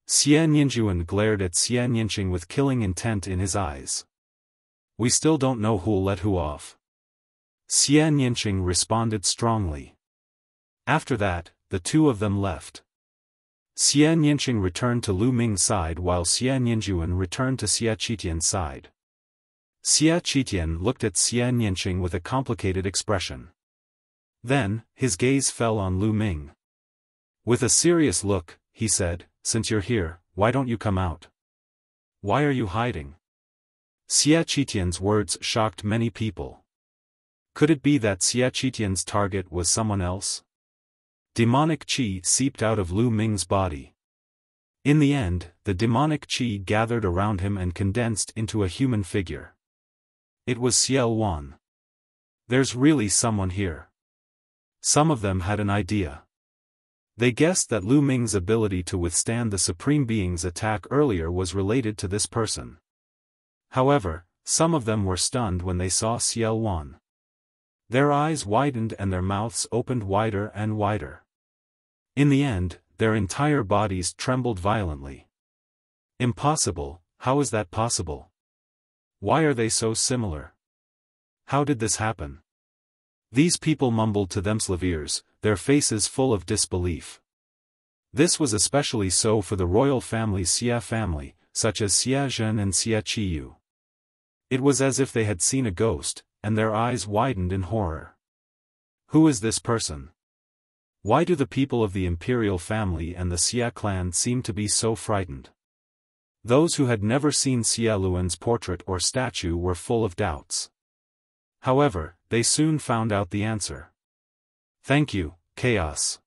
Xia Nianjuan glared at Xia Nianqing with killing intent in his eyes. We still don't know who'll let who off. Xia Nianqing responded strongly. After that, the 2 of them left. Xia Nianqing returned to Lu Ming's side while Xia Nianjuan returned to Xia Qitian's side. Xia Qitian looked at Xia Nianqing with a complicated expression. Then, his gaze fell on Lu Ming. With a serious look, he said, "Since you're here, why don't you come out? Why are you hiding?" Xia Qitian's words shocked many people. Could it be that Xia Qitian's target was someone else? Demonic qi seeped out of Lu Ming's body. In the end, the demonic qi gathered around him and condensed into a human figure. It was Xiaofan. There's really someone here. Some of them had an idea. They guessed that Lu Ming's ability to withstand the Supreme Being's attack earlier was related to this person. However, some of them were stunned when they saw Xiaofan. Their eyes widened and their mouths opened wider and wider. In the end, their entire bodies trembled violently. Impossible, how is that possible? Why are they so similar? How did this happen? These people mumbled to themselves, their faces full of disbelief. This was especially so for the royal family's Xia family, such as Xia Zhen and Xia Qiyu. It was as if they had seen a ghost, and their eyes widened in horror. Who is this person? Why do the people of the imperial family and the Xia clan seem to be so frightened? Those who had never seen Xia Luan's portrait or statue were full of doubts. However, they soon found out the answer. Thank you, chaos.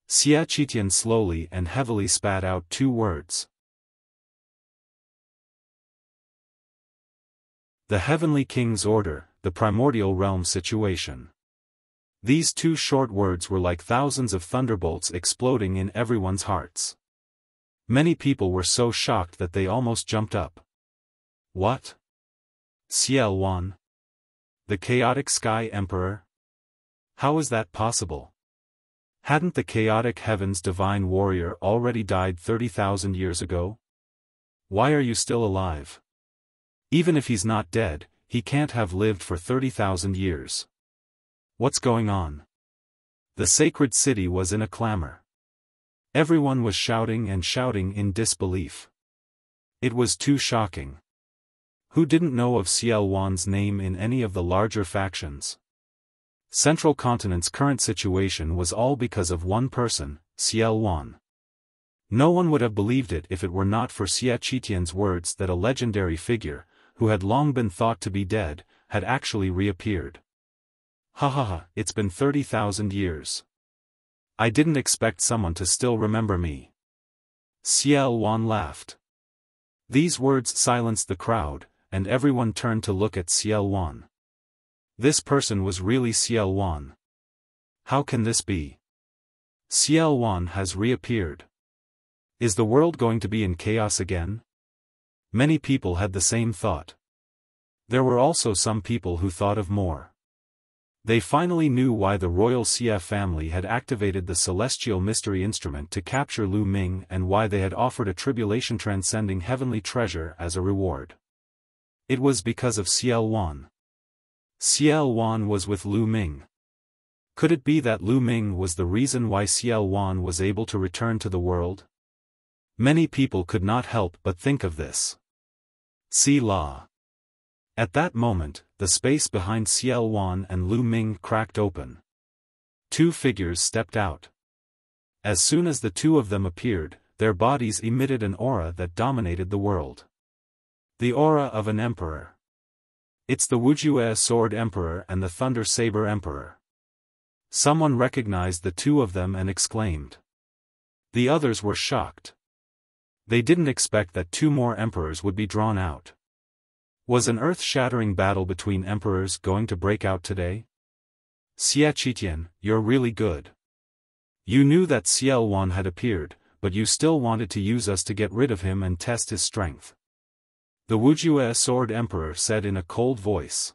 Xia Qitian slowly and heavily spat out 2 words. The Heavenly King's Order, the Primordial Realm Situation. These 2 short words were like thousands of thunderbolts exploding in everyone's hearts. Many people were so shocked that they almost jumped up. What? Xiaofan? The Chaotic Sky Emperor? How is that possible? Hadn't the Chaotic Heaven's divine warrior already died 30,000 years ago? Why are you still alive? Even if he's not dead, he can't have lived for 30,000 years. What's going on? The sacred city was in a clamor. Everyone was shouting and shouting in disbelief. It was too shocking. Who didn't know of Xiaofan's name in any of the larger factions? Central Continent's current situation was all because of one person, Xiaofan. No one would have believed it if it were not for Xia Qitian's words that a legendary figure, who had long been thought to be dead, had actually reappeared. Ha ha ha, it's been 30,000 years. I didn't expect someone to still remember me. Xiaofan laughed. These words silenced the crowd, and everyone turned to look at Xiaofan. This person was really Xiaofan. How can this be? Xiaofan has reappeared. Is the world going to be in chaos again? Many people had the same thought. There were also some people who thought of more. They finally knew why the royal Xia family had activated the celestial mystery instrument to capture Lu Ming and why they had offered a tribulation-transcending heavenly treasure as a reward. It was because of Xiaofan. Xiaofan was with Lu Ming. Could it be that Lu Ming was the reason why Xiaofan was able to return to the world? Many people could not help but think of this. See La. At that moment, the space behind Xiaofan and Lu Ming cracked open. 2 figures stepped out. As soon as the 2 of them appeared, their bodies emitted an aura that dominated the world. The aura of an emperor. It's the Wuxia Sword Emperor and the Thunder Saber Emperor. Someone recognized the 2 of them and exclaimed. The others were shocked. They didn't expect that 2 more emperors would be drawn out. Was an earth-shattering battle between emperors going to break out today? Xia Qitian, you're really good. You knew that Xiaofan had appeared, but you still wanted to use us to get rid of him and test his strength. The Wuxia Sword Emperor said in a cold voice.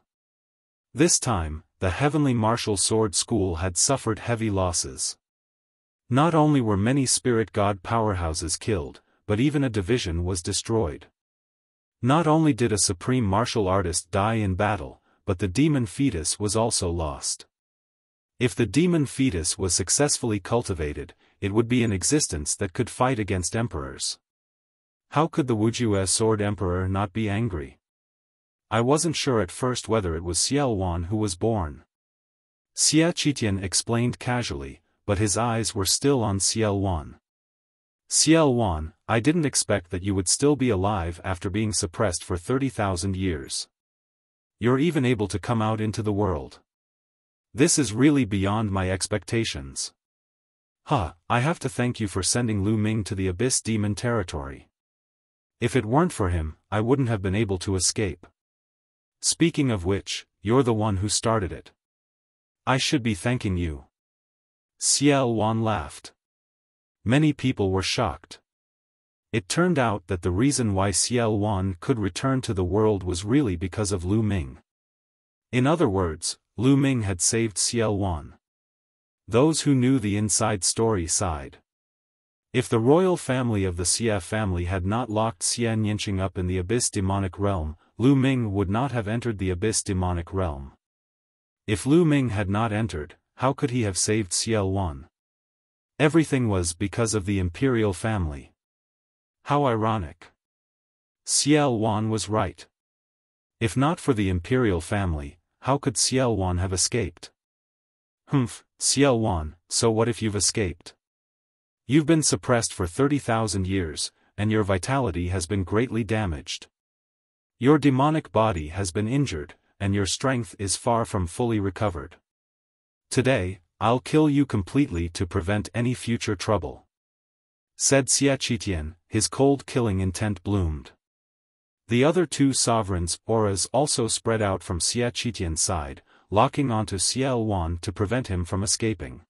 This time, the Heavenly Martial Sword School had suffered heavy losses. Not only were many spirit god powerhouses killed, but even a division was destroyed. Not only did a supreme martial artist die in battle, but the demon fetus was also lost. If the demon fetus was successfully cultivated, it would be an existence that could fight against emperors. How could the Wuxia Sword Emperor not be angry? I wasn't sure at first whether it was Xiaofan who was born. Xia Qitian explained casually, but his eyes were still on Xiaofan. Xiaofan, I didn't expect that you would still be alive after being suppressed for 30,000 years. You're even able to come out into the world. This is really beyond my expectations. I have to thank you for sending Lu Ming to the Abyss Demon territory. If it weren't for him, I wouldn't have been able to escape. Speaking of which, you're the one who started it. I should be thanking you. Xiaofan laughed. Many people were shocked. It turned out that the reason why Xiaofan could return to the world was really because of Lu Ming. In other words, Lu Ming had saved Xiaofan. Those who knew the inside story sighed. If the royal family of the Xia family had not locked Xian Yinqing up in the Abyss Demonic Realm, Lu Ming would not have entered the Abyss Demonic Realm. If Lu Ming had not entered, how could he have saved Xiaofan? Everything was because of the imperial family. How ironic. Xiaofan was right. If not for the imperial family, how could Xiaofan have escaped? Xiaofan, so what if you've escaped? You've been suppressed for 30,000 years, and your vitality has been greatly damaged. Your demonic body has been injured, and your strength is far from fully recovered. Today, I'll kill you completely to prevent any future trouble. Said Xia Qitian, his cold killing intent bloomed. The other two sovereigns' auras also spread out from Xia Qitian's side, locking onto Xiaofan to prevent him from escaping.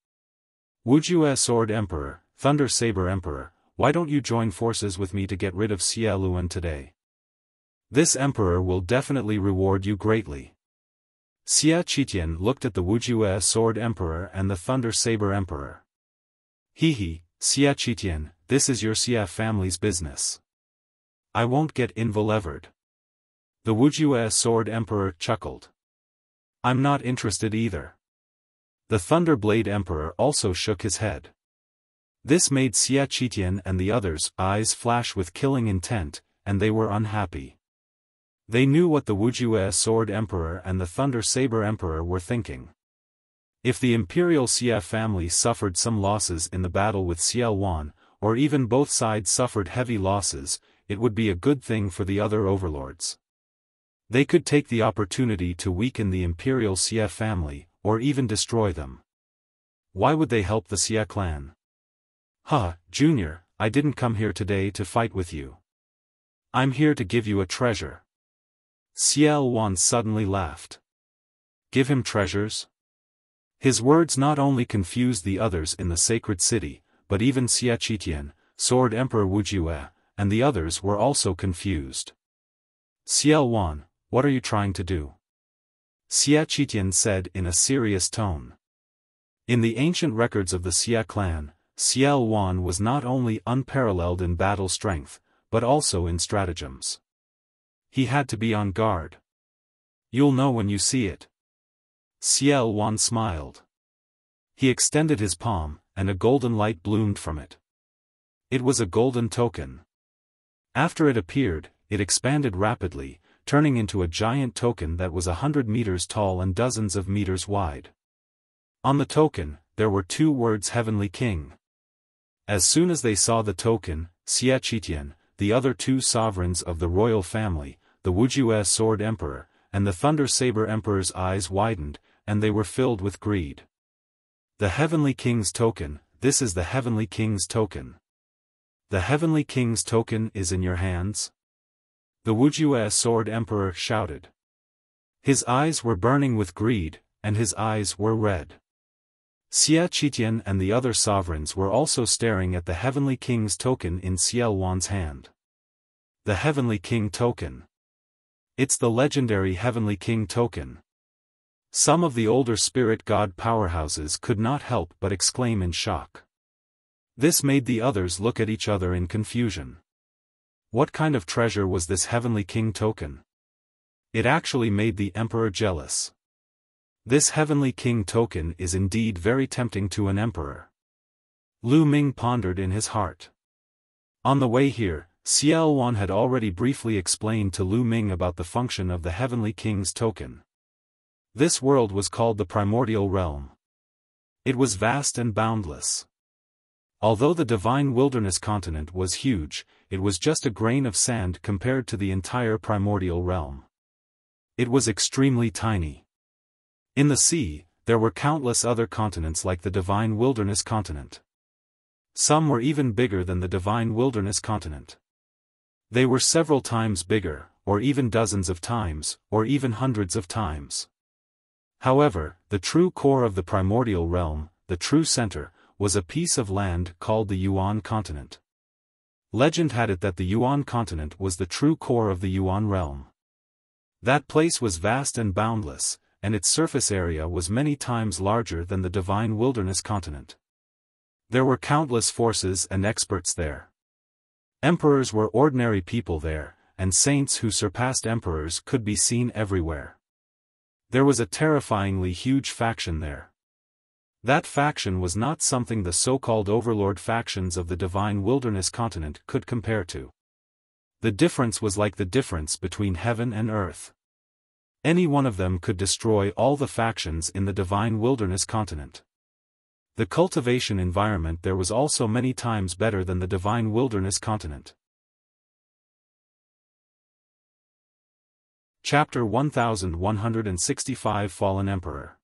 Wuxia Sword Emperor, Thunder Saber Emperor, why don't you join forces with me to get rid of Xiaoluan today? This emperor will definitely reward you greatly. Xia Qitian looked at the Wuxia Sword Emperor and the Thunder Saber Emperor. Xia Qitian, this is your Xia family's business. I won't get involved. The Wuxia Sword Emperor chuckled. I'm not interested either. The Thunderblade Emperor also shook his head. This made Xia Qitian and the others' eyes flash with killing intent, and they were unhappy. They knew what the Wuxia Sword Emperor and the Thunder Saber Emperor were thinking. If the Imperial Xia family suffered some losses in the battle with Xiaofan, or even both sides suffered heavy losses, it would be a good thing for the other overlords. They could take the opportunity to weaken the Imperial Xia family, or even destroy them. Why would they help the Xia clan? Junior, I didn't come here today to fight with you. I'm here to give you a treasure. Xiaofan suddenly laughed. Give him treasures? His words not only confused the others in the sacred city, but even Xia Qitian, Sword Emperor Wuxia, and the others were also confused. Xiaofan, what are you trying to do? Xia Qitian said in a serious tone. In the ancient records of the Xia clan, Xiaofan was not only unparalleled in battle strength, but also in stratagems. He had to be on guard. You'll know when you see it. Xiaofan smiled. He extended his palm, and a golden light bloomed from it. It was a golden token. After it appeared, it expanded rapidly, turning into a giant token that was 100 meters tall and dozens of meters wide. On the token, there were 2 words Heavenly King. As soon as they saw the token, Xia Qitian, the other 2 sovereigns of the royal family, the Wuxia Sword Emperor, and the Thunder Saber Emperor's eyes widened, and they were filled with greed. The Heavenly King's token, this is the Heavenly King's token. The Heavenly King's token is in your hands? The Wuxia Sword Emperor shouted. His eyes were burning with greed, and his eyes were red. Xia Qitian and the other sovereigns were also staring at the Heavenly King's token in Xiaowan's hand. The Heavenly King token. It's the legendary Heavenly King token. Some of the older spirit god powerhouses could not help but exclaim in shock. This made the others look at each other in confusion. What kind of treasure was this Heavenly King token? It actually made the emperor jealous. This Heavenly King token is indeed very tempting to an emperor. Lu Ming pondered in his heart. On the way here, Xiaowan had already briefly explained to Lu Ming about the function of the Heavenly King's token. This world was called the Primordial Realm. It was vast and boundless. Although the Divine Wilderness continent was huge, it was just a grain of sand compared to the entire Primordial Realm. It was extremely tiny. In the sea, there were countless other continents like the Divine Wilderness continent. Some were even bigger than the divine wilderness continent. They were several times bigger, or even dozens of times, or even hundreds of times. However, the true core of the primordial realm, the true center, was a piece of land called the Yuan continent. Legend had it that the Yuan continent was the true core of the Yuan realm. That place was vast and boundless, and its surface area was many times larger than the divine wilderness continent. There were countless forces and experts there. Emperors were ordinary people there, and saints who surpassed emperors could be seen everywhere. There was a terrifyingly huge faction there. That faction was not something the so-called overlord factions of the divine wilderness continent could compare to. The difference was like the difference between heaven and earth. Any one of them could destroy all the factions in the divine wilderness continent. The cultivation environment there was also many times better than the divine wilderness continent. Chapter 1165 Fallen Emperor.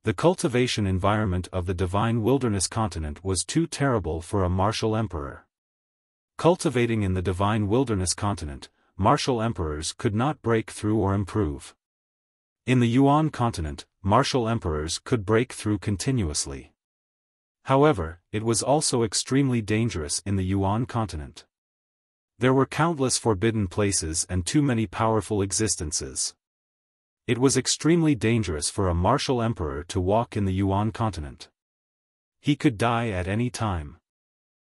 The cultivation environment of the divine wilderness continent was too terrible for a martial emperor. Cultivating in the divine wilderness continent, martial emperors could not break through or improve. In the Yuan continent, martial emperors could break through continuously. However, it was also extremely dangerous in the Yuan continent. There were countless forbidden places and too many powerful existences. It was extremely dangerous for a martial emperor to walk in the Yuan continent. He could die at any time.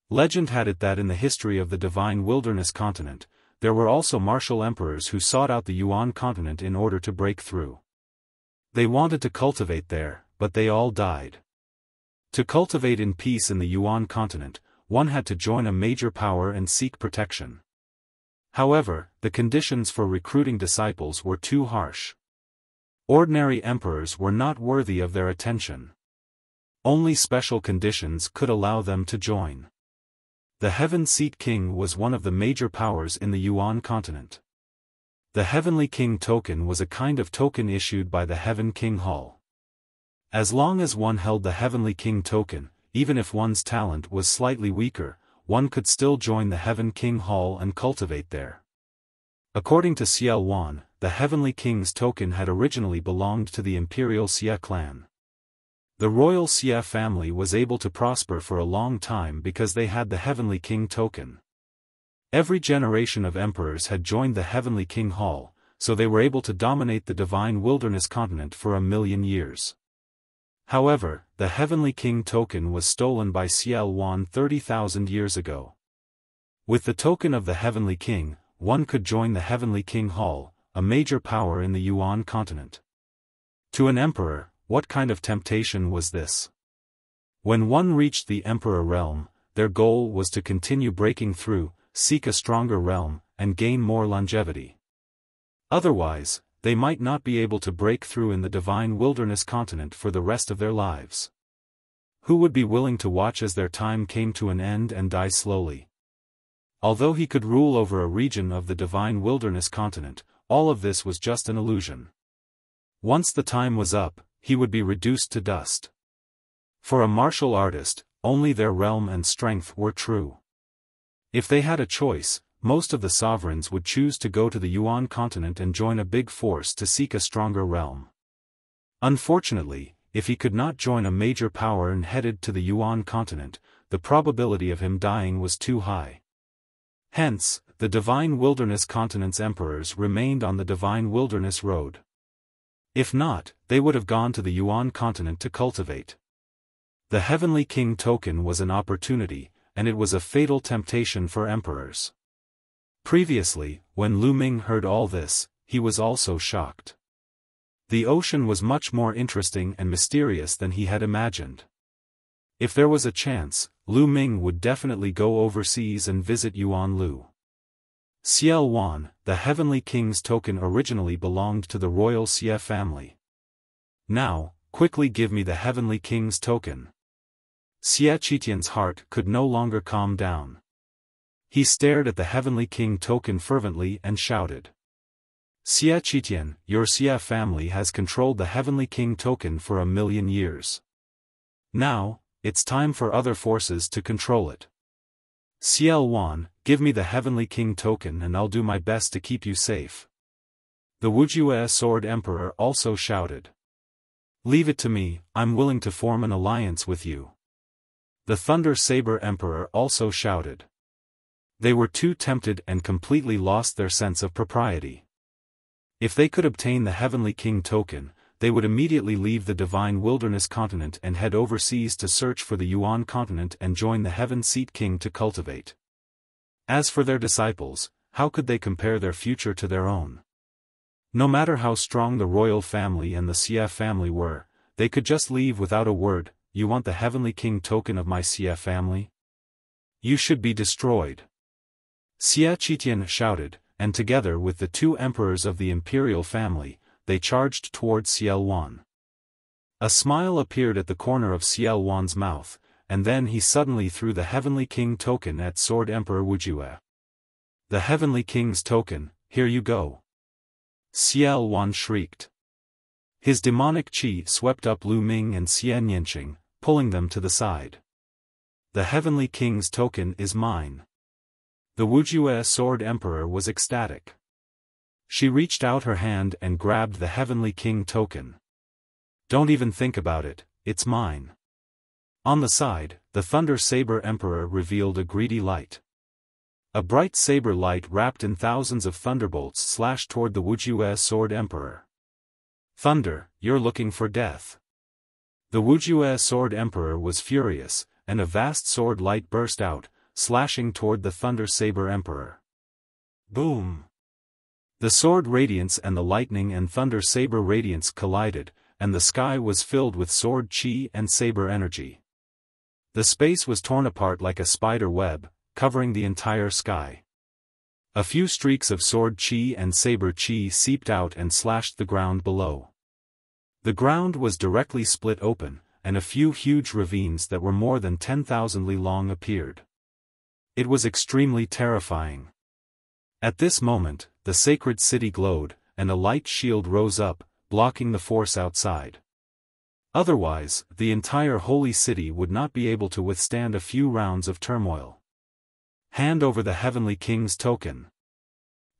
Legend had it that in the history of the divine wilderness continent, there were also martial emperors who sought out the Yuan continent in order to break through. They wanted to cultivate there, but they all died. To cultivate in peace in the Yuan continent, one had to join a major power and seek protection. However, the conditions for recruiting disciples were too harsh. Ordinary emperors were not worthy of their attention. Only special conditions could allow them to join. The Heaven Seat King was one of the major powers in the Yuan continent. The Heavenly King token was a kind of token issued by the Heaven King Hall. As long as one held the Heavenly King token, even if one's talent was slightly weaker, one could still join the Heaven King Hall and cultivate there. According to Xiaofan, the Heavenly King's token had originally belonged to the Imperial Xia clan. The royal Xia family was able to prosper for a long time because they had the Heavenly King token. Every generation of emperors had joined the Heavenly King Hall, so they were able to dominate the divine wilderness continent for 1,000,000 years. However, the Heavenly King token was stolen by Xiaofan 30,000 years ago. With the token of the Heavenly King, one could join the Heavenly King Hall, a major power in the Yuan continent. To an emperor, what kind of temptation was this? When one reached the emperor realm, their goal was to continue breaking through, seek a stronger realm, and gain more longevity. Otherwise, they might not be able to break through in the divine wilderness continent for the rest of their lives. Who would be willing to watch as their time came to an end and die slowly? Although he could rule over a region of the divine wilderness continent, all of this was just an illusion. Once the time was up, he would be reduced to dust. For a martial artist, only their realm and strength were true. If they had a choice, most of the sovereigns would choose to go to the Yuan continent and join a big force to seek a stronger realm. Unfortunately, if he could not join a major power and headed to the Yuan continent, the probability of him dying was too high. Hence, the divine wilderness continent's emperors remained on the divine wilderness road. If not, they would have gone to the Yuan continent to cultivate. The Heavenly King token was an opportunity, and it was a fatal temptation for emperors. Previously, when Lu Ming heard all this, he was also shocked. The ocean was much more interesting and mysterious than he had imagined. If there was a chance, Lu Ming would definitely go overseas and visit Yuan Lu. Xiaofan, the Heavenly King's token originally belonged to the royal Xia family. Now, quickly give me the Heavenly King's token. Xia Qitian's heart could no longer calm down. He stared at the Heavenly King token fervently and shouted. Xia Qitian, your Xia family has controlled the Heavenly King token for 1,000,000 years. Now, it's time for other forces to control it. Xiaofan, give me the Heavenly King token and I'll do my best to keep you safe. The Wuxia Sword Emperor also shouted. Leave it to me, I'm willing to form an alliance with you. The Thunder Saber Emperor also shouted. They were too tempted and completely lost their sense of propriety. If they could obtain the Heavenly King token, they would immediately leave the Divine Wilderness continent and head overseas to search for the Yuan continent and join the Heaven Seat King to cultivate. As for their disciples, how could they compare their future to their own? No matter how strong the royal family and the Xia family were, they could just leave without a word. You want the Heavenly King token of my Xia family? You should be destroyed. Xia Qitian shouted, and together with the two emperors of the imperial family, they charged towards Xiaofan. A smile appeared at the corner of Xiaofan's mouth, and then he suddenly threw the Heavenly King token at Sword Emperor Wuxia. The Heavenly King's token, here you go. Xiaofan shrieked. His demonic qi swept up Lu Ming and Xian Yanqing, pulling them to the side. The Heavenly King's token is mine. The Wuxia Sword Emperor was ecstatic. She reached out her hand and grabbed the Heavenly King token. Don't even think about it, it's mine. On the side, the Thunder Saber Emperor revealed a greedy light. A bright saber light wrapped in thousands of thunderbolts slashed toward the Wuxia Sword Emperor. Thunder, you're looking for death. The Wuxia Sword Emperor was furious, and a vast sword light burst out, slashing toward the Thunder Saber Emperor. Boom! The sword radiance and the lightning and thunder saber radiance collided, and the sky was filled with sword chi and saber energy. The space was torn apart like a spider web, covering the entire sky. A few streaks of sword chi and saber chi seeped out and slashed the ground below. The ground was directly split open, and a few huge ravines that were more than 10,000 li long appeared. It was extremely terrifying. At this moment, the sacred city glowed, and a light shield rose up, blocking the force outside. Otherwise, the entire holy city would not be able to withstand a few rounds of turmoil. Hand over the Heavenly King's token.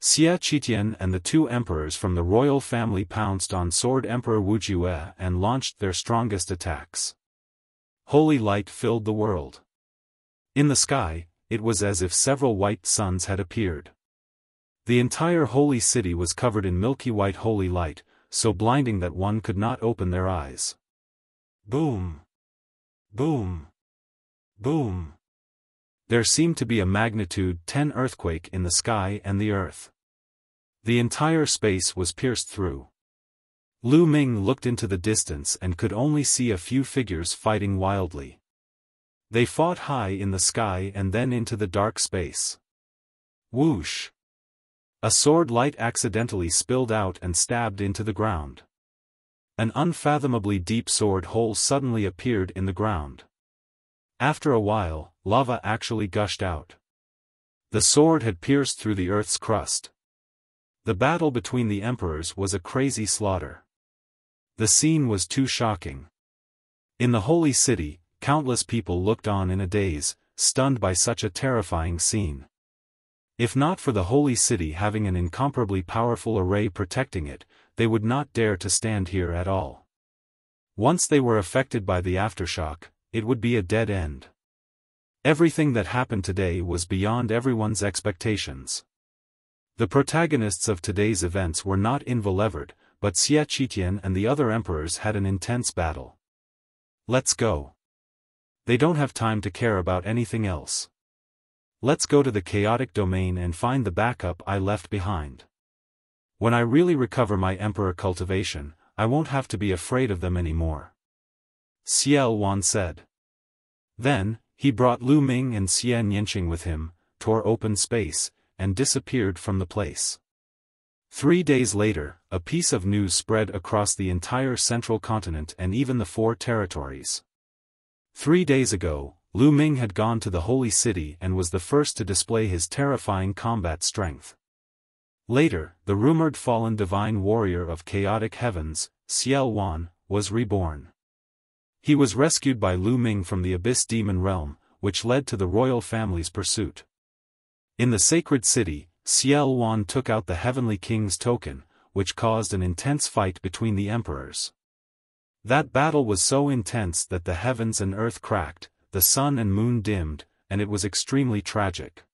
Xia Qitian and the two emperors from the royal family pounced on Sword Emperor Wuxia and launched their strongest attacks. Holy light filled the world. In the sky, it was as if several white suns had appeared. The entire holy city was covered in milky white holy light, so blinding that one could not open their eyes. Boom! Boom! Boom! There seemed to be a magnitude 10 earthquake in the sky and the earth. The entire space was pierced through. Lu Ming looked into the distance and could only see a few figures fighting wildly. They fought high in the sky and then into the dark space. Whoosh! A sword light accidentally spilled out and stabbed into the ground. An unfathomably deep sword hole suddenly appeared in the ground. After a while, lava actually gushed out. The sword had pierced through the earth's crust. The battle between the emperors was a crazy slaughter. The scene was too shocking. In the holy city, countless people looked on in a daze, stunned by such a terrifying scene. If not for the holy city having an incomparably powerful array protecting it, they would not dare to stand here at all. Once they were affected by the aftershock, it would be a dead end. Everything that happened today was beyond everyone's expectations. The protagonists of today's events were not Invaleverd, but Xia Qitian and the other emperors had an intense battle. Let's go. They don't have time to care about anything else. Let's go to the chaotic domain and find the backup I left behind. When I really recover my emperor cultivation, I won't have to be afraid of them anymore. Xiaofan said. Then, he brought Lu Ming and Xian Yanqing with him, tore open space, and disappeared from the place. 3 days later, a piece of news spread across the entire central continent and even the 4 territories. 3 days ago, Lu Ming had gone to the holy city and was the first to display his terrifying combat strength. Later, the rumored fallen divine warrior of chaotic heavens, Xiaofan, was reborn. He was rescued by Lu Ming from the Abyss Demon realm, which led to the royal family's pursuit. In the sacred city, Xiaofan took out the Heavenly King's token, which caused an intense fight between the emperors. That battle was so intense that the heavens and earth cracked, the sun and moon dimmed, and it was extremely tragic.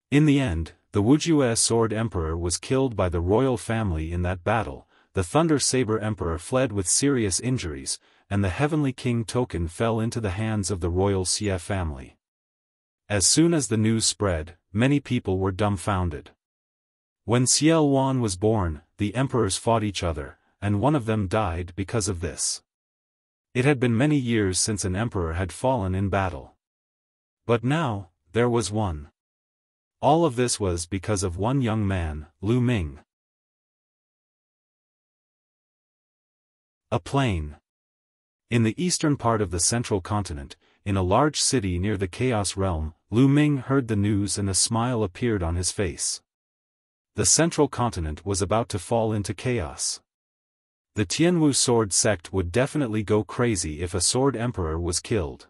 In the end, the Wuxia Sword Emperor was killed by the royal family in that battle, the Thunder Saber Emperor fled with serious injuries, and the Heavenly King token fell into the hands of the royal Xia family. As soon as the news spread, many people were dumbfounded. When Xiaofan was born, the emperors fought each other, and one of them died because of this. It had been many years since an emperor had fallen in battle. But now, there was one. All of this was because of one young man, Lu Ming. A plain. In the eastern part of the central continent, in a large city near the Chaos Realm, Lu Ming heard the news and a smile appeared on his face. The central continent was about to fall into chaos. The Tianwu sword sect would definitely go crazy if a sword emperor was killed.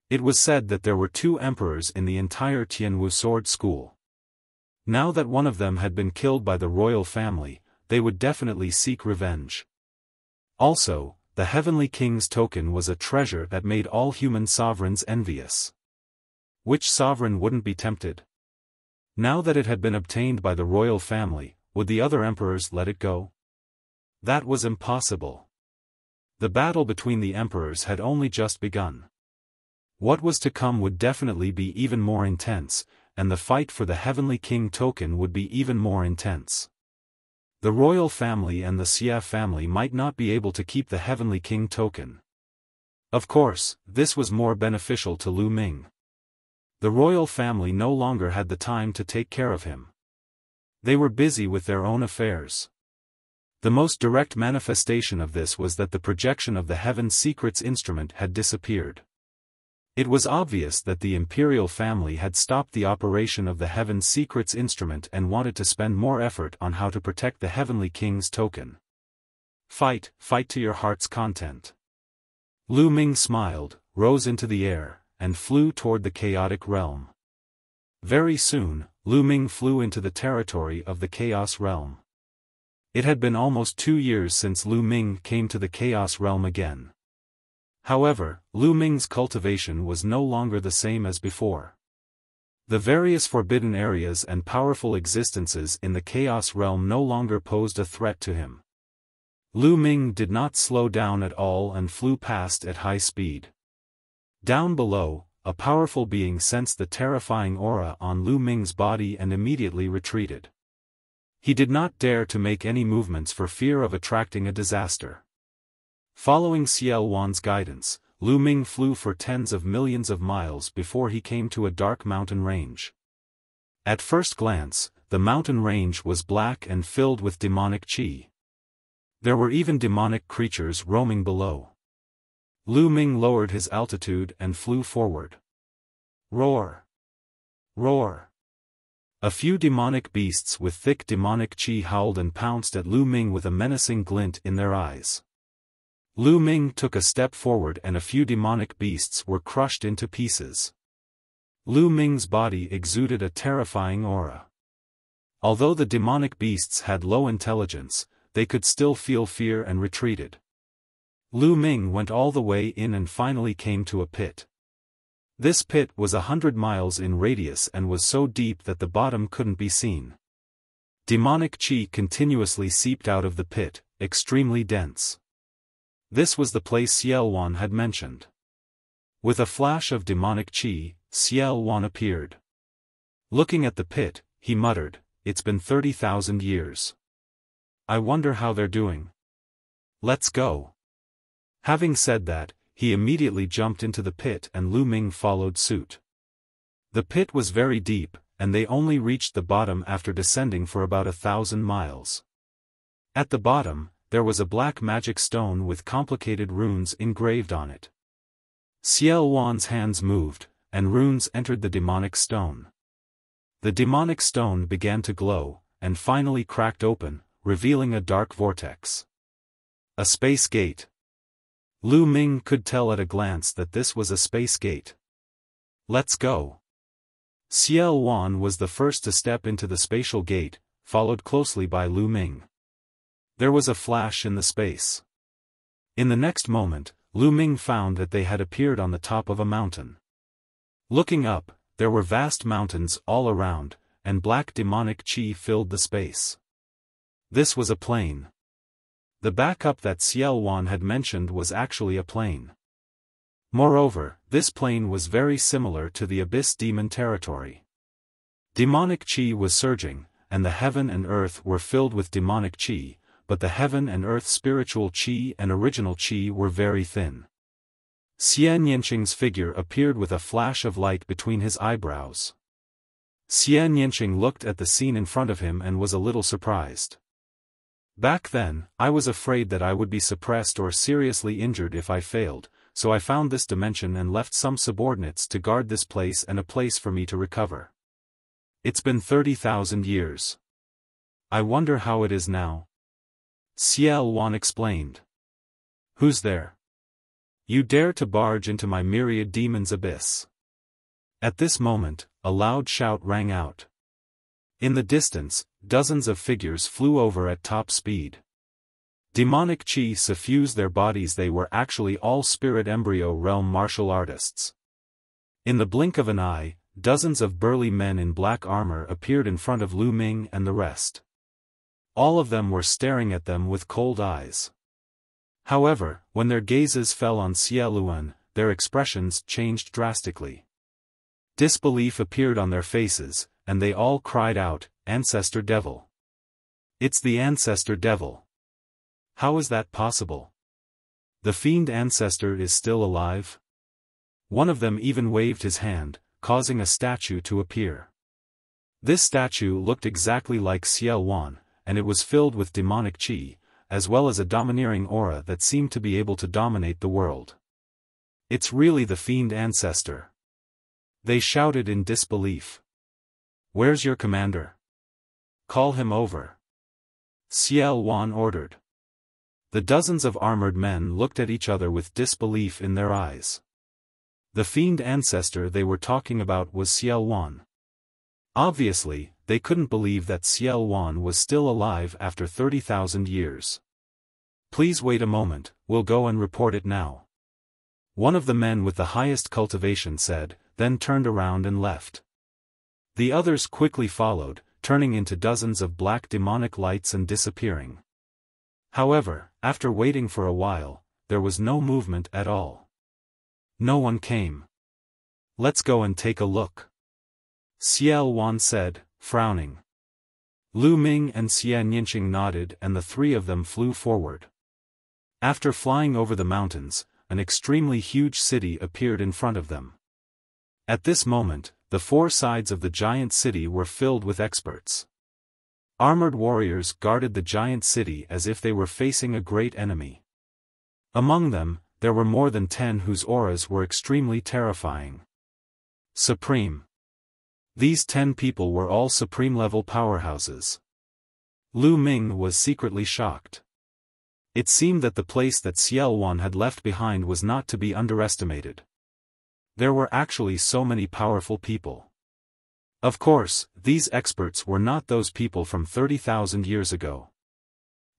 It was said that there were 2 emperors in the entire Tianwu sword school. Now that one of them had been killed by the royal family, they would definitely seek revenge. Also, the Heavenly King's token was a treasure that made all human sovereigns envious. Which sovereign wouldn't be tempted? Now that it had been obtained by the royal family, would the other emperors let it go? That was impossible. The battle between the emperors had only just begun. What was to come would definitely be even more intense, and the fight for the Heavenly King token would be even more intense. The royal family and the Xia family might not be able to keep the Heavenly King token. Of course, this was more beneficial to Lu Ming. The royal family no longer had the time to take care of him. They were busy with their own affairs. The most direct manifestation of this was that the projection of the Heaven Secrets instrument had disappeared. It was obvious that the imperial family had stopped the operation of the Heaven Secrets instrument and wanted to spend more effort on how to protect the Heavenly King's token. Fight to your heart's content. Lu Ming smiled, rose into the air, and flew toward the chaotic realm. Very soon, Lu Ming flew into the territory of the Chaos Realm. It had been almost 2 years since Lu Ming came to the Chaos Realm again. However, Lu Ming's cultivation was no longer the same as before. The various forbidden areas and powerful existences in the Chaos Realm no longer posed a threat to him. Lu Ming did not slow down at all and flew past at high speed. Down below, a powerful being sensed the terrifying aura on Lu Ming's body and immediately retreated. He did not dare to make any movements for fear of attracting a disaster. Following Xiaofan's guidance, Lu Ming flew for tens of millions of miles before he came to a dark mountain range. At first glance, the mountain range was black and filled with demonic qi. There were even demonic creatures roaming below. Lu Ming lowered his altitude and flew forward. Roar! Roar! A few demonic beasts with thick demonic qi howled and pounced at Lu Ming with a menacing glint in their eyes. Lu Ming took a step forward and a few demonic beasts were crushed into pieces. Lu Ming's body exuded a terrifying aura. Although the demonic beasts had low intelligence, they could still feel fear and retreated. Lu Ming went all the way in and finally came to a pit. This pit was 100 miles in radius and was so deep that the bottom couldn't be seen. Demonic qi continuously seeped out of the pit, extremely dense. This was the place Xiaofan had mentioned. With a flash of demonic qi, Xiaofan appeared. Looking at the pit, he muttered, "It's been 30,000 years. I wonder how they're doing. Let's go." Having said that, he immediately jumped into the pit and Lu Ming followed suit. The pit was very deep, and they only reached the bottom after descending for about 1,000 miles. At the bottom, there was a black magic stone with complicated runes engraved on it. Xiaofan's hands moved, and runes entered the demonic stone. The demonic stone began to glow, and finally cracked open, revealing a dark vortex. A space gate. Lu Ming could tell at a glance that this was a space gate. Let's go. Xiaofan was the first to step into the spatial gate, followed closely by Lu Ming. There was a flash in the space. In the next moment, Lu Ming found that they had appeared on the top of a mountain. Looking up, there were vast mountains all around, and black demonic chi filled the space. This was a plane. The backup that Xiaofan had mentioned was actually a plane. Moreover, this plane was very similar to the Abyss Demon territory. Demonic chi was surging, and the heaven and earth were filled with demonic chi, but the heaven and earth spiritual chi and original chi were very thin. Xian Yanqing's figure appeared with a flash of light between his eyebrows. Xian Yanqing looked at the scene in front of him and was a little surprised. Back then, I was afraid that I would be suppressed or seriously injured if I failed, so I found this dimension and left some subordinates to guard this place and a place for me to recover. It's been 30,000 years. I wonder how it is now. Xiaofan explained. Who's there? You dare to barge into my Myriad demon's abyss? At this moment, a loud shout rang out. In the distance, dozens of figures flew over at top speed. Demonic chi suffused their bodies. They were actually all spirit embryo realm martial artists. In the blink of an eye, dozens of burly men in black armor appeared in front of Lu Ming and the rest. All of them were staring at them with cold eyes. However, when their gazes fell on Xiaofan, their expressions changed drastically. Disbelief appeared on their faces, and they all cried out, "Ancestor Devil! It's the Ancestor Devil! How is that possible? The fiend ancestor is still alive?" One of them even waved his hand, causing a statue to appear. This statue looked exactly like Xiaofan, and it was filled with demonic chi, as well as a domineering aura that seemed to be able to dominate the world. It's really the fiend ancestor. They shouted in disbelief. Where's your commander? Call him over. Xiaofan ordered. The dozens of armored men looked at each other with disbelief in their eyes. The fiend ancestor they were talking about was Xiaofan. Obviously, they couldn't believe that Xiaofan was still alive after 30,000 years. Please wait a moment, we'll go and report it now. One of the men with the highest cultivation said, then turned around and left. The others quickly followed, turning into dozens of black demonic lights and disappearing. However, after waiting for a while, there was no movement at all. No one came. Let's go and take a look. Xiaofan said, frowning. Lu Ming and Xian Yanqing nodded and the three of them flew forward. After flying over the mountains, an extremely huge city appeared in front of them. At this moment, the four sides of the giant city were filled with experts. Armored warriors guarded the giant city as if they were facing a great enemy. Among them, there were more than 10 whose auras were extremely terrifying. Supreme. These 10 people were all supreme-level powerhouses. Lu Ming was secretly shocked. It seemed that the place that Xiaofan had left behind was not to be underestimated. There were actually so many powerful people. Of course, these experts were not those people from 30,000 years ago.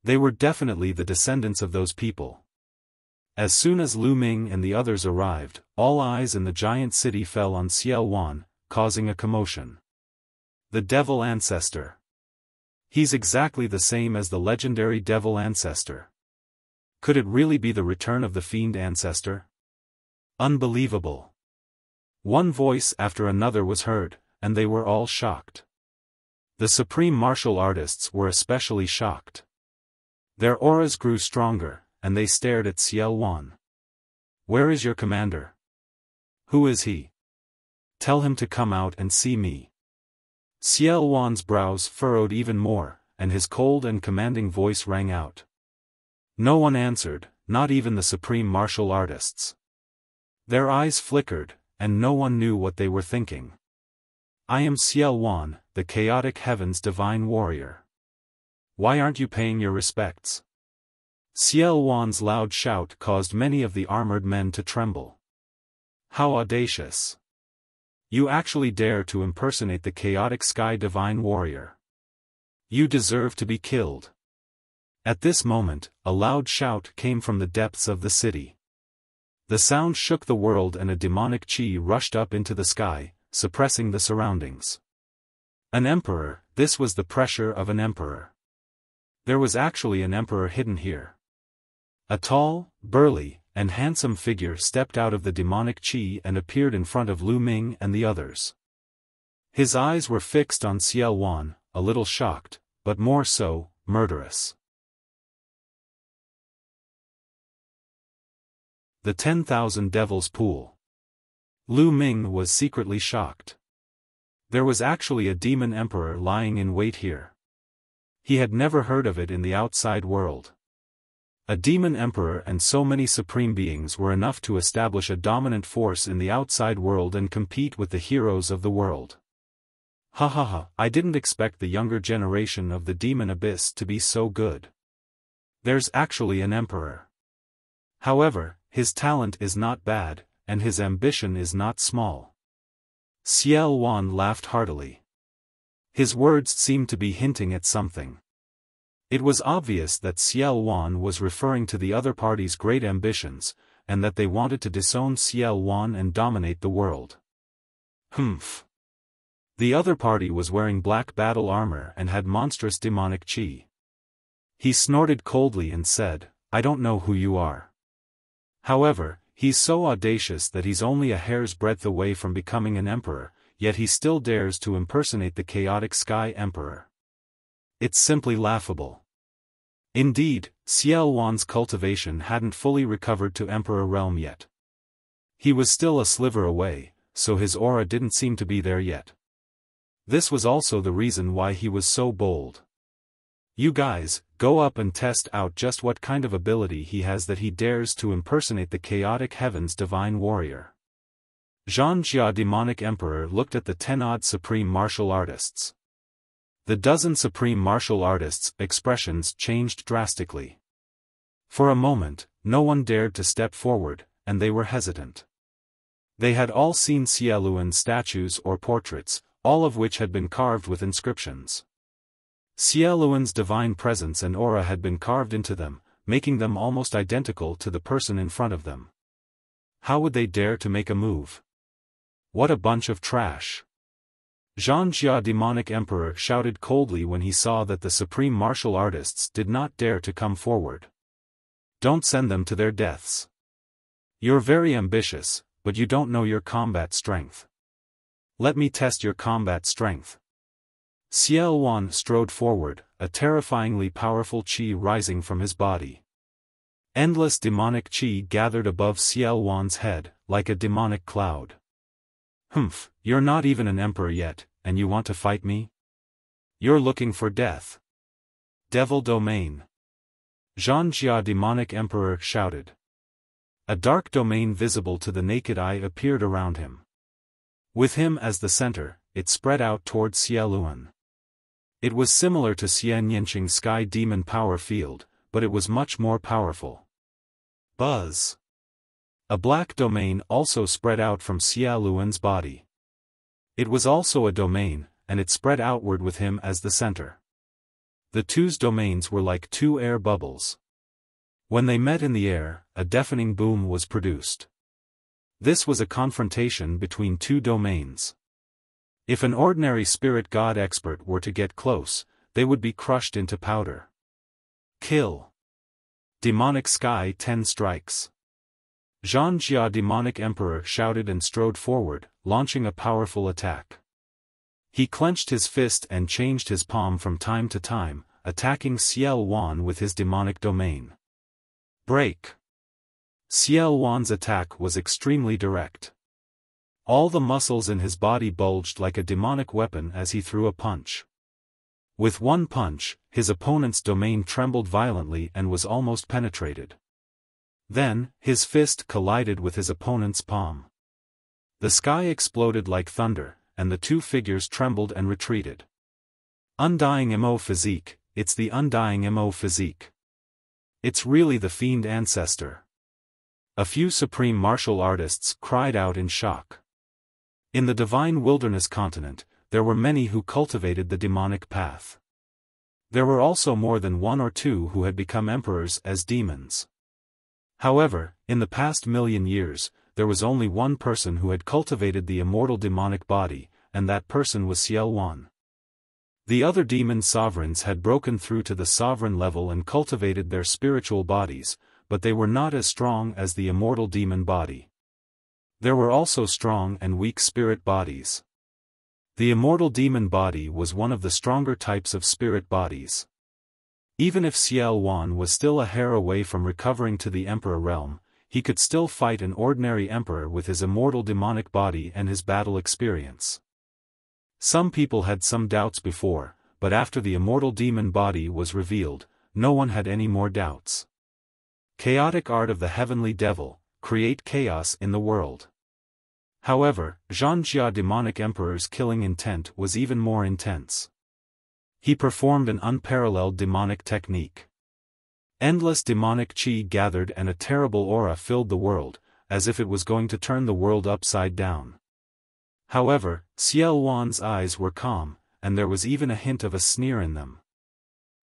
They were definitely the descendants of those people. As soon as Lu Ming and the others arrived, all eyes in the giant city fell on Xiaofan, causing a commotion. The Devil Ancestor. He's exactly the same as the legendary Devil Ancestor. Could it really be the return of the Fiend Ancestor? Unbelievable. One voice after another was heard, and they were all shocked. The supreme martial artists were especially shocked. Their auras grew stronger, and they stared at Xiaofan. Where is your commander? Who is he? Tell him to come out and see me. Xiaofan's brows furrowed even more, and his cold and commanding voice rang out. No one answered, not even the supreme martial artists. Their eyes flickered, and no one knew what they were thinking. I am Xiaofan, the chaotic heaven's divine warrior. Why aren't you paying your respects? Xiaofan's loud shout caused many of the armored men to tremble. How audacious! You actually dare to impersonate the chaotic sky divine warrior. You deserve to be killed. At this moment, a loud shout came from the depths of the city. The sound shook the world and a demonic chi rushed up into the sky, suppressing the surroundings. An emperor, this was the pressure of an emperor. There was actually an emperor hidden here. A tall, burly, and handsome figure stepped out of the demonic chi and appeared in front of Lu Ming and the others. His eyes were fixed on Xiaofan, a little shocked, but more so, murderous. The 10,000 Devils Pool. Lu Ming was secretly shocked. There was actually a demon emperor lying in wait here. He had never heard of it in the outside world. A demon emperor and so many supreme beings were enough to establish a dominant force in the outside world and compete with the heroes of the world. Ha ha ha, I didn't expect the younger generation of the demon abyss to be so good. There's actually an emperor. However, his talent is not bad, and his ambition is not small. Xiaofan laughed heartily. His words seemed to be hinting at something. It was obvious that Xiaofan was referring to the other party's great ambitions, and that they wanted to disown Xiaofan and dominate the world. Humph. The other party was wearing black battle armor and had monstrous demonic chi. He snorted coldly and said, "I don't know who you are. However, he's so audacious that he's only a hair's breadth away from becoming an emperor, yet he still dares to impersonate the chaotic sky emperor. It's simply laughable." Indeed, Xiaofan's cultivation hadn't fully recovered to emperor realm yet. He was still a sliver away, so his aura didn't seem to be there yet. This was also the reason why he was so bold. You guys, go up and test out just what kind of ability he has that he dares to impersonate the chaotic heavens divine warrior. Zhanjia demonic emperor looked at the 10-odd supreme martial artists. The dozen supreme martial artists' expressions changed drastically. For a moment, no one dared to step forward, and they were hesitant. They had all seen Xiaoluan's statues or portraits, all of which had been carved with inscriptions. Xiaoluan's divine presence and aura had been carved into them, making them almost identical to the person in front of them. How would they dare to make a move? What a bunch of trash! Zhanjia demonic emperor shouted coldly when he saw that the supreme martial artists did not dare to come forward. Don't send them to their deaths. You're very ambitious, but you don't know your combat strength. Let me test your combat strength. Xiaofan strode forward, a terrifyingly powerful chi rising from his body. Endless demonic chi gathered above Xiaofan's head, like a demonic cloud. Humph, you're not even an emperor yet, and you want to fight me? You're looking for death. Devil domain. Zhanjia demonic emperor shouted. A dark domain visible to the naked eye appeared around him. With him as the center, it spread out towards Xiaoluan. It was similar to Xian Yanqing's sky demon power field, but it was much more powerful. Buzz. A black domain also spread out from Xiaoluan's body. It was also a domain, and it spread outward with him as the center. The two's domains were like two air bubbles. When they met in the air, a deafening boom was produced. This was a confrontation between two domains. If an ordinary spirit god expert were to get close, they would be crushed into powder. Kill. Demonic Sky 10 strikes. Zhanjia demonic emperor shouted and strode forward, launching a powerful attack. He clenched his fist and changed his palm from time to time, attacking Xiaoluan with his demonic domain. Break. Xiaoluan's attack was extremely direct. All the muscles in his body bulged like a demonic weapon as he threw a punch. With one punch, his opponent's domain trembled violently and was almost penetrated. Then, his fist collided with his opponent's palm. The sky exploded like thunder, and the two figures trembled and retreated. Undying Mo physique, it's the undying Mo physique. It's really the fiend ancestor. A few supreme martial artists cried out in shock. In the divine wilderness continent, there were many who cultivated the demonic path. There were also more than one or two who had become emperors as demons. However, in the past million years, there was only one person who had cultivated the immortal demonic body, and that person was Xiaofan. The other demon sovereigns had broken through to the sovereign level and cultivated their spiritual bodies, but they were not as strong as the immortal demon body. There were also strong and weak spirit bodies. The immortal demon body was one of the stronger types of spirit bodies. Even if Xiaofan was still a hair away from recovering to the emperor realm, he could still fight an ordinary emperor with his immortal demonic body and his battle experience. Some people had some doubts before, but after the immortal demon body was revealed, no one had any more doubts. Chaotic art of the heavenly devil, create chaos in the world. However, Zhangjia demonic emperor's killing intent was even more intense. He performed an unparalleled demonic technique. Endless demonic qi gathered and a terrible aura filled the world, as if it was going to turn the world upside down. However, Xiaofan's eyes were calm, and there was even a hint of a sneer in them.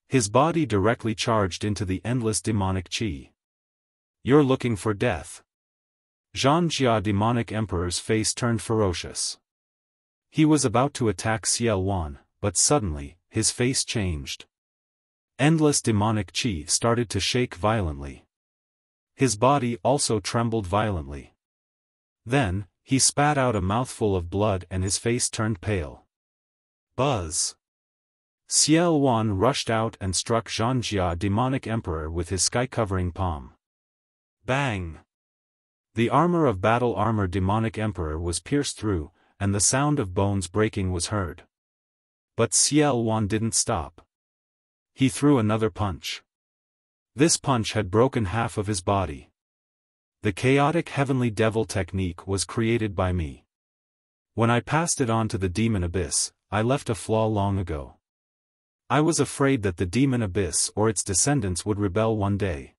His body directly charged into the endless demonic qi. You're looking for death. Zhangjia demonic emperor's face turned ferocious. He was about to attack Xiaofan, but suddenly, his face changed. Endless demonic qi started to shake violently. His body also trembled violently. Then, he spat out a mouthful of blood and his face turned pale. Buzz! Xiaofan rushed out and struck Zhangjia demonic emperor with his sky-covering palm. Bang! The armor of battle armor demonic emperor was pierced through, and the sound of bones breaking was heard. But Xiaofan didn't stop. He threw another punch. This punch had broken half of his body. The chaotic heavenly devil technique was created by me. When I passed it on to the demon abyss, I left a flaw long ago. I was afraid that the demon abyss or its descendants would rebel one day.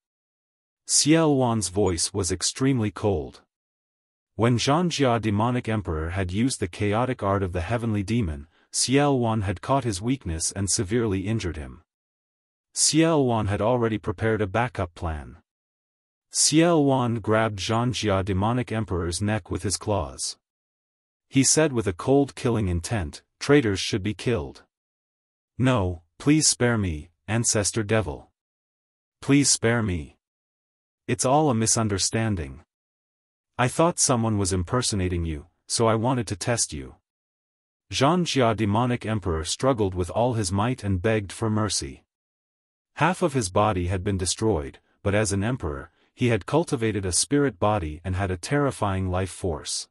Xiaofan's voice was extremely cold. When Zhangjia demonic emperor had used the chaotic art of the heavenly demon, Xiaofan had caught his weakness and severely injured him. Xiaofan had already prepared a backup plan. Xiaofan grabbed Zhangjia demonic emperor's neck with his claws. He said with a cold killing intent, "Traitors should be killed. No, please spare me, ancestor devil. Please spare me. It's all a misunderstanding. I thought someone was impersonating you, so I wanted to test you." Zhangjia demonic emperor struggled with all his might and begged for mercy. Half of his body had been destroyed, but as an emperor, he had cultivated a spirit body and had a terrifying life force.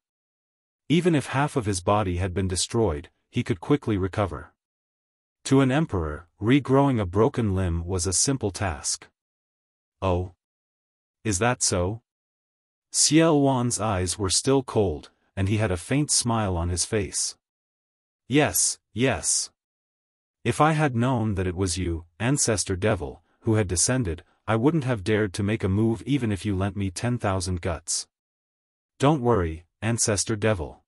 Even if half of his body had been destroyed, he could quickly recover. To an emperor, regrowing a broken limb was a simple task. Oh? Is that so? Xiaofan's eyes were still cold, and he had a faint smile on his face. Yes, yes. If I had known that it was you, ancestor devil, who had descended, I wouldn't have dared to make a move even if you lent me 10,000 guts. Don't worry, ancestor devil.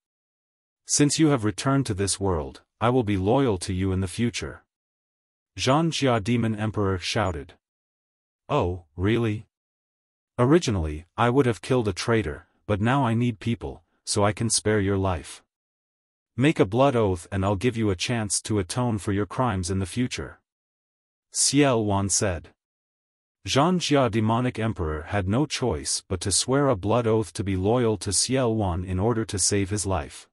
Since you have returned to this world, I will be loyal to you in the future. Zhangjia demon emperor shouted. Oh, really? Originally, I would have killed a traitor, but now I need people, so I can spare your life. Make a blood oath and I'll give you a chance to atone for your crimes in the future. Xiaofan said. Zhangjia demonic emperor had no choice but to swear a blood oath to be loyal to Xiaofan in order to save his life.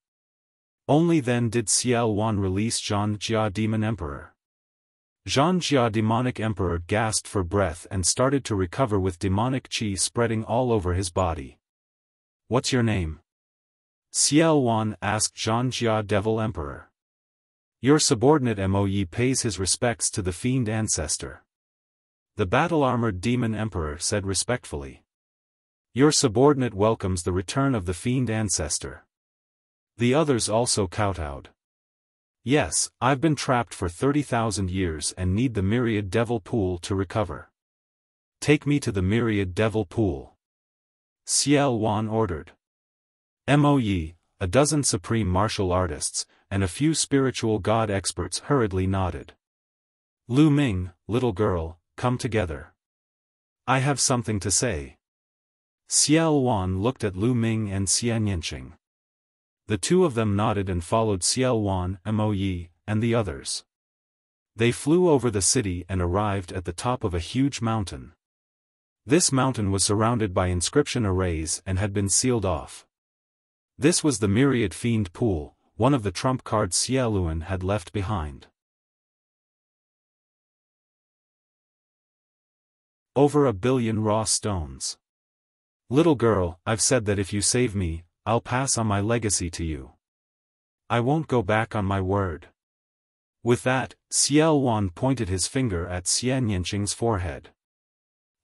Only then did Xiaofan release Zhangjia demon emperor. Zhangjia demonic emperor gasped for breath and started to recover with demonic qi spreading all over his body. What's your name? Xiaofan asked Zhangjia devil emperor. Your subordinate Moyi pays his respects to the fiend ancestor. The battle-armored demon emperor said respectfully. Your subordinate welcomes the return of the fiend ancestor. The others also kowtowed. Yes, I've been trapped for 30,000 years and need the Myriad devil pool to recover. Take me to the Myriad Devil Pool. Xiaofan ordered. Mo Yi, a dozen supreme martial artists, and a few spiritual god experts hurriedly nodded. Lu Ming, little girl, come together. I have something to say. Xiaofan looked at Lu Ming and Xianyanqing. The two of them nodded and followed Xiaofan, Mo Yi, and the others. They flew over the city and arrived at the top of a huge mountain. This mountain was surrounded by inscription arrays and had been sealed off. This was the Myriad Fiend Pool, one of the trump cards Xiaoluan had left behind. Over 1 billion raw stones. Little girl, I've said that if you save me, I'll pass on my legacy to you. I won't go back on my word. With that, Xiaoluan pointed his finger at Xianyanqing's forehead.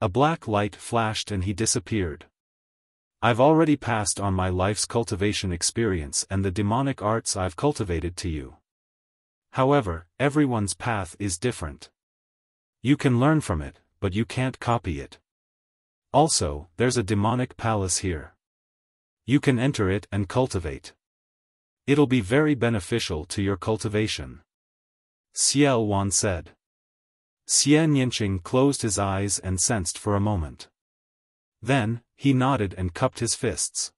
A black light flashed and he disappeared. I've already passed on my life's cultivation experience and the demonic arts I've cultivated to you. However, everyone's path is different. You can learn from it, but you can't copy it. Also, there's a demonic palace here. You can enter it and cultivate. It'll be very beneficial to your cultivation. Xiaoluan said. Xianyanqing closed his eyes and sensed for a moment. Then, he nodded and cupped his fists.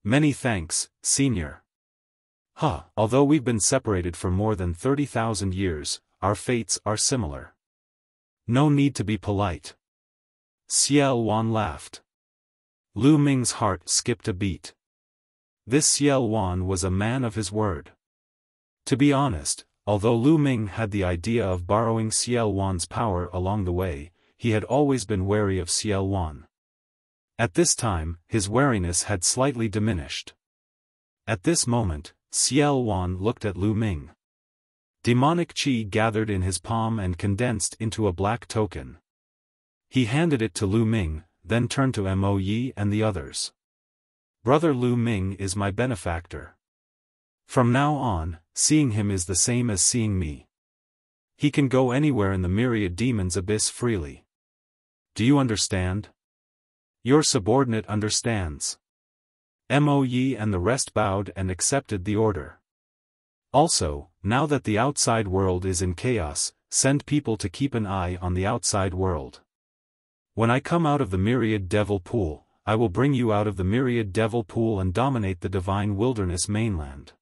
Many thanks, senior. Although we've been separated for more than 30,000 years, our fates are similar. No need to be polite. Xiaoluan laughed. Lu Ming's heart skipped a beat. This Xiaoluan was a man of his word. To be honest, although Lu Ming had the idea of borrowing Xiaoluan's power along the way, he had always been wary of Xiaoluan. At this time, his wariness had slightly diminished. At this moment, Xiaoluan looked at Lu Ming. Demonic qi gathered in his palm and condensed into a black token. He handed it to Lu Ming, then turned to Mo Yi and the others. Brother Lu Ming is my benefactor. From now on, seeing him is the same as seeing me. He can go anywhere in the Myriad Demon's abyss freely. Do you understand? Your subordinate understands. Mo Yi and the rest bowed and accepted the order. Also, now that the outside world is in chaos, send people to keep an eye on the outside world. When I come out of the Myriad Devil Pool, I will bring you out of the Myriad Devil Pool and dominate the divine wilderness mainland.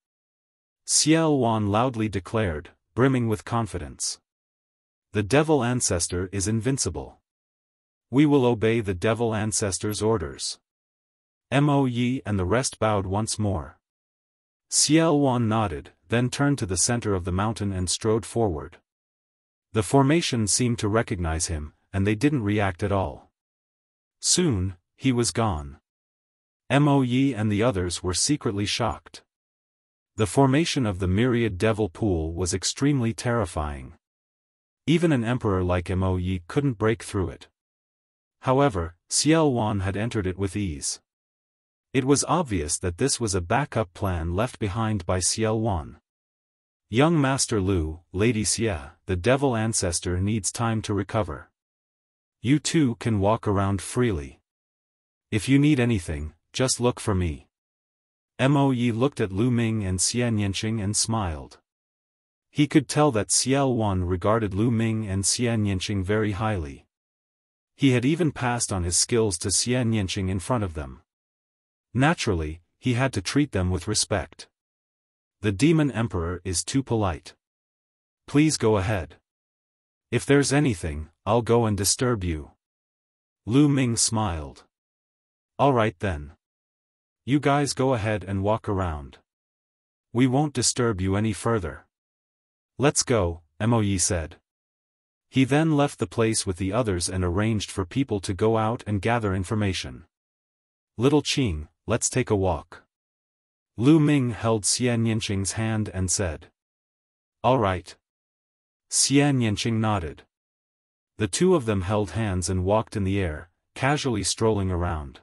Xiaoluan loudly declared, brimming with confidence. The Devil Ancestor is invincible. We will obey the Devil Ancestor's orders. Mo Yi and the rest bowed once more. Xiaoluan nodded, then turned to the center of the mountain and strode forward. The formation seemed to recognize him, and they didn't react at all. Soon, he was gone. Mo Yi and the others were secretly shocked. The formation of the Myriad Devil Pool was extremely terrifying. Even an emperor like Mo Yi couldn't break through it. However, Xiaoluan had entered it with ease. It was obvious that this was a backup plan left behind by Xiaoluan. Young Master Lu, Lady Xia, the Devil Ancestor needs time to recover. You two can walk around freely. If you need anything, just look for me. Mo Yi looked at Lu Ming and Xianyanqing and smiled. He could tell that Xiaoluan regarded Lu Ming and Xianyanqing very highly. He had even passed on his skills to Xianyanqing in front of them. Naturally, he had to treat them with respect. The Demon Emperor is too polite. Please go ahead. If there's anything, I'll go and disturb you. Lu Ming smiled. All right then. You guys go ahead and walk around. We won't disturb you any further. Let's go, Mo Yi said. He then left the place with the others and arranged for people to go out and gather information. Little Qing, let's take a walk. Lu Ming held Xianyanqing's hand and said. All right. Xianyanqing nodded. The two of them held hands and walked in the air, casually strolling around.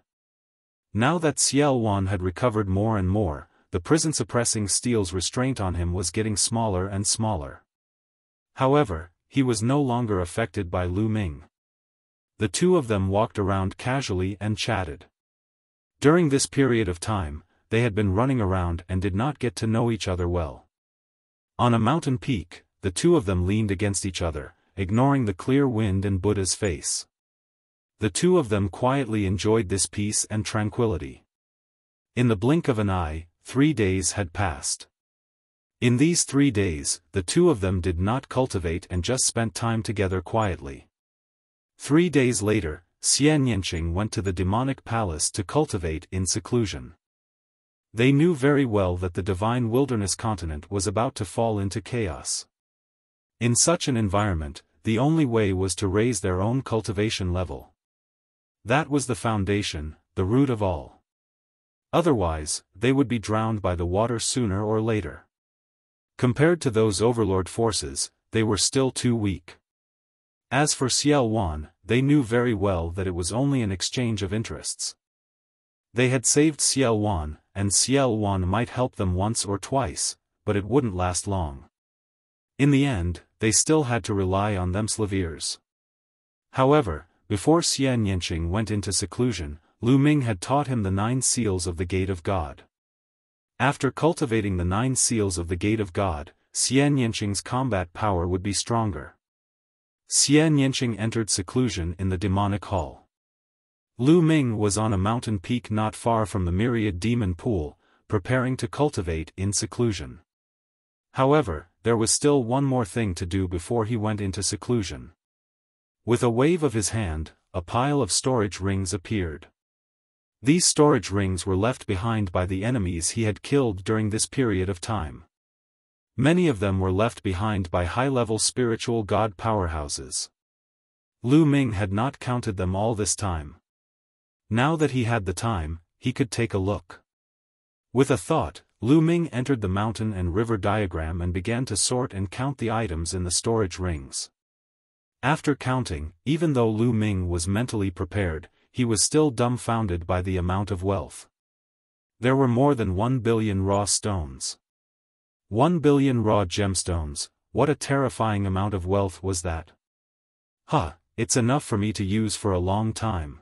Now that Xiaoluan had recovered more and more, the prison-suppressing steel's restraint on him was getting smaller and smaller. However, he was no longer affected by Lu Ming. The two of them walked around casually and chatted. During this period of time, they had been running around and did not get to know each other well. On a mountain peak, the two of them leaned against each other, ignoring the clear wind and Buddha's face. The two of them quietly enjoyed this peace and tranquility. In the blink of an eye, 3 days had passed. In these 3 days, the two of them did not cultivate and just spent time together quietly. 3 days later, Xian Yanqing went to the demonic palace to cultivate in seclusion. They knew very well that the divine wilderness continent was about to fall into chaos. In such an environment, the only way was to raise their own cultivation level. That was the foundation, the root of all. Otherwise, they would be drowned by the water sooner or later. Compared to those overlord forces, they were still too weak. As for Xiaofan, they knew very well that it was only an exchange of interests. They had saved Xiaofan, and Xiaofan might help them once or twice, but it wouldn't last long. In the end, they still had to rely on themselves. However, before Xian Yanqing went into seclusion, Lu Ming had taught him the 9 seals of the Gate of God. After cultivating the 9 seals of the Gate of God, Xian Yanqing's combat power would be stronger. Xian Yanqing entered seclusion in the demonic hall. Lu Ming was on a mountain peak not far from the Myriad demon pool, preparing to cultivate in seclusion. However, there was still one more thing to do before he went into seclusion. With a wave of his hand, a pile of storage rings appeared. These storage rings were left behind by the enemies he had killed during this period of time. Many of them were left behind by high-level spiritual god powerhouses. Lu Ming had not counted them all this time. Now that he had the time, he could take a look. With a thought, Lu Ming entered the mountain and river diagram and began to sort and count the items in the storage rings. After counting, even though Lu Ming was mentally prepared, he was still dumbfounded by the amount of wealth. There were more than 1 billion raw stones. 1 billion raw gemstones, what a terrifying amount of wealth was that? It's enough for me to use for a long time.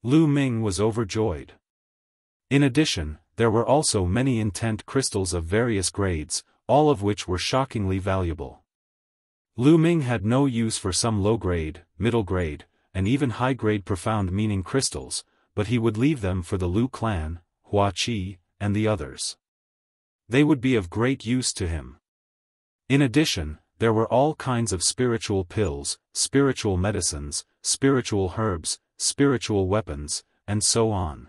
Lu Ming was overjoyed. In addition, there were also many intent crystals of various grades, all of which were shockingly valuable. Lu Ming had no use for some low-grade, middle-grade, and even high-grade profound meaning crystals, but he would leave them for the Lu clan, Hua Qi, and the others. They would be of great use to him. In addition, there were all kinds of spiritual pills, spiritual medicines, spiritual herbs, spiritual weapons, and so on.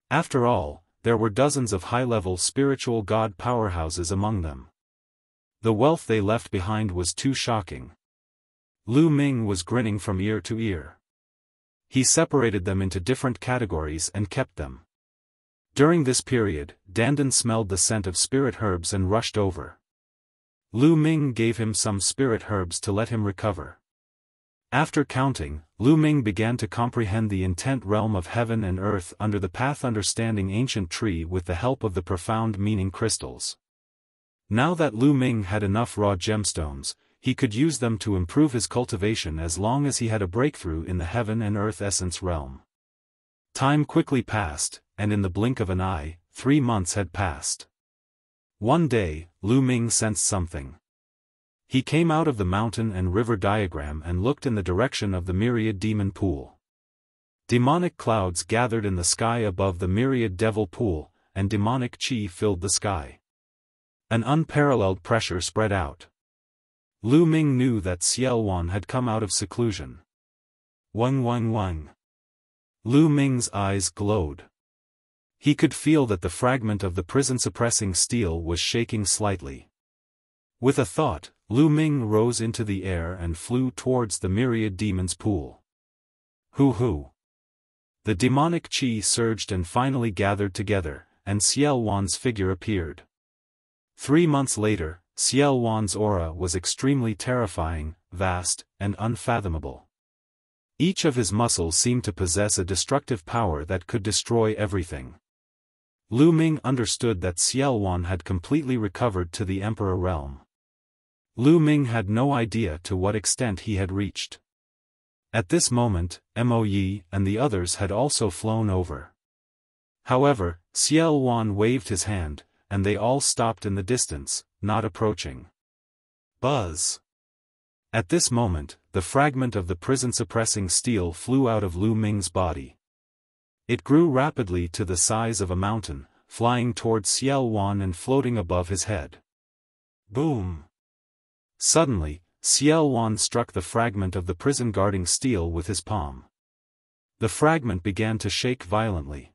After all, there were dozens of high-level spiritual god powerhouses among them. The wealth they left behind was too shocking. Lu Ming was grinning from ear to ear. He separated them into different categories and kept them. During this period, Dandan smelled the scent of spirit herbs and rushed over. Lu Ming gave him some spirit herbs to let him recover. After counting, Lu Ming began to comprehend the intent realm of heaven and earth under the path understanding ancient tree with the help of the profound meaning crystals. Now that Lu Ming had enough raw gemstones, he could use them to improve his cultivation as long as he had a breakthrough in the heaven and earth essence realm. Time quickly passed, and in the blink of an eye, 3 months had passed. One day, Lu Ming sensed something. He came out of the mountain and river diagram and looked in the direction of the Myriad demon pool. Demonic clouds gathered in the sky above the Myriad devil pool, and demonic chi filled the sky. An unparalleled pressure spread out. Lu Ming knew that Xiaofan had come out of seclusion. Wang. Lu Ming's eyes glowed. He could feel that the fragment of the prison-suppressing steel was shaking slightly. With a thought, Lu Ming rose into the air and flew towards the Myriad demon's pool. Hoo! The demonic chi surged and finally gathered together, and Xiaofan's figure appeared. 3 months later, Xiaofan's aura was extremely terrifying, vast, and unfathomable. Each of his muscles seemed to possess a destructive power that could destroy everything. Lu Ming understood that Xiaofan had completely recovered to the Emperor realm. Lu Ming had no idea to what extent he had reached. At this moment, Mo Yi and the others had also flown over. However, Xiaofan waved his hand, and they all stopped in the distance, not approaching. Buzz! At this moment, the fragment of the prison-suppressing steel flew out of Lu Ming's body. It grew rapidly to the size of a mountain, flying towards Xiaofan and floating above his head. Boom! Suddenly, Xiaofan struck the fragment of the prison-guarding steel with his palm. The fragment began to shake violently.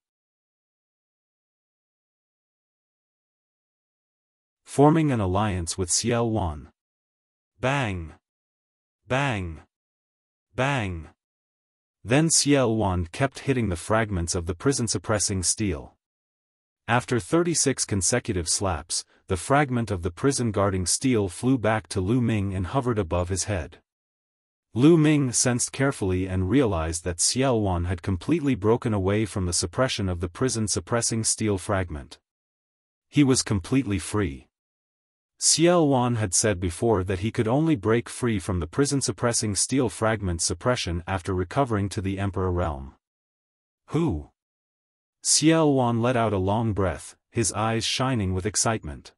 Forming an alliance with Xiaofan. Bang! Bang! Bang! Then Xiaofan kept hitting the fragments of the prison-suppressing steel. After 36 consecutive slaps, the fragment of the prison-guarding steel flew back to Lu Ming and hovered above his head. Lu Ming sensed carefully and realized that Xiaofan had completely broken away from the suppression of the prison-suppressing steel fragment. He was completely free. Xiaofan had said before that he could only break free from the prison-suppressing steel fragment suppression after recovering to the Emperor realm. Who? Xiaofan let out a long breath, his eyes shining with excitement.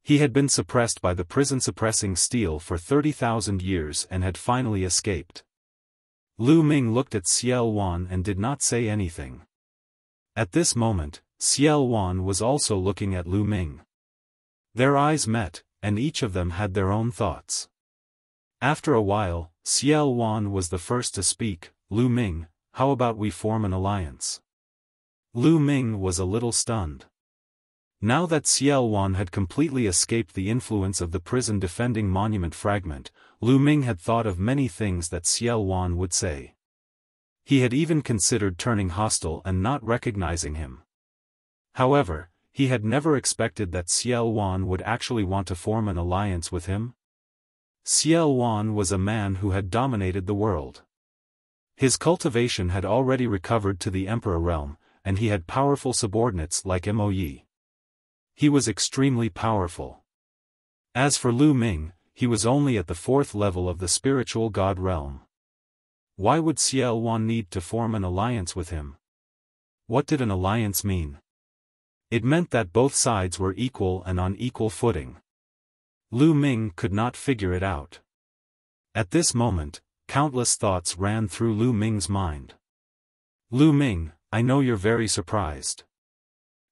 He had been suppressed by the prison-suppressing steel for 30,000 years and had finally escaped. Lu Ming looked at Xiaofan and did not say anything. At this moment, Xiaofan was also looking at Lu Ming. Their eyes met, and each of them had their own thoughts. After a while, Xiaofan was the first to speak. Lu Ming, how about we form an alliance? Lu Ming was a little stunned. Now that Xiaofan had completely escaped the influence of the prison-defending monument fragment, Lu Ming had thought of many things that Xiaofan would say. He had even considered turning hostile and not recognizing him. However, he had never expected that Xiaofan would actually want to form an alliance with him. Xiaofan was a man who had dominated the world. His cultivation had already recovered to the Emperor realm, and he had powerful subordinates like Mo Yi. He was extremely powerful. As for Lu Ming, he was only at the 4th level of the spiritual god realm. Why would Xiaofan need to form an alliance with him? What did an alliance mean? It meant that both sides were equal and on equal footing. Lu Ming could not figure it out. At this moment, countless thoughts ran through Lu Ming's mind. Lu Ming, I know you're very surprised.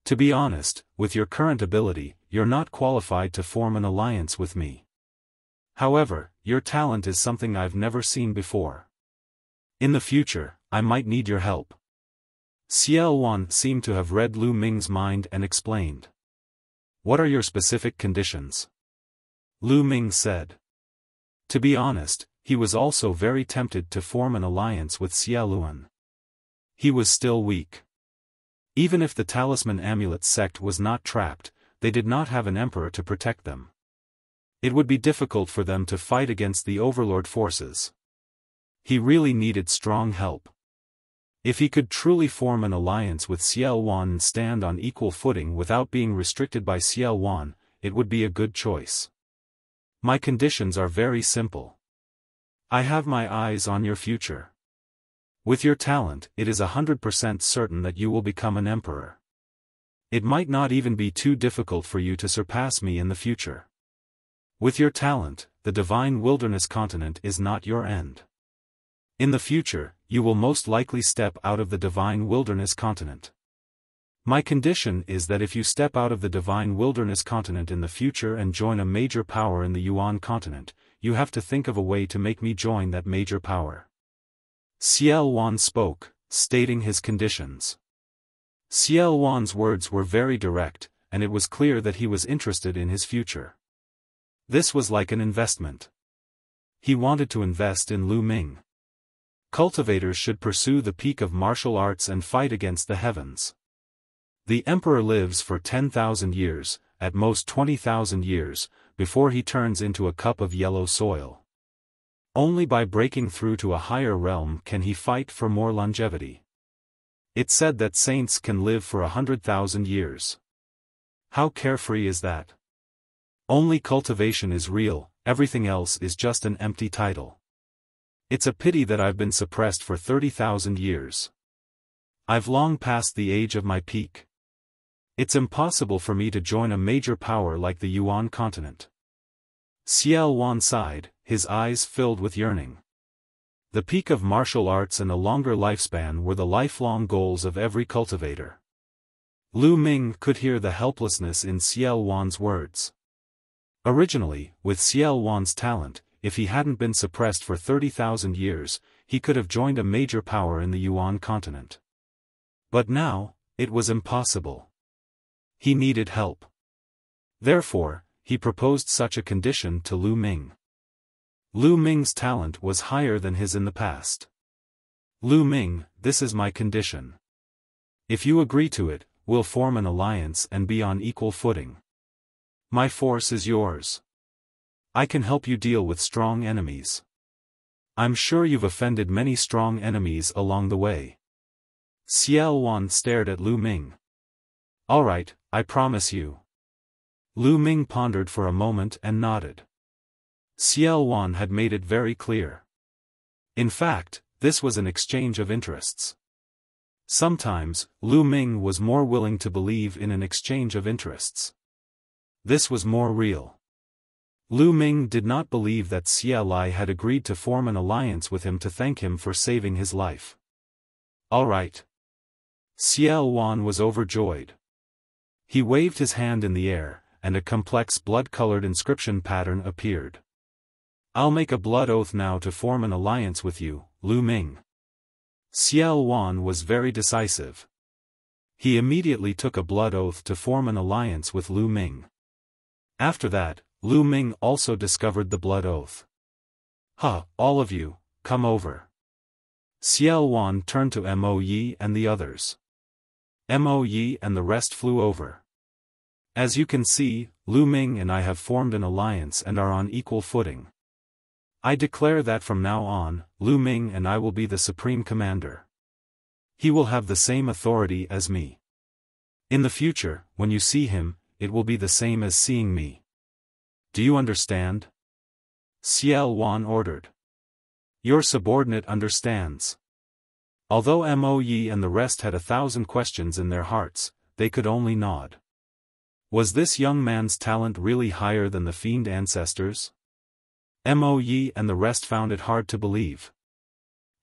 To be honest, with your current ability, you're not qualified to form an alliance with me. However, your talent is something I've never seen before. In the future, I might need your help. Xiaofan seemed to have read Lu Ming's mind and explained. What are your specific conditions? Lu Ming said. To be honest, he was also very tempted to form an alliance with Xiaofan. He was still weak. Even if the talisman amulet sect was not trapped, they did not have an emperor to protect them. It would be difficult for them to fight against the overlord forces. He really needed strong help. If he could truly form an alliance with Xiaofan and stand on equal footing without being restricted by Xiaofan, it would be a good choice. My conditions are very simple. I have my eyes on your future. With your talent, it is 100% certain that you will become an emperor. It might not even be too difficult for you to surpass me in the future. With your talent, the divine wilderness continent is not your end. In the future, you will most likely step out of the divine wilderness continent. My condition is that if you step out of the divine wilderness continent in the future and join a major power in the Yuan continent, you have to think of a way to make me join that major power. Xiaofan spoke, stating his conditions. Xiaofan's words were very direct, and it was clear that he was interested in his future. This was like an investment. He wanted to invest in Lu Ming. Cultivators should pursue the peak of martial arts and fight against the heavens. The emperor lives for 10,000 years, at most 20,000 years, before he turns into a cup of yellow soil. Only by breaking through to a higher realm can he fight for more longevity. It's said that saints can live for 100,000 years. How carefree is that? Only cultivation is real, everything else is just an empty title. It's a pity that I've been suppressed for 30,000 years. I've long passed the age of my peak. It's impossible for me to join a major power like the Yuan continent. Xiaofan sighed, his eyes filled with yearning. The peak of martial arts and a longer lifespan were the lifelong goals of every cultivator. Lu Ming could hear the helplessness in Xiaofan's words. Originally, with Xiaofan's talent, if he hadn't been suppressed for 30,000 years, he could have joined a major power in the Yuan continent. But now, it was impossible. He needed help. Therefore, he proposed such a condition to Lu Ming. Lu Ming's talent was higher than his in the past. Lu Ming, this is my condition. If you agree to it, we'll form an alliance and be on equal footing. My force is yours. I can help you deal with strong enemies. I'm sure you've offended many strong enemies along the way. Xiaofan stared at Lu Ming. All right, I promise you. Lu Ming pondered for a moment and nodded. Xiaofan had made it very clear. In fact, this was an exchange of interests. Sometimes, Lu Ming was more willing to believe in an exchange of interests. This was more real. Lu Ming did not believe that Xia Lai had agreed to form an alliance with him to thank him for saving his life. All right. Xiaofan was overjoyed. He waved his hand in the air, and a complex blood-colored inscription pattern appeared. I'll make a blood oath now to form an alliance with you, Lu Ming. Xiaofan was very decisive. He immediately took a blood oath to form an alliance with Lu Ming. After that, Lu Ming also discovered the blood oath. All of you, come over. Xiaofan turned to Mo Yi and the others. Mo Yi and the rest flew over. As you can see, Lu Ming and I have formed an alliance and are on equal footing. I declare that from now on, Lu Ming and I will be the supreme commander. He will have the same authority as me. In the future, when you see him, it will be the same as seeing me. Do you understand? Xiaofan ordered. Your subordinate understands. Although Mo Yi and the rest had 1,000 questions in their hearts, they could only nod. Was this young man's talent really higher than the fiend ancestors? Mo Yi and the rest found it hard to believe.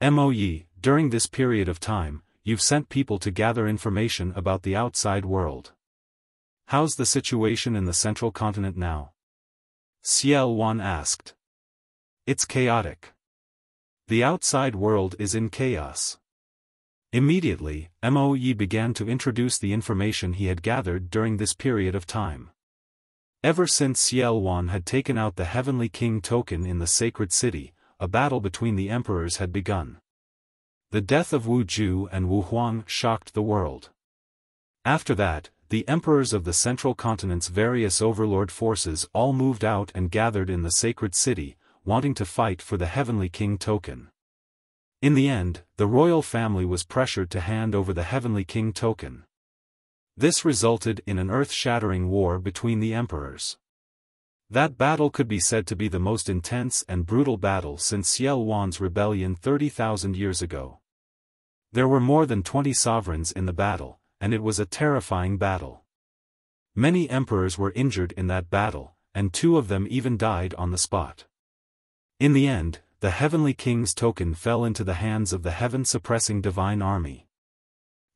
Mo Yi, during this period of time, you've sent people to gather information about the outside world. How's the situation in the central continent now? Xiaofan asked. It's chaotic. The outside world is in chaos. Immediately, Mo Yi began to introduce the information he had gathered during this period of time. Ever since Xiaofan had taken out the Heavenly King token in the sacred city, a battle between the emperors had begun. The death of Wu Ju and Wu Huang shocked the world. After that, the emperors of the central continent's various overlord forces all moved out and gathered in the sacred city, wanting to fight for the Heavenly King token. In the end, the royal family was pressured to hand over the Heavenly King token. This resulted in an earth-shattering war between the emperors. That battle could be said to be the most intense and brutal battle since Xiaofan's rebellion 30,000 years ago. There were more than 20 sovereigns in the battle, and it was a terrifying battle. Many emperors were injured in that battle, and 2 of them even died on the spot. In the end, the Heavenly King's token fell into the hands of the heaven-suppressing divine army.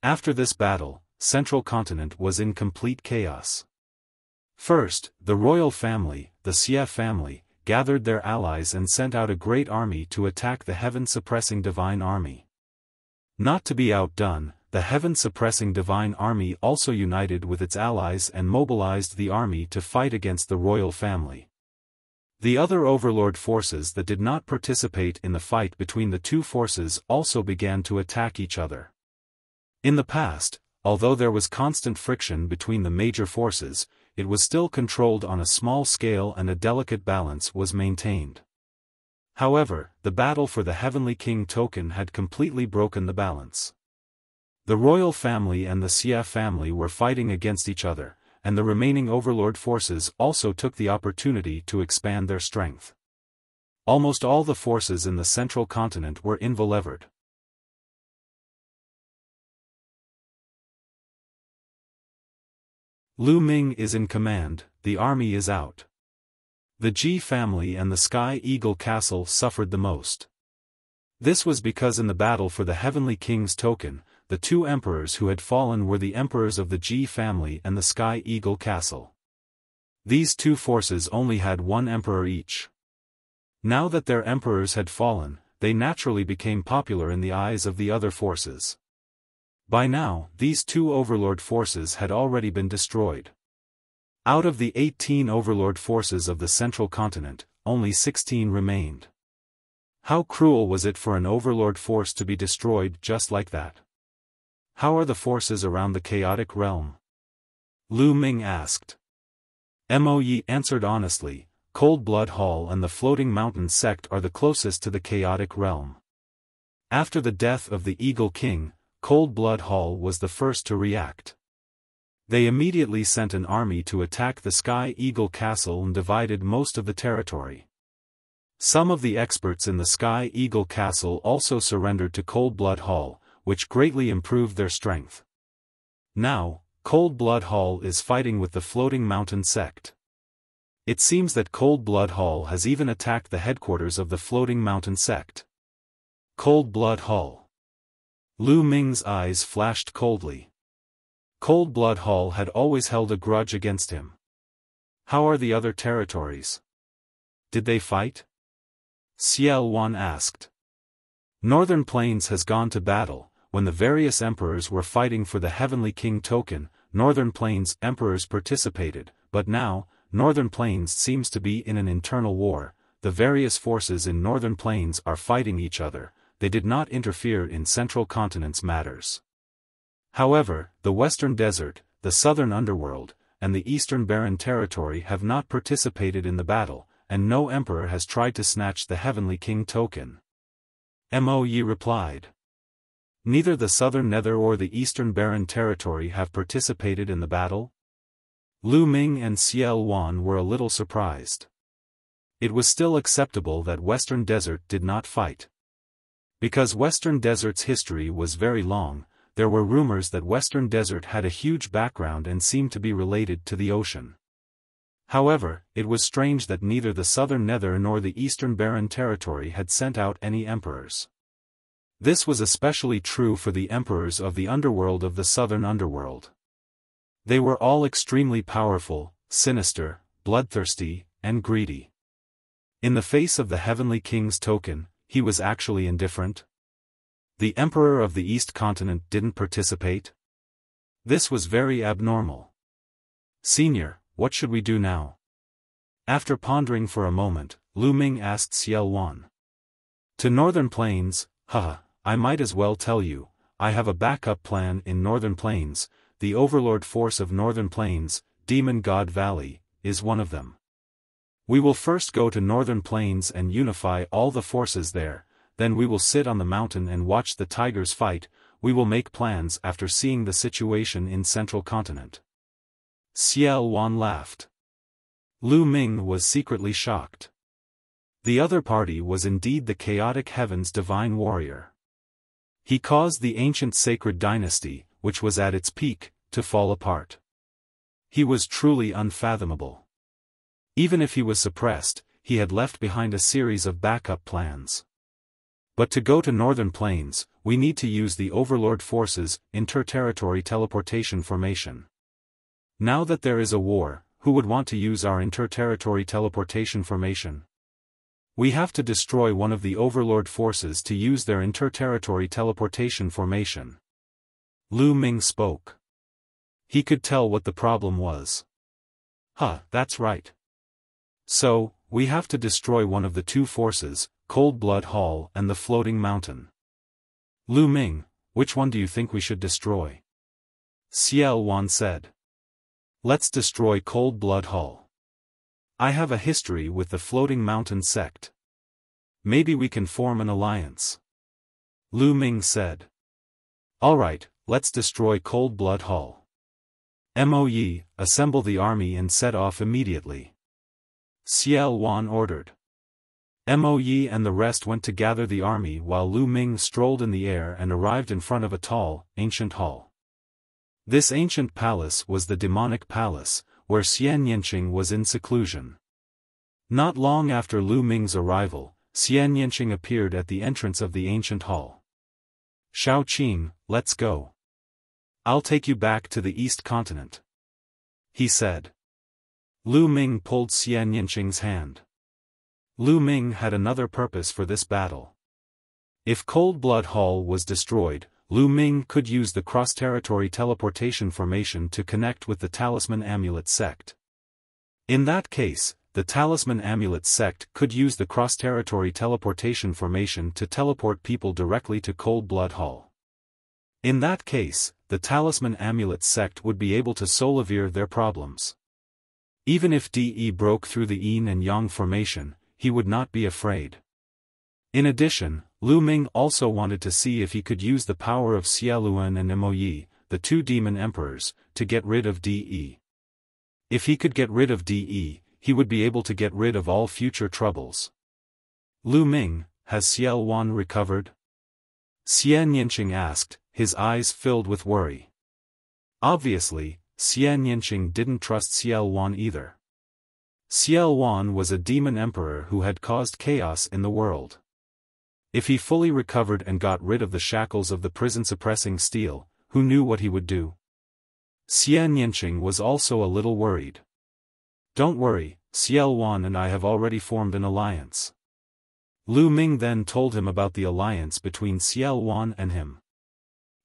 After this battle, Central Continent was in complete chaos. First, the royal family, the Xia family, gathered their allies and sent out a great army to attack the heaven-suppressing divine army. Not to be outdone, the heaven-suppressing divine army also united with its allies and mobilized the army to fight against the royal family. The other overlord forces that did not participate in the fight between the 2 forces also began to attack each other. In the past, although there was constant friction between the major forces, it was still controlled on a small scale and a delicate balance was maintained. However, the battle for the Heavenly King token had completely broken the balance. The royal family and the Xia family were fighting against each other, and the remaining overlord forces also took the opportunity to expand their strength. Almost all the forces in the central continent were involvered. Lu Ming is in command, the army is out. The Ji family and the Sky Eagle Castle suffered the most. This was because in the battle for the Heavenly King's token, the two emperors who had fallen were the emperors of the Ji family and the Sky Eagle Castle. These two forces only had one emperor each. Now that their emperors had fallen, they naturally became popular in the eyes of the other forces. By now, these two overlord forces had already been destroyed. Out of the 18 overlord forces of the central continent, only 16 remained. How cruel was it for an overlord force to be destroyed just like that? How are the forces around the chaotic realm? Lu Ming asked. Mo Yi answered honestly, Cold Blood Hall and the Floating Mountain sect are the closest to the chaotic realm. After the death of the Eagle King, Cold Blood Hall was the first to react. They immediately sent an army to attack the Sky Eagle Castle and divided most of the territory. Some of the experts in the Sky Eagle Castle also surrendered to Cold Blood Hall, which greatly improved their strength. Now, Cold Blood Hall is fighting with the Floating Mountain sect. It seems that Cold Blood Hall has even attacked the headquarters of the Floating Mountain sect. Cold Blood Hall. Lu Ming's eyes flashed coldly. Cold Blood Hall had always held a grudge against him. How are the other territories? Did they fight? Xiaofan asked. Northern Plains has gone to battle. When the various emperors were fighting for the Heavenly King token, Northern Plains emperors participated, but now, Northern Plains seems to be in an internal war. The various forces in Northern Plains are fighting each other. They did not interfere in Central Continent's matters. However, the Western Desert, the Southern Underworld, and the Eastern Barren Territory have not participated in the battle, and no emperor has tried to snatch the Heavenly King token. Mo Yi replied. Neither the Southern Nether or the Eastern Barren Territory have participated in the battle? Lu Ming and Xiaofan were a little surprised. It was still acceptable that Western Desert did not fight. Because Western Desert's history was very long, there were rumors that Western Desert had a huge background and seemed to be related to the ocean. However, it was strange that neither the Southern Nether nor the Eastern Barren Territory had sent out any emperors. This was especially true for the emperors of the underworld of the Southern Underworld. They were all extremely powerful, sinister, bloodthirsty, and greedy. In the face of the Heavenly King's token, he was actually indifferent. The Emperor of the East Continent didn't participate? This was very abnormal. Senior, what should we do now? After pondering for a moment, Lu Ming asked Xiaofan. To Northern Plains, I might as well tell you, I have a backup plan in Northern Plains. The Overlord force of Northern Plains, Demon God Valley, is one of them. We will first go to Northern Plains and unify all the forces there. Then we will sit on the mountain and watch the tigers fight. We will make plans after seeing the situation in Central Continent. Xiaofan laughed. Lu Ming was secretly shocked. The other party was indeed the Chaotic Heaven's divine warrior. He caused the ancient sacred dynasty, which was at its peak, to fall apart. He was truly unfathomable. Even if he was suppressed, he had left behind a series of backup plans. But to go to Northern Plains, we need to use the Overlord forces' inter-territory teleportation formation. Now that there is a war, who would want to use our inter-territory teleportation formation? We have to destroy one of the Overlord forces to use their inter-territory teleportation formation. Lu Ming spoke. He could tell what the problem was. That's right. So, we have to destroy one of the two forces, Cold Blood Hall and the Floating Mountain. Lu Ming, which one do you think we should destroy? Xiaofan said. Let's destroy Cold Blood Hall. I have a history with the Floating Mountain sect. Maybe we can form an alliance. Lu Ming said. Alright, let's destroy Cold Blood Hall. Mo Yi, assemble the army and set off immediately. Xiaofan ordered. Mo Yi and the rest went to gather the army while Lu Ming strolled in the air and arrived in front of a tall, ancient hall. This ancient palace was the demonic palace, where Xian Yanqing was in seclusion. Not long after Lu Ming's arrival, Xian Yanqing appeared at the entrance of the ancient hall. "Shao Qing, let's go. I'll take you back to the East Continent," he said. Lu Ming pulled Xian Yanqing's hand. Lu Ming had another purpose for this battle. If Cold Blood Hall was destroyed, Lu Ming could use the cross-territory teleportation formation to connect with the Talisman Amulet sect. In that case, the Talisman Amulet sect could use the cross-territory teleportation formation to teleport people directly to Cold Blood Hall. In that case, the Talisman Amulet sect would be able to solve their problems. Even if De broke through the Yin and Yang formation, he would not be afraid. In addition, Lu Ming also wanted to see if he could use the power of Xia Luan and Mo Yi, the two demon emperors, to get rid of De. If he could get rid of De, he would be able to get rid of all future troubles. "Lu Ming, has Xia Luan recovered?" Xian Yanqing asked, his eyes filled with worry. Obviously, Xian Yanqing didn't trust Xia Luan either. Xia Luan was a demon emperor who had caused chaos in the world. If he fully recovered and got rid of the shackles of the prison-suppressing steel, who knew what he would do? Xian Yanqing was also a little worried. "Don't worry, Xia Luan and I have already formed an alliance." Lu Ming then told him about the alliance between Xia Luan and him.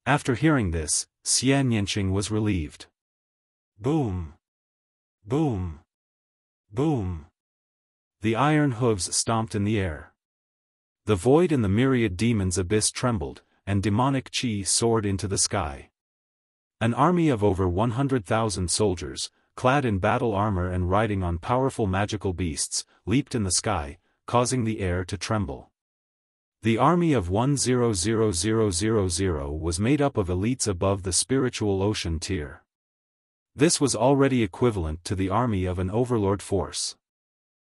After hearing this, Xian Yanqing was relieved. Boom! Boom! Boom! The iron hooves stomped in the air. The void in the Myriad demon's abyss trembled, and demonic chi soared into the sky. An army of over 100,000 soldiers, clad in battle armor and riding on powerful magical beasts, leaped in the sky, causing the air to tremble. The army of 100,000 was made up of elites above the spiritual ocean tier. This was already equivalent to the army of an overlord force.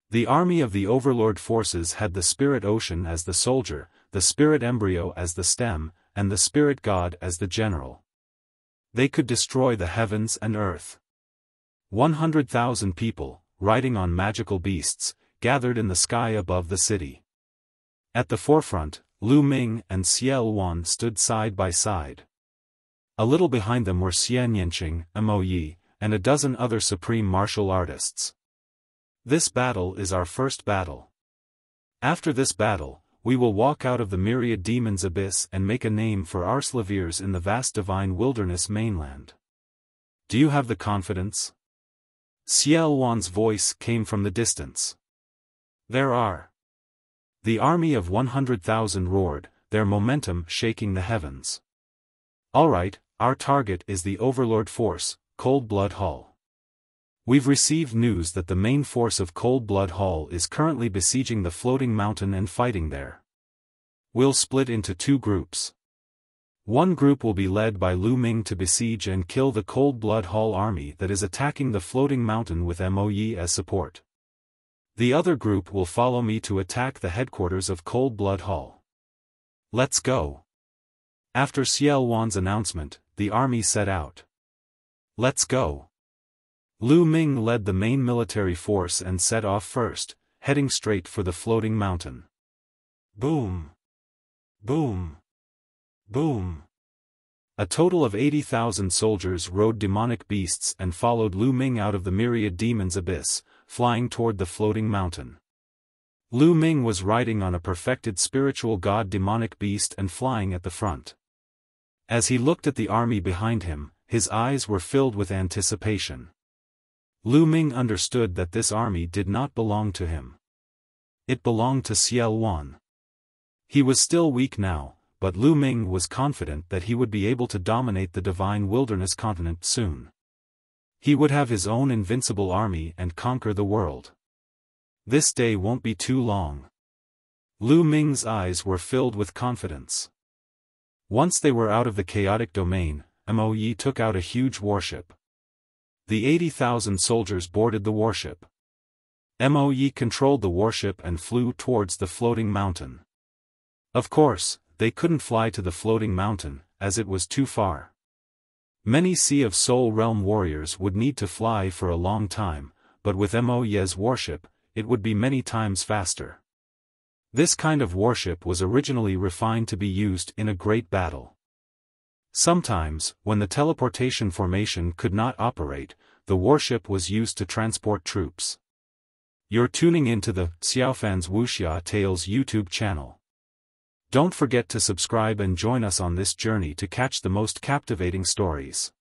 The army of the overlord forces had the spirit ocean as the soldier, the spirit embryo as the stem, and the spirit god as the general. They could destroy the heavens and earth. 100,000 people, riding on magical beasts, gathered in the sky above the city. At the forefront, Lu Ming and Xia Luan stood side by side. A little behind them were Xian Yanqing, Mo Yi, and a dozen other supreme martial artists. This battle is our first battle. After this battle, we will walk out of the Myriad demon's abyss and make a name for our slaviers in the vast divine wilderness mainland. Do you have the confidence? Xia Luan's voice came from the distance. There are. The army of 100,000 roared, their momentum shaking the heavens. All right, our target is the Overlord Force, Cold Blood Hall. We've received news that the main force of Cold Blood Hall is currently besieging the floating mountain and fighting there. We'll split into two groups. One group will be led by Lu Ming to besiege and kill the Cold Blood Hall army that is attacking the floating mountain with Mo Yi as support. The other group will follow me to attack the headquarters of Cold Blood Hall. Let's go. After Xia Luan's announcement, the army set out. Let's go. Lu Ming led the main military force and set off first, heading straight for the floating mountain. Boom! Boom! Boom! A total of 80,000 soldiers rode demonic beasts and followed Lu Ming out of the Myriad demon's abyss, flying toward the floating mountain. Lu Ming was riding on a perfected spiritual god demonic beast and flying at the front. As he looked at the army behind him, his eyes were filled with anticipation. Lu Ming understood that this army did not belong to him. It belonged to Xia Luan. He was still weak now, but Lu Ming was confident that he would be able to dominate the divine wilderness continent soon. He would have his own invincible army and conquer the world. This day won't be too long. Lu Ming's eyes were filled with confidence. Once they were out of the chaotic domain, Mo Yi took out a huge warship. The 80,000 soldiers boarded the warship. Moe controlled the warship and flew towards the floating mountain. Of course, they couldn't fly to the floating mountain, as it was too far. Many Sea of Soul Realm warriors would need to fly for a long time, but with Moe's warship, it would be many times faster. This kind of warship was originally refined to be used in a great battle. Sometimes, when the teleportation formation could not operate, the warship was used to transport troops. You're tuning into the Xiaofan's Wuxia Tales YouTube channel. Don't forget to subscribe and join us on this journey to catch the most captivating stories.